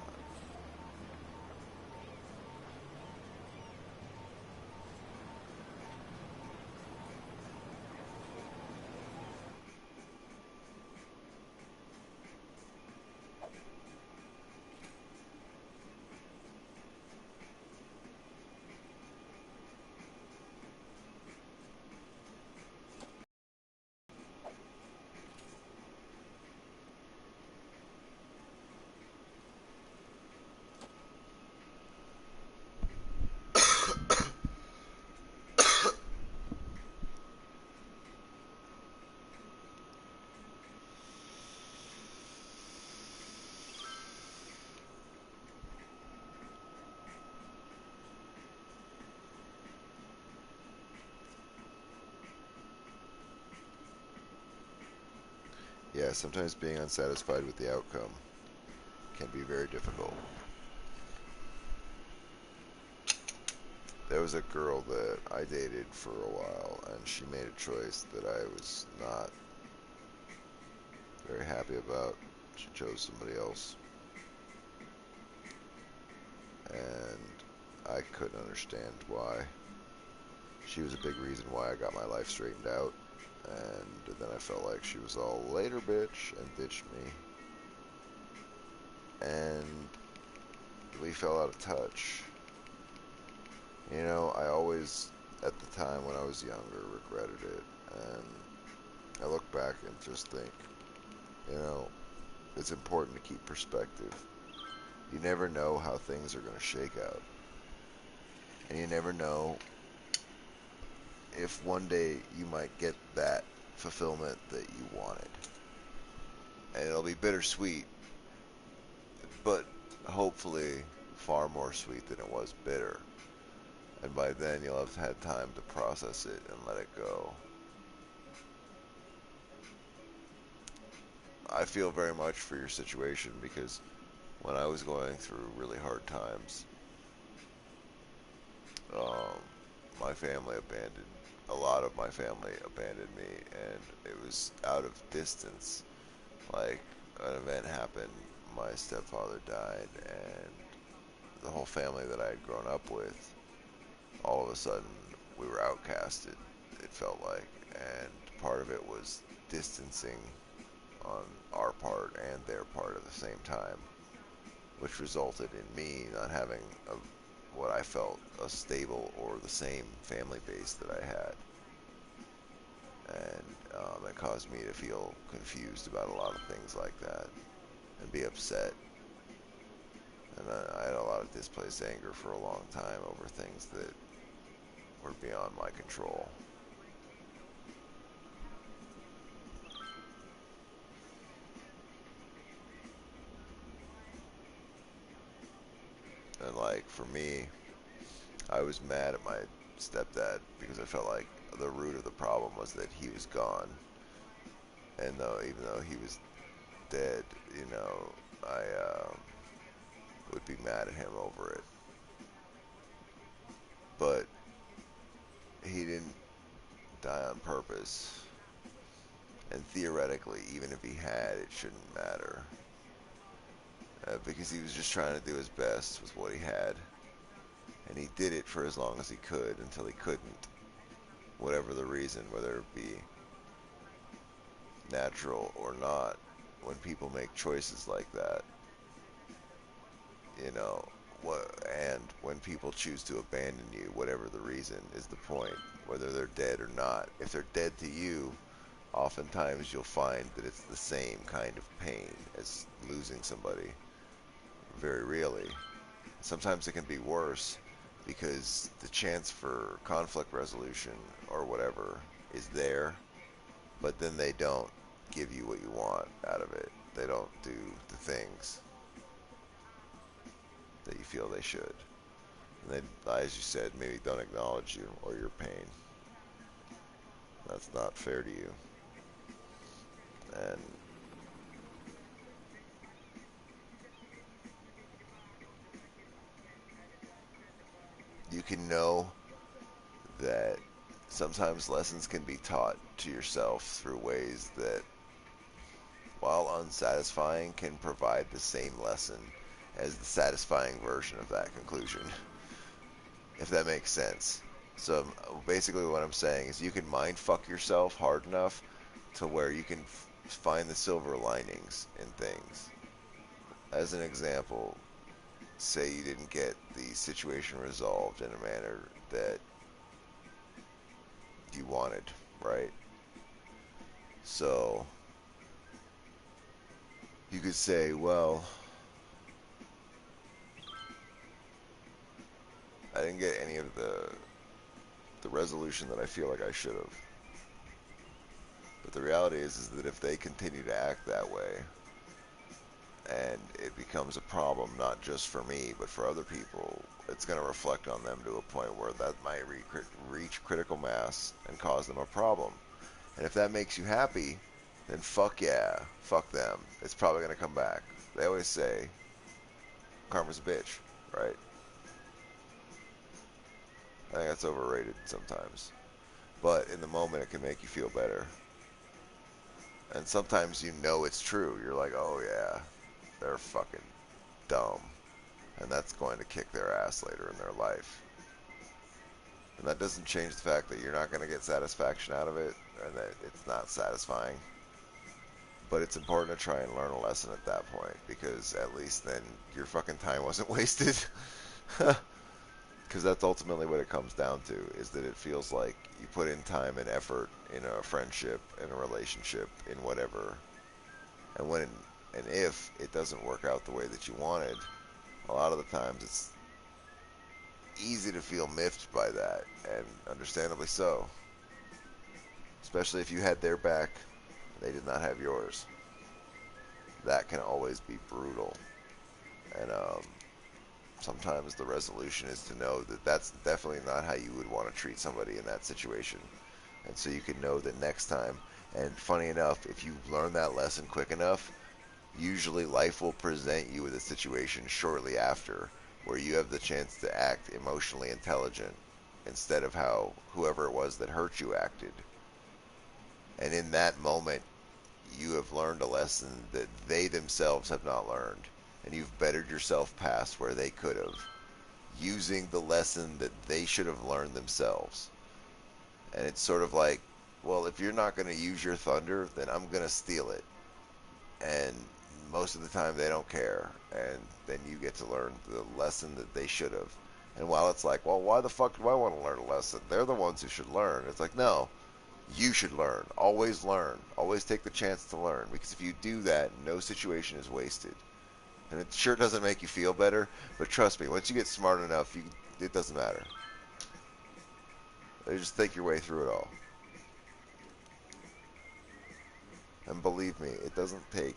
Yeah, sometimes being unsatisfied with the outcome can be very difficult. There was a girl that I dated for a while, and she made a choice that I was not very happy about. She chose somebody else, and I couldn't understand why. She was a big reason why I got my life straightened out, and then I felt like she was all later bitch and ditched me, and we fell out of touch. You know, I always, at the time when I was younger, regretted it, and I look back and just think, you know, it's important to keep perspective. You never know how things are going to shake out, and you never know if one day you might get that fulfillment that you wanted. And it'll be bittersweet, but hopefully far more sweet than it was bitter. And by then you'll have had time to process it and let it go. I feel very much for your situation because when I was going through really hard times, um, my family abandoned, a lot of my family abandoned me, and it was out of distance. Like, an event happened, my stepfather died, and the whole family that I had grown up with, all of a sudden, we were outcasted, it felt like. And part of it was distancing on our part and their part at the same time, which resulted in me not having what I felt a stable or the same family base that I had. And it caused me to feel confused about a lot of things like that and be upset. And I had a lot of displaced anger for a long time over things that were beyond my control. And like for me, I was mad at my stepdad because I felt like the root of the problem was that he was gone. And though even though he was dead, I would be mad at him over it. But he didn't die on purpose. And theoretically, even if he had, it shouldn't matter. Because he was just trying to do his best with what he had. And he did it for as long as he could until he couldn't. Whatever the reason, whether it be natural or not, when people make choices like that, you know, and when people choose to abandon you, whatever the reason is the point, whether they're dead or not. If they're dead to you, oftentimes you'll find that it's the same kind of pain as losing somebody, very really. Sometimes it can be worse because the chance for conflict resolution or whatever is there, but then they don't give you what you want out of it. They don't do the things that you feel they should. And they, as you said, maybe don't acknowledge you or your pain. That's not fair to you. And you can know that sometimes lessons can be taught to yourself through ways that, while unsatisfying, can provide the same lesson as the satisfying version of that conclusion, if that makes sense. So basically what I'm saying is you can mind fuck yourself hard enough to where you can find the silver linings in things. As an example, say you didn't get the situation resolved in a manner that you wanted, right? So you could say, well, I didn't get any of the resolution that I feel like I should have. But the reality is that if they continue to act that way, and it becomes a problem not just for me but for other people, it's going to reflect on them to a point where that might reach critical mass and cause them a problem. And if that makes you happy, then fuck yeah, fuck them. It's probably going to come back. They always say karma's a bitch, right? I think that's overrated sometimes. But in the moment, it can make you feel better. And sometimes you know it's true. You're like, oh yeah, they're fucking dumb. And that's going to kick their ass later in their life. And that doesn't change the fact that you're not going to get satisfaction out of it and that it's not satisfying. But it's important to try and learn a lesson at that point because at least then your fucking time wasn't wasted. Because that's ultimately what it comes down to, is that it feels like you put in time and effort in a friendship, in a relationship, in whatever. And when and if it doesn't work out the way that you wanted, a lot of the times it's easy to feel miffed by that, and understandably so. Especially if you had their back, they did not have yours. That can always be brutal. And sometimes the resolution is to know that that's definitely not how you would want to treat somebody in that situation. And so you can know that next time, And funny enough, if you learn that lesson quick enough, usually life will present you with a situation shortly after where you have the chance to act emotionally intelligent instead of how whoever it was that hurt you acted. And in that moment, you have learned a lesson that they themselves have not learned. And you've bettered yourself past where they could have, using the lesson that they should have learned themselves. And it's sort of like, well, if you're not going to use your thunder, then I'm going to steal it. And most of the time they don't care. And then you get to learn the lesson that they should have. And while it's like, well, why the fuck do I want to learn a lesson? They're the ones who should learn. It's like, no, you should learn. Always learn. Always take the chance to learn. Because if you do that, no situation is wasted. And it sure doesn't make you feel better, but trust me, once you get smart enough, it doesn't matter. You just think your way through it all. And believe me, it doesn't take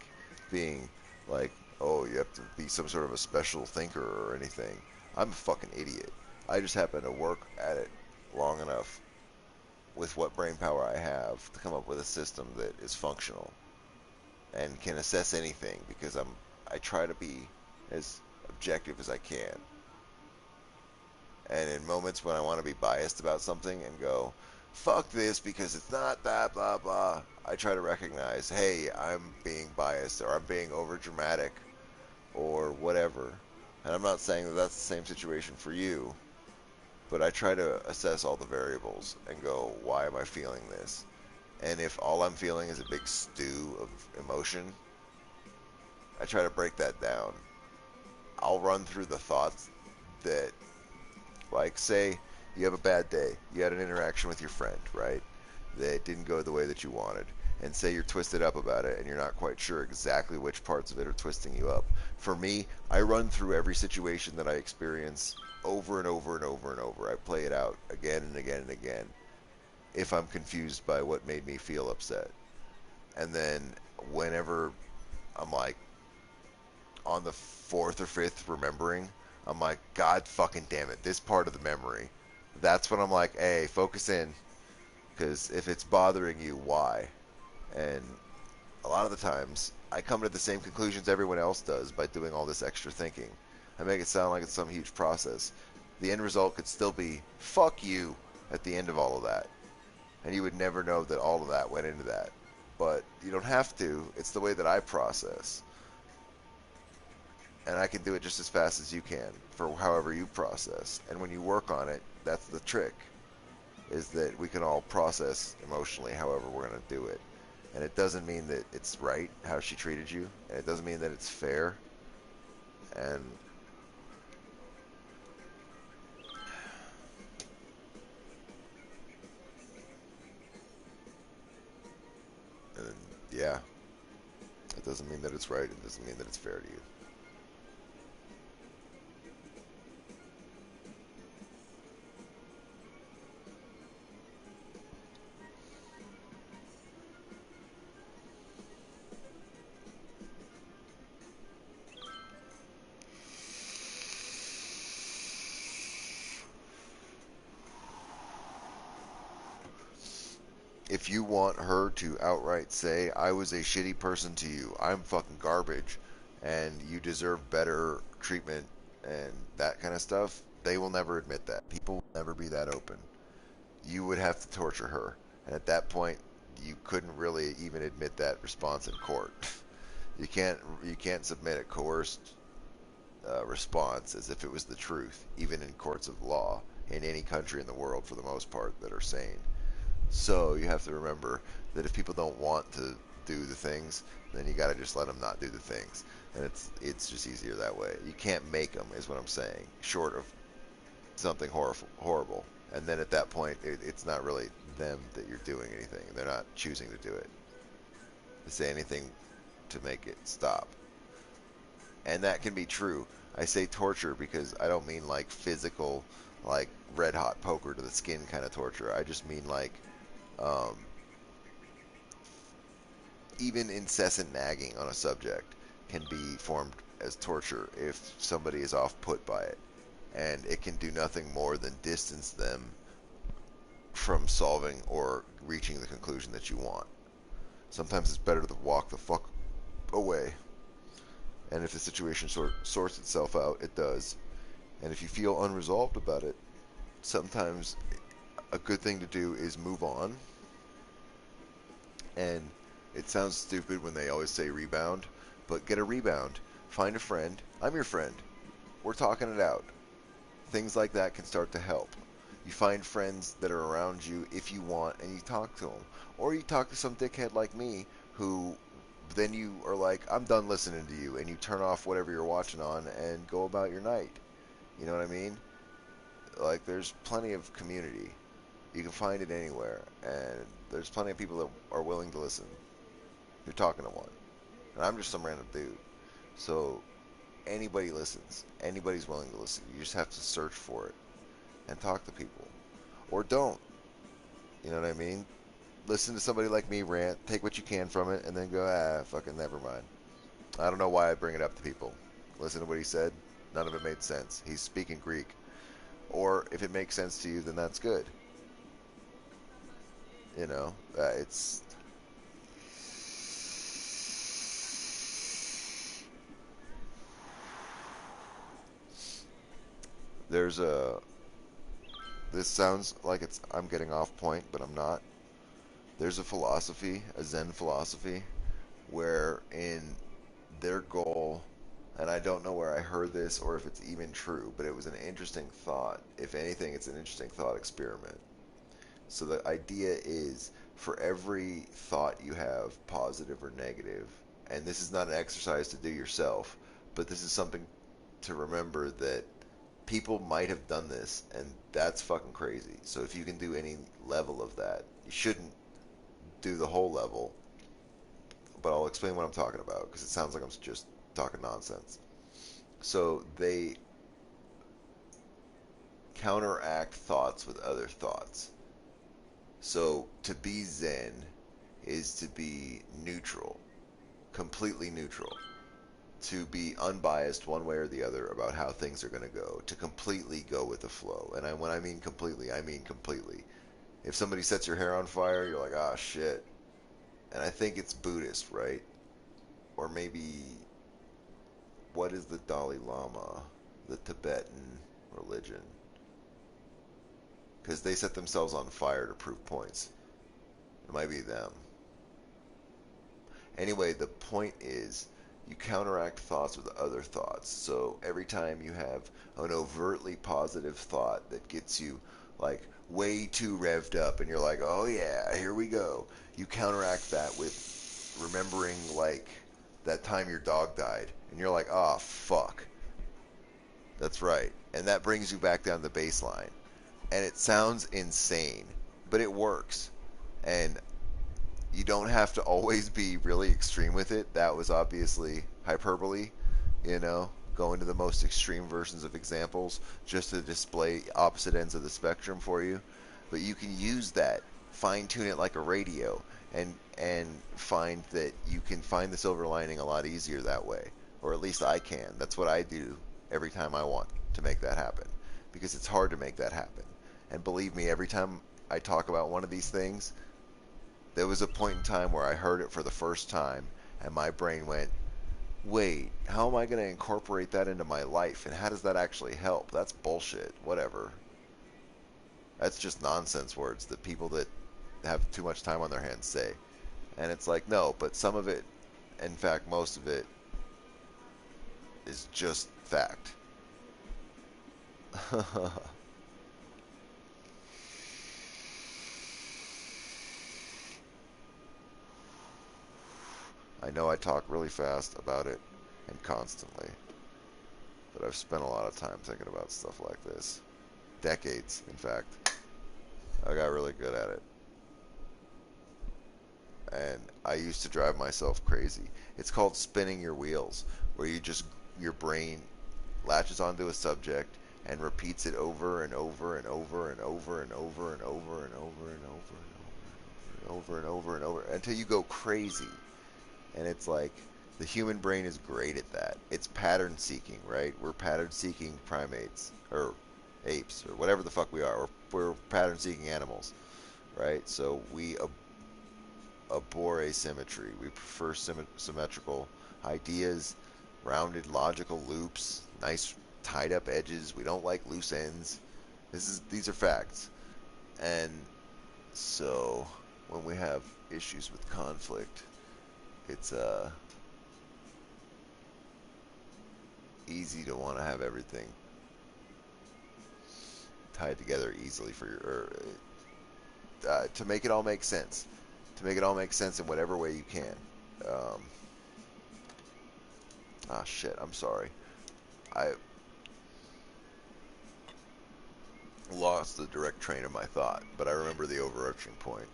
being like, oh, you have to be some sort of a special thinker or anything. I'm a fucking idiot. I just happen to work at it long enough with what brain power I have to come up with a system that is functional and can assess anything because I try to be as objective as I can. And in moments when I want to be biased about something and go, fuck this because it's not that, blah, blah, I try to recognize, hey, I'm being biased or I'm being over dramatic or whatever. And I'm not saying that that's the same situation for you, but I try to assess all the variables and go, why am I feeling this? And if all I'm feeling is a big stew of emotion, I try to break that down. I'll run through the thoughts that, like, say you have a bad day. You had an interaction with your friend, right? That didn't go the way that you wanted. And say you're twisted up about it and you're not quite sure exactly which parts of it are twisting you up. For me, I run through every situation that I experience over and over and over and over. I play it out again and again and again if I'm confused by what made me feel upset. And then whenever I'm like on the fourth or fifth remembering, I'm like, God fucking damn it, this part of the memory. That's when I'm like, hey, focus in. Because if it's bothering you, why? And a lot of the times, I come to the same conclusions everyone else does by doing all this extra thinking. I make it sound like it's some huge process. The end result could still be, fuck you, at the end of all of that. And you would never know that all of that went into that. But you don't have to. It's the way that I process. And I can do it just as fast as you can for however you process. And when you work on it, that's the trick, is that we can all process emotionally however we're going to do it. And it doesn't mean that it's right how she treated you, and it doesn't mean that it's fair. And and yeah, it doesn't mean that it's right. It doesn't mean that it's fair to you. If you want her to outright say, I was a shitty person to you, I'm fucking garbage, and you deserve better treatment and that kind of stuff, they will never admit that. People will never be that open. You would have to torture her. And at that point, you couldn't really even admit that response in court. You can't submit a coerced response as if it was the truth, even in courts of law in any country in the world for the most part that are sane. So you have to remember that if people don't want to do the things, then you got to just let them not do the things, and it's just easier that way. You can't make them, is what I'm saying, short of something horrible. And then at that point, it's not really them that you're doing anything. They're not choosing to do it, to say anything to make it stop. And that can be true. I say torture because I don't mean like physical, like red hot poker to the skin kind of torture. I just mean like um, even incessant nagging on a subject can be formed as torture if somebody is off put by it. And it can do nothing more than distance them from solving or reaching the conclusion that you want. Sometimes it's better to walk the fuck away. And if the situation sorts itself out, it does. And if you feel unresolved about it, sometimes a good thing to do is move on. And it sounds stupid when they always say rebound, but get a rebound. Find a friend. I'm your friend. We're talking it out. Things like that can start to help. You find friends that are around you if you want, and you talk to them. Or you talk to some dickhead like me who then you are like, I'm done listening to you, and you turn off whatever you're watching on and go about your night. You know what I mean? Like, there's plenty of community. You can find it anywhere, and there's plenty of people that are willing to listen. You're talking to one, and I'm just some random dude. So anybody listens. Anybody's willing to listen. You just have to search for it and talk to people, or don't. You know what I mean? Listen to somebody like me rant, take what you can from it, and then go, fucking never mind. I don't know why I bring it up to people. Listen to what he said. None of it made sense. He's speaking Greek. Or if it makes sense to you, then that's good. You know, it's there's a. This sounds like I'm getting off point, but I'm not. There's a philosophy, a Zen philosophy, where in their goal, and I don't know where I heard this or if it's even true, but it was an interesting thought. If anything, it's an interesting thought experiment. So the idea is for every thought you have, positive or negative, and this is not an exercise to do yourself, but this is something to remember that people might have done this, and that's fucking crazy. So if you can do any level of that, you shouldn't do the whole level, but I'll explain what I'm talking about because it sounds like I'm just talking nonsense. So they counteract thoughts with other thoughts. So to be Zen is to be neutral, completely neutral, to be unbiased one way or the other about how things are going to go, to completely go with the flow. And when I mean completely, I mean completely. If somebody sets your hair on fire, you're like, ah, shit. And I think it's Buddhist, right? Or maybe, what is the Dalai Lama? The Tibetan religion. Because they set themselves on fire to prove points. It might be them. Anyway, the point is you counteract thoughts with other thoughts. So every time you have an overtly positive thought that gets you like way too revved up and you're like, oh yeah, here we go, you counteract that with remembering like that time your dog died and you're like, oh fuck, that's right. And that brings you back down the baseline. And it sounds insane, but it works. And you don't have to always be really extreme with it. That was obviously hyperbole, going to the most extreme versions of examples just to display opposite ends of the spectrum for you. But you can use that, fine tune it like a radio, and find that you can find the silver lining a lot easier that way. Or at least I can. That's what I do every time I want to make that happen. Because it's hard to make that happen. And believe me, every time I talk about one of these things, there was a point in time where I heard it for the first time, and my brain went, wait, how am I going to incorporate that into my life, and how does that actually help? That's bullshit. Whatever. That's just nonsense words that people that have too much time on their hands say. And it's like, no, but some of it, in fact, most of it, is just fact. I know I talk really fast about it and constantly, but I've spent a lot of time thinking about stuff like this. Decades, in fact. I got really good at it. And I used to drive myself crazy. It's called spinning your wheels, where your brain latches onto a subject and repeats it over and over and over and over and over and over and over and over and over and over and over until you go crazy. And it's like the human brain is great at that. It's pattern seeking, right? We're pattern seeking primates or apes or whatever the fuck we are. We're pattern seeking animals, right? So abhor asymmetry. We prefer symmetrical ideas, rounded logical loops, nice tied up edges. We don't like loose ends. These are facts. And so when we have issues with conflict, it's easy to want to have everything tied together easily for to make it all make sense. To make it all make sense in whatever way you can. Shit, I'm sorry. I lost the direct train of my thought, but I remember the overarching point.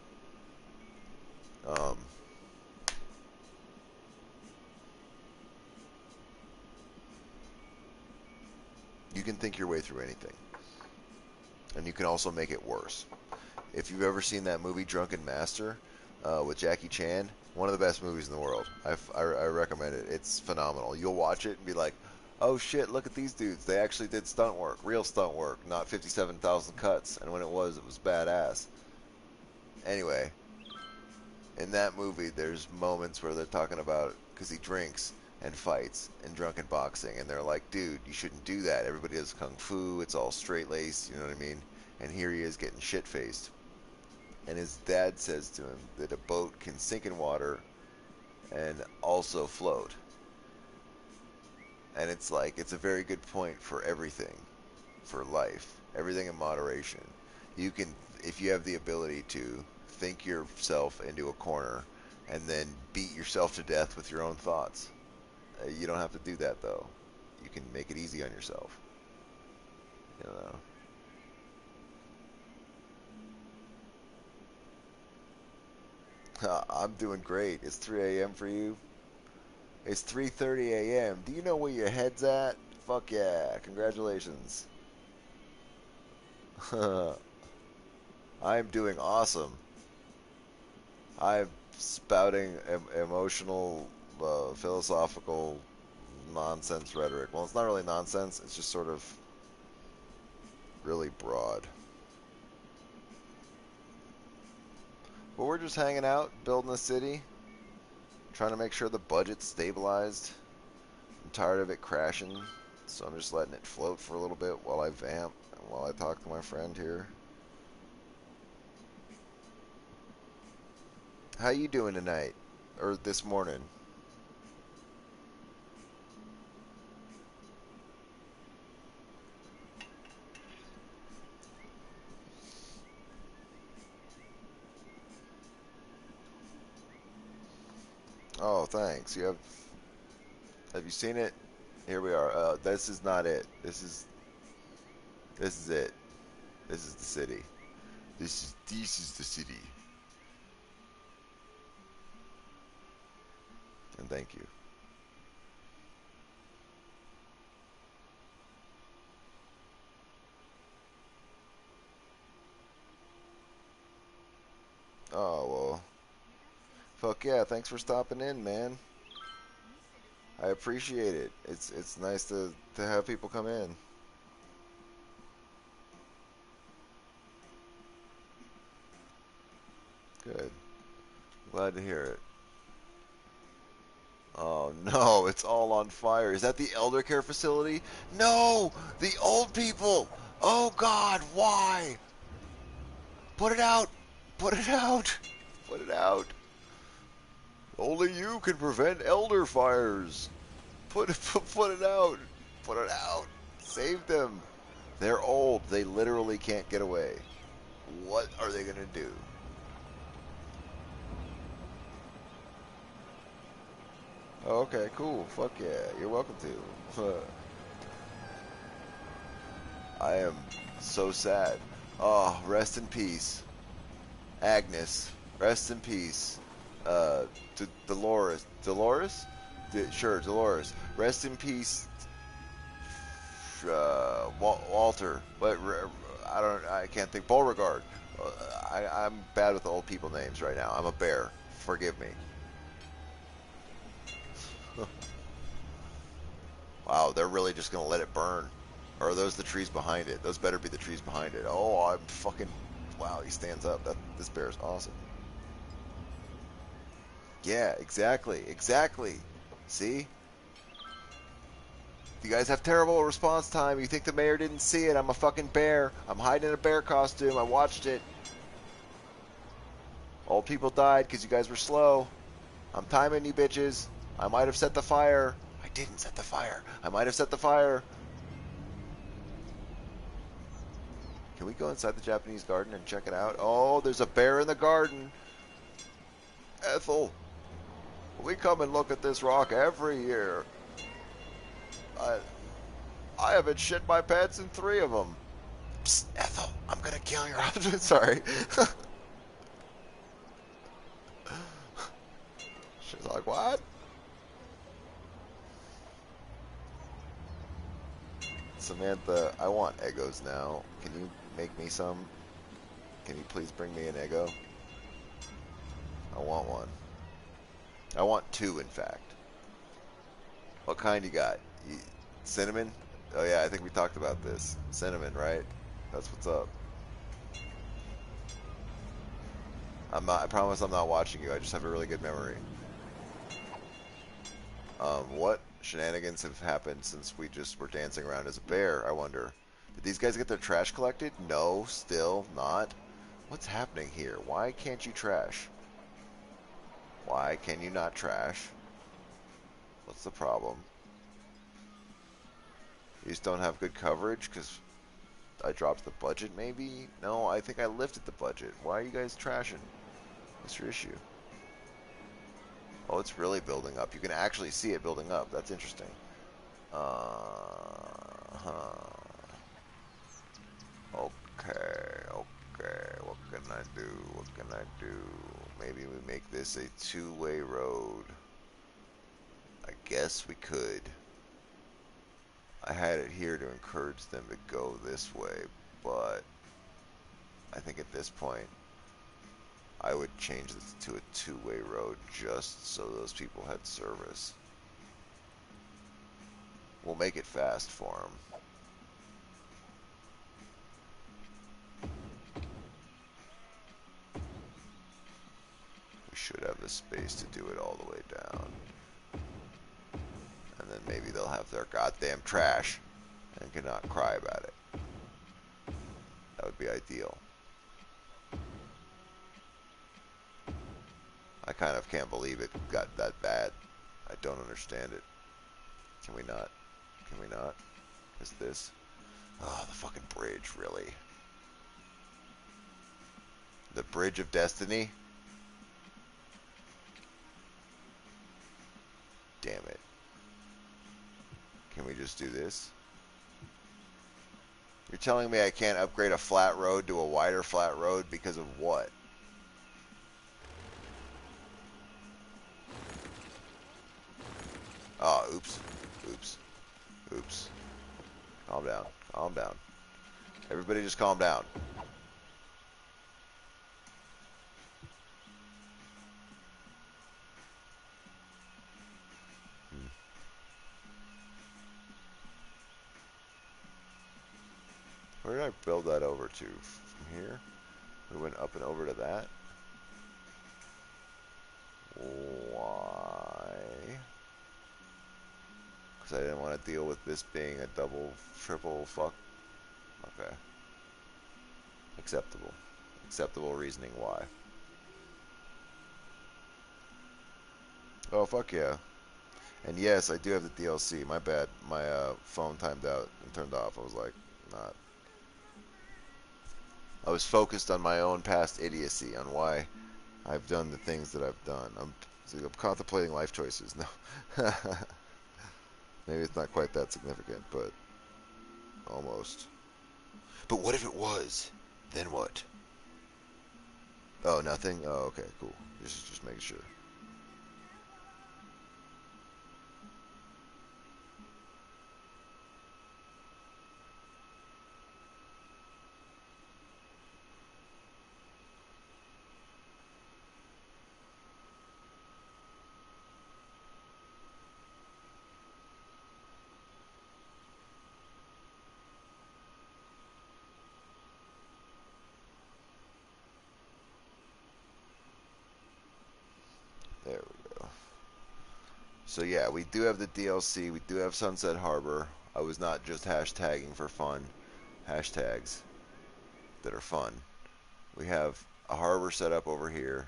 You can think your way through anything. And you can also make it worse. If you've ever seen that movie Drunken Master with Jackie Chan, one of the best movies in the world. I recommend it. It's phenomenal. You'll watch it and be like, oh shit, look at these dudes. They actually did stunt work, real stunt work, not 57,000 cuts. And when it was badass. Anyway, in that movie, there's moments where they're talking about, because he drinks and fights and drunken boxing, and they're like, dude, you shouldn't do that. Everybody does kung fu. It's all straight laced. You know what I mean? And here he is getting shit faced. And his dad says to him that a boat can sink in water and also float. And it's like, it's a very good point for everything, for life, everything in moderation. You can, if you have the ability to think yourself into a corner and then beat yourself to death with your own thoughts. You don't have to do that, though. You can make it easy on yourself. You know. I'm doing great. It's 3 a.m. for you. It's 3:30 a.m. Do you know where your head's at? Fuck yeah. Congratulations. I'm doing awesome. I'm spouting emotional, philosophical nonsense rhetoric. Well, it's not really nonsense. It's just sort of really broad. But we're just hanging out, building a city, trying to make sure the budget's stabilized. I'm tired of it crashing, so I'm just letting it float for a little bit while I vamp and while I talk to my friend here. How you doing tonight? Or this morning? Oh, thanks. Have you seen it? Here we are. This is not it. This is it. This is the city. This is the city. And thank you. Oh, well. Fuck yeah, thanks for stopping in, man. I appreciate it. It's nice to have people come in. Good. Glad to hear it. Oh no, it's all on fire. Is that the elder care facility? No! The old people! Oh god, why? Put it out! Put it out! Put it out! Only you can prevent elder fires. Put it out. Put it out. Save them. They're old. They literally can't get away. What are they going to do? Oh, okay, cool. Fuck yeah. You're welcome to. I am so sad. Oh, rest in peace. Agnes, rest in peace. Dolores. Dolores? Sure, Dolores. Rest in peace, Walter. But I can't think. Beauregard. I'm bad with old people names right now. I'm a bear. Forgive me. Wow, they're really just gonna let it burn. Or are those the trees behind it? Those better be the trees behind it. Oh, I'm fucking. Wow, he stands up. This bear's awesome. Yeah, exactly. Exactly. See? You guys have terrible response time. You think the mayor didn't see it. I'm a fucking bear. I'm hiding in a bear costume. I watched it. Old people died because you guys were slow. I'm timing you bitches. I might have set the fire. I didn't set the fire. I might have set the fire. Can we go inside the Japanese garden and check it out? Oh, there's a bear in the garden. Ethel, we come and look at this rock every year. I, I haven't shit my pants in 3 of them. Psst, Ethel, I'm gonna kill your husband. Sorry. She's like, what? Samantha, I want Eggos now. Can you make me some? Can you please bring me an Eggo? I want one. I want 2, in fact. What kind you got? Cinnamon? Oh yeah, I think we talked about this. Cinnamon, right? That's what's up. I'm not. I promise I'm not watching you. I just have a really good memory. What shenanigans have happened since we just were dancing around as a bear? I wonder. Did these guys get their trash collected? No, still not. What's happening here? Why can't you trash? Why can you not trash? What's the problem? You just don't have good coverage because I dropped the budget, maybe? No, I think I lifted the budget. Why are you guys trashing? What's your issue? Oh, it's really building up. You can actually see it building up. That's interesting. Huh. Okay, okay. What can I do? What can I do? Maybe we make this a 2-way road. I guess we could. I had it here to encourage them to go this way, but I think at this point I would change this to a 2-way road just so those people had service. We'll make it fast for them. We should have the space to do it all the way down. And then maybe they'll have their goddamn trash and cannot cry about it. That would be ideal. I kind of can't believe it got that bad. I don't understand it. Can we not? Can we not? Is this? Oh, the fucking bridge, really? The Bridge of Destiny? Damn it. Can we just do this? You're telling me I can't upgrade a flat road to a wider flat road because of what? Oh, oops. Oops. Oops. Calm down. Calm down. Everybody just calm down. Where did I build that over to? From here? We went up and over to that? Why? Because I didn't want to deal with this being a double, triple fuck. Okay. Acceptable. Acceptable reasoning why. Oh, fuck yeah. And yes, I do have the DLC. My bad. My phone timed out and turned off. I was like, not. I was focused on my own past idiocy, on why I've done the things that I've done. I'm contemplating life choices. No. Maybe it's not quite that significant, but almost. But what if it was? Then what? Oh, nothing? Oh, okay, cool. Just making sure. There we go. So yeah, we do have the DLC. We do have Sunset Harbor. I was not just hashtagging for fun. Hashtags that are fun. We have a harbor set up over here.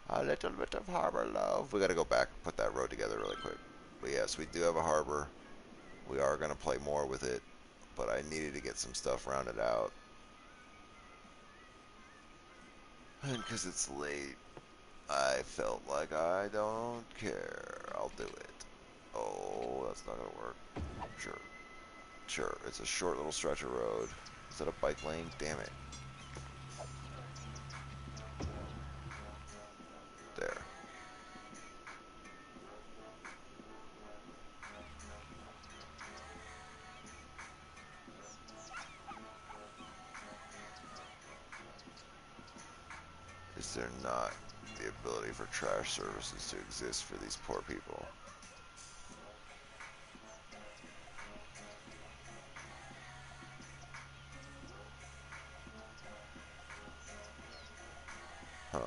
A little bit of harbor love. We got to go back and put that road together really quick. But yes, we do have a harbor. We are going to play more with it. But I needed to get some stuff rounded out. And because it's late, I felt like I don't care. I'll do it. Oh, that's not going to work. Sure. Sure. It's a short little stretch of road. Is that a bike lane? Damn it. There. Is there not the ability for trash services to exist for these poor people? Huh.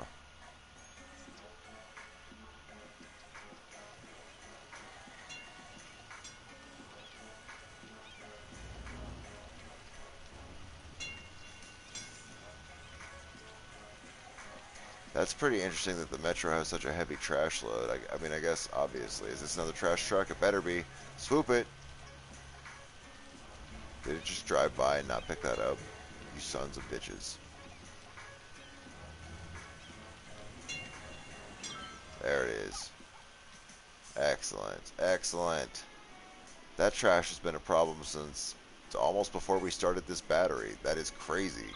That's pretty interesting that the Metro has such a heavy trash load. I mean, I guess, obviously. Is this another trash truck? It better be. Swoop it! Did it just drive by and not pick that up? You sons of bitches. There it is. Excellent. Excellent. That trash has been a problem since almost before we started this battery. That is crazy.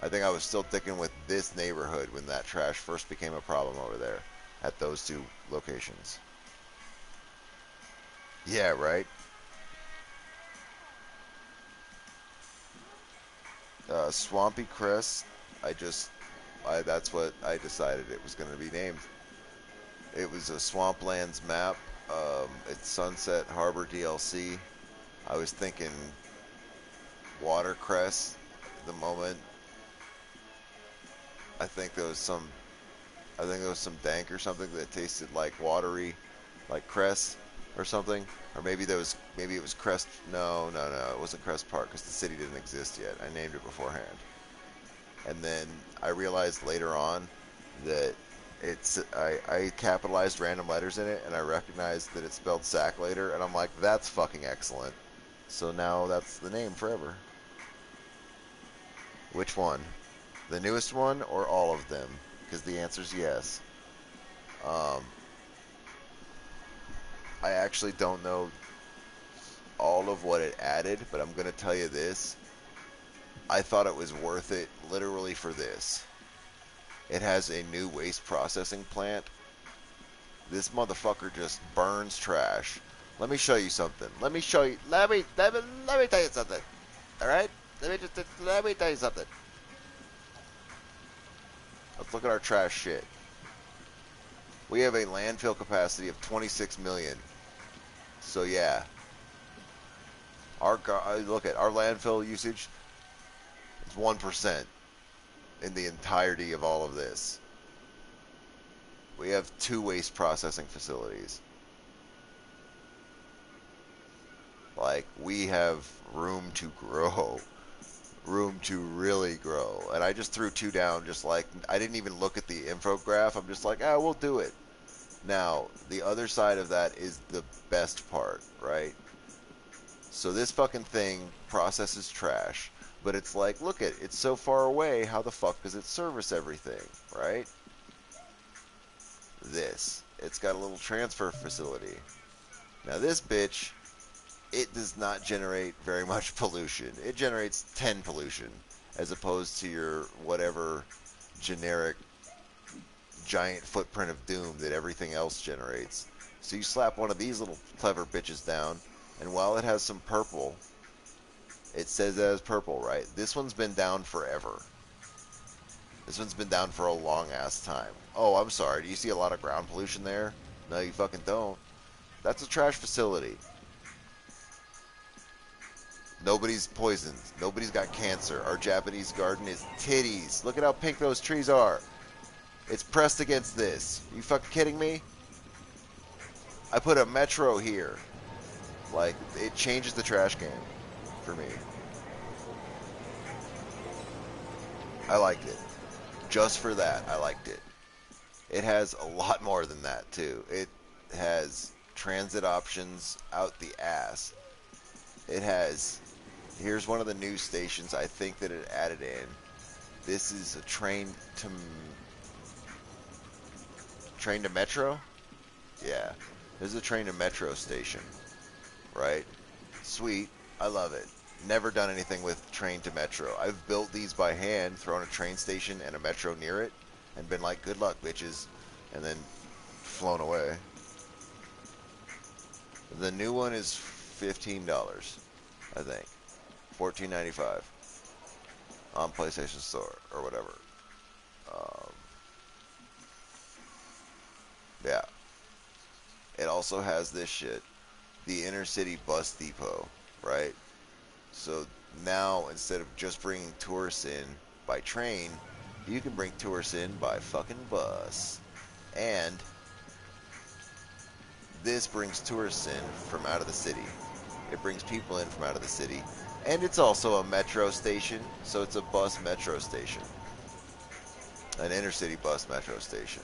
I think I was still sticking with this neighborhood when that trash first became a problem over there at those two locations. Yeah, right? SwAmpy Cress, that's what I decided it was going to be named. It was a Swamplands map. It's Sunset Harbor DLC. I was thinking watercress at the moment. I think there was some dank or something that tasted like watery, like cress or something. Or maybe it was Crest. No, it wasn't Crest Park because the city didn't exist yet. I named it beforehand, and then I realized later on that I capitalized random letters in it, and I recognized that it spelled sack later, and I'm like, that's fucking excellent. So now that's the name forever. Which one? The newest one or all of them? Because the answer is yes. I actually don't know all of what it added, but I'm going to tell you this. I thought it was worth it literally for this. It has a new waste processing plant. This motherfucker just burns trash. Let me show you something. Let me tell you something. All right? Let me tell you something. Let's look at our trash shit. We have a landfill capacity of 26 million. So yeah, look at our landfill usage. It's 1% in the entirety of all of this. We have 2 waste processing facilities. Like, we have room to grow. Room to really grow. And I just threw 2 down, just like, I didn't even look at the infograph. I'm just like, we'll do it. Now, the other side of that is the best part, right? So this fucking thing processes trash, but it's like, look at it, it's so far away, how the fuck does it service everything, right? It's got a little transfer facility. Now this bitch, it does not generate very much pollution. It generates 10 pollution, as opposed to your whatever generic giant footprint of doom that everything else generates. So you slap one of these little clever bitches down, and while it has some purple, it says it has purple, right? This one's been down forever. This one's been down for a long ass time. Oh, I'm sorry. Do you see a lot of ground pollution there? No, you fucking don't. That's a trash facility. Nobody's poisoned. Nobody's got cancer. Our Japanese garden is titties. Look at how pink those trees are. It's pressed against this. You fucking kidding me? I put a metro here. Like, it changes the trash can for me. I liked it. Just for that, I liked it. It has a lot more than that, too. It has transit options out the ass. It has... Here's one of the new stations I think that it added in. This is a train to metro? Yeah. There's a train to metro station, right? Sweet. I love it. Never done anything with train to metro. I've built these by hand, thrown a train station and a metro near it, and been like, good luck, bitches, and then flown away. The new one is $15, I think. $14.95 on PlayStation Store or whatever. Um, yeah. It also has this shit, the inner city bus depot, right? So now instead of just bringing tourists in by train, you can bring tourists in by fucking bus. And this brings tourists in from out of the city. It brings people in from out of the city. And it's also a metro station, so it's a bus metro station. An inner city bus metro station.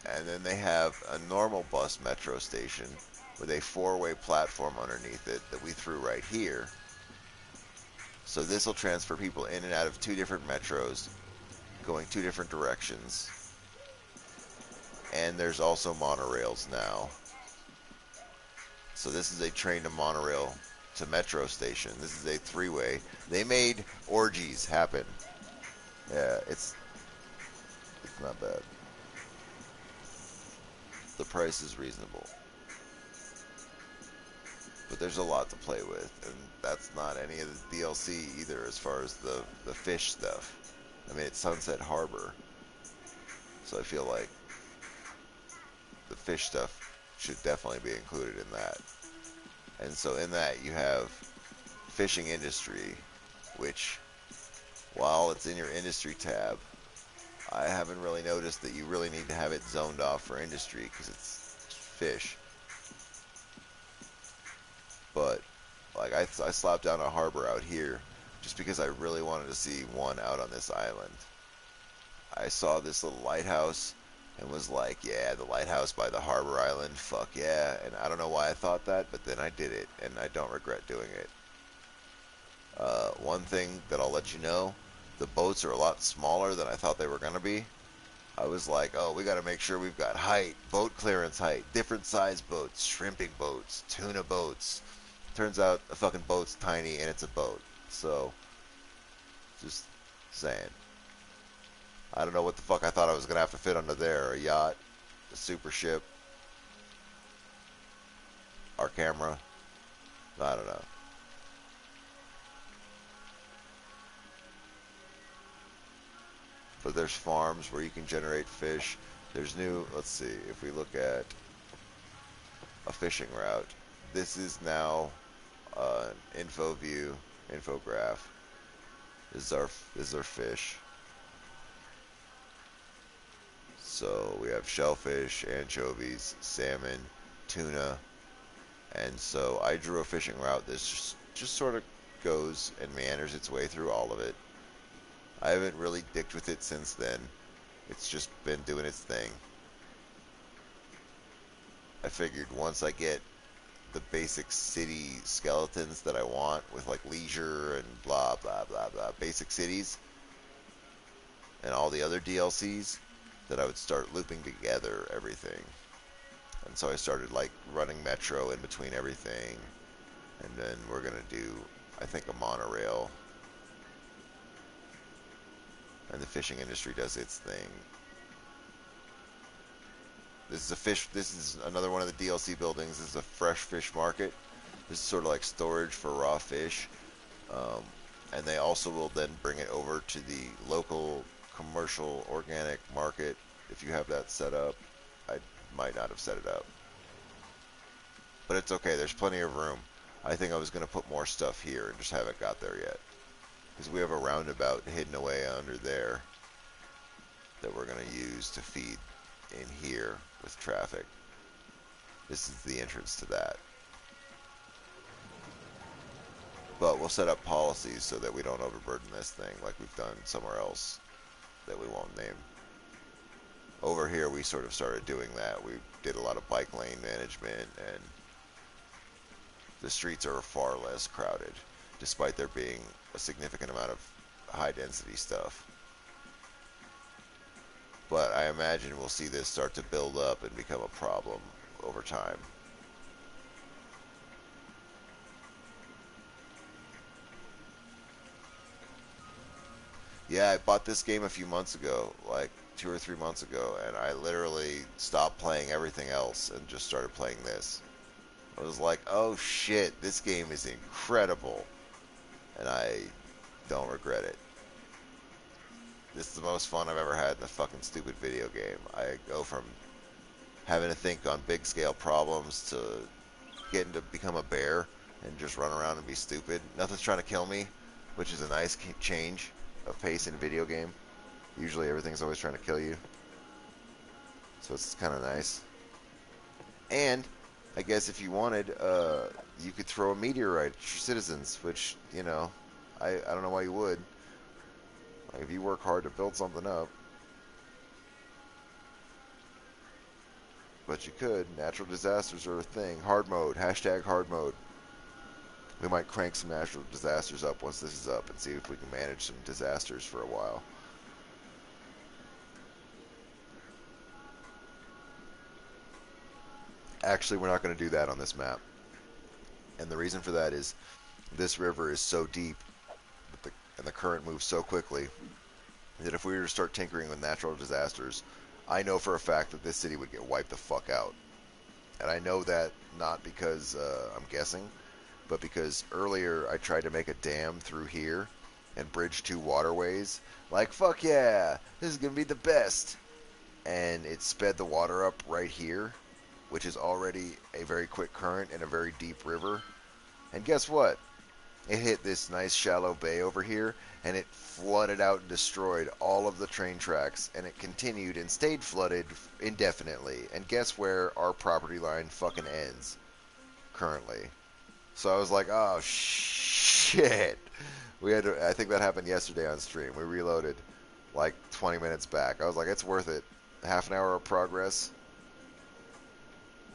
And then they have a normal bus metro station with a four-way platform underneath it that we threw right here. So this will transfer people in and out of two different metros, going two different directions. And there's also monorails now. So this is a train to monorail to metro station. This is a three-way. They made orgies happen. Yeah, it's not bad. The price is reasonable. But there's a lot to play with, and that's not any of the DLC either as far as the fish stuff. I mean, it's Sunset Harbor, so I feel like the fish stuff should definitely be included in that. And so in that you have fishing industry, which, while it's in your industry tab, I haven't really noticed that you really need to have it zoned off for industry because it's fish. But like I slapped down a harbor out here just because I really wanted to see one out on this island. I saw this little lighthouse and was like, yeah, the lighthouse by the harbor island, fuck yeah. And I don't know why I thought that, but then I did it, and I don't regret doing it. One thing that I'll let you know, the boats are a lot smaller than I thought they were going to be. I was like, oh, we got to make sure we've got height, boat clearance height, different size boats, shrimping boats, tuna boats. Turns out a fucking boat's tiny and it's a boat. So, just saying. I don't know what the fuck I thought I was going to have to fit under there. A yacht, a super ship, our camera. I don't know. But there's farms where you can generate fish. There's new, let's see, if we look at a fishing route. This is now an info view, infograph. This is our fish. So we have shellfish, anchovies, salmon, tuna, and so I drew a fishing route that just sort of goes and meanders its way through all of it. I haven't really dicked with it since then. It's just been doing its thing. I figured once I get the basic city skeletons that I want with like leisure and blah blah blah blah basic cities and all the other DLCs, that I would start looping together everything. And so I started like running metro in between everything, and then we're gonna do, I think, a monorail. And the fishing industry does its thing. This is another one of the DLC buildings. This is a fresh fish market. This is sort of like storage for raw fish. And they also will then bring it over to the local commercial organic market. If you have that set up, I might not have set it up. But it's okay, there's plenty of room. I think I was going to put more stuff here and just haven't got there yet. Because we have a roundabout hidden away under there. that we're going to use to feed in here with traffic. This is the entrance to that. But we'll set up policies so that we don't overburden this thing like we've done somewhere else that we won't name. Over here, we sort of started doing that. We did a lot of bike lane management, and the streets are far less crowded, despite there being a significant amount of high-density stuff. But I imagine we'll see this start to build up and become a problem over time. Yeah, I bought this game a few months ago, like 2 or 3 months ago, and I literally stopped playing everything else and just started playing this. I was like, oh shit, this game is incredible, and I don't regret it. This is the most fun I've ever had in a fucking stupid video game. I go from having to think on big scale problems to getting to become a bear and just run around and be stupid. Nothing's trying to kill me, which is a nice change of pace in a video game. Usually everything's always trying to kill you. So it's kind of nice. And I guess if you wanted, you could throw a meteorite at your citizens, which, you know, I don't know why you would. Like, if you work hard to build something up. But you could. Natural disasters are a thing. Hard mode. Hashtag hard mode. We might crank some natural disasters up once this is up and see if we can manage some disasters for a while. Actually, we're not going to do that on this map. And the reason for that is this river is so deep and the current moves so quickly that if we were to start tinkering with natural disasters, I know for a fact that this city would get wiped the fuck out. And I know that not because I'm guessing, but because earlier I tried to make a dam through here and bridge 2 waterways. Like, fuck yeah, this is going to be the best. And it sped the water up right here, which is already a very quick current and a very deep river. And guess what? It hit this nice shallow bay over here, and it flooded out and destroyed all of the train tracks, and it continued and stayed flooded indefinitely. And guess where our property line fucking ends currently? So I was like, oh shit. We had to, I think that happened yesterday on stream. We reloaded like 20 minutes back. I was like, it's worth it. Half an hour of progress.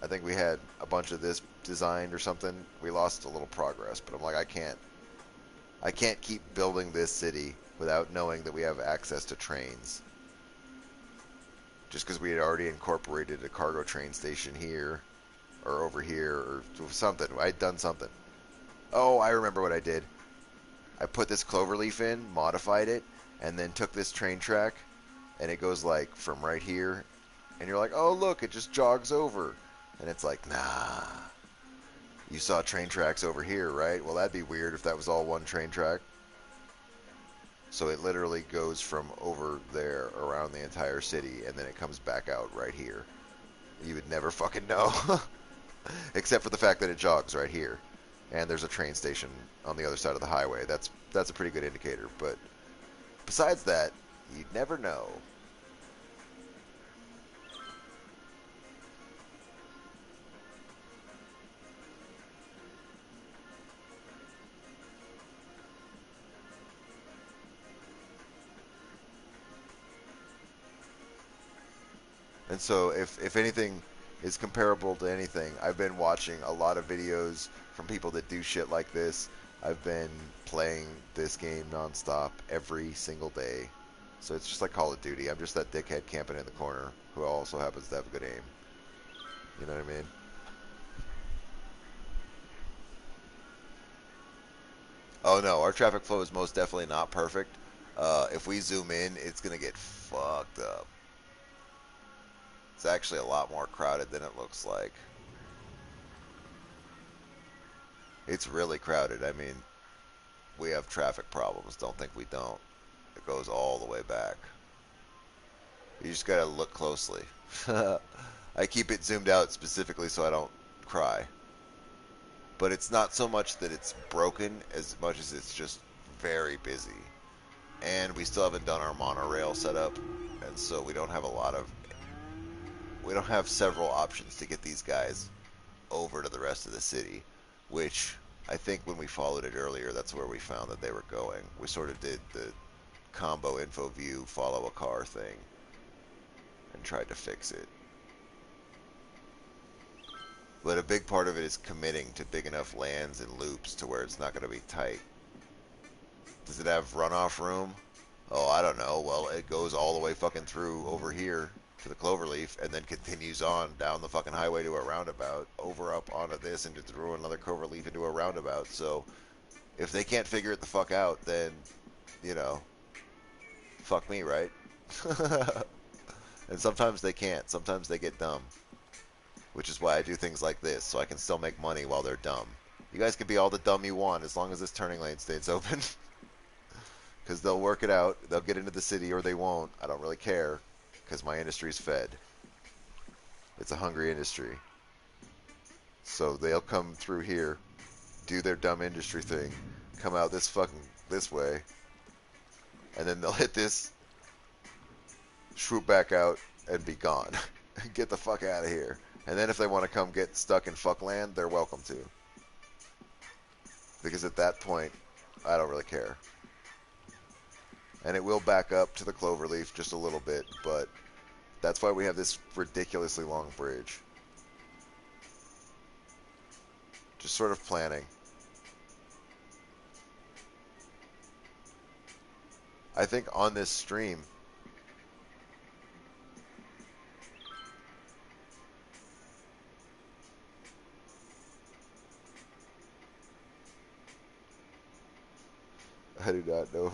I think we had a bunch of this designed or something. We lost a little progress, but I'm like, I can't keep building this city without knowing that we have access to trains. Just because we had already incorporated a cargo train station here, or over here, or something. I'd done something. Oh, I remember what I did. I put this cloverleaf in, modified it, and then took this train track, and it goes like from right here, and you're like, oh look, it just jogs over. And it's like, nah. You saw train tracks over here, right? Well, that'd be weird if that was all one train track. So it literally goes from over there around the entire city, and then it comes back out right here. You would never fucking know. Except for the fact that it jogs right here. And there's a train station on the other side of the highway. That's a pretty good indicator. But besides that, you'd never know. And so if anything is comparable to anything, I've been watching a lot of videos from people that do shit like this. I've been playing this game nonstop every single day. So it's just like Call of Duty. I'm just that dickhead camping in the corner who also happens to have good aim. You know what I mean? Oh no, our traffic flow is most definitely not perfect. If we zoom in, it's going to get fucked up. It's actually a lot more crowded than it looks like. It's really crowded. I mean, we have traffic problems. Don't think we don't. It goes all the way back. You just gotta look closely. I keep it zoomed out specifically so I don't cry. But it's not so much that it's broken as much as it's just very busy. And and we still haven't done our monorail setup, and so we don't have several options to get these guys over to the rest of the city, which I think when we followed it earlier, that's where we found that they were going. We sort of did the combo info view, follow a car thing, and tried to fix it. But a big part of it is committing to big enough lands and loops to where it's not going to be tight. Does it have runoff room? Oh, I don't know. Well, it goes all the way fucking through over here to the Cloverleaf and then continues on down the fucking highway to a roundabout, over up onto this and through another Cloverleaf into a roundabout. So if they can't figure it the fuck out, then, you know, fuck me, right? And sometimes they can't. Sometimes they get dumb. Which is why I do things like this, so I can still make money while they're dumb. You guys can be all the dumb you want as long as this turning lane stays open. Because they'll work it out. They'll get into the city or they won't. I don't really care. Because my industry's fed. It's a hungry industry. So they'll come through here, do their dumb industry thing, come out this way, and then they'll hit this, swoop back out, and be gone. Get the fuck out of here. And then if they want to come get stuck in fuckland, they're welcome to. Because at that point, I don't really care. And it will back up to the Cloverleaf just a little bit, but that's why we have this ridiculously long bridge. Just sort of planning. I think on this stream, I do not know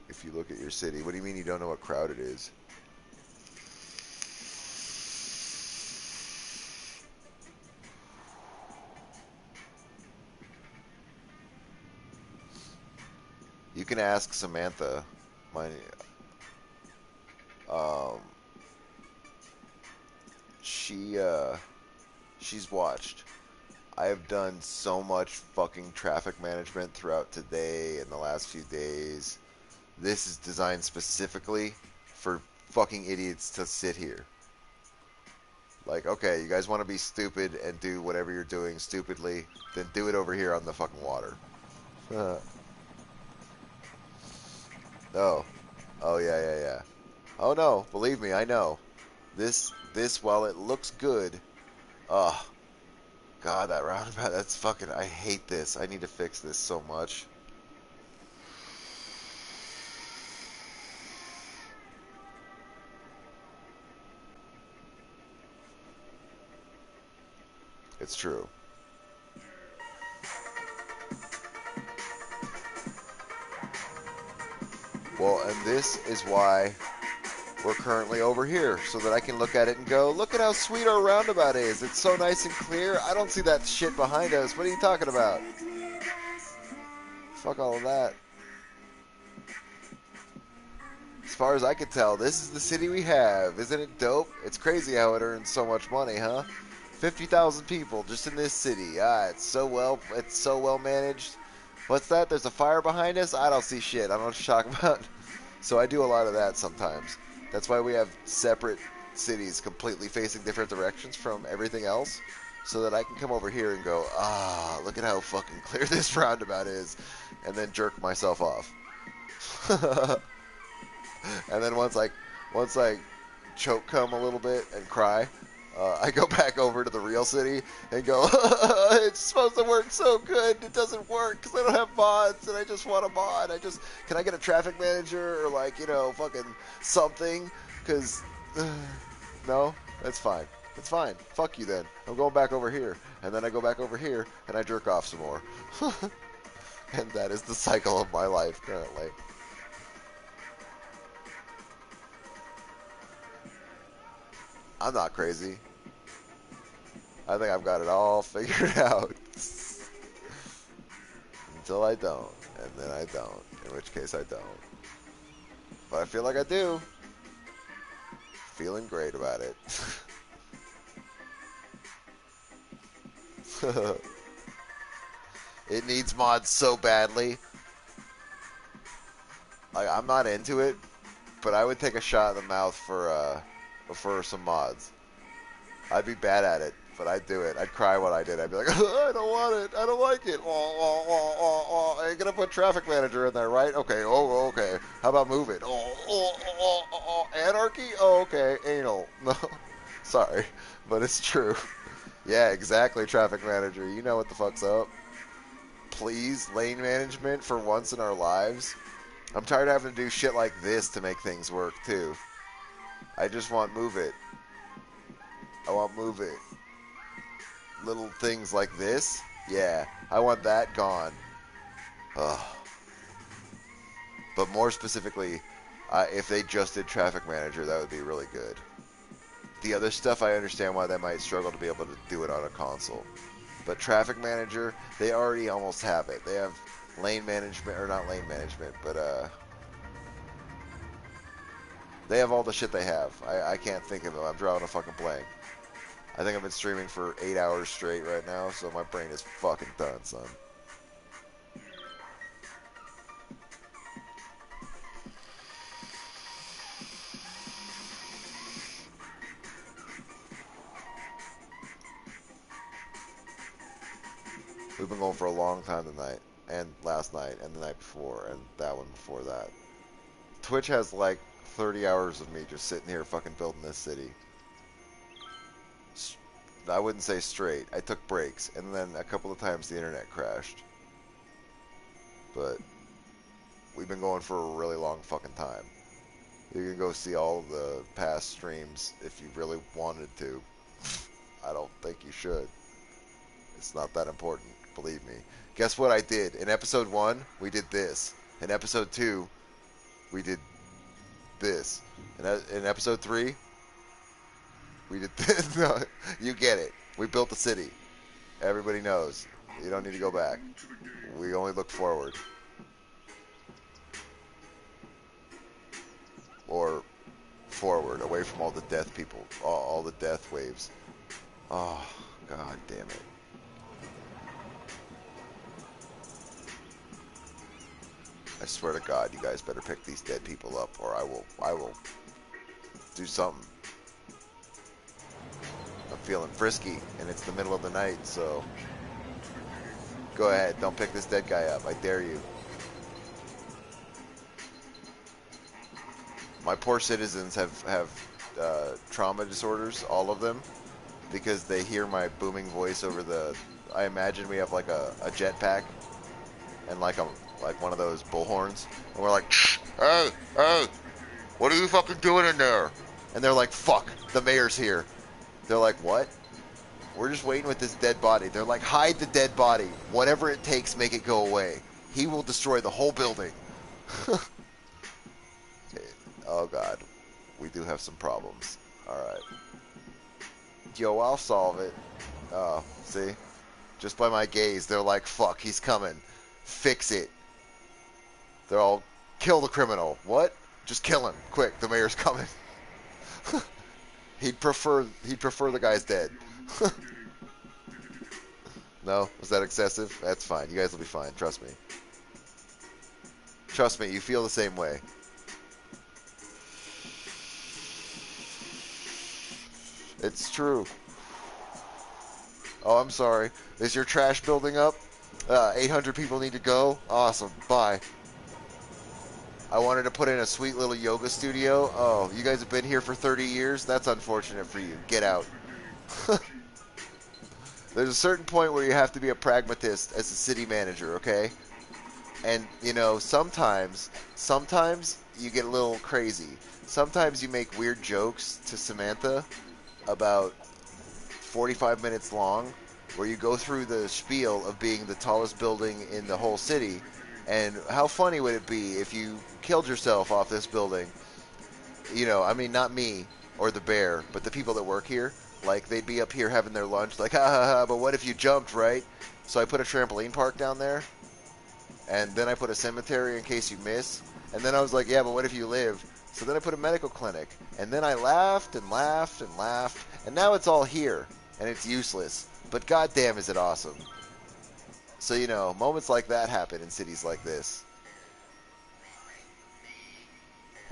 if you look at your city. What do you mean you don't know what crowd it is? You can ask Samantha. My, she's watched. I have done so much fucking traffic management throughout today and the last few days. This is designed specifically for fucking idiots to sit here. Like, okay, you guys want to be stupid and do whatever you're doing stupidly, then do it over here on the fucking water. Oh. Oh, yeah. Oh, no. Believe me, I know. This, while it looks good, oh, God, that roundabout, that's fucking, I hate this. I need to fix this so much. It's true. Well, and this is why we're currently over here, so that I can look at it and go, look at how sweet our roundabout is. It's so nice and clear. I don't see that shit behind us. What are you talking about? Fuck all of that. As far as I can tell, this is the city we have. Isn't it dope? It's crazy how it earns so much money, huh? 50,000 people just in this city. It's so well managed. What's that? There's a fire behind us? I don't see shit. I don't know what you're talking about. So I do a lot of that sometimes. That's why we have separate cities completely facing different directions from everything else, so that I can come over here and go, look at how fucking clear this roundabout is, and then jerk myself off. And then once I choke come a little bit and cry, I go back over to the real city and go, it's supposed to work so good, it doesn't work because I don't have mods and I just want a mod. Can I get a traffic manager or fucking something? Because, no, that's fine. That's fine. Fuck you then. I'm going back over here. And then I go back over here and I jerk off some more. And that is the cycle of my life currently. I'm not crazy. I think I've got it all figured out. Until I don't. And then I don't. In which case I don't. But I feel like I do. Feeling great about it. It needs mods so badly. Like, I'm not into it, but I would take a shot in the mouth for some mods. I'd be bad at it, but I'd do it. I'd cry when I did. I'd be like, I don't want it. I don't like it. You're gonna put traffic manager in there, right? Okay. Oh, okay. How about move it? Anarchy? Oh, okay. Anal. No, sorry, but it's true. Yeah, exactly. Traffic manager. You know what the fuck's up. Please, lane management for once in our lives. I'm tired of having to do shit like this to make things work too. I just want move it. I want move it. Little things like this, yeah, I want that gone. Ugh. But more specifically, if they just did traffic manager, that would be really good. The other stuff, I understand why they might struggle to be able to do it on a console. But traffic manager, they already almost have it. They have lane management, or not lane management, but they have all the shit they have. I can't think of it. I'm drawing a fucking blank. I think I've been streaming for 8 hours straight right now, so my brain is fucking done, son. We've been going for a long time tonight, and last night, and the night before, and that one before that. Twitch has like 30 hours of me just sitting here fucking building this city. I wouldn't say straight. I took breaks, and then a couple of times the internet crashed. But we've been going for a really long fucking time. You can go see all of the past streams if you really wanted to. I don't think you should. It's not that important, believe me. Guess what I did? In episode 1, we did this. In episode 2, we did this. In episode 3, we did this. No, you get it. We built the city. Everybody knows. You don't need to go back. We only look forward. Or forward, away from all the death people. All the death waves. Oh, god damn it. I swear to God, you guys better pick these dead people up, or I will do something. I'm feeling frisky, and it's the middle of the night, so go ahead, don't pick this dead guy up. I dare you. My poor citizens have trauma disorders, all of them, because they hear my booming voice over the. I imagine we have like a jetpack, and like one of those bullhorns, and we're like, hey, what are you fucking doing in there? And they're like, fuck, the mayor's here. They're like, what? We're just waiting with this dead body. They're like, hide the dead body. Whatever it takes, make it go away. He will destroy the whole building. Oh god, we do have some problems. Alright. Yo, I'll solve it. Oh, see? Just by my gaze, they're like, fuck, he's coming. Fix it. They're all, kill the criminal. What? Just kill him. Quick, the mayor's coming. He'd prefer the guy's dead. No? Was that excessive? That's fine. You guys will be fine. Trust me. Trust me, you feel the same way. It's true. Oh, I'm sorry. Is your trash building up? 800 people need to go? Awesome. Bye. I wanted to put in a sweet little yoga studio. Oh, you guys have been here for 30 years? That's unfortunate for you. Get out. There's a certain point where you have to be a pragmatist as a city manager, okay? And, you know, sometimes you get a little crazy. Sometimes you make weird jokes to Samantha about 45 minutes long, where you go through the spiel of being the tallest building in the whole city, and how funny would it be if you killed yourself off this building? You know, I mean, not me or the bear, but the people that work here. Like, they'd be up here having their lunch, like, ha ha ha, but what if you jumped, right? So I put a trampoline park down there, and then I put a cemetery in case you miss, and then I was like, yeah, but what if you live? So then I put a medical clinic, and then I laughed and laughed and laughed, and now it's all here, and it's useless, but goddamn is it awesome. So, you know, moments like that happen in cities like this.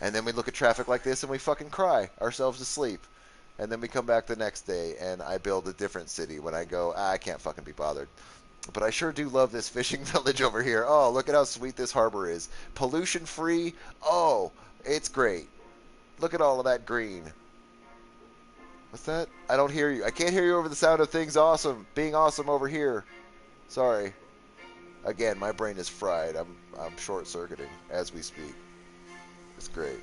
And then we look at traffic like this and we fucking cry ourselves to sleep. And then we come back the next day and I build a different city when I go, I can't fucking be bothered. But I sure do love this fishing village over here. Oh, look at how sweet this harbor is. Pollution free. Oh, it's great. Look at all of that green. What's that? I don't hear you. I can't hear you over the sound of things awesome. Being awesome over here. Sorry. Again, my brain is fried. I'm short circuiting as we speak. It's great.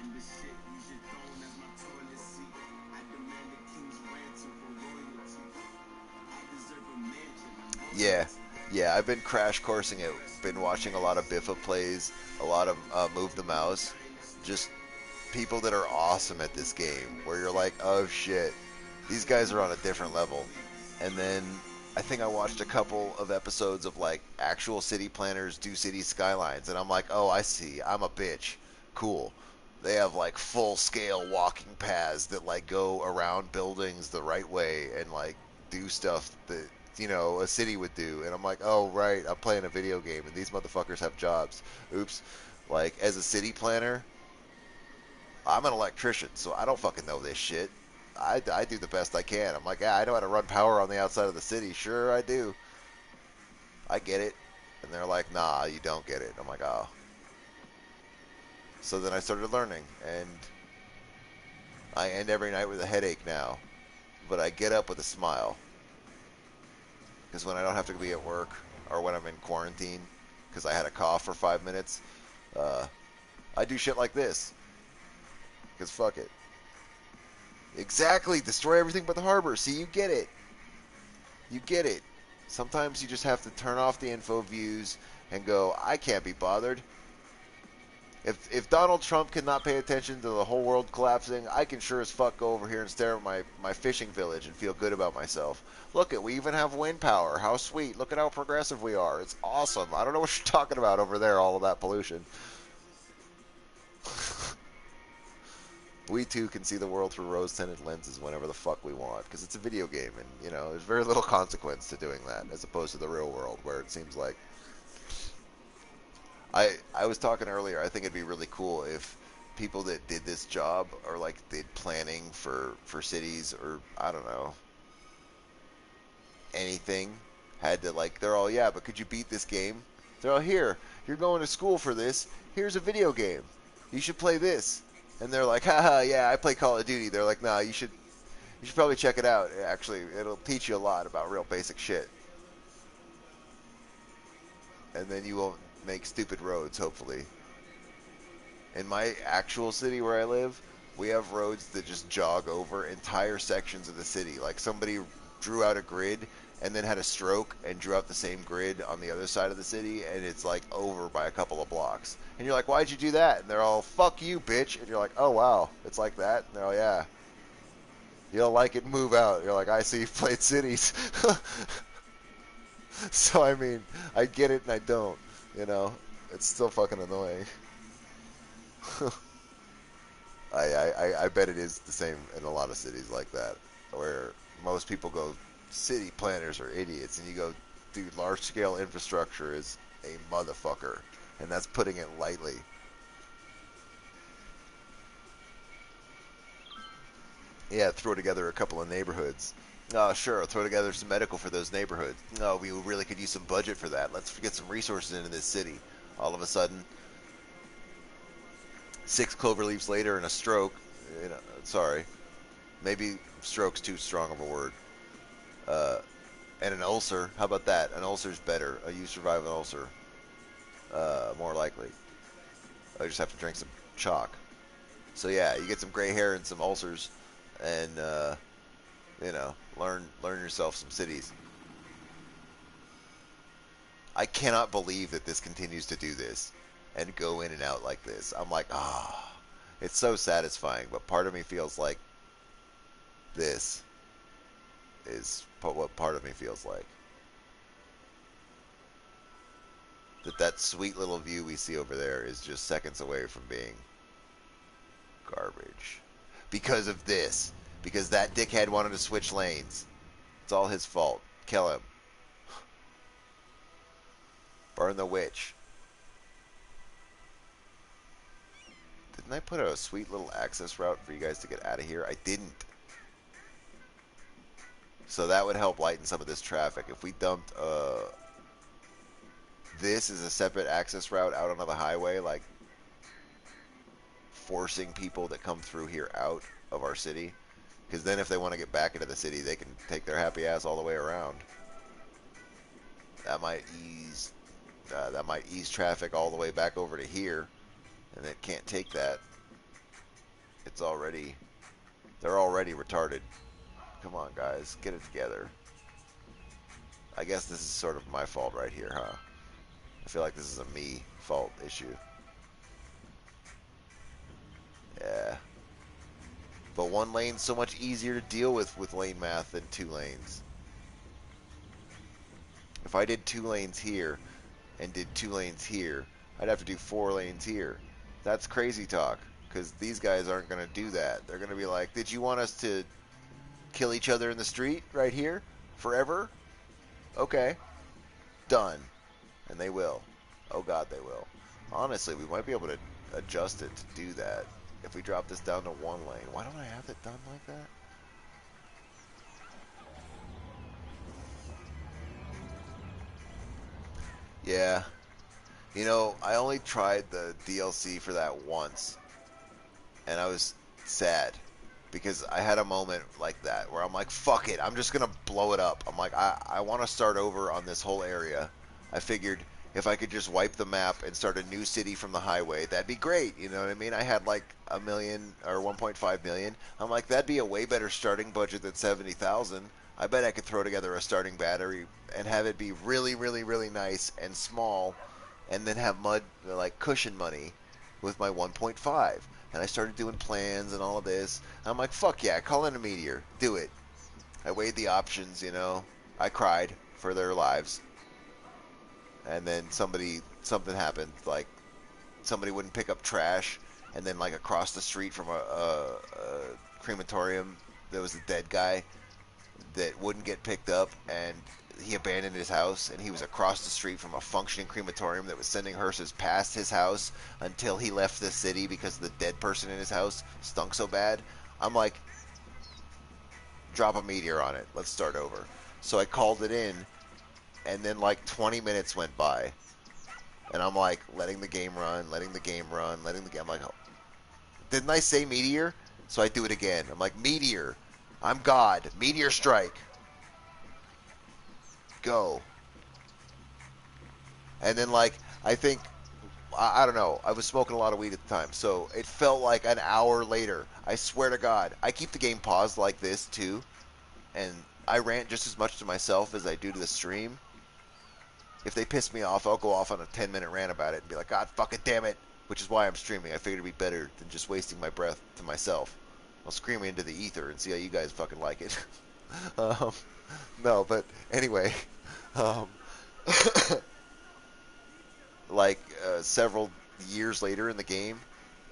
And the shit you should thrown as my toilet seat. I demand the king's ransom for royalty. I deserve a mansion. Yeah. Yeah, I've been crash coursing it. Been watching a lot of Biffa plays, a lot of Move the Mouse. Just people that are awesome at this game, where you're like, oh shit, these guys are on a different level. And then I think I watched a couple of episodes of like actual city planners do city skylines, and I'm like, oh, I see, I'm a bitch. Cool. They have like full scale walking paths that like go around buildings the right way and like do stuff that, you know, a city would do. And I'm like, oh right, I'm playing a video game and these motherfuckers have jobs. Oops. Like as a city planner, I'm an electrician, so I don't fucking know this shit. I do the best I can. I'm like, yeah, I know how to run power on the outside of the city. Sure, I do. I get it. And they're like, nah, you don't get it. I'm like, oh. So then I started learning, and I end every night with a headache now. But I get up with a smile. Because when I don't have to be at work, or when I'm in quarantine, because I had a cough for 5 minutes, I do shit like this. Because fuck it. Exactly. Destroy everything but the harbor. See, you get it. You get it. Sometimes you just have to turn off the info views and go, I can't be bothered. If Donald Trump cannot pay attention to the whole world collapsing, I can sure as fuck go over here and stare at my fishing village and feel good about myself. Look we even have wind power. How sweet. Look at how progressive we are. It's awesome. I don't know what you're talking about over there, all of that pollution. We too can see the world through rose-tinted lenses whenever the fuck we want, because it's a video game, and you know there's very little consequence to doing that, as opposed to the real world, where it seems like. I was talking earlier. I think it'd be really cool if people that did this job, or like did planning for cities, or I don't know, anything, had to like they're all, yeah, but could you beat this game? They're all, here. You're going to school for this. Here's a video game. You should play this. And they're like, haha, yeah, I play Call of Duty. They're like, nah, you should probably check it out. Actually, it'll teach you a lot about real basic shit. And then you won't make stupid roads, hopefully. In my actual city where I live, we have roads that just jog over entire sections of the city. Like somebody drew out a grid and then had a stroke and drew out the same grid on the other side of the city, and it's like over by a couple of blocks. And you're like, why'd you do that? And they're all, fuck you, bitch. And you're like, oh wow, it's like that? And they're all, yeah. You don't like it, move out. You're like, I see you've played cities. So I mean, I get it and I don't. You know, it's still fucking annoying. I bet it is the same in a lot of cities like that, where most people go, city planners are idiots, and you go, dude, large scale infrastructure is a motherfucker, and that's putting it lightly. Yeah, throw together a couple of neighborhoods. Oh, sure, throw together some medical for those neighborhoods. No, we really could use some budget for that. Let's get some resources into this city. All of a sudden, 6 clover leaves later and a stroke. You know, sorry, maybe stroke's too strong of a word. Uh, and an ulcer. How about that? An ulcer's better. You survive an ulcer. More likely. I just have to drink some chalk. So yeah, you get some gray hair and some ulcers, and you know, learn yourself some cities. I cannot believe that this continues to do this and go in and out like this. I'm like, ah, it's so satisfying. But part of me feels like this is what part of me feels like. That sweet little view we see over there is just seconds away from being garbage. Because of this. Because that dickhead wanted to switch lanes. It's all his fault. Kill him. Burn the witch. Didn't I put a sweet little access route for you guys to get out of here? I didn't. So that would help lighten some of this traffic. If we dumped this is a separate access route out onto the highway, like forcing people that come through here out of our city. Because then if they want to get back into the city, they can take their happy ass all the way around. That might ease traffic all the way back over to here, and it can't take that. They're already retarded. Come on, guys, get it together. I guess this is sort of my fault right here, huh? I feel like this is a me fault issue. Yeah. But one lane's so much easier to deal with lane math than 2 lanes. If I did 2 lanes here and did 2 lanes here, I'd have to do 4 lanes here. That's crazy talk, because these guys aren't going to do that. They're going to be like, did you want us to kill each other in the street right here forever? Okay, done. And they will. Oh god, they will. Honestly, we might be able to adjust it to do that. If we drop this down to 1 lane. Why don't I have it done like that? Yeah. You know, I only tried the DLC for that once. And I was sad. Because I had a moment like that where I'm like, fuck it, I'm just going to blow it up. I'm like, I want to start over on this whole area. I figured if I could just wipe the map and start a new city from the highway, that'd be great. You know what I mean? I had like $1 million or 1.5 million. I'm like, that'd be a way better starting budget than 70,000. I bet I could throw together a starting battery and have it be really, really, really nice and small, and then have mud like cushion money with my 1.5. And I started doing plans and all of this. I'm like, fuck yeah, call in a meteor. Do it. I weighed the options, you know. I cried for their lives. And then something happened. Like, somebody wouldn't pick up trash. And then, like, across the street from a crematorium, there was a dead guy that wouldn't get picked up. And he abandoned his house, and he was across the street from a functioning crematorium that was sending hearses past his house until he left the city because the dead person in his house stunk so bad. I'm like, drop a meteor on it. Let's start over. So I called it in, and then like 20 minutes went by, and I'm like, letting the game run, letting the game run, letting the game. I'm like, oh, didn't I say meteor? So I do it again. I'm like, meteor. I'm God. Meteor strike. Go. And then, like, I think, I don't know, I was smoking a lot of weed at the time, so it felt like an hour later. I swear to God, I keep the game paused like this, too, and I rant just as much to myself as I do to the stream. If they piss me off, I'll go off on a 10-minute rant about it and be like, God fucking damn it, which is why I'm streaming. I figured it'd be better than just wasting my breath to myself. I'll scream into the ether and see how you guys fucking like it. um, no, but anyway, um, like several years later in the game,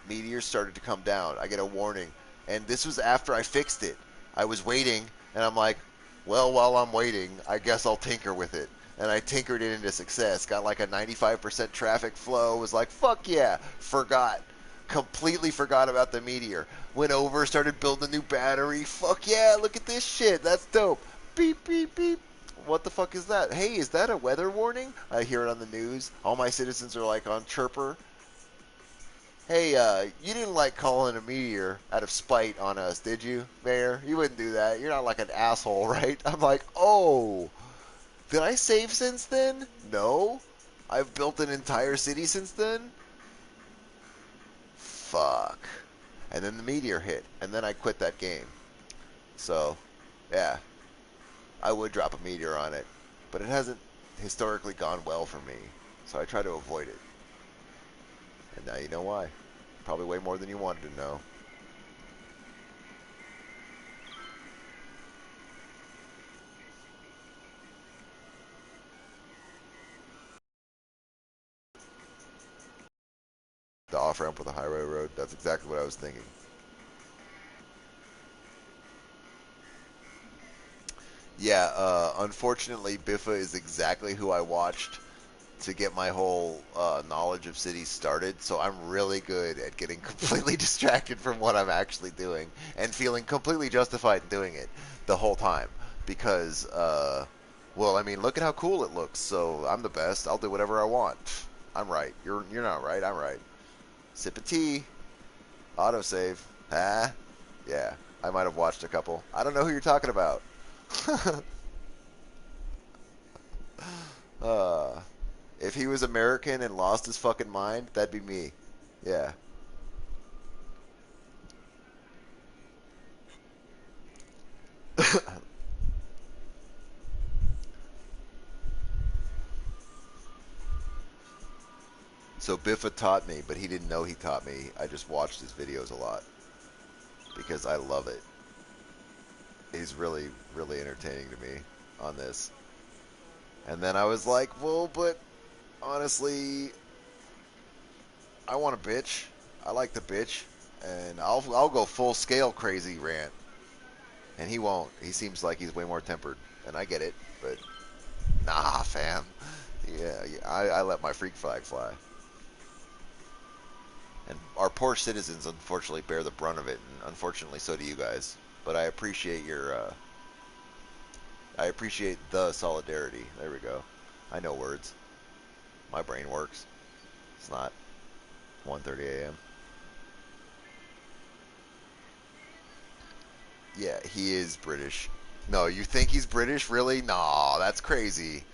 meteors started to come down. I get a warning, and this was after I fixed it. I was waiting, and I'm like, well, while I'm waiting, I guess I'll tinker with it. And I tinkered it into success. Got like a 95% traffic flow. Was like, fuck yeah. Forgot. Completely forgot about the meteor. Went over, started building a new battery. Fuck yeah, look at this shit. That's dope. Beep, beep, beep. What the fuck is that? Hey, is that a weather warning? I hear it on the news. All my citizens are like on chirper. Hey, you didn't like calling a meteor out of spite on us, did you, Mayor? You wouldn't do that. You're not like an asshole, right? I'm like, oh, did I save since then? No. I've built an entire city since then? Fuck. And then the meteor hit, and then I quit that game. So, yeah, I would drop a meteor on it, but it hasn't historically gone well for me, so I try to avoid it. And now you know why. Probably way more than you wanted to know. The off-ramp with the highway road, that's exactly what I was thinking. Yeah, unfortunately, Biffa is exactly who I watched to get my whole knowledge of cities started. So I'm really good at getting completely distracted from what I'm actually doing and feeling completely justified in doing it the whole time because, well, I mean, look at how cool it looks. So I'm the best. I'll do whatever I want. I'm right. You're not right. I'm right. Sip of tea. Autosave. Ah, yeah. I might have watched a couple. I don't know who you're talking about. uh, if he was American and lost his fucking mind, that'd be me. Yeah. So Biffa taught me, but he didn't know he taught me. I just watched his videos a lot because I love it. He's really, really entertaining to me on this. And then I was like, well, but honestly, I want a bitch. I like the bitch, and I'll go full scale crazy rant. And he won't. He seems like he's way more tempered, and I get it. But nah, fam. Yeah, I let my freak flag fly. And our poor citizens, unfortunately, bear the brunt of it, and unfortunately, so do you guys. But I appreciate I appreciate the solidarity. There we go. I know words. My brain works. It's not 1:30 a.m. Yeah, he is British. No, you think he's British? Really? No, that's crazy.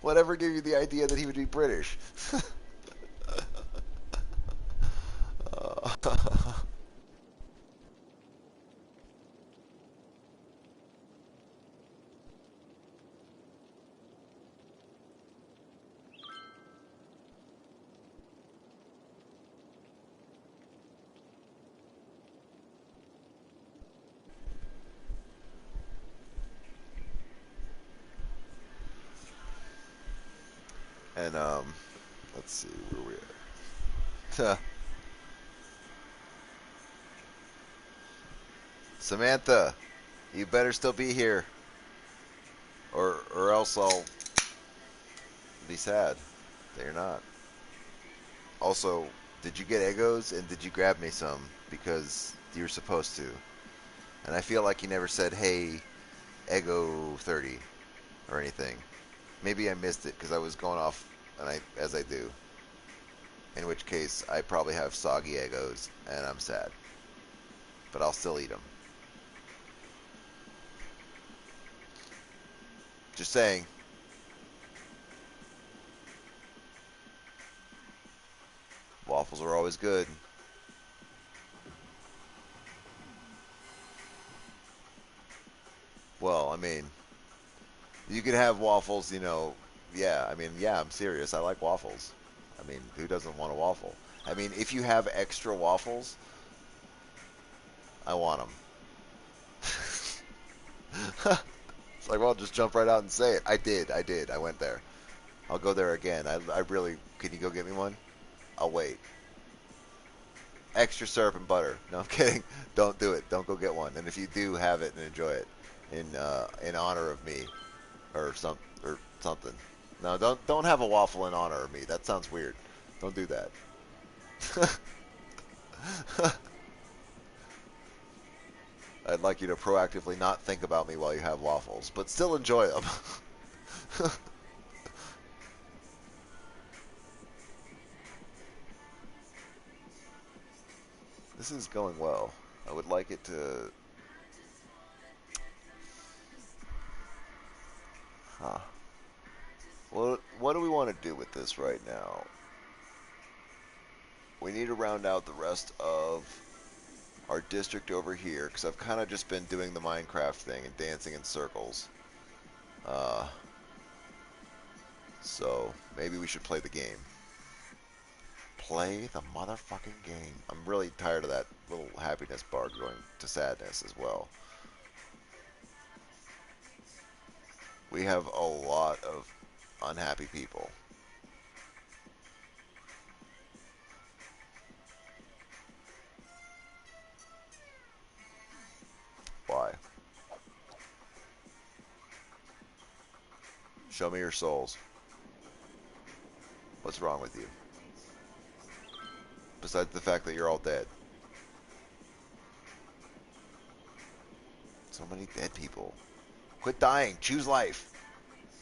Whatever gave you the idea that he would be British? And let's see where we at. Samantha, you better still be here, or else I'll be sad that you're not. Also, did you get Eggos and did you grab me some because you're supposed to? And I feel like you never said, "Hey, Eggo 30" or anything. Maybe I missed it because I was going off, and as I do. In which case, I probably have soggy Eggos, and I'm sad. But I'll still eat them. Just saying. Waffles are always good. Well, I mean, you could have waffles, yeah, I mean, yeah, I'm serious. I like waffles. I mean, who doesn't want a waffle? I mean, if you have extra waffles, I want them. It's like, well, just jump right out and say it. I did. I went there. I'll go there again. I really, can you go get me one? I'll wait. Extra syrup and butter. No, I'm kidding. Don't do it. Don't go get one. And if you do, have it and enjoy it in honor of me or something. No, don't have a waffle in honor of me. That sounds weird. Don't do that. I'd like you to proactively not think about me while you have waffles, but still enjoy them. This is going well. I would like it to. Huh. What do we want to do with this right now? We need to round out the rest of our district over here because I've kind of just been doing the Minecraft thing and dancing in circles. Uh, so maybe we should play the game. Play the motherfucking game. I'm really tired of that little happiness bar going to sadness as well. We have a lot of unhappy people. Why? Show me your souls. What's wrong with you? Besides the fact that you're all dead. So many dead people. Quit dying. Choose life.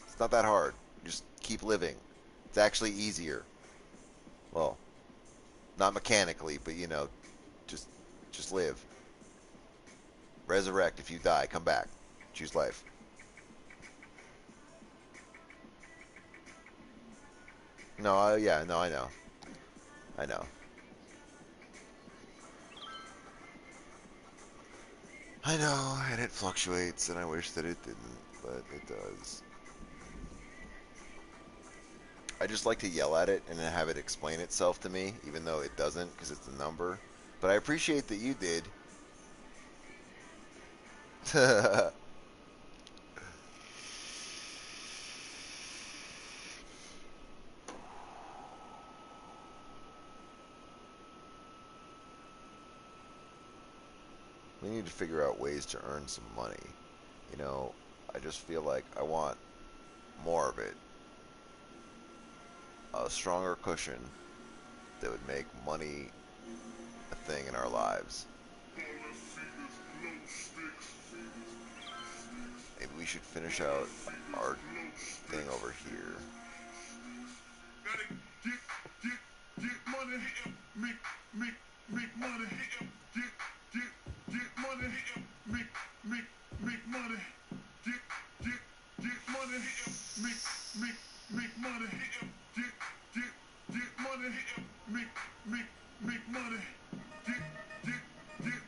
It's not that hard. Just keep living. It's actually easier. Well, not mechanically, but you know, just live. Resurrect if you die. Come back. Choose life. No, yeah, no, I know. I know. I know, and it fluctuates, and I wish that it didn't, but it does. I just like to yell at it and then have it explain itself to me, even though it doesn't, because it's a number. But I appreciate that you did. We need to figure out ways to earn some money. You know, I just feel like I want more of it. A stronger cushion that would make money a thing in our lives. Maybe we should finish out our thing over here. Get money, make money, get money, make money, get money, make money, get money, make money, get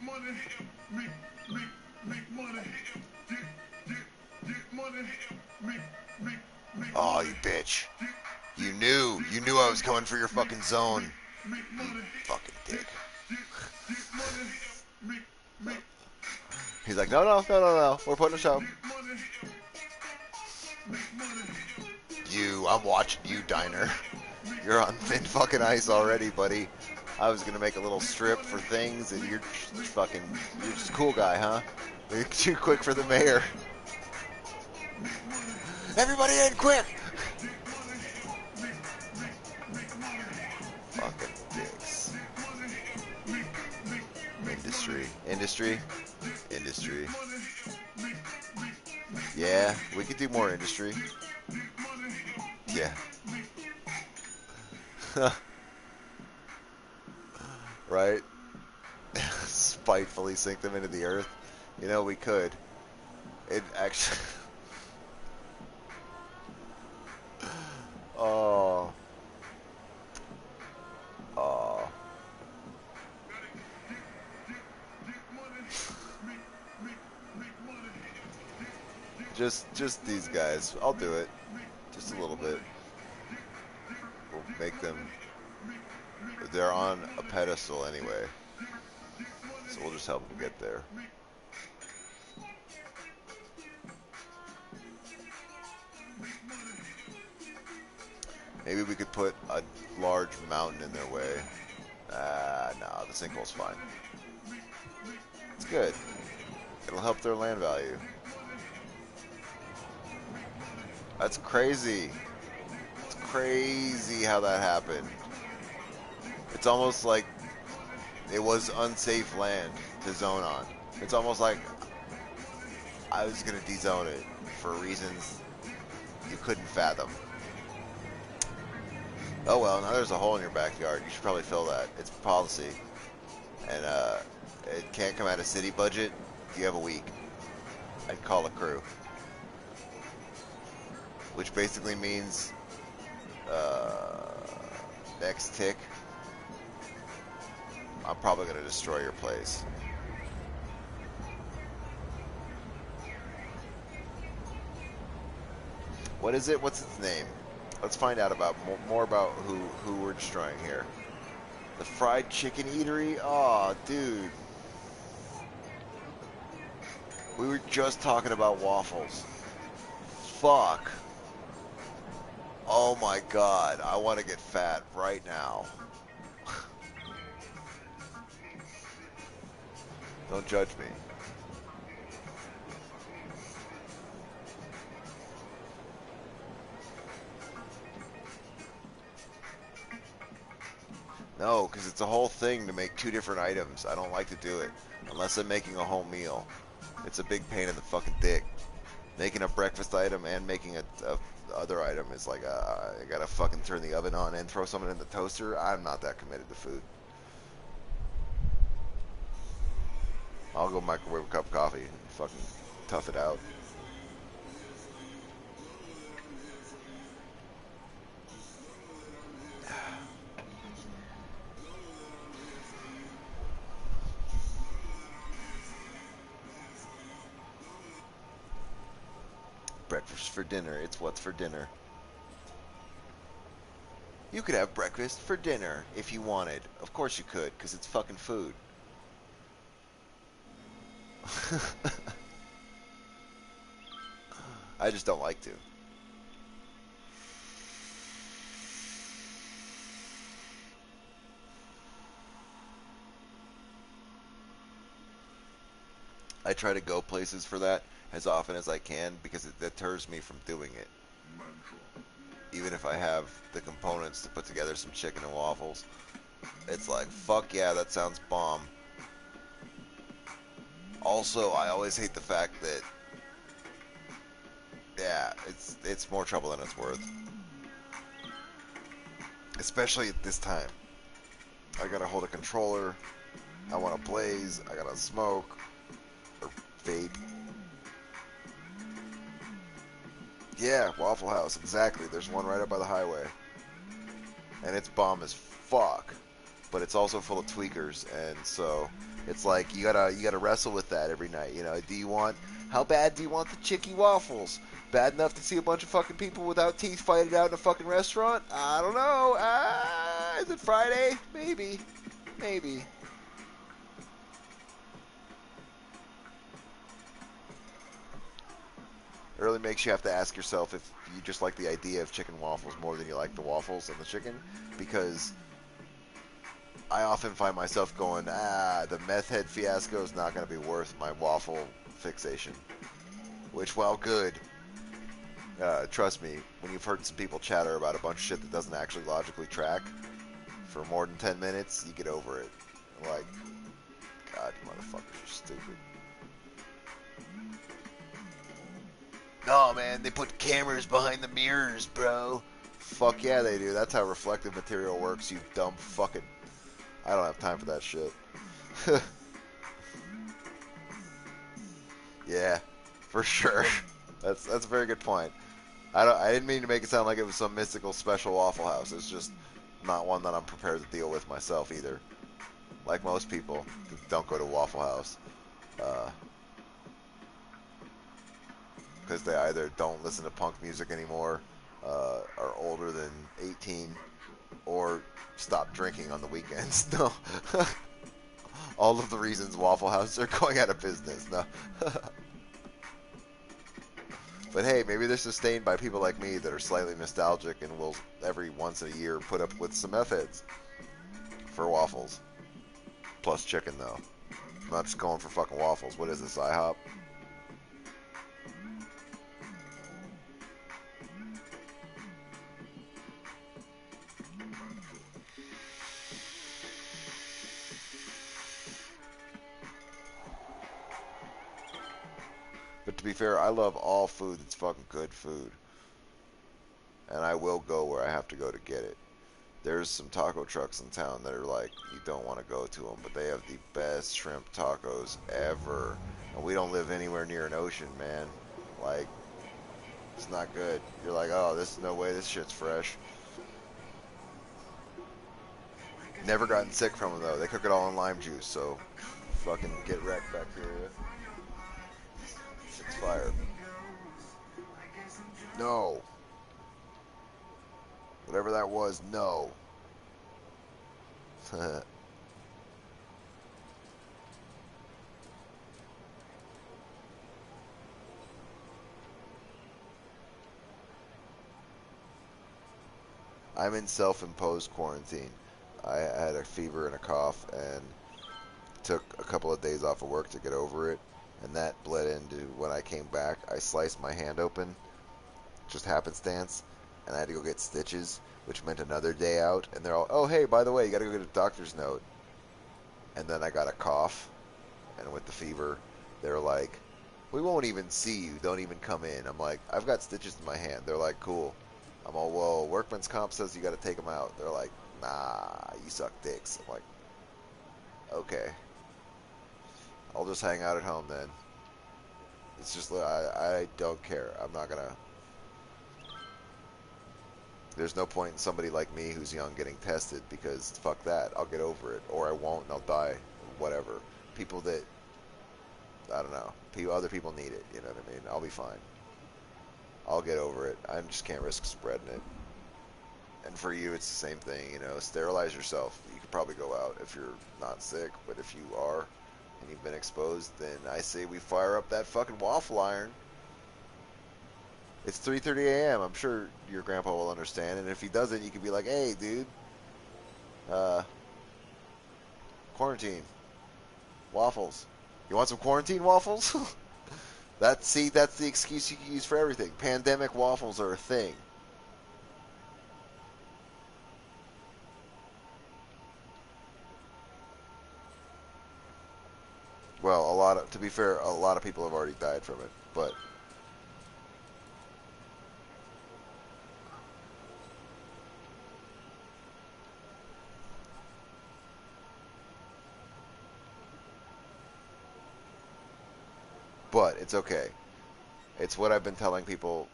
money, make money, get money, Oh, you bitch. You knew I was coming for your fucking zone. You fucking dick. He's like, no. We're putting a show. I'm watching you, Diner. You're on thin fucking ice already, buddy. I was gonna make a little strip for things, and you're just a cool guy, huh? You're too quick for the mayor. Everybody in, quick! Fucking dicks. Industry. Yeah, we could do more industry. Yeah. Right? Spitefully sink them into the earth. You know, we could. It actually... Oh. Just these guys. I'll do it. Just a little bit. We'll make them... They're on a pedestal anyway. So we'll just help them get there. Maybe we could put a large mountain in their way. No, the sinkhole's fine. It's good. It'll help their land value. That's crazy. It's crazy how that happened. It's almost like it was unsafe land to zone on. It's almost like I was going to dezone it for reasons you couldn't fathom. Oh well, now there's a hole in your backyard. You should probably fill that. It's policy. And it can't come out of city budget. You have a week. I'd call a crew. Which basically means next tick, I'm probably going to destroy your place. What is it? What's its name? Let's find out about more about who we're destroying here. The fried chicken eatery? Aw, dude. We were just talking about waffles. Fuck. Oh my god, I want to get fat right now. Don't judge me. No, because it's a whole thing to make 2 different items. I don't like to do it unless I'm making a whole meal. It's a big pain in the fucking dick. Making a breakfast item and making a other item is like I gotta fucking turn the oven on and throw something in the toaster. I'm not that committed to food. I'll go microwave a cup of coffee and fucking tough it out. Breakfast for dinner. It's what's for dinner. You could have breakfast for dinner if you wanted. Of course you could, because it's fucking food. I just don't like to. I try to go places for that as often as I can because it deters me from doing it. Even if I have the components to put together some chicken and waffles, it's like, fuck yeah, that sounds bomb. Also, I always hate the fact that, yeah, it's more trouble than it's worth. Especially at this time. I gotta hold a controller, I wanna blaze, I gotta smoke, or vape. Yeah, Waffle House, exactly. There's one right up by the highway. And it's bomb as fuck. But it's also full of tweakers, and so it's like you gotta wrestle with that every night. You know, how bad do you want the chicky waffles? Bad enough to see a bunch of fucking people without teeth fight it out in a fucking restaurant? I don't know. Is it Friday? Maybe. It really makes you have to ask yourself if you just like the idea of chicken waffles more than you like the waffles and the chicken, because I often find myself going, the meth head fiasco is not going to be worth my waffle fixation. Which, while good, trust me, when you've heard some people chatter about a bunch of shit that doesn't actually logically track for more than 10 minutes, you get over it. Like, God, you motherfuckers are stupid. No, man, they put cameras behind the mirrors, bro. Fuck yeah, they do. That's how reflective material works, you dumb fucking... I don't have time for that shit. Yeah, for sure. That's a very good point. I didn't mean to make it sound like it was some mystical special Waffle House. It's just not one that I'm prepared to deal with myself either. Like most people, don't go to Waffle House. Because they either don't listen to punk music anymore, are older than 18, or stop drinking on the weekends. No. All of the reasons Waffle Houses are going out of business. No. But hey, maybe they're sustained by people like me that are slightly nostalgic and will every once in a year put up with some meth heads for waffles. Plus chicken, though. I'm not just going for fucking waffles. What is this, IHOP? But to be fair, I love all food that's fucking good food. And I will go where I have to go to get it. There's some taco trucks in town that are like, you don't want to go to them, but they have the best shrimp tacos ever. And we don't live anywhere near an ocean, man. Like, it's not good. You're like, oh, this is no way this shit's fresh. Never gotten sick from them, though. They cook it all in lime juice, so fucking get wrecked, bacteria. Shit's fire. No. Whatever that was, no. I'm in self-imposed quarantine. I had a fever and a cough and took a couple of days off of work to get over it, and that bled into when I came back. I sliced my hand open, just happenstance, and I had to go get stitches, which meant another day out. And they're all, oh, hey, by the way, you got to go get a doctor's note. And then I got a cough, and with the fever, they're like, we won't even see you. Don't even come in. I'm like, I've got stitches in my hand. They're like, cool. I'm all, well, workman's comp says you got to take them out. They're like, nah, you suck dicks. I'm like, okay. I'll just hang out at home then. It's just, I don't care. I'm not going to. There's no point in somebody like me who's young getting tested because fuck that. I'll get over it. Or I won't and I'll die. Whatever. People that, I don't know. Other people need it. You know what I mean? I'll be fine. I'll get over it. I just can't risk spreading it. And for you, it's the same thing. You know, sterilize yourself. You could probably go out if you're not sick. But if you are and you've been exposed, then I say we fire up that fucking waffle iron. It's 3:30 a.m. I'm sure your grandpa will understand, and if he doesn't, you can be like, "Hey, dude, quarantine waffles. You want some quarantine waffles?" That's the excuse you can use for everything. Pandemic waffles are a thing. Well, to be fair, a lot of people have already died from it, but. But it's okay. It's what I've been telling people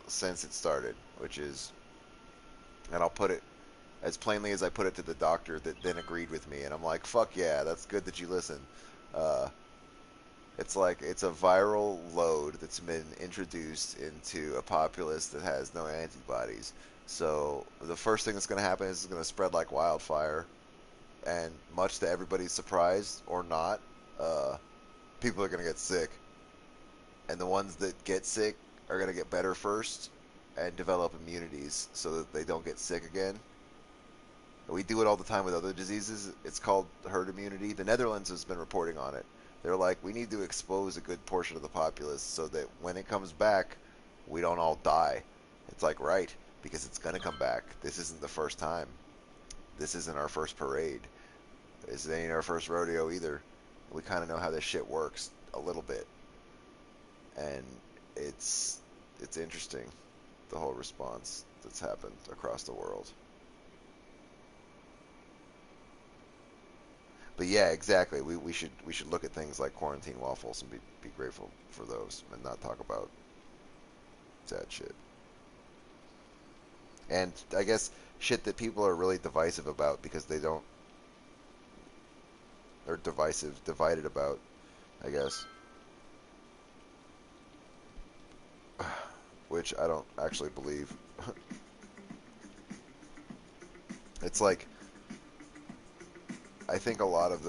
since it started, which is, and I'll put it as plainly as I put it to the doctor that then agreed with me, and I'm like, fuck yeah, that's good that you listen. Uh, it's like it's a viral load that's been introduced into a populace that has no antibodies. So the first thing that's going to happen is it's going to spread like wildfire, and much to everybody's surprise or not, people are going to get sick. And the ones that get sick are going to get better first and develop immunities so that they don't get sick again. We do it all the time with other diseases. It's called herd immunity. The Netherlands has been reporting on it. They're like, we need to expose a good portion of the populace so that when it comes back, we don't all die. It's like, right, because it's going to come back. This isn't the first time. This isn't our first parade. This ain't our first rodeo either. We kind of know how this shit works a little bit. And it's interesting, the whole response that's happened across the world. But yeah, exactly. We should look at things like quarantine waffles and be grateful for those and not talk about sad shit. And I guess shit that people are really divisive about because they don't, or divided about, I guess. Which I don't actually believe. It's like, I think a lot of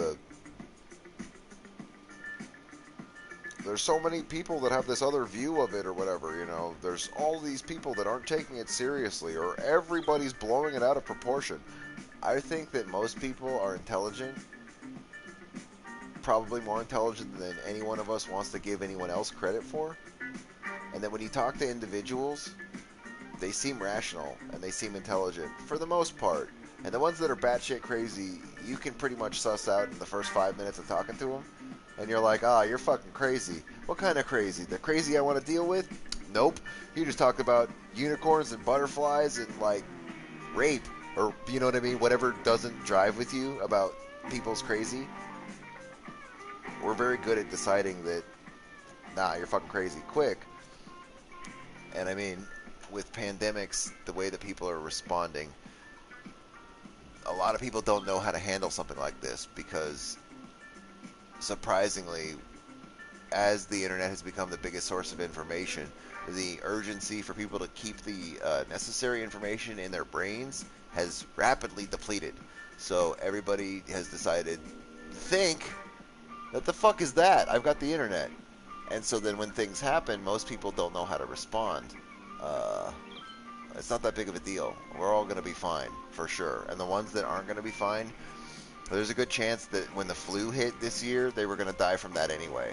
there's so many people that have this other view of it or whatever, you know. There's all these people that aren't taking it seriously, or everybody's blowing it out of proportion. I think that most people are intelligent, probably more intelligent than any one of us wants to give anyone else credit for. And that when you talk to individuals, they seem rational and they seem intelligent for the most part. And the ones that are batshit crazy, you can pretty much suss out in the first 5 minutes of talking to them. And you're like, you're fucking crazy. What kind of crazy? The crazy I want to deal with? Nope. You just talked about unicorns and butterflies and, like, rape. Or, you know what I mean? Whatever doesn't drive with you about people's crazy. We're very good at deciding that, nah, you're fucking crazy quick. And I mean, with pandemics, the way that people are responding, a lot of people don't know how to handle something like this because, surprisingly, as the internet has become the biggest source of information, the urgency for people to keep the necessary information in their brains has rapidly depleted. So everybody has decided, think, what the fuck is that? I've got the internet. And so then when things happen, most people don't know how to respond. It's not that big of a deal. We're all going to be fine, for sure. And the ones that aren't going to be fine, there's a good chance that when the flu hit this year, they were going to die from that anyway.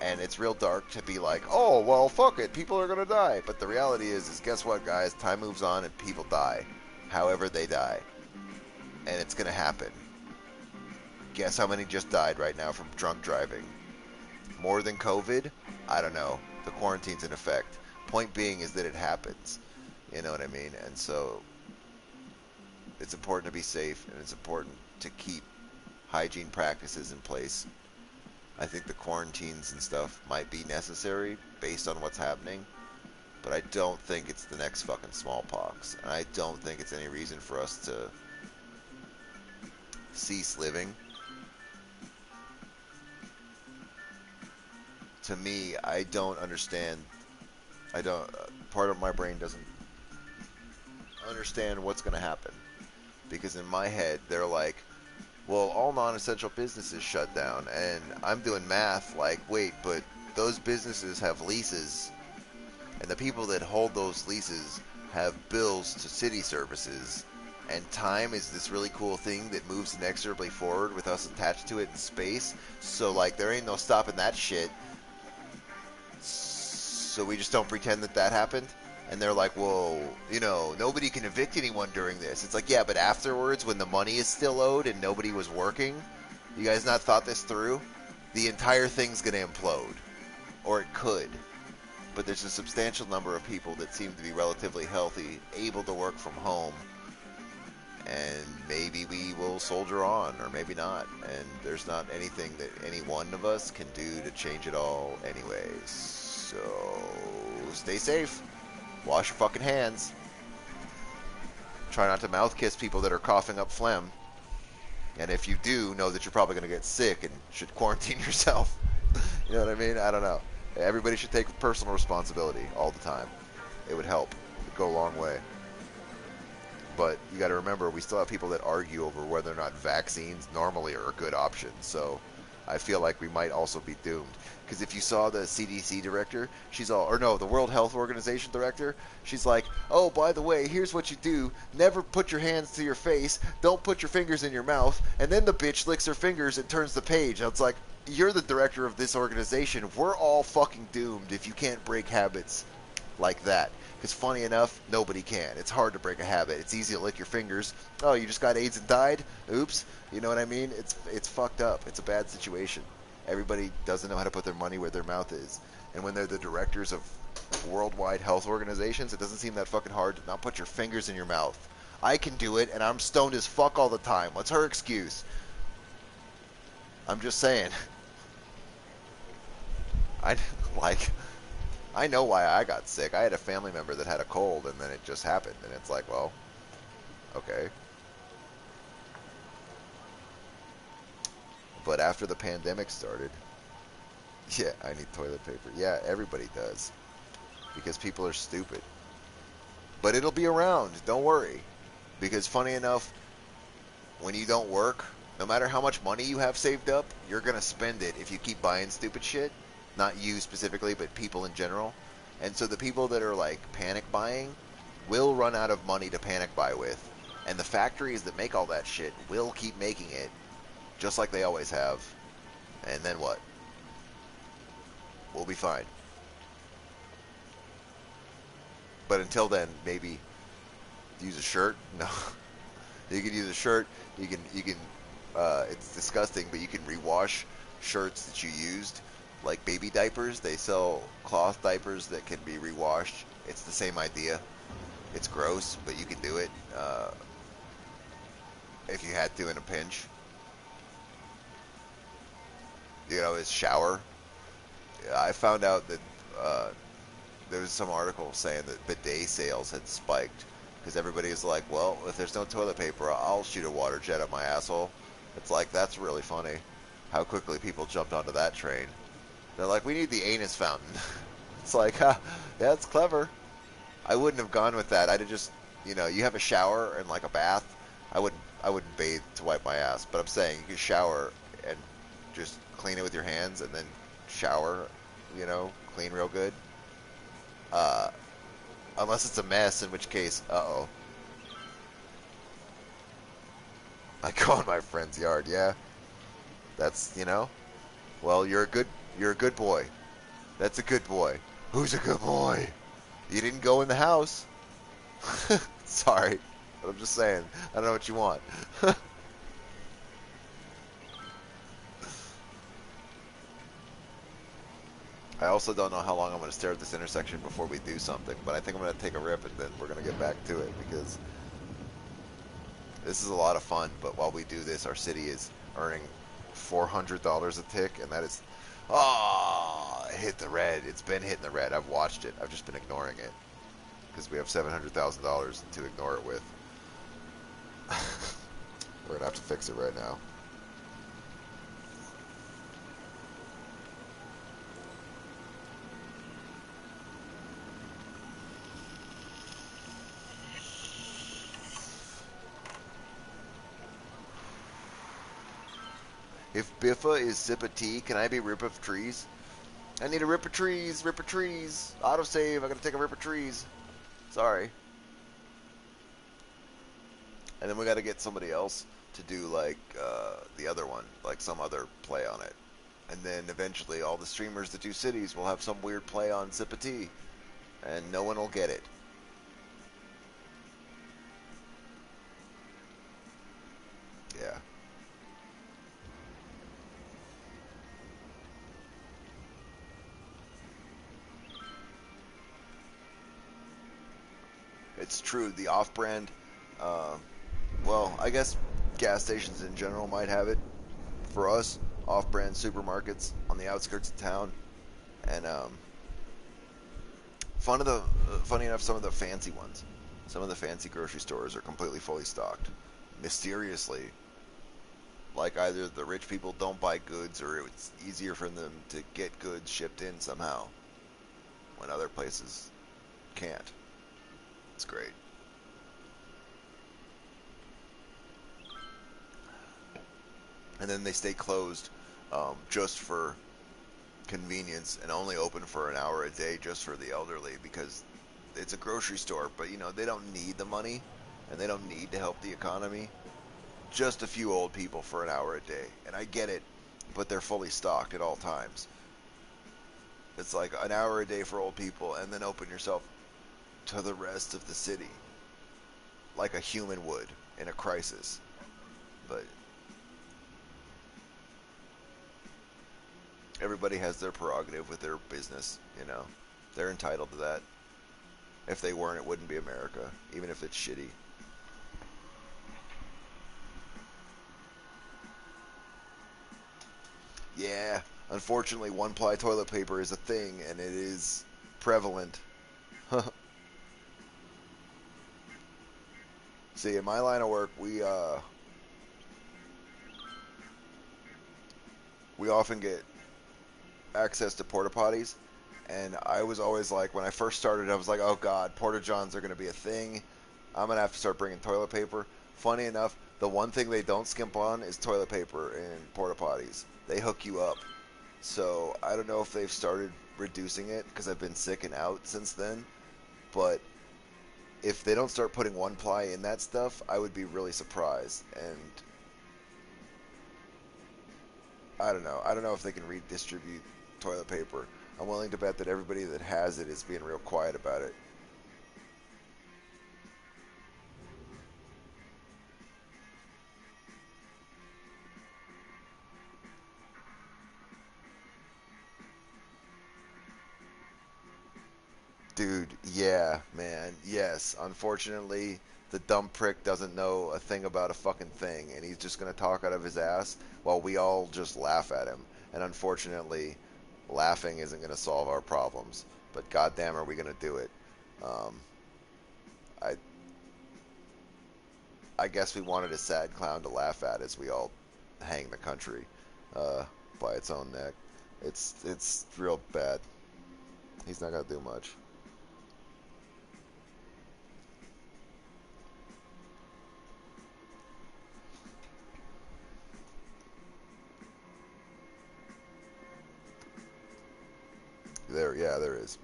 And it's real dark to be like, oh, well, fuck it, people are going to die. But the reality is guess what, guys? Time moves on and people die. However they die. And it's going to happen. Guess how many just died right now from drunk driving? More than COVID? I don't know. The quarantine's in effect. Point being is that it happens. You know what I mean? And so it's important to be safe, and it's important to keep hygiene practices in place. I think the quarantines and stuff might be necessary based on what's happening, but I don't think it's the next fucking smallpox. And I don't think it's any reason for us to cease living. To me, I don't understand. Part of my brain doesn't understand what's going to happen. Because in my head, they're like, well, all non-essential businesses shut down. And I'm doing math like, wait, but those businesses have leases. And the people that hold those leases have bills to city services. And time is this really cool thing that moves inexorably forward with us attached to it in space. So, like, there ain't no stopping that shit. So we just don't pretend that that happened. And they're like, well, you know, nobody can evict anyone during this. It's like, yeah, but afterwards, when the money is still owed and nobody was working, you guys not thought this through? The entire thing's going to implode. Or it could. But there's a substantial number of people that seem to be relatively healthy, able to work from home. And maybe we will soldier on, or maybe not. And there's not anything that any one of us can do to change it all anyways. So, stay safe. Wash your fucking hands. Try not to mouth kiss people that are coughing up phlegm. And if you do, know that you're probably going to get sick and should quarantine yourself. You know what I mean? I don't know. Everybody should take personal responsibility all the time. It would help. It would go a long way. But you got to remember, we still have people that argue over whether or not vaccines normally are a good option. So I feel like we might also be doomed. Because if you saw the CDC director, the World Health Organization director, she's like, oh, by the way, here's what you do. Never put your hands to your face. Don't put your fingers in your mouth. And then the bitch licks her fingers and turns the page. And it's like, you're the director of this organization. We're all fucking doomed if you can't break habits like that. Because funny enough, nobody can. It's hard to break a habit. It's easy to lick your fingers. Oh, you just got AIDS and died? Oops. You know what I mean? It's fucked up. It's a bad situation. Everybody doesn't know how to put their money where their mouth is. And when they're the directors of worldwide health organizations, it doesn't seem that fucking hard to not put your fingers in your mouth. I can do it, and I'm stoned as fuck all the time. What's her excuse? I'm just saying. I know why I got sick. I had a family member that had a cold, and then it just happened. And it's like, well, okay. But after the pandemic started, yeah, I need toilet paper. Yeah, everybody does. Because people are stupid. But it'll be around. Don't worry. Because funny enough, when you don't work, no matter how much money you have saved up, you're going to spend it if you keep buying stupid shit. Not you specifically, but people in general. And so the people that are like panic buying will run out of money to panic buy with. And the factories that make all that shit will keep making it, just like they always have. And then what? We'll be fine. But until then, maybe use a shirt. No, you can use a shirt. You can. It's disgusting, but you can rewash shirts that you used, like baby diapers. They sell cloth diapers that can be rewashed. It's the same idea. It's gross, but you can do it if you had to in a pinch. You know, is shower. I found out that there was some article saying that bidet sales had spiked because everybody is like, well, if there's no toilet paper, I'll shoot a water jet up my asshole. It's like, that's really funny how quickly people jumped onto that train. They're like, we need the anus fountain. It's like, huh, that's clever. I wouldn't have gone with that. I'd have just, you know, you have a shower and like a bath. I wouldn't bathe to wipe my ass, but I'm saying you can shower and just clean it with your hands and then shower, you know, clean real good. Unless it's a mess, in which case, uh-oh. I go in my friend's yard, yeah. That's, you know, well, you're a You're a good boy. That's a good boy. Who's a good boy? You didn't go in the house. Sorry, but I'm just saying. I don't know what you want. I also don't know how long I'm going to stare at this intersection before we do something, but I think I'm going to take a rip and then we're going to get back to it because this is a lot of fun. But while we do this, our city is earning $400 a tick, and that is, oh, it hit the red. It's been hitting the red. I've watched it. I've just been ignoring it because we have $700,000 to ignore it with. We're going to have to fix it right now. If Biffa is sip of tea, can I be rip of trees? I need a rip of trees, rip of trees. Autosave, I gotta take a rip of trees. Sorry. And then we gotta get somebody else to do like the other one, like some other play on it. And then eventually all the streamers that do cities will have some weird play on sip of tea. And no one will get it. Yeah. It's true. The off-brand, well, I guess gas stations in general might have it. For us, off-brand supermarkets on the outskirts of town, and funny enough, some of the fancy ones, some of the fancy grocery stores are completely fully stocked, mysteriously. Like either the rich people don't buy goods, or it's easier for them to get goods shipped in somehow, when other places can't. It's great. And then they stay closed just for convenience and only open for an hour a day just for the elderly because it's a grocery store, but you know, they don't need the money and they don't need to help the economy. Just a few old people for an hour a day. And I get it, but they're fully stocked at all times. It's like an hour a day for old people and then open yourself to the rest of the city like a human would in a crisis. But everybody has their prerogative with their business, you know. They're entitled to that. If they weren't, it wouldn't be America, even if it's shitty. Yeah, unfortunately, one-ply toilet paper is a thing, and it is prevalent. See, in my line of work, we often get access to porta potties, and I was always like, when I first started, I was like, oh god, porta johns are going to be a thing. I'm going to have to start bringing toilet paper. Funny enough, the one thing they don't skimp on is toilet paper in porta potties. They hook you up. So I don't know if they've started reducing it because I've been sick and out since then. But if they don't start putting one ply in that stuff, I would be really surprised. And I don't know. I don't know if they can redistribute toilet paper. I'm willing to bet that everybody that has it is being real quiet about it. Dude, yeah, man, yes. Unfortunately, the dumb prick doesn't know a thing about a fucking thing, and he's just gonna talk out of his ass while we all just laugh at him. And unfortunately, laughing isn't gonna solve our problems. But goddamn, are we gonna do it? Um, I, I guess we wanted a sad clown to laugh at as we all hang the country uh, by its own neck. It's real bad. He's not gonna do much. There, yeah, there is.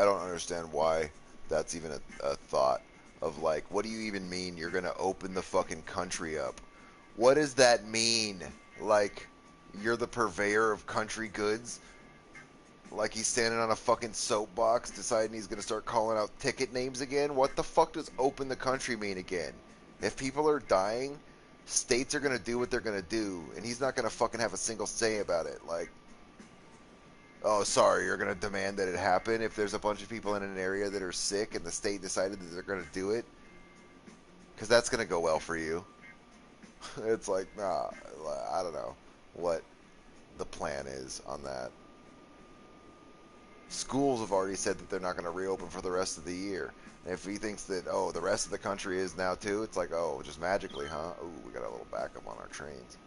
I don't understand why that's even a thought of like, what do you even mean you're gonna open the fucking country up? What does that mean? Like, you're the purveyor of country goods? Like he's standing on a fucking soapbox deciding he's gonna start calling out ticket names again? What the fuck does open the country mean again? If people are dying, states are gonna do what they're gonna do, and he's not gonna fucking have a single say about it. Like, oh, sorry, you're going to demand that it happen if there's a bunch of people in an area that are sick and the state decided that they're going to do it? Because that's going to go well for you. It's like, nah, I don't know what the plan is on that. Schools have already said that they're not going to reopen for the rest of the year. And if he thinks that, oh, the rest of the country is now too, it's like, oh, just magically, huh? Ooh, we got a little backup on our trains.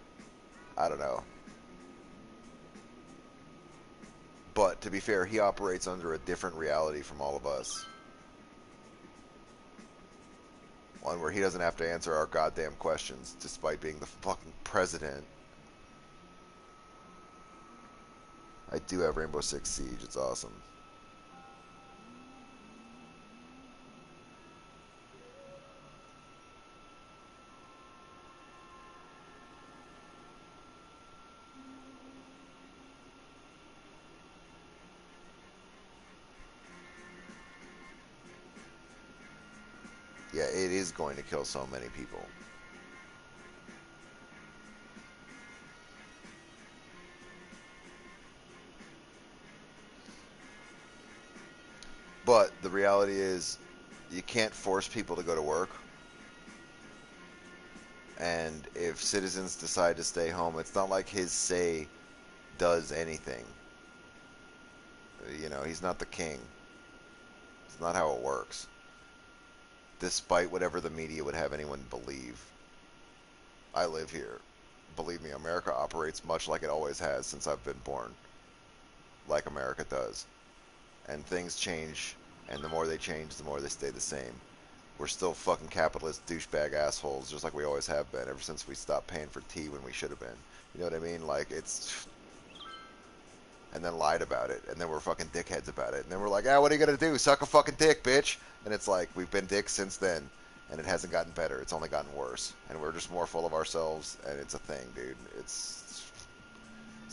I don't know. But to be fair, he operates under a different reality from all of us. One where he doesn't have to answer our goddamn questions, despite being the fucking president. I do have Rainbow Six Siege. It's awesome. Yeah, it is going to kill so many people. But the reality is, you can't force people to go to work. And if citizens decide to stay home, it's not like his say does anything. You know, he's not the king. It's not how it works. Despite whatever the media would have anyone believe. I live here. Believe me, America operates much like it always has since I've been born. Like America does. And things change, and the more they change, the more they stay the same. We're still fucking capitalist douchebag assholes, just like we always have been, ever since we stopped paying for tea when we should have been. You know what I mean? Like, it's... And then lied about it, and then we're fucking dickheads about it. And then we're like, ah, what are you gonna do? Suck a fucking dick, bitch! And it's like, we've been dicks since then, and it hasn't gotten better. It's only gotten worse. And we're just more full of ourselves, and it's a thing, dude. It's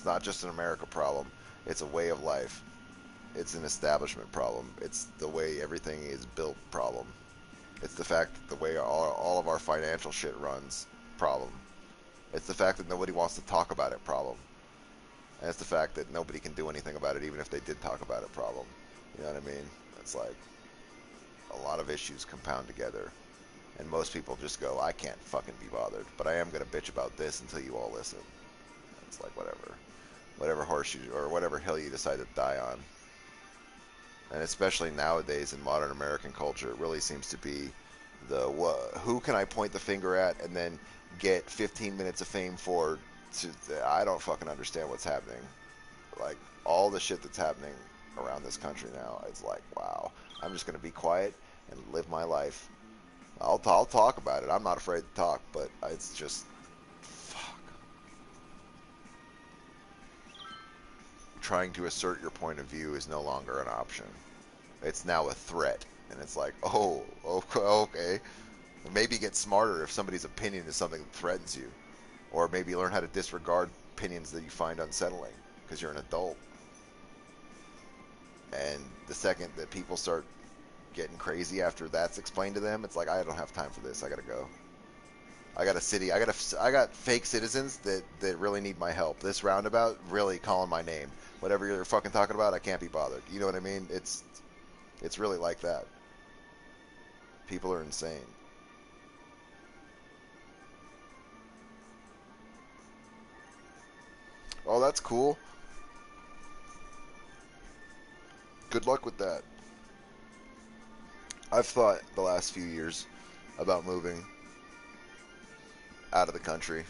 not just an America problem. It's a way of life. It's an establishment problem. It's the way everything is built problem. It's the fact that the way all of our financial shit runs problem. It's the fact that nobody wants to talk about it problem. And it's the fact that nobody can do anything about it even if they did talk about it problem. You know what I mean? It's like a lot of issues compound together. And most people just go, I can't fucking be bothered. But I am going to bitch about this until you all listen. It's like whatever. Whatever horse you, or whatever hill you decide to die on. And especially nowadays in modern American culture, it really seems to be the who can I point the finger at and then get 15 minutes of fame for. I don't fucking understand what's happening. Like, all the shit that's happening around this country now, it's like, wow, I'm just going to be quiet and live my life. I'll talk about it. I'm not afraid to talk, but it's just, fuck. Trying to assert your point of view is no longer an option. It's now a threat. And it's like, oh, okay. Maybe get smarter if somebody's opinion is something that threatens you. Or maybe learn how to disregard opinions that you find unsettling because you're an adult. And the second that people start getting crazy after that's explained to them, it's like, I don't have time for this. I gotta go. I got a city. I got fake citizens that really need my help. This roundabout really calling my name. Whatever you're fucking talking about, I can't be bothered. You know what I mean? It's really like that. People are insane. Oh, that's cool. Good luck with that. I've thought the last few years about moving out of the country.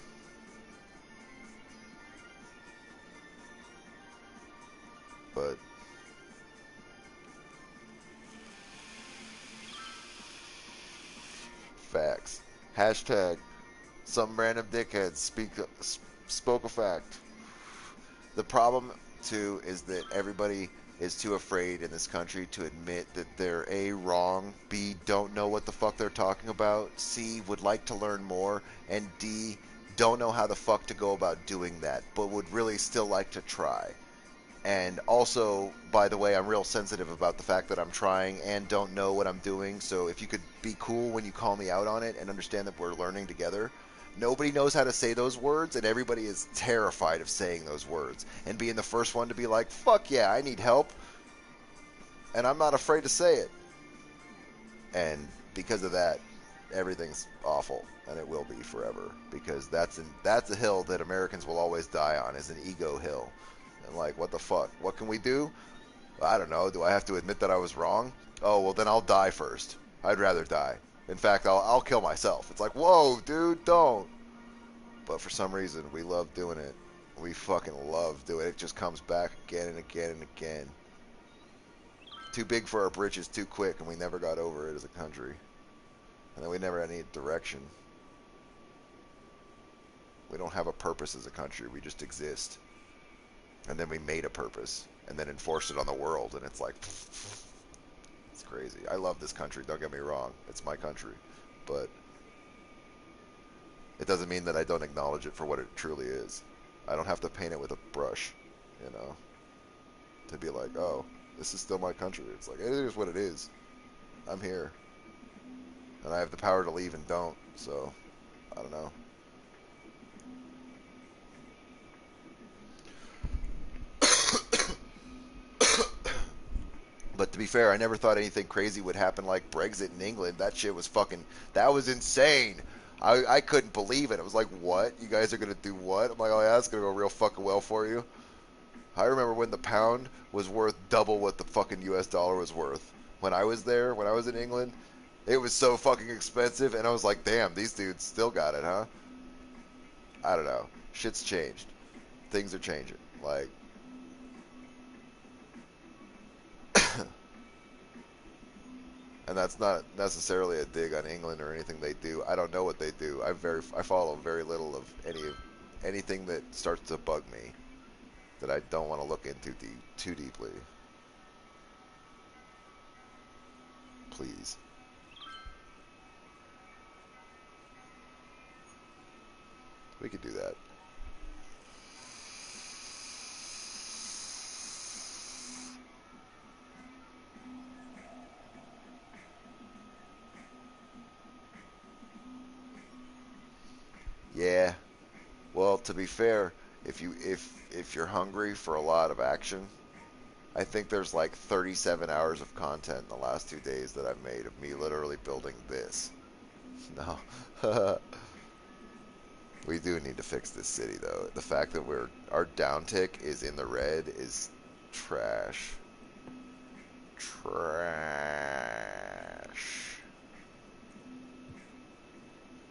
But facts. Hashtag some random dickheads spoke a fact. The problem too is that everybody is too afraid in this country to admit that they're A, wrong, B, don't know what the fuck they're talking about, C, would like to learn more, and D, don't know how the fuck to go about doing that, but would really still like to try. And also, by the way, I'm real sensitive about the fact that I'm trying and don't know what I'm doing. So if you could be cool when you call me out on it and understand that we're learning together. Nobody knows how to say those words, and everybody is terrified of saying those words and being the first one to be like, fuck yeah, I need help. And I'm not afraid to say it. And because of that, everything's awful, and it will be forever. Because that's a hill that Americans will always die on, is an ego hill. And like, what the fuck? What can we do? I don't know. Do I have to admit that I was wrong? Oh, well, then I'll die first. I'd rather die. In fact, I'll kill myself. It's like, whoa, dude, don't. But for some reason, we love doing it. We fucking love doing it. It just comes back again and again and again. Too big for our britches too quick, and we never got over it as a country. And then we never had any direction. We don't have a purpose as a country. We just exist. And then we made a purpose, and then enforced it on the world, and it's like, it's crazy. I love this country, don't get me wrong. It's my country. But it doesn't mean that I don't acknowledge it for what it truly is. I don't have to paint it with a brush, you know, to be like, oh, this is still my country. It's like, it is what it is. I'm here. And I have the power to leave and don't, so, I don't know. But to be fair, I never thought anything crazy would happen like Brexit in England. That shit was fucking, that was insane. I couldn't believe it. I was like, what? You guys are going to do what? I'm like, oh yeah, that's going to go real fucking well for you. I remember when the pound was worth double what the fucking US dollar was worth. When I was there, when I was in England, it was so fucking expensive, and I was like, damn, these dudes still got it, huh? I don't know. Shit's changed. Things are changing. Like, and that's not necessarily a dig on England or anything they do. I don't know what they do. I follow very little of anything that starts to bug me that I don't want to look into too deeply. Please. We could do that. Yeah. Well, to be fair, if you're hungry for a lot of action, I think there's like 37 hours of content in the last 2 days that I've made of me literally building this. No. We do need to fix this city, though. The fact that our downtick is in the red is trash. Trash.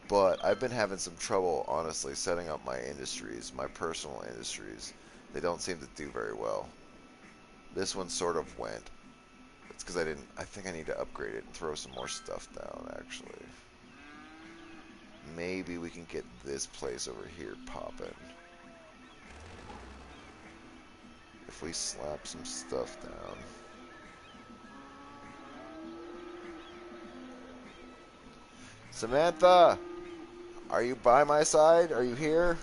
But I've been having some trouble, honestly, setting up my industries, my personal industries. They don't seem to do very well. This one sort of went. It's because I think I need to upgrade it and throw some more stuff down, actually. Maybe we can get this place over here popping. If we slap some stuff down. Samantha! Are you by my side? Are you here?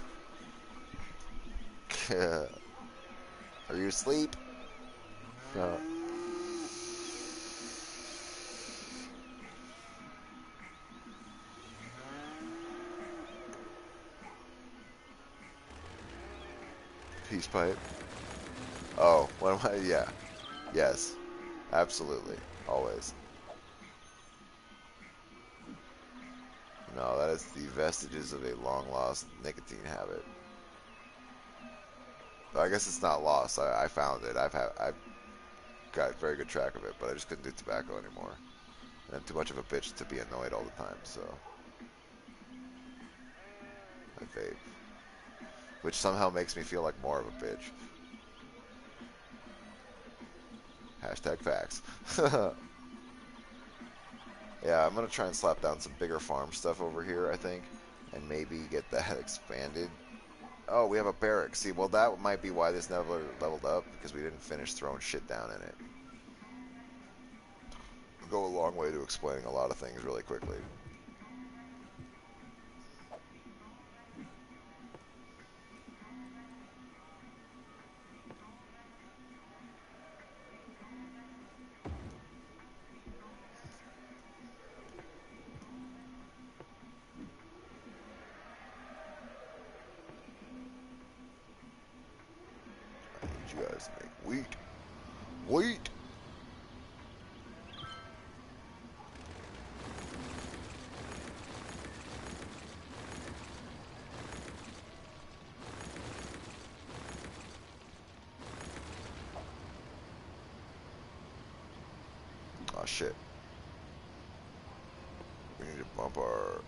Are you asleep? No. Peace pipe. Oh, what am I? Yeah. Yes. Absolutely. Always. No, that is the vestiges of a long-lost nicotine habit. Well, I guess it's not lost. I found it. I've got very good track of it, but I just couldn't do tobacco anymore. And I'm too much of a bitch to be annoyed all the time, so I vape. Which somehow makes me feel like more of a bitch. Hashtag facts. Yeah, I'm gonna try and slap down some bigger farm stuff over here, I think, and maybe get that expanded. Oh, we have a barrack. See, well, that might be why this never leveled up, because we didn't finish throwing shit down in it. Go a long way to explaining a lot of things really quickly. I need you guys to make wheat. Wheat! Oh shit. We need to bump our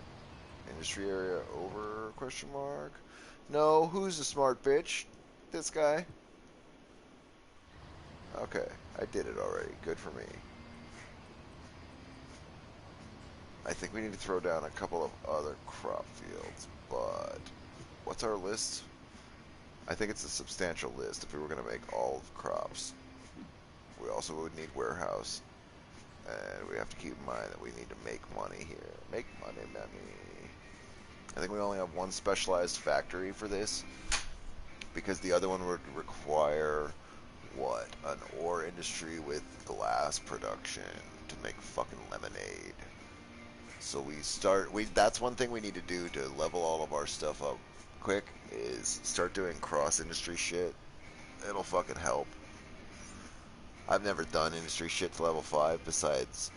industry area over, question mark? No, who's the smart bitch? This guy? Okay, I did it already. Good for me. I think we need to throw down a couple of other crop fields, but what's our list? I think it's a substantial list if we were going to make all of crops. We also would need warehouse, and we have to keep in mind that we need to make money here. Make money, money. I think we only have one specialized factory for this, because the other one would require, what, an ore industry with glass production to make fucking lemonade. So that's one thing we need to do to level all of our stuff up quick, is start doing cross industry shit. It'll fucking help. I've never done industry shit to level 5 besides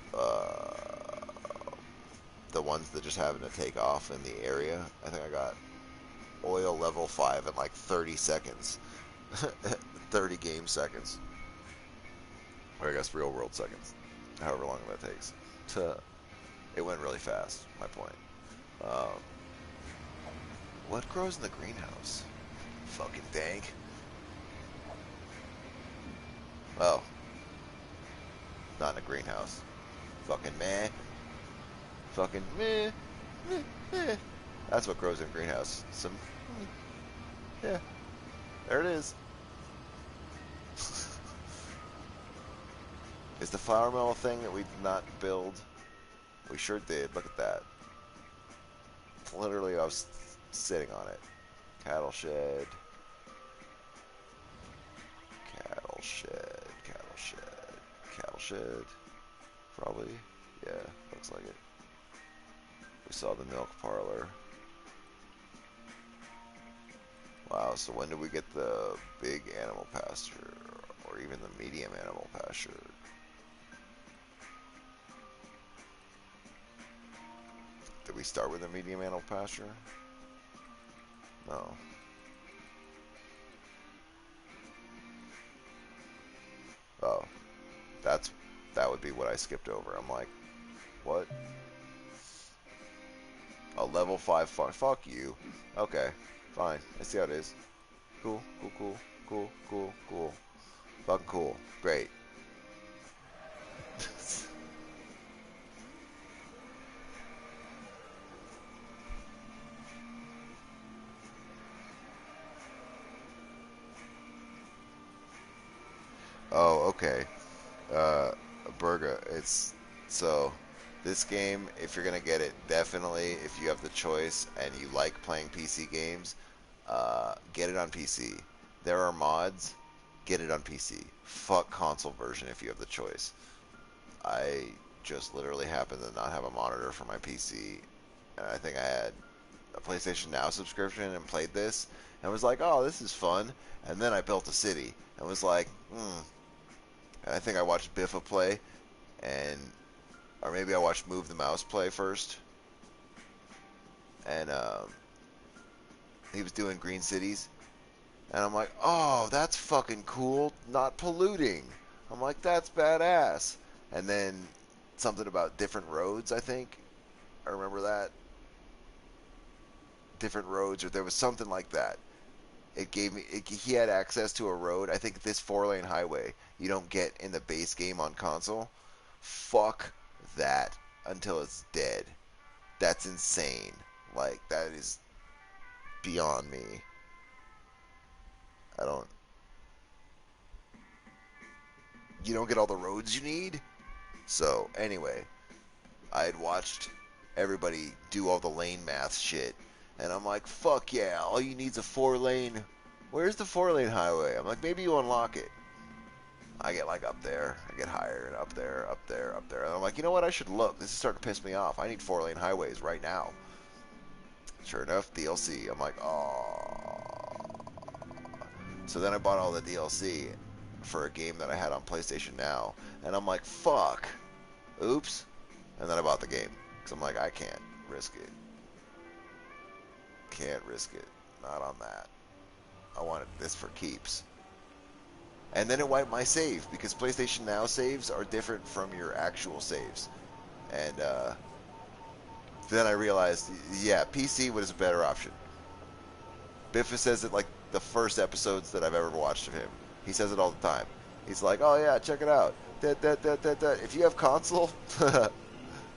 the ones that just happen to take off in the area. I think I got oil level 5 in like 30 seconds. 30 game seconds. Or I guess real world seconds. However long that takes. It went really fast, my point. Um, what grows in the greenhouse? Fucking dank. Oh, not in a greenhouse. Fucking meh. Fucking meh. Meh. Meh. That's what grows in a greenhouse. Some. Yeah. There it is. Is the flour mill a thing that we did not build? We sure did. Look at that. Literally, I was sitting on it. Cattle shed. Cattle shed. Cattle shed. Cattle shed. Probably. Yeah, looks like it. We saw the milk parlor. Wow, so when do we get the big animal pasture? Or even the medium animal pasture? Did we start with a medium animal pasture? No. Oh, that would be what I skipped over. I'm like, what? A level 5 farm. Fuck you. Okay, fine. I see how it is. Cool, cool, cool, cool, cool, cool. Fucking cool. Great. Oh, okay. Uh, Burga. It's so this game. If you're gonna get it, definitely if you have the choice and you like playing PC games, get it on PC. There are mods. Get it on PC. Fuck console version if you have the choice. I just literally happen to not have a monitor for my PC, and I think I had a PlayStation Now subscription and played this, and was like, oh, this is fun. And then I built a city and was like, And I think I watched Biffa play, and or maybe I watched Move the Mouse play first, and he was doing Green Cities, and I'm like, oh, that's fucking cool, not polluting. I'm like, that's badass. And then something about different roads, I think. I remember that. Different roads, or there was something like that. It gave me, he had access to a road. I think this 4-lane highway you don't get in the base game on console. Fuck that until it's dead. That's insane. Like, that is beyond me. I don't. You don't get all the roads you need. So anyway, I had watched everybody do all the lane math shit, and I'm like, fuck yeah! All you need's a 4-lane. Where's the 4-lane highway? I'm like, maybe you unlock it. I get like up there, I get higher and up there, up there, up there. And I'm like, you know what? I should look. This is starting to piss me off. I need 4-lane highways right now. Sure enough, DLC. I'm like, oh. So then I bought all the DLC for a game that I had on PlayStation Now, and I'm like, fuck. Oops. And then I bought the game because I'm like, I can't risk it. Can't risk it. Not on that. I wanted this for keeps. And then it wiped my save because PlayStation Now saves are different from your actual saves. And then I realized, yeah, PC was a better option. Biffa says it like the first episodes that I've ever watched of him. He says it all the time. He's like, oh yeah, check it out. If you have console, I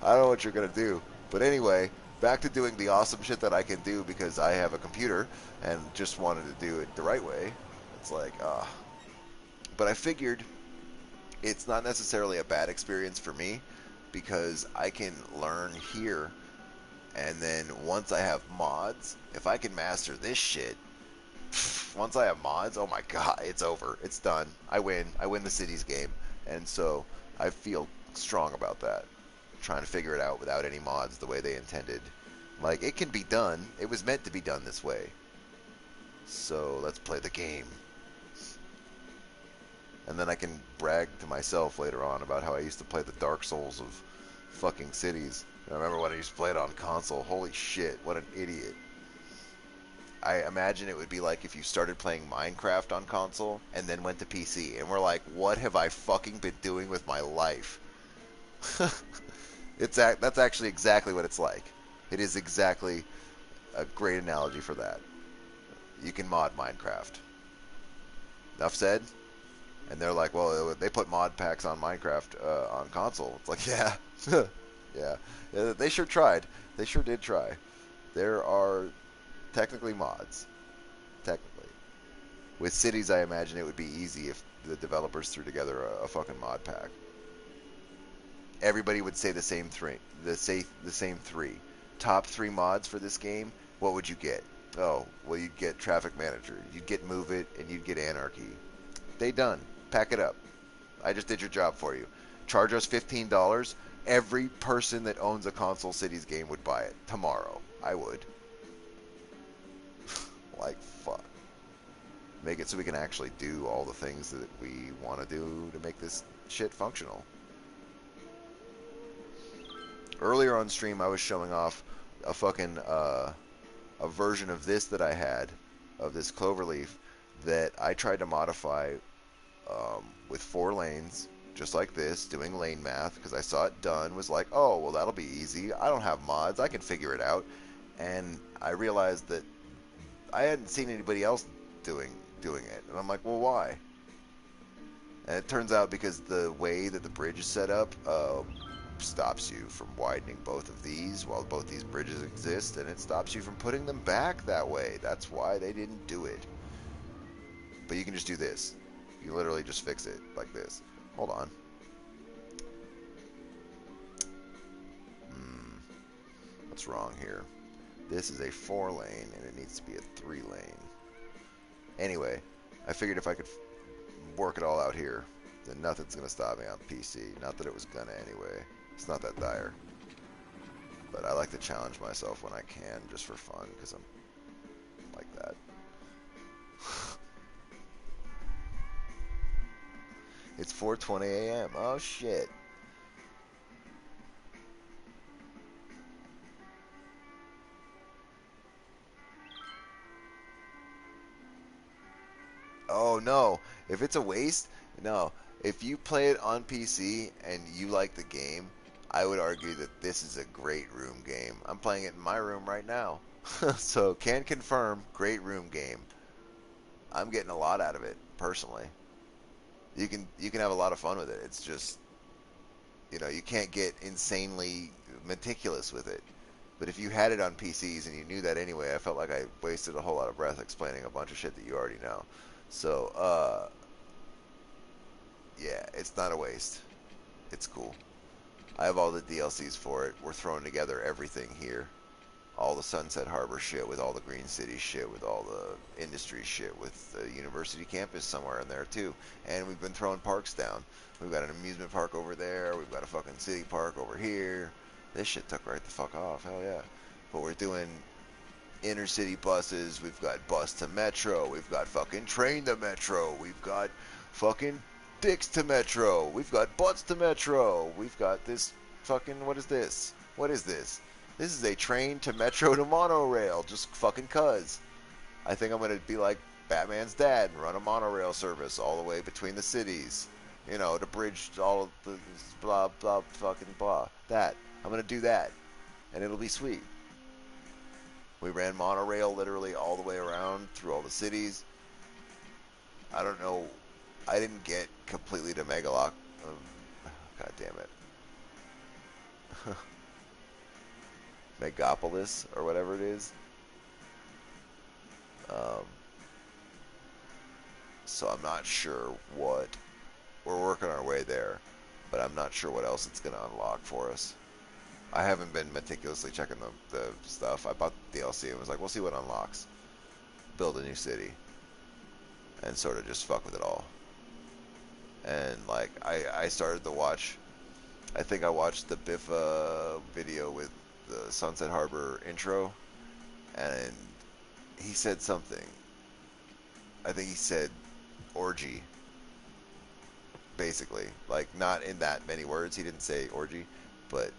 don't know what you're going to do. But anyway, back to doing the awesome shit that I can do because I have a computer and just wanted to do it the right way. It's like, But I figured it's not necessarily a bad experience for me because I can learn here. And then once I have mods, if I can master this shit, once I have mods, oh my god, it's over. It's done. I win. I win the cities game. And so I feel strong about that. Trying to figure it out without any mods the way they intended. Like, it can be done. It was meant to be done this way. So let's play the game. And then I can brag to myself later on about how I used to play the Dark Souls of fucking cities. I remember when I used to play it on console. Holy shit, what an idiot. I imagine it would be like if you started playing Minecraft on console and then went to PC and we're like, what have I fucking been doing with my life? That's actually exactly what it's like. It is exactly a great analogy for that. You can mod Minecraft. Enough said? And they're like, well, they put mod packs on Minecraft on console. It's like, yeah. Yeah. They sure tried. They sure did try. There are technically mods. Technically. With cities, I imagine it would be easy if the developers threw together a fucking mod pack. Everybody would say the same three. The same three. Top 3 mods for this game, what would you get? Oh, well, you'd get Traffic Manager. You'd get Move It, and you'd get Anarchy. They done. Pack it up. I just did your job for you. Charge us $15. Every person that owns a console cities game would buy it tomorrow. I would. Like, fuck. Make it so we can actually do all the things that we want to do to make this shit functional. Earlier on stream, I was showing off a fucking a version of this that I had, of this Cloverleaf, that I tried to modify with 4 lanes, just like this, doing lane math, because I saw it done, was like, oh, well, that'll be easy. I don't have mods. I can figure it out. And I realized that I hadn't seen anybody else doing it. And I'm like, well, why? And it turns out because the way that the bridge is set up stops you from widening both of these while both these bridges exist, and it stops you from putting them back that way. That's why they didn't do it. But you can just do this. You literally just fix it like this. Hold on. What's wrong here? This is a 4-lane, and it needs to be a 3-lane. Anyway, I figured if I could work it all out here, then nothing's going to stop me on PC. Not that it was going to anyway. It's not that dire. But I like to challenge myself when I can, just for fun, because I'm like that. It's 4:20 a.m. Oh, shit. Oh, no. If it's a waste, no. If you play it on PC and you like the game, I would argue that this is a great room game. I'm playing it in my room right now. So, can confirm, great room game. I'm getting a lot out of it, personally. You can have a lot of fun with it. It's just, you can't get insanely meticulous with it. But if you had it on PCs and you knew that anyway, I felt like I wasted a whole lot of breath explaining a bunch of shit that you already know. So, yeah, it's not a waste. It's cool. I have all the DLCs for it. We're throwing together everything here. All the Sunset Harbor shit with all the Green City shit with all the industry shit with the university campus somewhere in there too. And we've been throwing parks down. We've got an amusement park over there. We've got a fucking city park over here. This shit took right the fuck off. Hell yeah. But we're doing inner city buses. We've got bus to metro. We've got fucking train to metro. We've got fucking dicks to metro. We've got butts to metro. We've got this fucking, what is this? What is this? This is a train to metro to monorail. Just fucking cuz. I think I'm gonna be like Batman's dad and run a monorail service all the way between the cities. You know, to bridge all of the blah blah fucking blah. That. I'm gonna do that. And it'll be sweet. We ran monorail literally all the way around through all the cities. I don't know. I didn't get completely to Megaloc. God damn it. Megapolis or whatever it is. Um, so I'm not sure what. We're working our way there, but I'm not sure what else it's going to unlock for us. I haven't been meticulously checking the stuff. I bought the DLC and was like, we'll see what unlocks. Build a new city. And sort of just fuck with it all. And like I started to watch. I think I watched the Biffa video with the Sunset Harbor intro, and he said something. I think he said orgy, basically. Like not in that many words. He didn't say orgy, but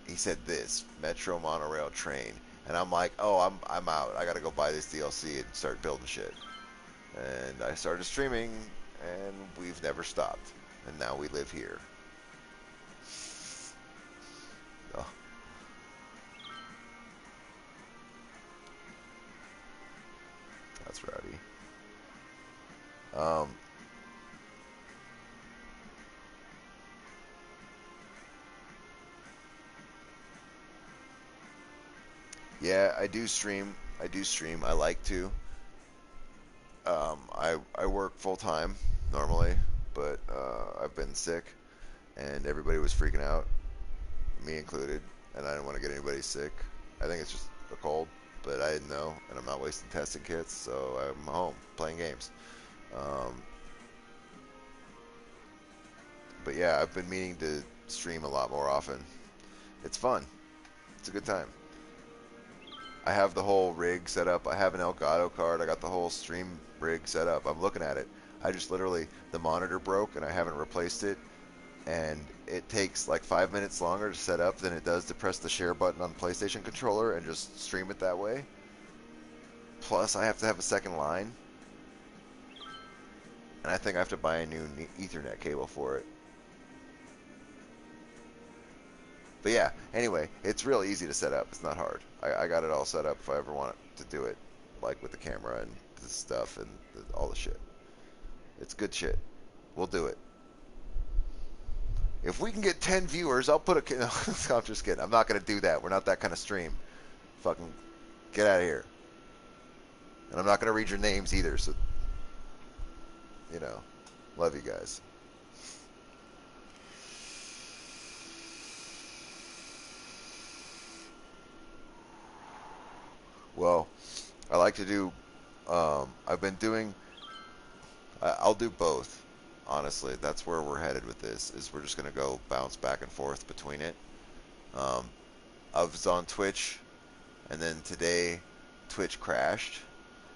he said this metro monorail train, and I'm like, oh, I'm out. I gotta go buy this DLC and start building shit. And I started streaming, and we've never stopped. And now we live here. Oh, that's rowdy. Um, yeah, I do stream. I do stream. I like to. I work full time normally, but I've been sick, and everybody was freaking out, me included, and I didn't want to get anybody sick. I think it's just a cold, but I didn't know, and I'm not wasting testing kits, so I'm home playing games. Um, but yeah, I've been meaning to stream a lot more often. It's fun. It's a good time. I have the whole rig set up. I have an Elgato card. I got the whole stream rig set up. I'm looking at it. I just literally, the monitor broke and I haven't replaced it. And it takes like 5 minutes longer to set up than it does to press the share button on the PlayStation controller and just stream it that way. Plus, I have to have a second line. And I think I have to buy a new Ethernet cable for it. But yeah, anyway, it's real easy to set up. It's not hard. I got it all set up if I ever want to do it, like with the camera and the stuff and all the shit. It's good shit. We'll do it. If we can get 10 viewers, I'll put a... No, I'm just kidding. I'm not going to do that. We're not that kind of stream. Fucking get out of here. And I'm not going to read your names either, so... You know. Love you guys. Well, I like to do... I've been doing... I'll do both. Honestly, that's where we're headed with this. Is we're just gonna go bounce back and forth between it. Um, I was on Twitch, and then today, Twitch crashed.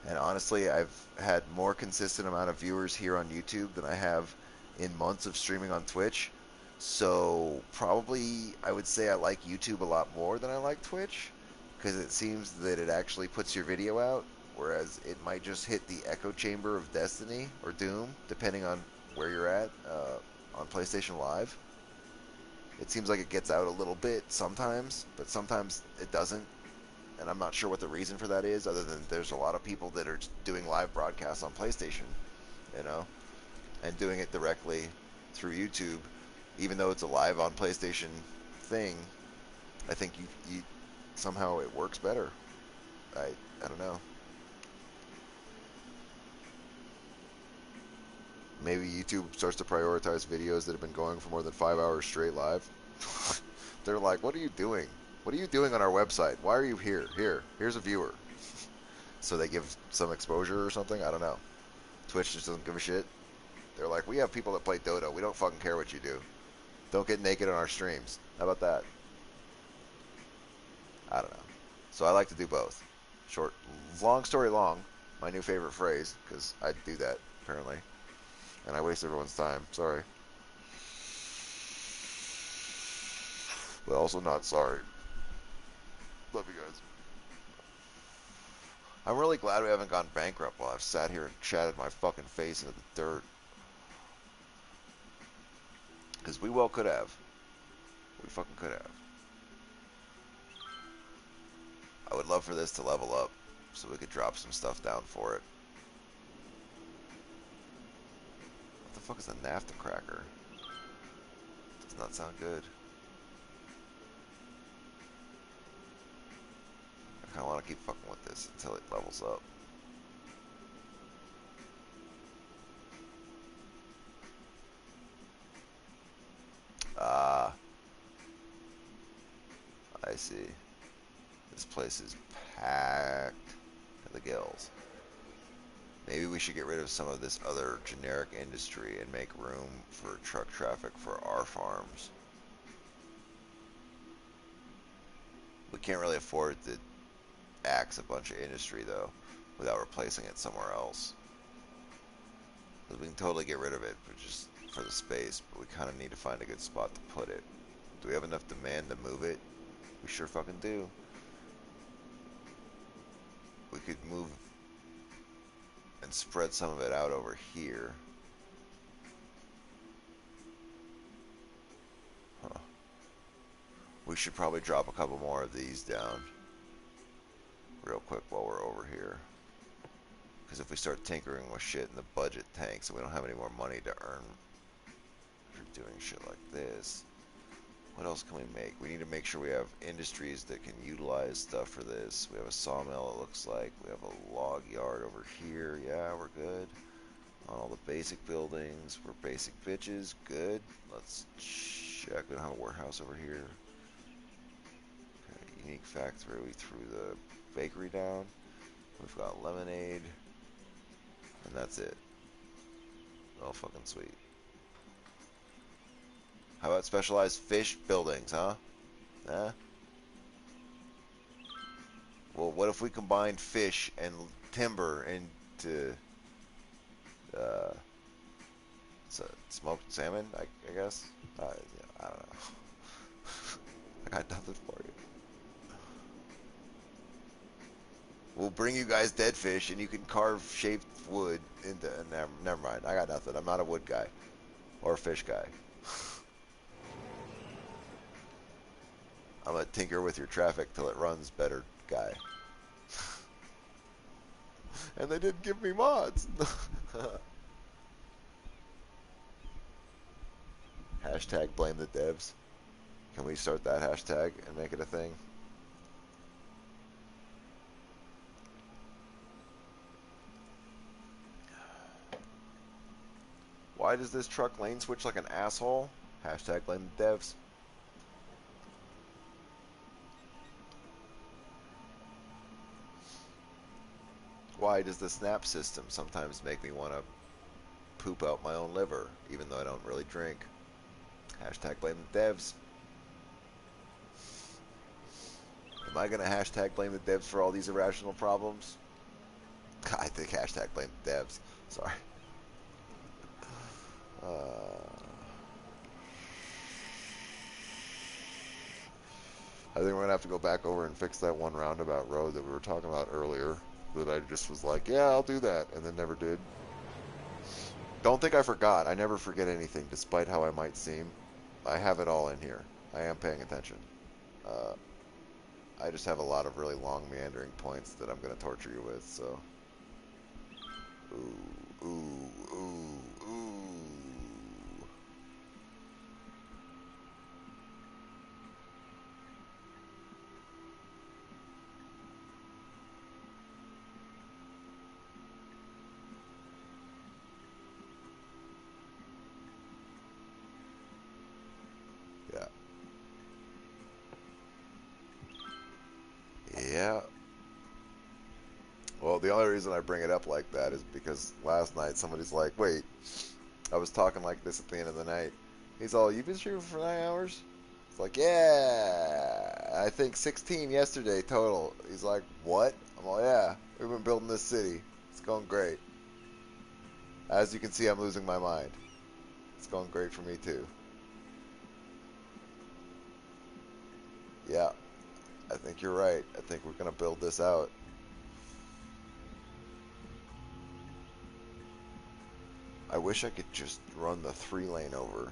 And honestly, I've had more consistent amount of viewers here on YouTube than I have in months of streaming on Twitch. So probably I would say I like YouTube a lot more than I like Twitch, because it seems that it actually puts your video out, whereas it might just hit the echo chamber of Destiny or Doom, depending on where you're at on PlayStation Live. It seems like it gets out a little bit sometimes, but sometimes it doesn't. And I'm not sure what the reason for that is, other than there's a lot of people that are doing live broadcasts on PlayStation, you know, and doing it directly through YouTube, even though it's a live on PlayStation thing. I think you somehow it works better. I don't know. Maybe YouTube starts to prioritize videos that have been going for more than 5 hours straight live. They're like, what are you doing? What are you doing on our website? Why are you here? Here's a viewer. So they give some exposure or something? I don't know. Twitch just doesn't give a shit. They're like, we have people that play Dota. We don't fucking care what you do. Don't get naked on our streams. How about that? I don't know. So I like to do both. Short, long story long. My new favorite phrase, because I do that, apparently. And I waste everyone's time. Sorry. But also not sorry. Love you guys. I'm really glad we haven't gone bankrupt while I've sat here and chatted my fucking face into the dirt. Because we well could have. We fucking could have. I would love for this to level up so we could drop some stuff down for it. What the fuck is a naphtha cracker? Does not sound good. I kind of want to keep fucking with this until it levels up. Ah, I see. This place is packed to the gills. Maybe we should get rid of some of this other generic industry and make room for truck traffic for our farms. We can't really afford to axe a bunch of industry, though, without replacing it somewhere else. Because we can totally get rid of it, but just for the space, but we kind of need to find a good spot to put it. Do we have enough demand to move it? We sure fucking do. We could move and spread some of it out over here. Huh. We should probably drop a couple more of these down real quick while we're over here. Because if we start tinkering with shit and the budget tanks and we don't have any more money to earn for doing shit like this, what else can we make? We need to make sure we have industries that can utilize stuff for this. We have a sawmill, it looks like. We have a log yard over here. Yeah, we're good. On all the basic buildings, we're basic bitches. Good. Let's check. We don't have a warehouse over here. Okay, unique factory. We threw the bakery down. We've got lemonade. And that's it. Oh, fucking sweet. How about specialized fish buildings, huh? Huh? Well, what if we combined fish and timber into smoked salmon, I guess? Yeah, I don't know. I got nothing for you. We'll bring you guys dead fish, and you can carve shaped wood into... Never mind. I got nothing. I'm not a wood guy. Or a fish guy. I'm a tinker with your traffic till it runs better guy. And they didn't give me mods. Hashtag blame the devs. Can we start that hashtag and make it a thing? Why does this truck lane switch like an asshole? Hashtag blame the devs. Why does the snap system sometimes make me want to poop out my own liver, even though I don't really drink? Hashtag blame the devs. Am I going to hashtag blame the devs for all these irrational problems? I think hashtag blame the devs. Sorry. I think we're going to have to go back over and fix that one roundabout road that we were talking about earlier that I just was like, yeah, I'll do that, and then never did. Don't think I forgot. I never forget anything, despite how I might seem. I have it all in here. I am paying attention. I just have a lot of really long meandering points that I'm going to torture you with, so... Ooh, ooh, ooh, ooh. the only reason I bring it up like that is because last night somebody's like, wait, I was talking like this at the end of the night. He's all, you've been streaming for 9 hours? It's like, yeah, I think 16 yesterday total. He's like, what? I'm all, yeah, we've been building this city. It's going great. As you can see, I'm losing my mind. It's going great for me too. Yeah, I think you're right. I think we're going to build this out. I wish I could just run the 3-lane over.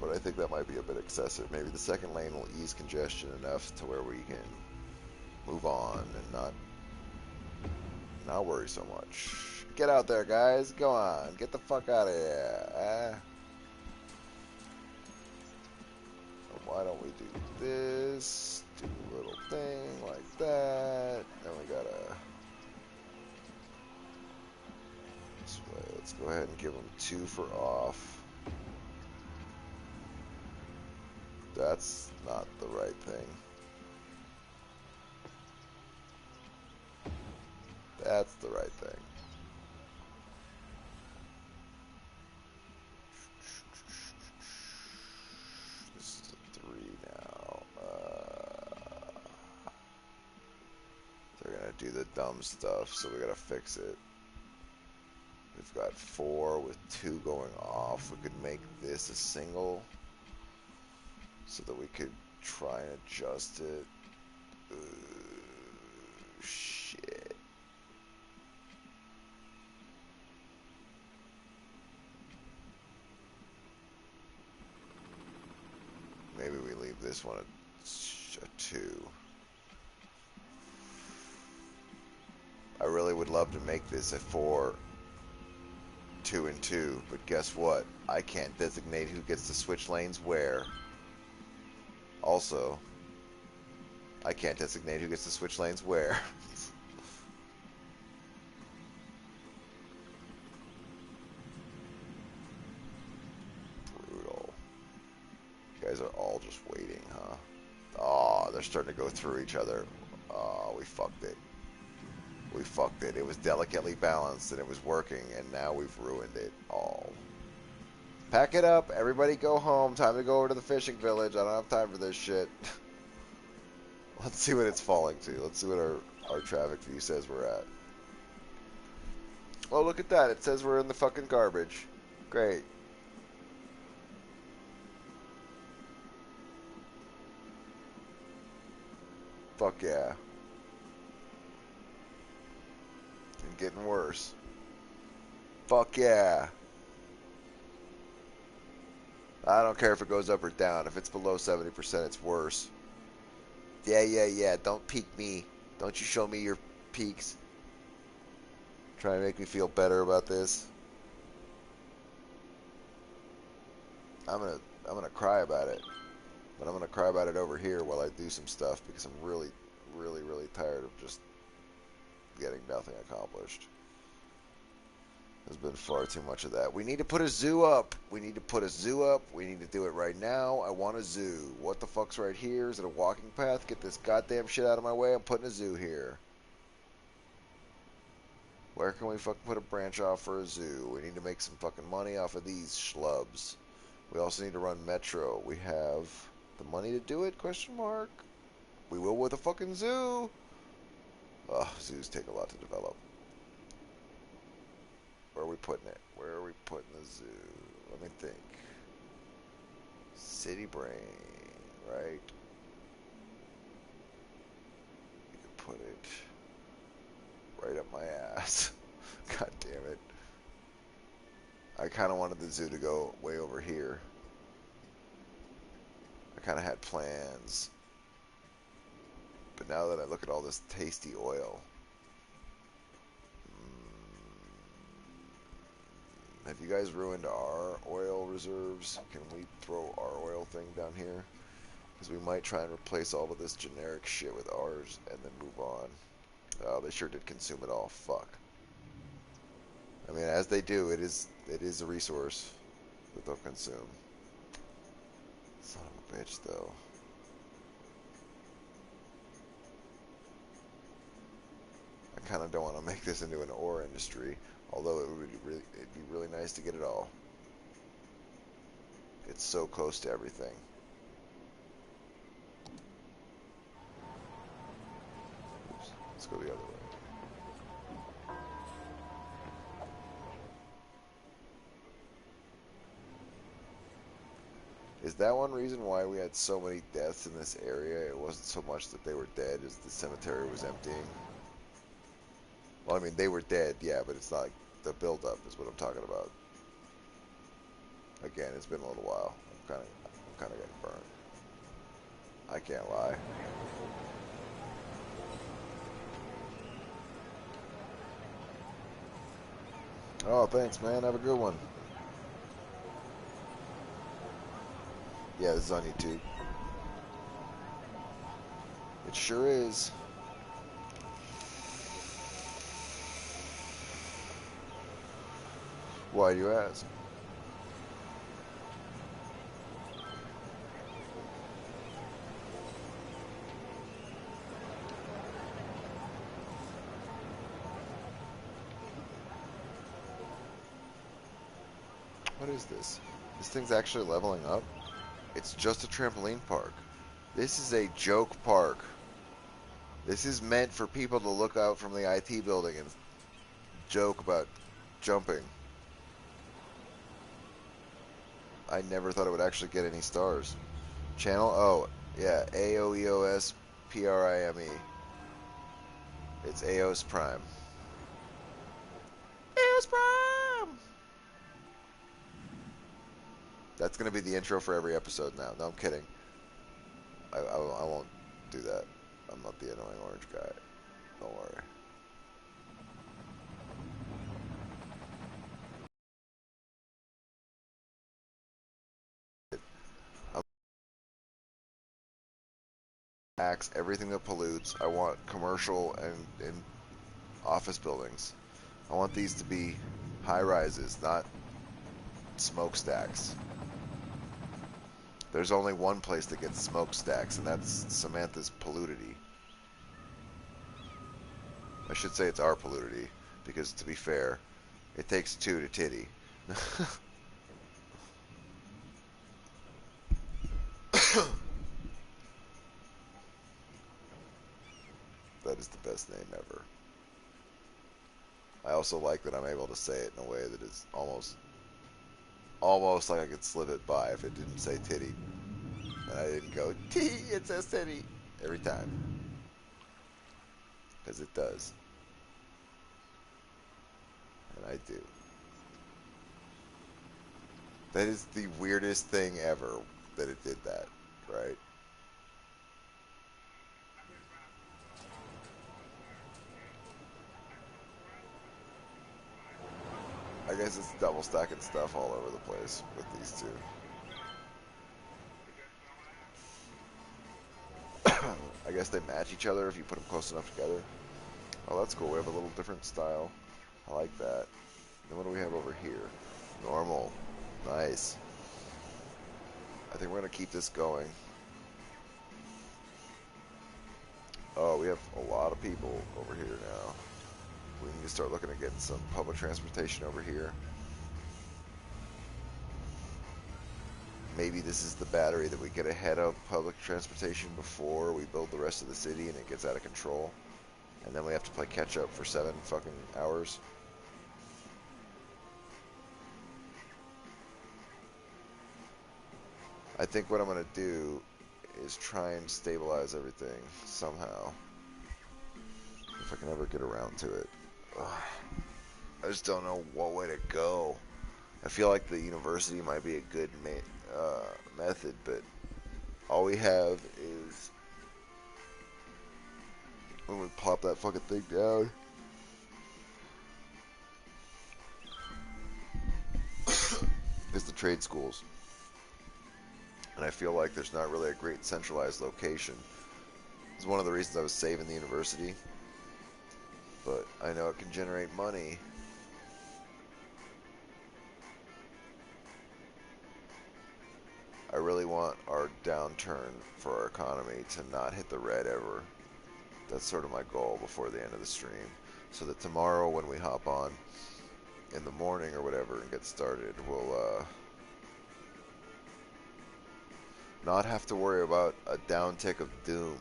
But I think that might be a bit excessive. Maybe the second lane will ease congestion enough to where we can move on and not worry so much. Get out there, guys. Go on. Get the fuck out of here. Why don't we do this? Do a little thing like that. Then we gotta... This way. Let's go ahead and give them 2 for off. That's not the right thing. That's the right thing. This is a 3 now. They're gonna do the dumb stuff, so we gotta fix it. We've got 4 with 2 going off. We could make this a single so that we could try and adjust it. Shit. Maybe we leave this one a 2. I really would love to make this a 4, 2 and 2, but guess what? I can't designate who gets to switch lanes where. Also, I can't designate who gets to switch lanes where. Brutal. You guys are all just waiting, huh? Oh, they're starting to go through each other. Oh, we fucked it. We fucked it. It was delicately balanced and it was working, and now we've ruined it all. Pack it up. Everybody go home. Time to go over to the fishing village. I don't have time for this shit. Let's see what it's falling to. Let's see what our traffic view says we're at. Oh, look at that. It says we're in the fucking garbage. Great. Fuck yeah. And getting worse. Fuck yeah. I don't care if it goes up or down. If it's below 70%, it's worse. Yeah. Don't peek me. Don't you show me your peaks. Try to make me feel better about this. I'm gonna cry about it. But I'm gonna cry about it over here while I do some stuff because I'm really tired of just getting nothing accomplished. There's been far too much of that. We need to put a zoo up. We need to put a zoo up. We need to do it right now. I want a zoo. What the fuck's right here? Is it a walking path? Get this goddamn shit out of my way. I'm putting a zoo here. Where can we fucking put a branch off for a zoo? We need to make some fucking money off of these schlubs. We also need to run Metro. We have the money to do it? Question mark. We will with a fucking zoo. Ugh, zoos take a lot to develop. Where are we putting it? Where are we putting the zoo? Let me think. City brain, right? You could put it right up my ass. God damn it. I kind of wanted the zoo to go way over here. I kind of had plans. But now that I look at all this tasty oil, have you guys ruined our oil reserves? Can we throw our oil thing down here? Because we might try and replace all of this generic shit with ours and then move on. Oh, they sure did consume it all. Fuck. I mean, as they do, it is a resource that they'll consume. Son of a bitch, though. kind of don't want to make this into an ore industry, although it'd be really nice to get it all. It's so close to everything. Oops, let's go the other way. Is that one reason why we had so many deaths in this area? It wasn't so much that they were dead as the cemetery was emptying. Well, I mean, they were dead, yeah, but it's not like the buildup is what I'm talking about. Again, it's been a little while. I'm kind of getting burned. I can't lie. Oh, thanks, man. Have a good one. Yeah, this is on YouTube. It sure is. Why do you ask? What is this? This thing's actually leveling up? It's just a trampoline park. This is a joke park. This is meant for people to look out from the IT building and joke about jumping. I never thought it would actually get any stars. Channel? Oh, yeah. AOEOS PRIME. It's AOS Prime. AOS Prime! That's going to be the intro for every episode now. No, I'm kidding. I won't do that. I'm not the annoying orange guy. Don't worry. I'm tax everything that pollutes. I want commercial and office buildings. I want these to be high rises, not smokestacks. There's only one place that gets smokestacks, and that's Samantha's Pollutity. I should say it's our Pollutity, because to be fair, it takes two to titty. That is the best name ever. I also like that I'm able to say it in a way that is almost like I could slip it by if it didn't say titty. And I didn't go, titty, it says titty, every time. Because it does. And I do. That is the weirdest thing ever that it did that, right? I guess it's double stacking stuff all over the place with these two. I guess they match each other if you put them close enough together. Oh, that's cool. We have a little different style. I like that. Then what do we have over here? Normal. Nice. I think we're going to keep this going. Oh, we have a lot of people over here now. We need to start looking at getting some public transportation over here. Maybe this is the battery that we get ahead of public transportation before we build the rest of the city and it gets out of control. And then we have to play catch up for 7 fucking hours. I think what I'm going to do is try and stabilize everything somehow. If I can ever get around to it. Ugh. I just don't know what way to go. I feel like the university might be a good method, but all we have is when we plop that fucking thing down. Is the trade schools. And I feel like there's not really a great centralized location. It's one of the reasons I was saving the university. But I know it can generate money. I really want our downturn for our economy to not hit the red ever. That's sort of my goal before the end of the stream. so that tomorrow when we hop on in the morning or whatever and get started, we'll not have to worry about a downtick of doom.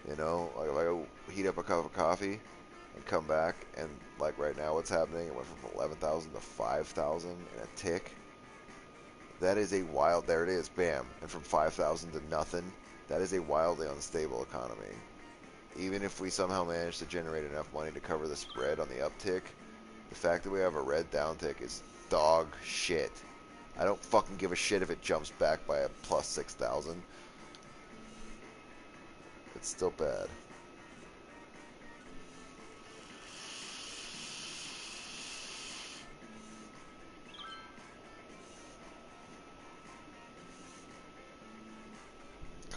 You know, like if I go heat up a cup of coffee and come back, and like right now, what's happening? It went from 11,000 to 5,000 in a tick. That is a wild. There it is, bam, and from 5,000 to nothing. That is a wildly unstable economy. Even if we somehow manage to generate enough money to cover the spread on the uptick, the fact that we have a red downtick is dog shit. I don't fucking give a shit if it jumps back by a plus 6,000. It's still bad.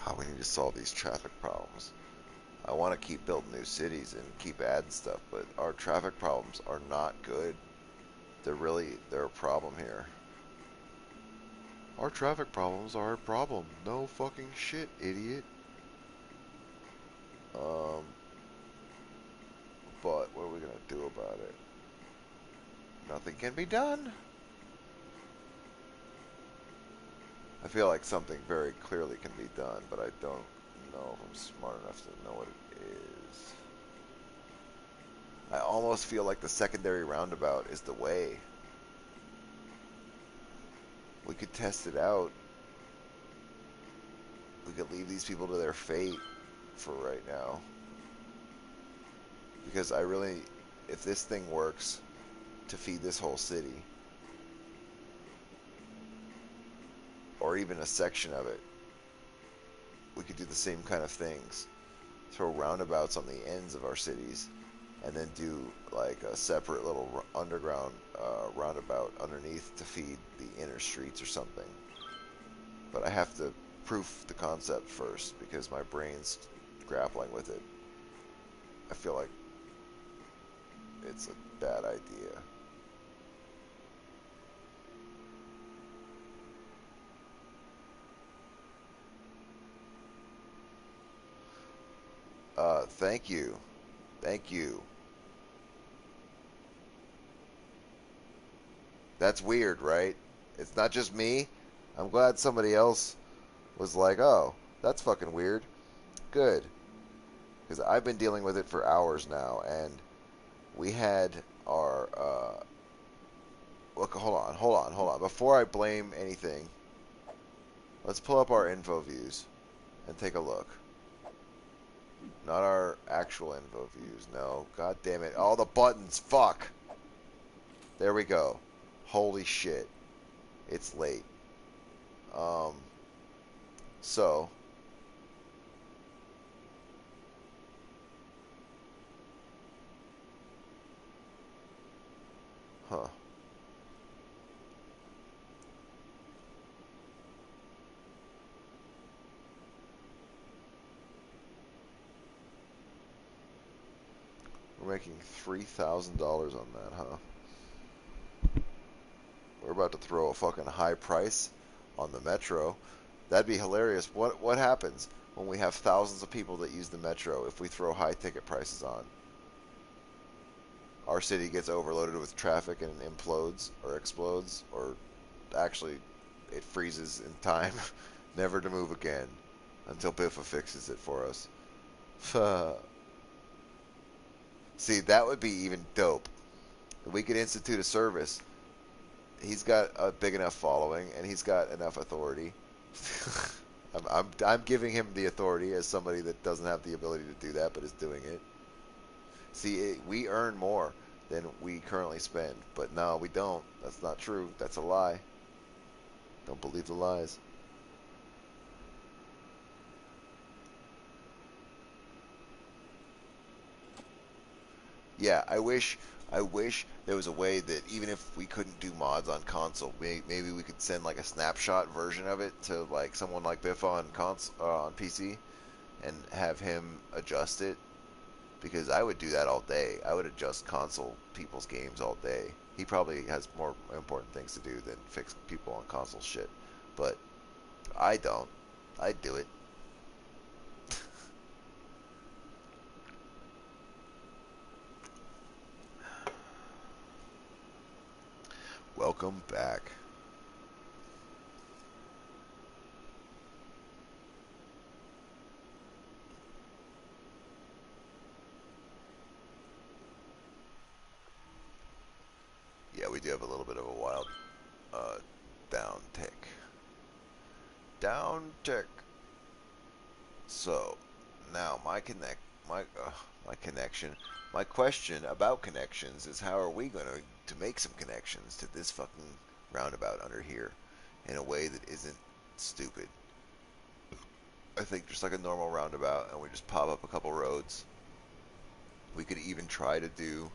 God, we need to solve these traffic problems. I want to keep building new cities and keep adding stuff, but our traffic problems are not good. They're a problem here. Our traffic problems are a problem. No fucking shit, idiot. But what are we gonna do about it? Nothing can be done. I feel like something very clearly can be done, but I don't know if I'm smart enough to know what it is. I almost feel like the secondary roundabout is the way. We could test it out. We could leave these people to their fate for right now. Because I really, if this thing works to feed this whole city, or even a section of it, we could do the same kind of things. Throw roundabouts on the ends of our cities, and then do like a separate little underground roundabout underneath to feed the inner streets or something. But I have to proof the concept first because my brain's grappling with it. I feel like it's a bad idea. Thank you. Thank you. That's weird, right? It's not just me. I'm glad somebody else was like, oh, that's fucking weird. Good. Because I've been dealing with it for hours now, and we had our, look, hold on. Before I blame anything, let's pull up our info views and take a look. Not our actual info views, no. God damn it. All the buttons, fuck. There we go. Holy shit. It's late. So, huh. We're making $3,000 on that, huh? We're about to throw a fucking high price on the metro. That'd be hilarious. What happens when we have thousands of people that use the metro if we throw high ticket prices on? Our city gets overloaded with traffic and implodes or explodes, or actually it freezes in time, never to move again until Biffa fixes it for us. See, that would be even dope. We could institute a service. He's got a big enough following and he's got enough authority. I'm giving him the authority as somebody that doesn't have the ability to do that but is doing it. See, we earn more than we currently spend, but no, we don't. That's not true. That's a lie. Don't believe the lies. Yeah, I wish there was a way that even if we couldn't do mods on console, maybe we could send like a snapshot version of it to like someone like Biff on on PC and have him adjust it, because I would do that all day. I would adjust console people's games all day. He probably has more important things to do than fix people on console shit, but I don't. I'd do it. Welcome back. Yeah, we do have a little bit of a wild down tick. Down tick. So now my connection. My question about connections is how are we going to make some connections to this fucking roundabout under here in a way that isn't stupid? I think just like a normal roundabout, and we just pop up a couple roads. We could even try to do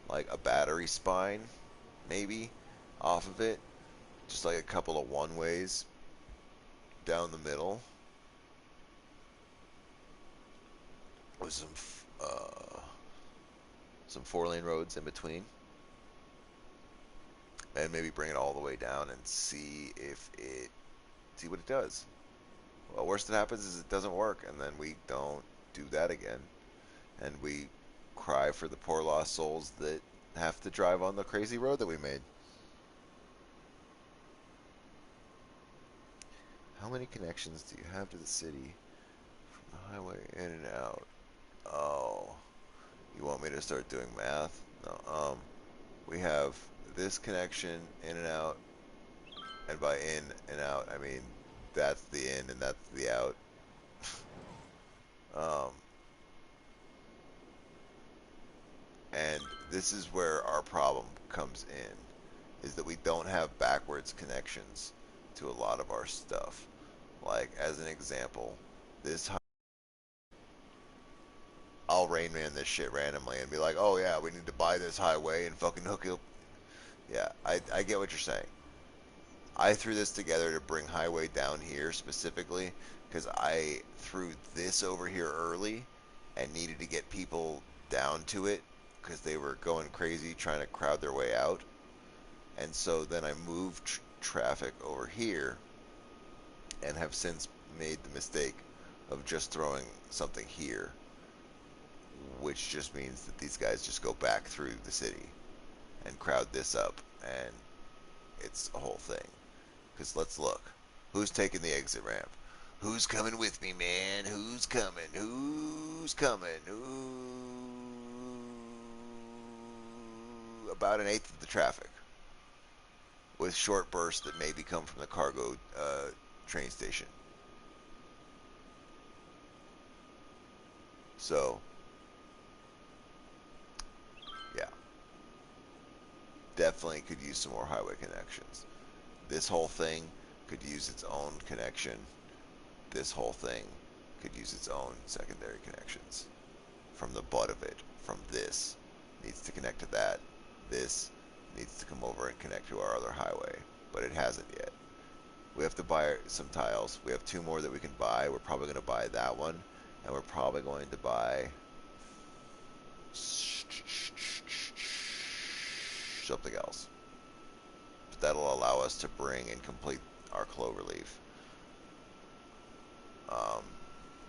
like a battery spine, maybe, off of it. Just like a couple of one ways down the middle with some 4-lane roads in between, and maybe bring it all the way down and see what it does. Well, worst that happens is it doesn't work, and then we don't do that again, and we cry for the poor lost souls that have to drive on the crazy road that we made. How many connections do you have to the city from the highway in and out? Oh, you want me to start doing math? No. We have this connection in and out, and by in and out, I mean that's the in and that's the out. Um, and this is where our problem comes in, is that we don't have backwards connections to a lot of our stuff. Like, as an example, this I'll Rain Man this shit randomly and be like, oh yeah, we need to buy this highway and fucking hook it up. Yeah, I get what you're saying. I threw this together to bring highway down here specifically because I threw this over here early and needed to get people down to it because they were going crazy trying to crowd their way out. And so then I moved traffic over here and have since made the mistake of just throwing something here, which just means that these guys just go back through the city and crowd this up, and it's a whole thing. Because let's look. Who's taking the exit ramp? Who's coming with me, man? Who's coming? Who's coming? About an eighth of the traffic, with short bursts that maybe come from the cargo train station. So, yeah, definitely could use some more highway connections. This whole thing could use its own connection. This whole thing could use its own secondary connections. From the butt of it, from this, needs to connect to that. This needs to come over and connect to our other highway, but it hasn't yet. We have to buy some tiles. We have 2 more that we can buy. We're probably going to buy that one, and we're probably going to buy something else. But that'll allow us to bring and complete our cloverleaf.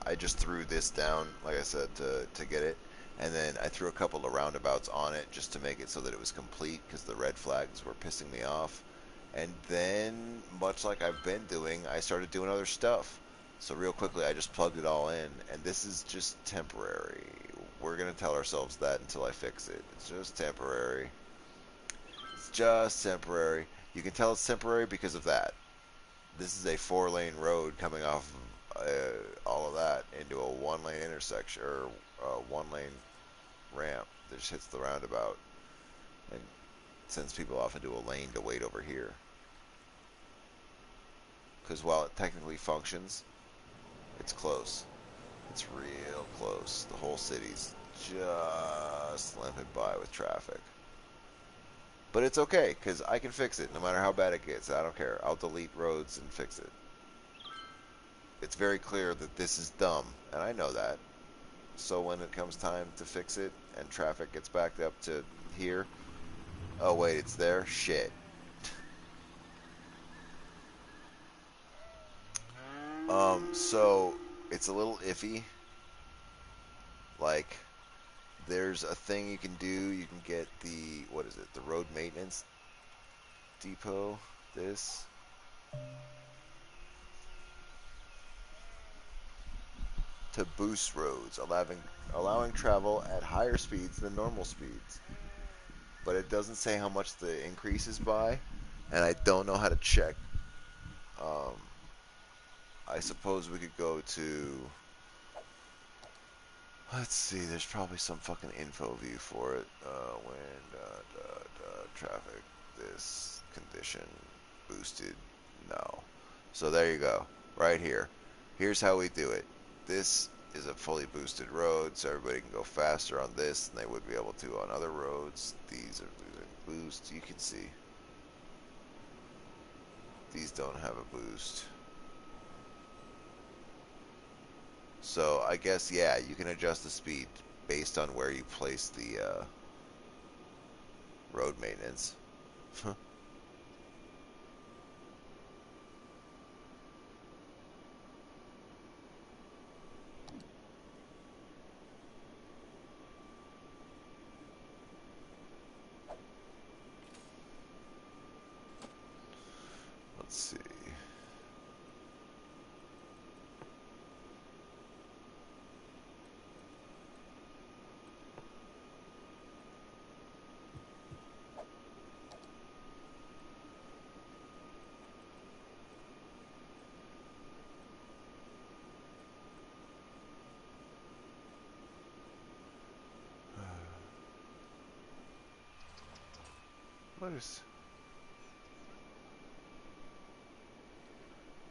I just threw this down, like I said, to get it. And then I threw a couple of roundabouts on it just to make it so that it was complete because the red flags were pissing me off. And then, much like I've been doing, I started doing other stuff. So real quickly, I just plugged it all in. And this is just temporary. We're going to tell ourselves that until I fix it. It's just temporary. It's just temporary. You can tell it's temporary because of that. This is a 4-lane road coming off all of that into a 1-lane intersection or a 1-lane ramp that just hits the roundabout and sends people off into a lane to wait over here. Because while it technically functions, it's close. It's real close. The whole city's just limping by with traffic. But it's okay, because I can fix it no matter how bad it gets. I don't care. I'll delete roads and fix it. It's very clear that this is dumb, and I know that. So when it comes time to fix it and traffic gets backed up to here, oh wait, it's there? Shit. So it's a little iffy. Like, there's a thing you can do. You can get the, what is it, the road maintenance depot this. To boost roads, allowing travel at higher speeds than normal speeds. But it doesn't say how much the increase is by, and I don't know how to check. I suppose we could go to, let's see, there's probably some fucking info view for it. Wind, traffic, this, condition, boosted, no. So there you go, right here. Here's how we do it. This is a fully boosted road, so everybody can go faster on this than they would be able to on other roads. These are losing boost. You can see these don't have a boost. So I guess, yeah, you can adjust the speed based on where you place the road maintenance. Let's see.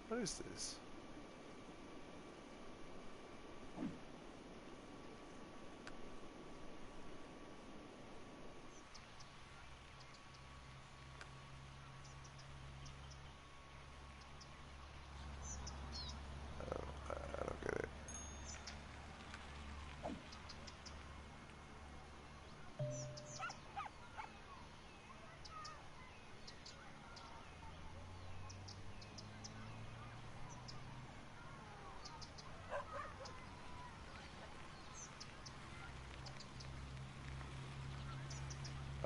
What is this? I don't get it.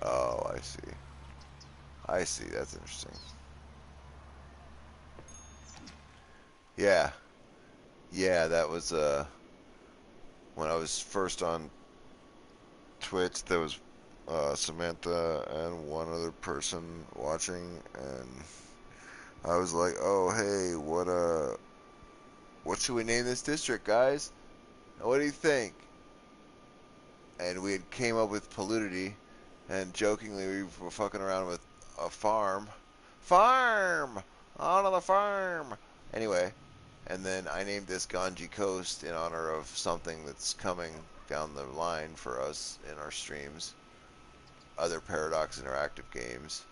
Oh, I see. I see. That's interesting. Yeah. Yeah, that was when I was first on Twitch, there was Samantha and one other person watching, and I was like, "Oh, hey, what should we name this district, guys? What do you think?" And we had came up with Polluted, and jokingly we were fucking around with a farm. Farm! On to the farm! Anyway, and then I named this Ganji Coast in honor of something that's coming down the line for us in our streams. Other Paradox Interactive games.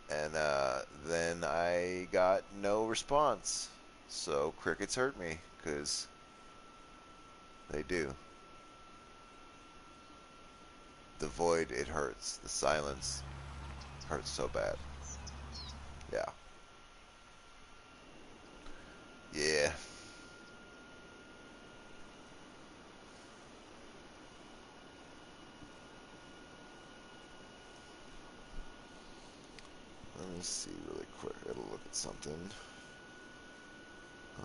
And then I got no response. So crickets hurt me, because they do. The void, it hurts. The silence hurts so bad. Yeah. Yeah. Let me see really quick. It'll look at something. No.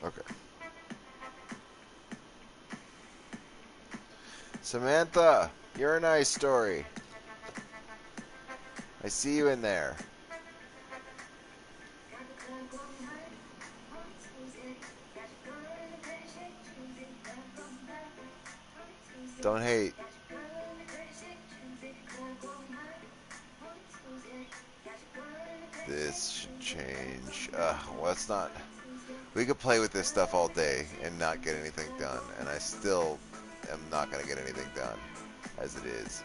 Okay. Samantha, you're a nice story. I see you in there. Don't hate. This should change. Well, it's not. We could play with this stuff all day and not get anything done, and I still am not going to get anything done as it is.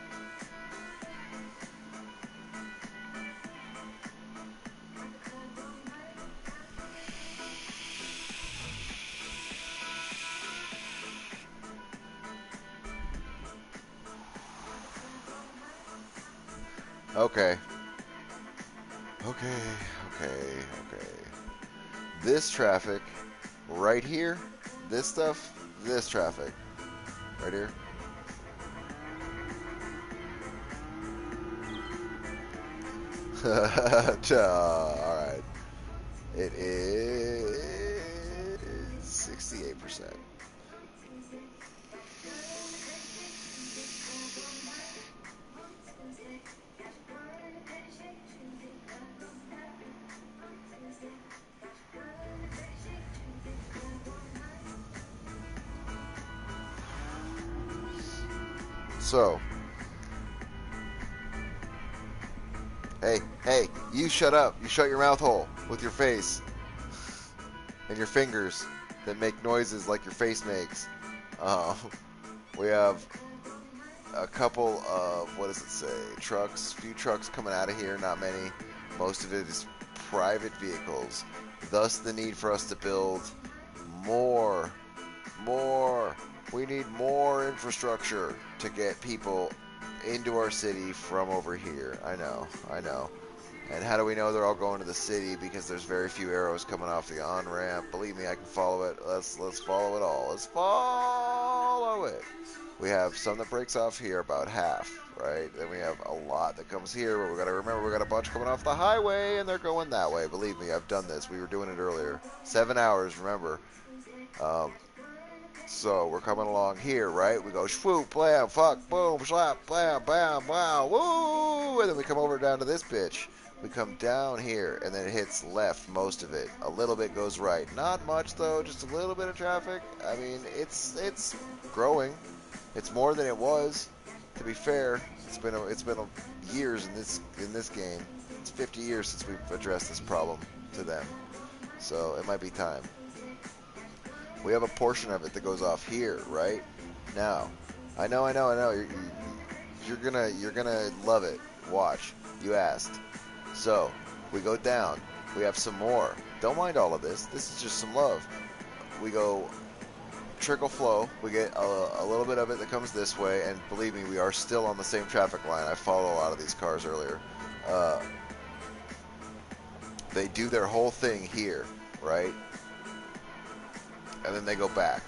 Okay. Okay. Okay. Okay. This traffic right here, this stuff, this traffic right here. Alright. It is 68%. So, hey, you shut up. You shut your mouth hole with your face and your fingers that make noises like your face makes. Um, we have a couple of, what does it say, trucks, few trucks coming out of here, not many. Most of it is private vehicles. Thus the need for us to build more. We need more infrastructure to get people into our city from over here. I know. And how do we know they're all going to the city? Because there's very few arrows coming off the on-ramp. Believe me, I can follow it. Let's follow it all. Let's follow it. We have some that breaks off here, about half, right? Then we have a lot that comes here, but we got to remember we got a bunch coming off the highway, and they're going that way. Believe me, I've done this. We were doing it earlier. 7 hours, remember. Um, so we're coming along here, right? We go swoop, blam, fuck, boom, slap, blam, bam, wow, woo, and then we come over down to this bitch. We come down here, and then it hits left, most of it. A little bit goes right. Not much though, just a little bit of traffic. I mean, it's growing. It's more than it was. To be fair, it's been years in this game. It's 50 years since we've addressed this problem to them. So it might be time. We have a portion of it that goes off here, right? Now, I know. You're gonna love it. Watch. You asked. So we go down. We have some more. Don't mind all of this. This is just some love. We go trickle flow. We get a little bit of it that comes this way, and believe me, we are still on the same traffic line. I followed a lot of these cars earlier. They do their whole thing here, right? And then they go back.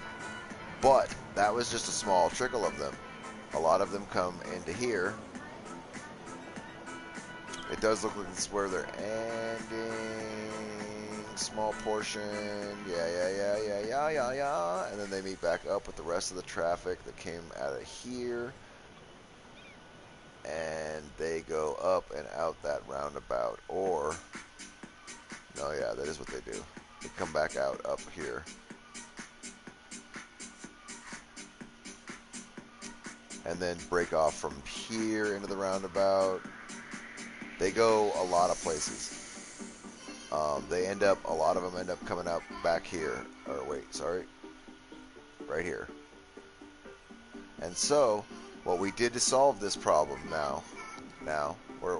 But that was just a small trickle of them. A lot of them come into here. It does look like this is where they're ending. Small portion. Yeah. And then they meet back up with the rest of the traffic that came out of here. And they go up and out that roundabout. Or, no, yeah, that is what they do. They come back out up here. And then break off from here into the roundabout. They go a lot of places. A lot of them end up coming up back here. Or wait, sorry. Right here. And so, what we did to solve this problem now, we're,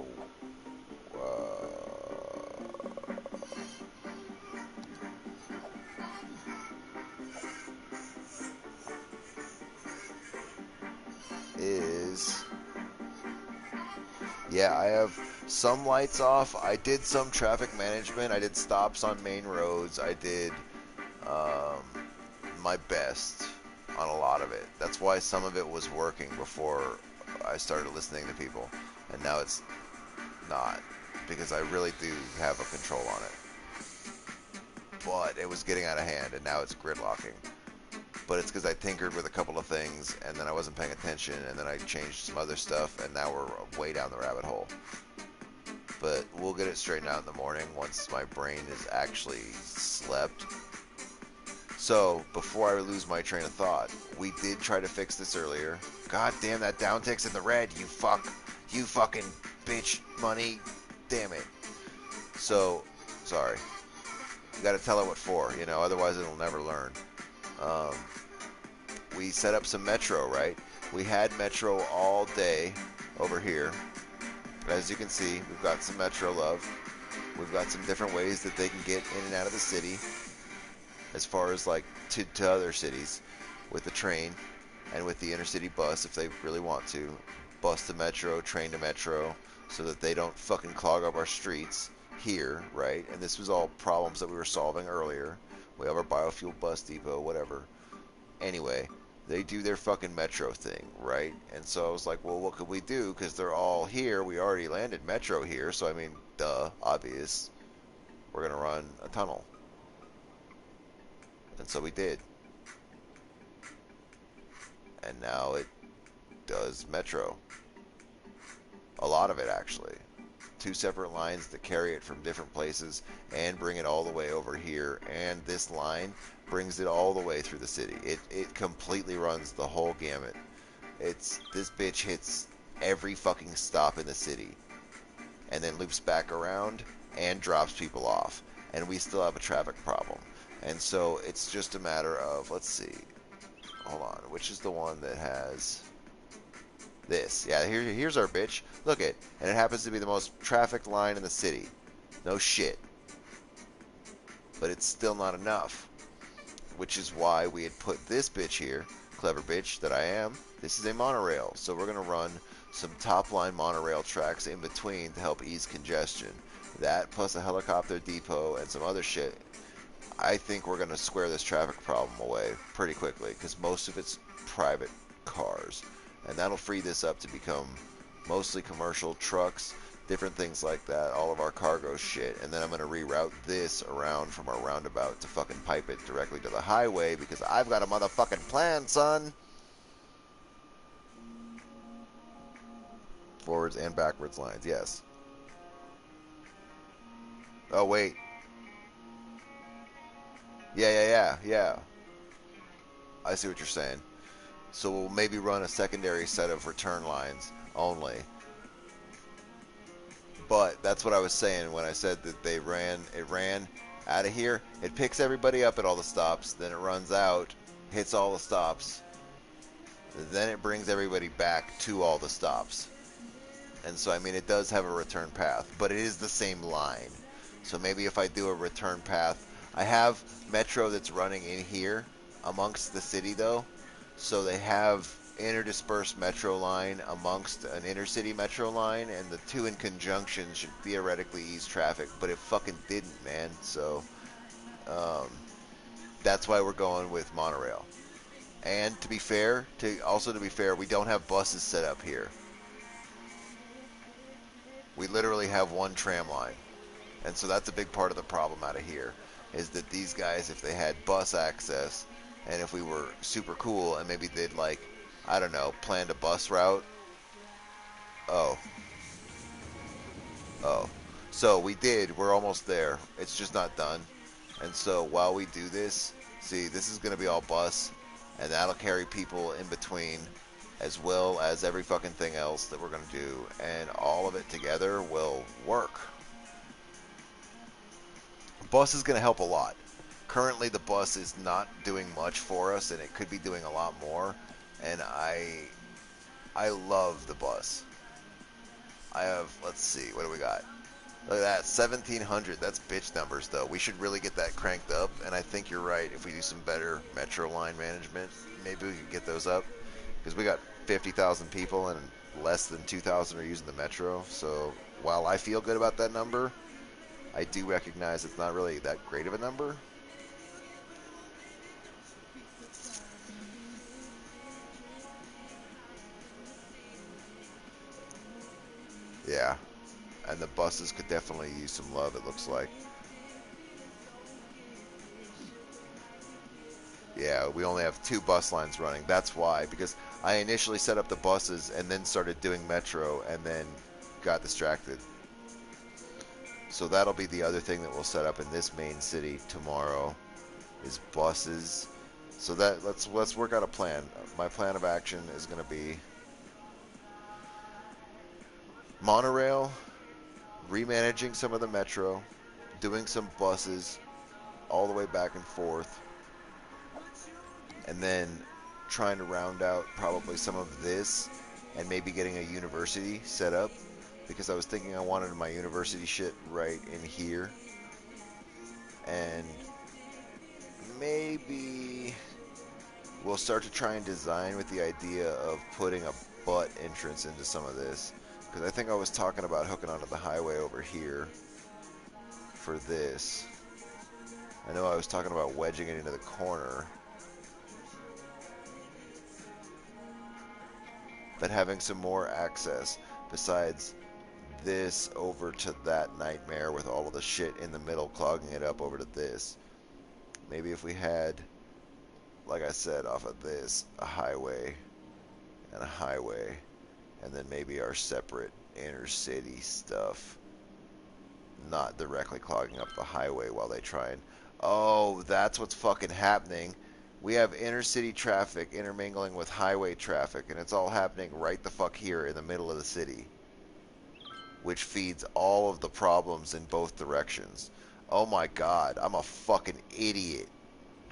yeah, I have some lights off. I did some traffic management. I did stops on main roads. I did my best on a lot of it. That's why some of it was working before I started listening to people. And now it's not, because I really do have a control on it. But it was getting out of hand, and now it's gridlocking. But it's because I tinkered with a couple of things, and then I wasn't paying attention, and then I changed some other stuff, and now we're way down the rabbit hole. But we'll get it straightened out in the morning once my brain is actually slept. So, before I lose my train of thought, we did try to fix this earlier. God damn, that down tick's in the red, you fuck. You fucking bitch money. Damn it. So, sorry. You gotta tell it what for, otherwise it'll never learn. We set up some Metro, right? We had Metro all day over here. As you can see, we've got some Metro love. We've got some different ways that they can get in and out of the city, as far as like to other cities with the train and with the intercity bus if they really want to. bus to metro, train to metro, so that they don't fucking clog up our streets here, right? And this was all problems that we were solving earlier. We have our biofuel bus depot, whatever. Anyway, they do their fucking metro thing, right? And so I was like, well, what could we do? Because they're all here. We already landed metro here, so I mean, duh, obvious. We're gonna run a tunnel. And so we did. And now it does metro. A lot of it, actually. 2 separate lines that carry it from different places and bring it all the way over here. And this line brings it all the way through the city. It completely runs the whole gamut. This bitch hits every fucking stop in the city and then loops back around and drops people off. And we still have a traffic problem. And so it's just a matter of, let's see. Hold on, which is the one that has this? Yeah, here's our bitch. Look it, and it happens to be the most trafficked line in the city. No shit. But it's still not enough. Which is why we had put this bitch here, clever bitch that I am. This is a monorail, so we're gonna run some top line monorail tracks in between to help ease congestion. That plus a helicopter depot and some other shit. I think we're gonna square this traffic problem away pretty quickly because most of it's private cars. And that'll free this up to become mostly commercial trucks, different things like that, all of our cargo shit. And then I'm going to reroute this around from our roundabout to fucking pipe it directly to the highway because I've got a motherfucking plan, son. Forwards and backwards lines, yes. Oh, wait. Yeah. I see what you're saying. So we'll maybe run a secondary set of return lines only. But that's what I was saying when I said that it ran out of here. It picks everybody up at all the stops, then it runs out, hits all the stops, then it brings everybody back to all the stops. And so, I mean, it does have a return path, but it is the same line. So maybe if I do a return path, I have Metro that's running in here amongst the city though. So they have interdispersed metro line amongst an intercity metro line, and the two in conjunction should theoretically ease traffic, but it fucking didn't, man. So that's why we're going with monorail. And to be fair, we don't have buses set up here. We literally have one tram line, and so that's a big part of the problem out of here. Is that these guys, if they had bus access, and if we were super cool and maybe they'd like, I don't know, planned a bus route. Oh. So we did. We're almost there. It's just not done. And so while we do this, see, this is going to be all bus, and that'll carry people in between as well as every fucking thing else that we're going to do. And all of it together will work. Bus is going to help a lot. Currently, the bus is not doing much for us, and it could be doing a lot more. And I love the bus. I have, let's see, what do we got? Look at that, 1,700. That's bitch numbers, though. We should really get that cranked up, and I think you're right. If we do some better metro line management, maybe we can get those up. Because we got 50,000 people, and less than 2,000 are using the metro. So while I feel good about that number, I do recognize it's not really that great of a number. Yeah, and the buses could definitely use some love, it looks like. Yeah, we only have 2 bus lines running. That's why, because I initially set up the buses and then started doing metro and then got distracted. So that'll be the other thing that we'll set up in this main city tomorrow is buses. So that let's work out a plan. My plan of action is going to be monorail, remanaging some of the metro, doing some buses all the way back and forth, and then trying to round out probably some of this and maybe getting a university set up, because I was thinking I wanted my university shit right in here, and maybe we'll start to try and design with the idea of putting a butt entrance into some of this. Because I think I was talking about hooking onto the highway over here for this. I know I was talking about wedging it into the corner. But having some more access besides this over to that nightmare with all of the shit in the middle clogging it up over to this. Maybe if we had, like I said, off of this, a highway, and then maybe our separate inner city stuff, not directly clogging up the highway while they try and... Oh, that's what's fucking happening. We have inner city traffic intermingling with highway traffic, and it's all happening right the fuck here in the middle of the city, which feeds all of the problems in both directions. Oh my god, I'm a fucking idiot.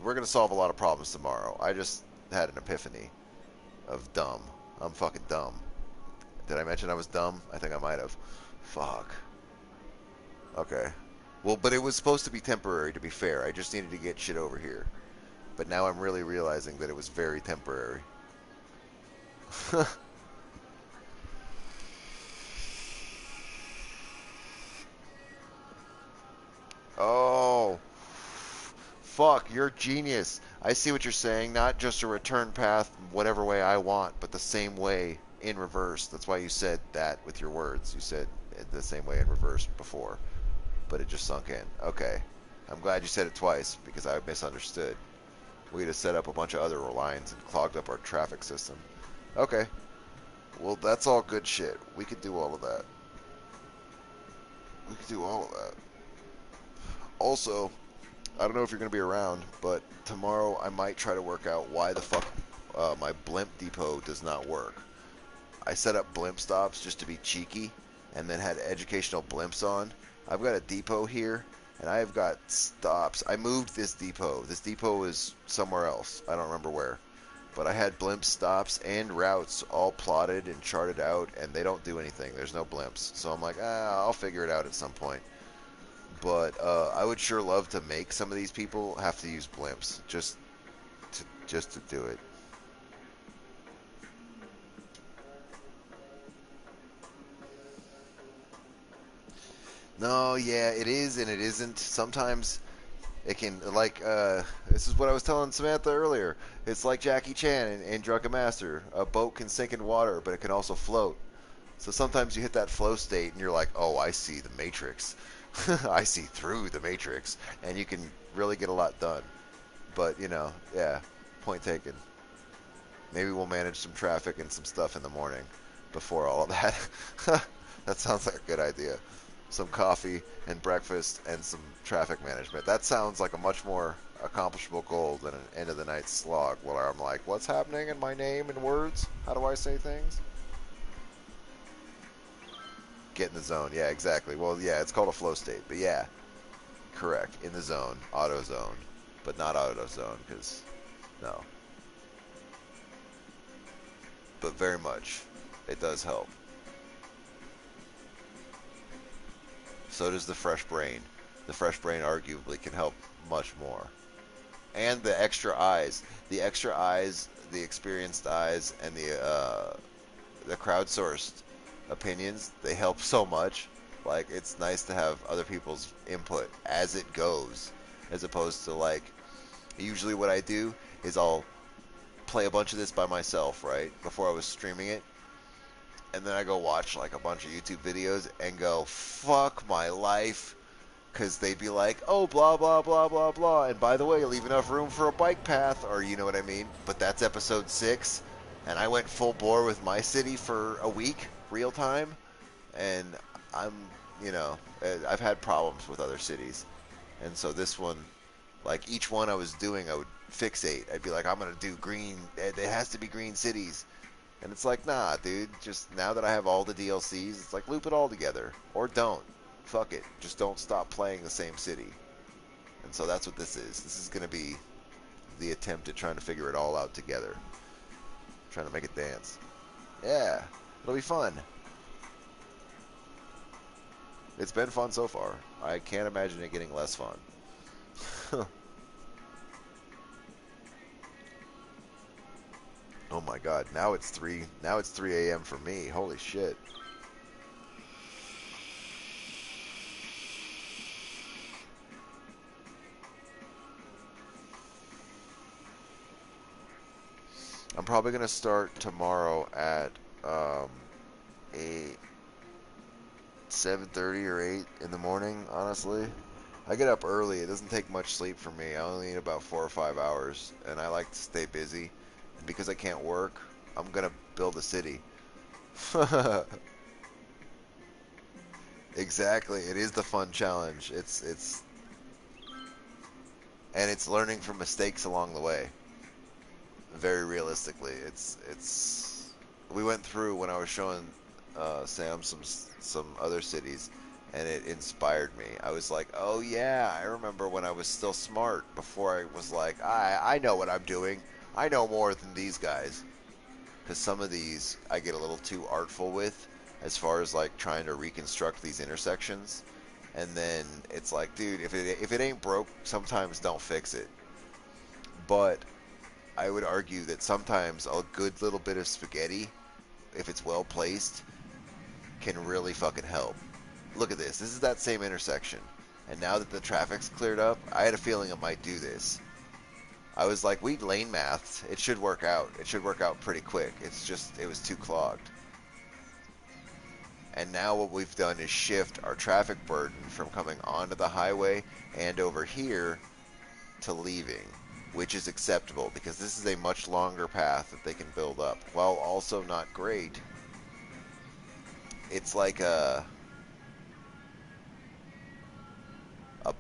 We're gonna solve a lot of problems tomorrow. I just had an epiphany of dumb. I'm fucking dumb. Did I mention I was dumb? I think I might have. Fuck. Okay. Well, but it was supposed to be temporary, to be fair. I just needed to get shit over here. But now I'm really realizing that it was very temporary. Oh. Fuck, you're a genius. I see what you're saying. Not just a return path whatever way I want, but the same way in reverse. That's why you said that with your words. You said it the same way in reverse before, but it just sunk in. Okay. I'm glad you said it twice because I misunderstood. We'd have set up a bunch of other lines and clogged up our traffic system. Okay. Well, that's all good shit. We could do all of that. We could do all of that. Also, I don't know if you're going to be around, but tomorrow I might try to work out why the fuck my blimp depot does not work. I set up blimp stops just to be cheeky and then had educational blimps on. I've got a depot here and I have got stops. I moved this depot. This depot is somewhere else. I don't remember where. But I had blimp stops and routes all plotted and charted out, and they don't do anything. There's no blimps. So I'm like, I'll figure it out at some point. But I would sure love to make some of these people have to use blimps just to do it. No, yeah, it is and it isn't. Sometimes it can, like, this is what I was telling Samantha earlier. It's like Jackie Chan in Drunken Master. A boat can sink in water, but it can also float. So sometimes you hit that flow state and you're like, oh, I see the Matrix. I see through the Matrix. And you can really get a lot done. But, you know, yeah, point taken. Maybe we'll manage some traffic and some stuff in the morning before all of that. That sounds like a good idea. Some coffee and breakfast and some traffic management. That sounds like a much more accomplishable goal than an end of the night slog where I'm like, what's happening in my name in words? How do I say things? Get in the zone. Yeah, exactly. Well, yeah, it's called a flow state. But yeah, correct. In the zone. Auto zone. But not auto zone because, no. But very much. It does help. So does the fresh brain. The fresh brain arguably can help much more. And the extra eyes. The extra eyes, the experienced eyes, and the crowdsourced opinions, they help so much. Like, it's nice to have other people's input as it goes, as opposed to, like, usually what I do is I'll play a bunch of this by myself, right, before I was streaming it, and then I go watch, like, a bunch of YouTube videos and go, fuck my life, because they'd be like, oh, blah, blah, blah, blah, blah, and by the way, leave enough room for a bike path, or you know what I mean, but that's episode 6, and I went full bore with my city for a week, real time, and I'm, you know, I've had problems with other cities, and so this one, like, each one I was doing, I would fixate. I'd be like, I'm going to do green, it has to be green cities, and it's like, nah, dude, just now that I have all the DLCs, it's like, loop it all together, or don't, fuck it, just don't stop playing the same city, and so that's what this is. This is going to be the attempt at trying to figure it all out together, trying to make it dance. Yeah, it'll be fun. It's been fun so far. I can't imagine it getting less fun. Oh my god, now it's 3 a.m. for me. Holy shit. I'm probably gonna start tomorrow at 8, 7:30 or 8 in the morning. Honestly, I get up early. It doesn't take much sleep for me. I only need about 4 or 5 hours, and I like to stay busy. And because I can't work, I'm gonna build a city. Exactly. It is the fun challenge. It's learning from mistakes along the way. Very realistically, it's. We went through when I was showing Sam some other cities, and it inspired me. I was like, oh yeah, I remember when I was still smart before I was like, I know what I'm doing. I know more than these guys. Because some of these I get a little too artful with, as far as like trying to reconstruct these intersections, and then it's like, dude, if it ain't broke, sometimes don't fix it. But I would argue that sometimes a good little bit of spaghetti, if it's well placed, can really fucking help. Look at this. This is that same intersection. And now that the traffic's cleared up, I had a feeling it might do this. I was like, we lane mathed. It should work out. It should work out pretty quick. It's just, it was too clogged. And now what we've done is shift our traffic burden from coming onto the highway and over here to leaving, which is acceptable because this is a much longer path that they can build up. While also not great, it's like a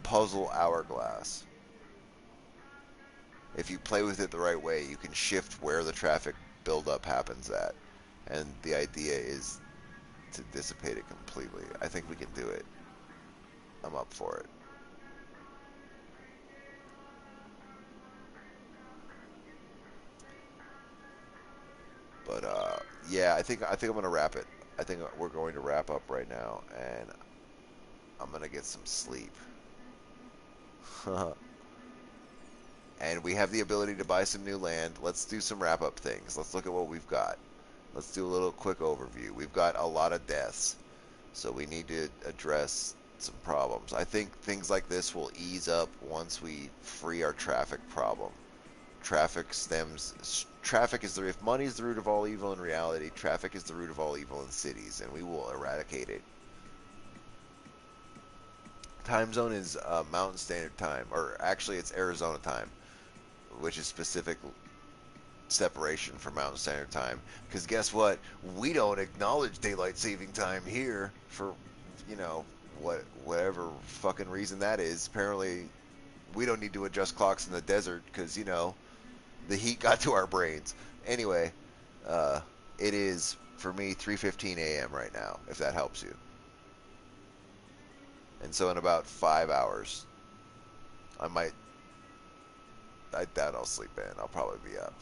puzzle hourglass. If you play with it the right way, you can shift where the traffic buildup happens at. And the idea is to dissipate it completely. I think we can do it. I'm up for it. But yeah, I think I'm gonna wrap it. I think we're going to wrap up right now, and I'm gonna get some sleep. And we have the ability to buy some new land. Let's do some wrap up things. Let's look at what we've got. Let's do a little quick overview. We've got a lot of deaths, so we need to address some problems. I think things like this will ease up once we free our traffic problem. Traffic is if money is the root of all evil in reality, traffic is the root of all evil in cities, and we will eradicate it. Time zone is Mountain Standard Time, or actually it's Arizona time, which is specific separation from Mountain Standard Time. Because guess what? We don't acknowledge daylight saving time here for, you know, whatever fucking reason that is. Apparently, we don't need to adjust clocks in the desert because the heat got to our brains. Anyway, uh, it is for me 3:15 a.m. right now. If that helps you. And so in about 5 hours, I might. I doubt I'll sleep in. I'll probably be up.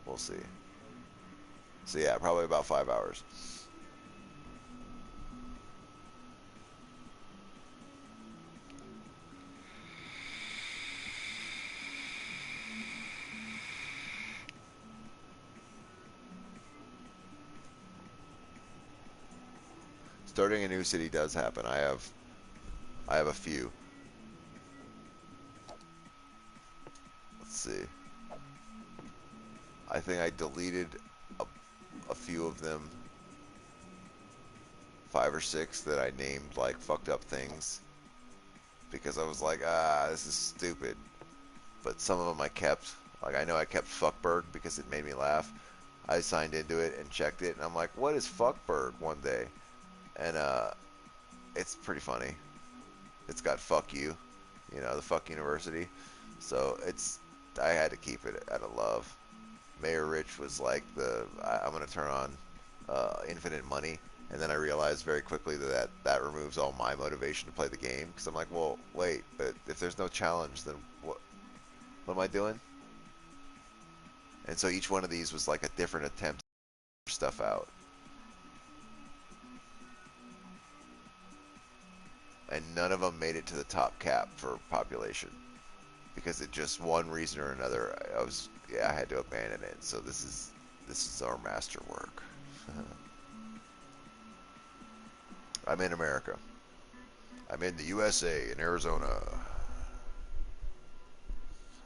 We'll see. So yeah, probably about 5 hours. Starting a new city does happen. I have a few. Let's see. I think I deleted a, a few of them, 5 or 6 that I named like fucked up things because I was like, this is stupid. But some of them I kept. Like I know I kept Fuckberg because it made me laugh. I signed into it and checked it, and I'm like, what is Fuckberg one day? And it's pretty funny. It's got fuck you, the fuck university. So I had to keep it out of love. Mayor Rich was like I'm gonna turn on infinite money, and then I realized very quickly that removes all my motivation to play the game because I'm like, well, wait, but if there's no challenge, then what am I doing? And so each one of these was like a different attempt to figure stuff out, and none of them made it to the top cap for population because it just one reason or another I had to abandon it. So this is our masterwork. I'm in America. I'm in the USA in Arizona.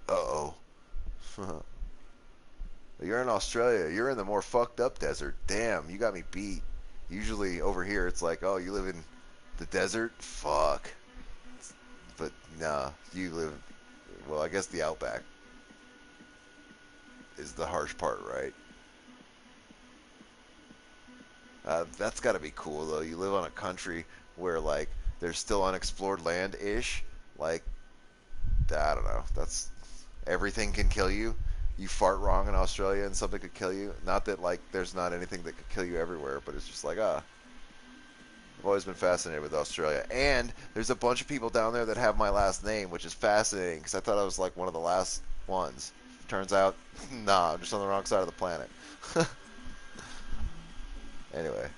Uh-oh. You're in Australia. You're in the more fucked up desert. Damn, you got me beat. Usually over here it's like, oh, you live in the desert? Fuck. But nah, you live, well, I guess the outback is the harsh part, right? That's got to be cool though. You live on a country where like there's still unexplored land ish. Like I don't know. That's everything can kill you. You fart wrong in Australia and something could kill you. Not that like there's not anything that could kill you everywhere, but it's just like I've always been fascinated with Australia. And there's a bunch of people down there that have my last name, which is fascinating because I thought I was like one of the last ones. Turns out, nah, I'm just on the wrong side of the planet. Anyway.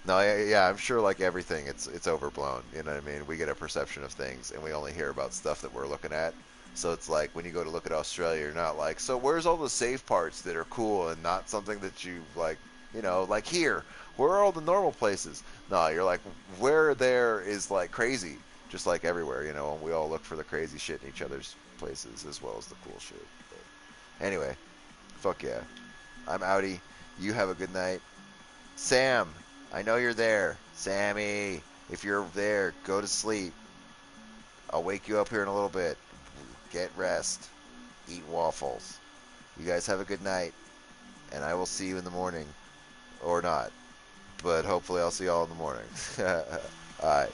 No, yeah, I'm sure like everything, it's overblown. You know what I mean? We get a perception of things, and we only hear about stuff that we're looking at. So it's like when you go to look at Australia, you're not like, so where's all the safe parts that are cool and not something that you like, like here. Where are all the normal places? No, you're like, where there is like crazy, just like everywhere, and we all look for the crazy shit in each other's places as well as the cool shit. But anyway, fuck yeah. I'm outie. You have a good night. Sam, I know you're there. Sammy, if you're there, go to sleep. I'll wake you up here in a little bit. Get rest. Eat waffles. You guys have a good night, and I will see you in the morning. Or not. But hopefully I'll see y'all in the morning. Alright.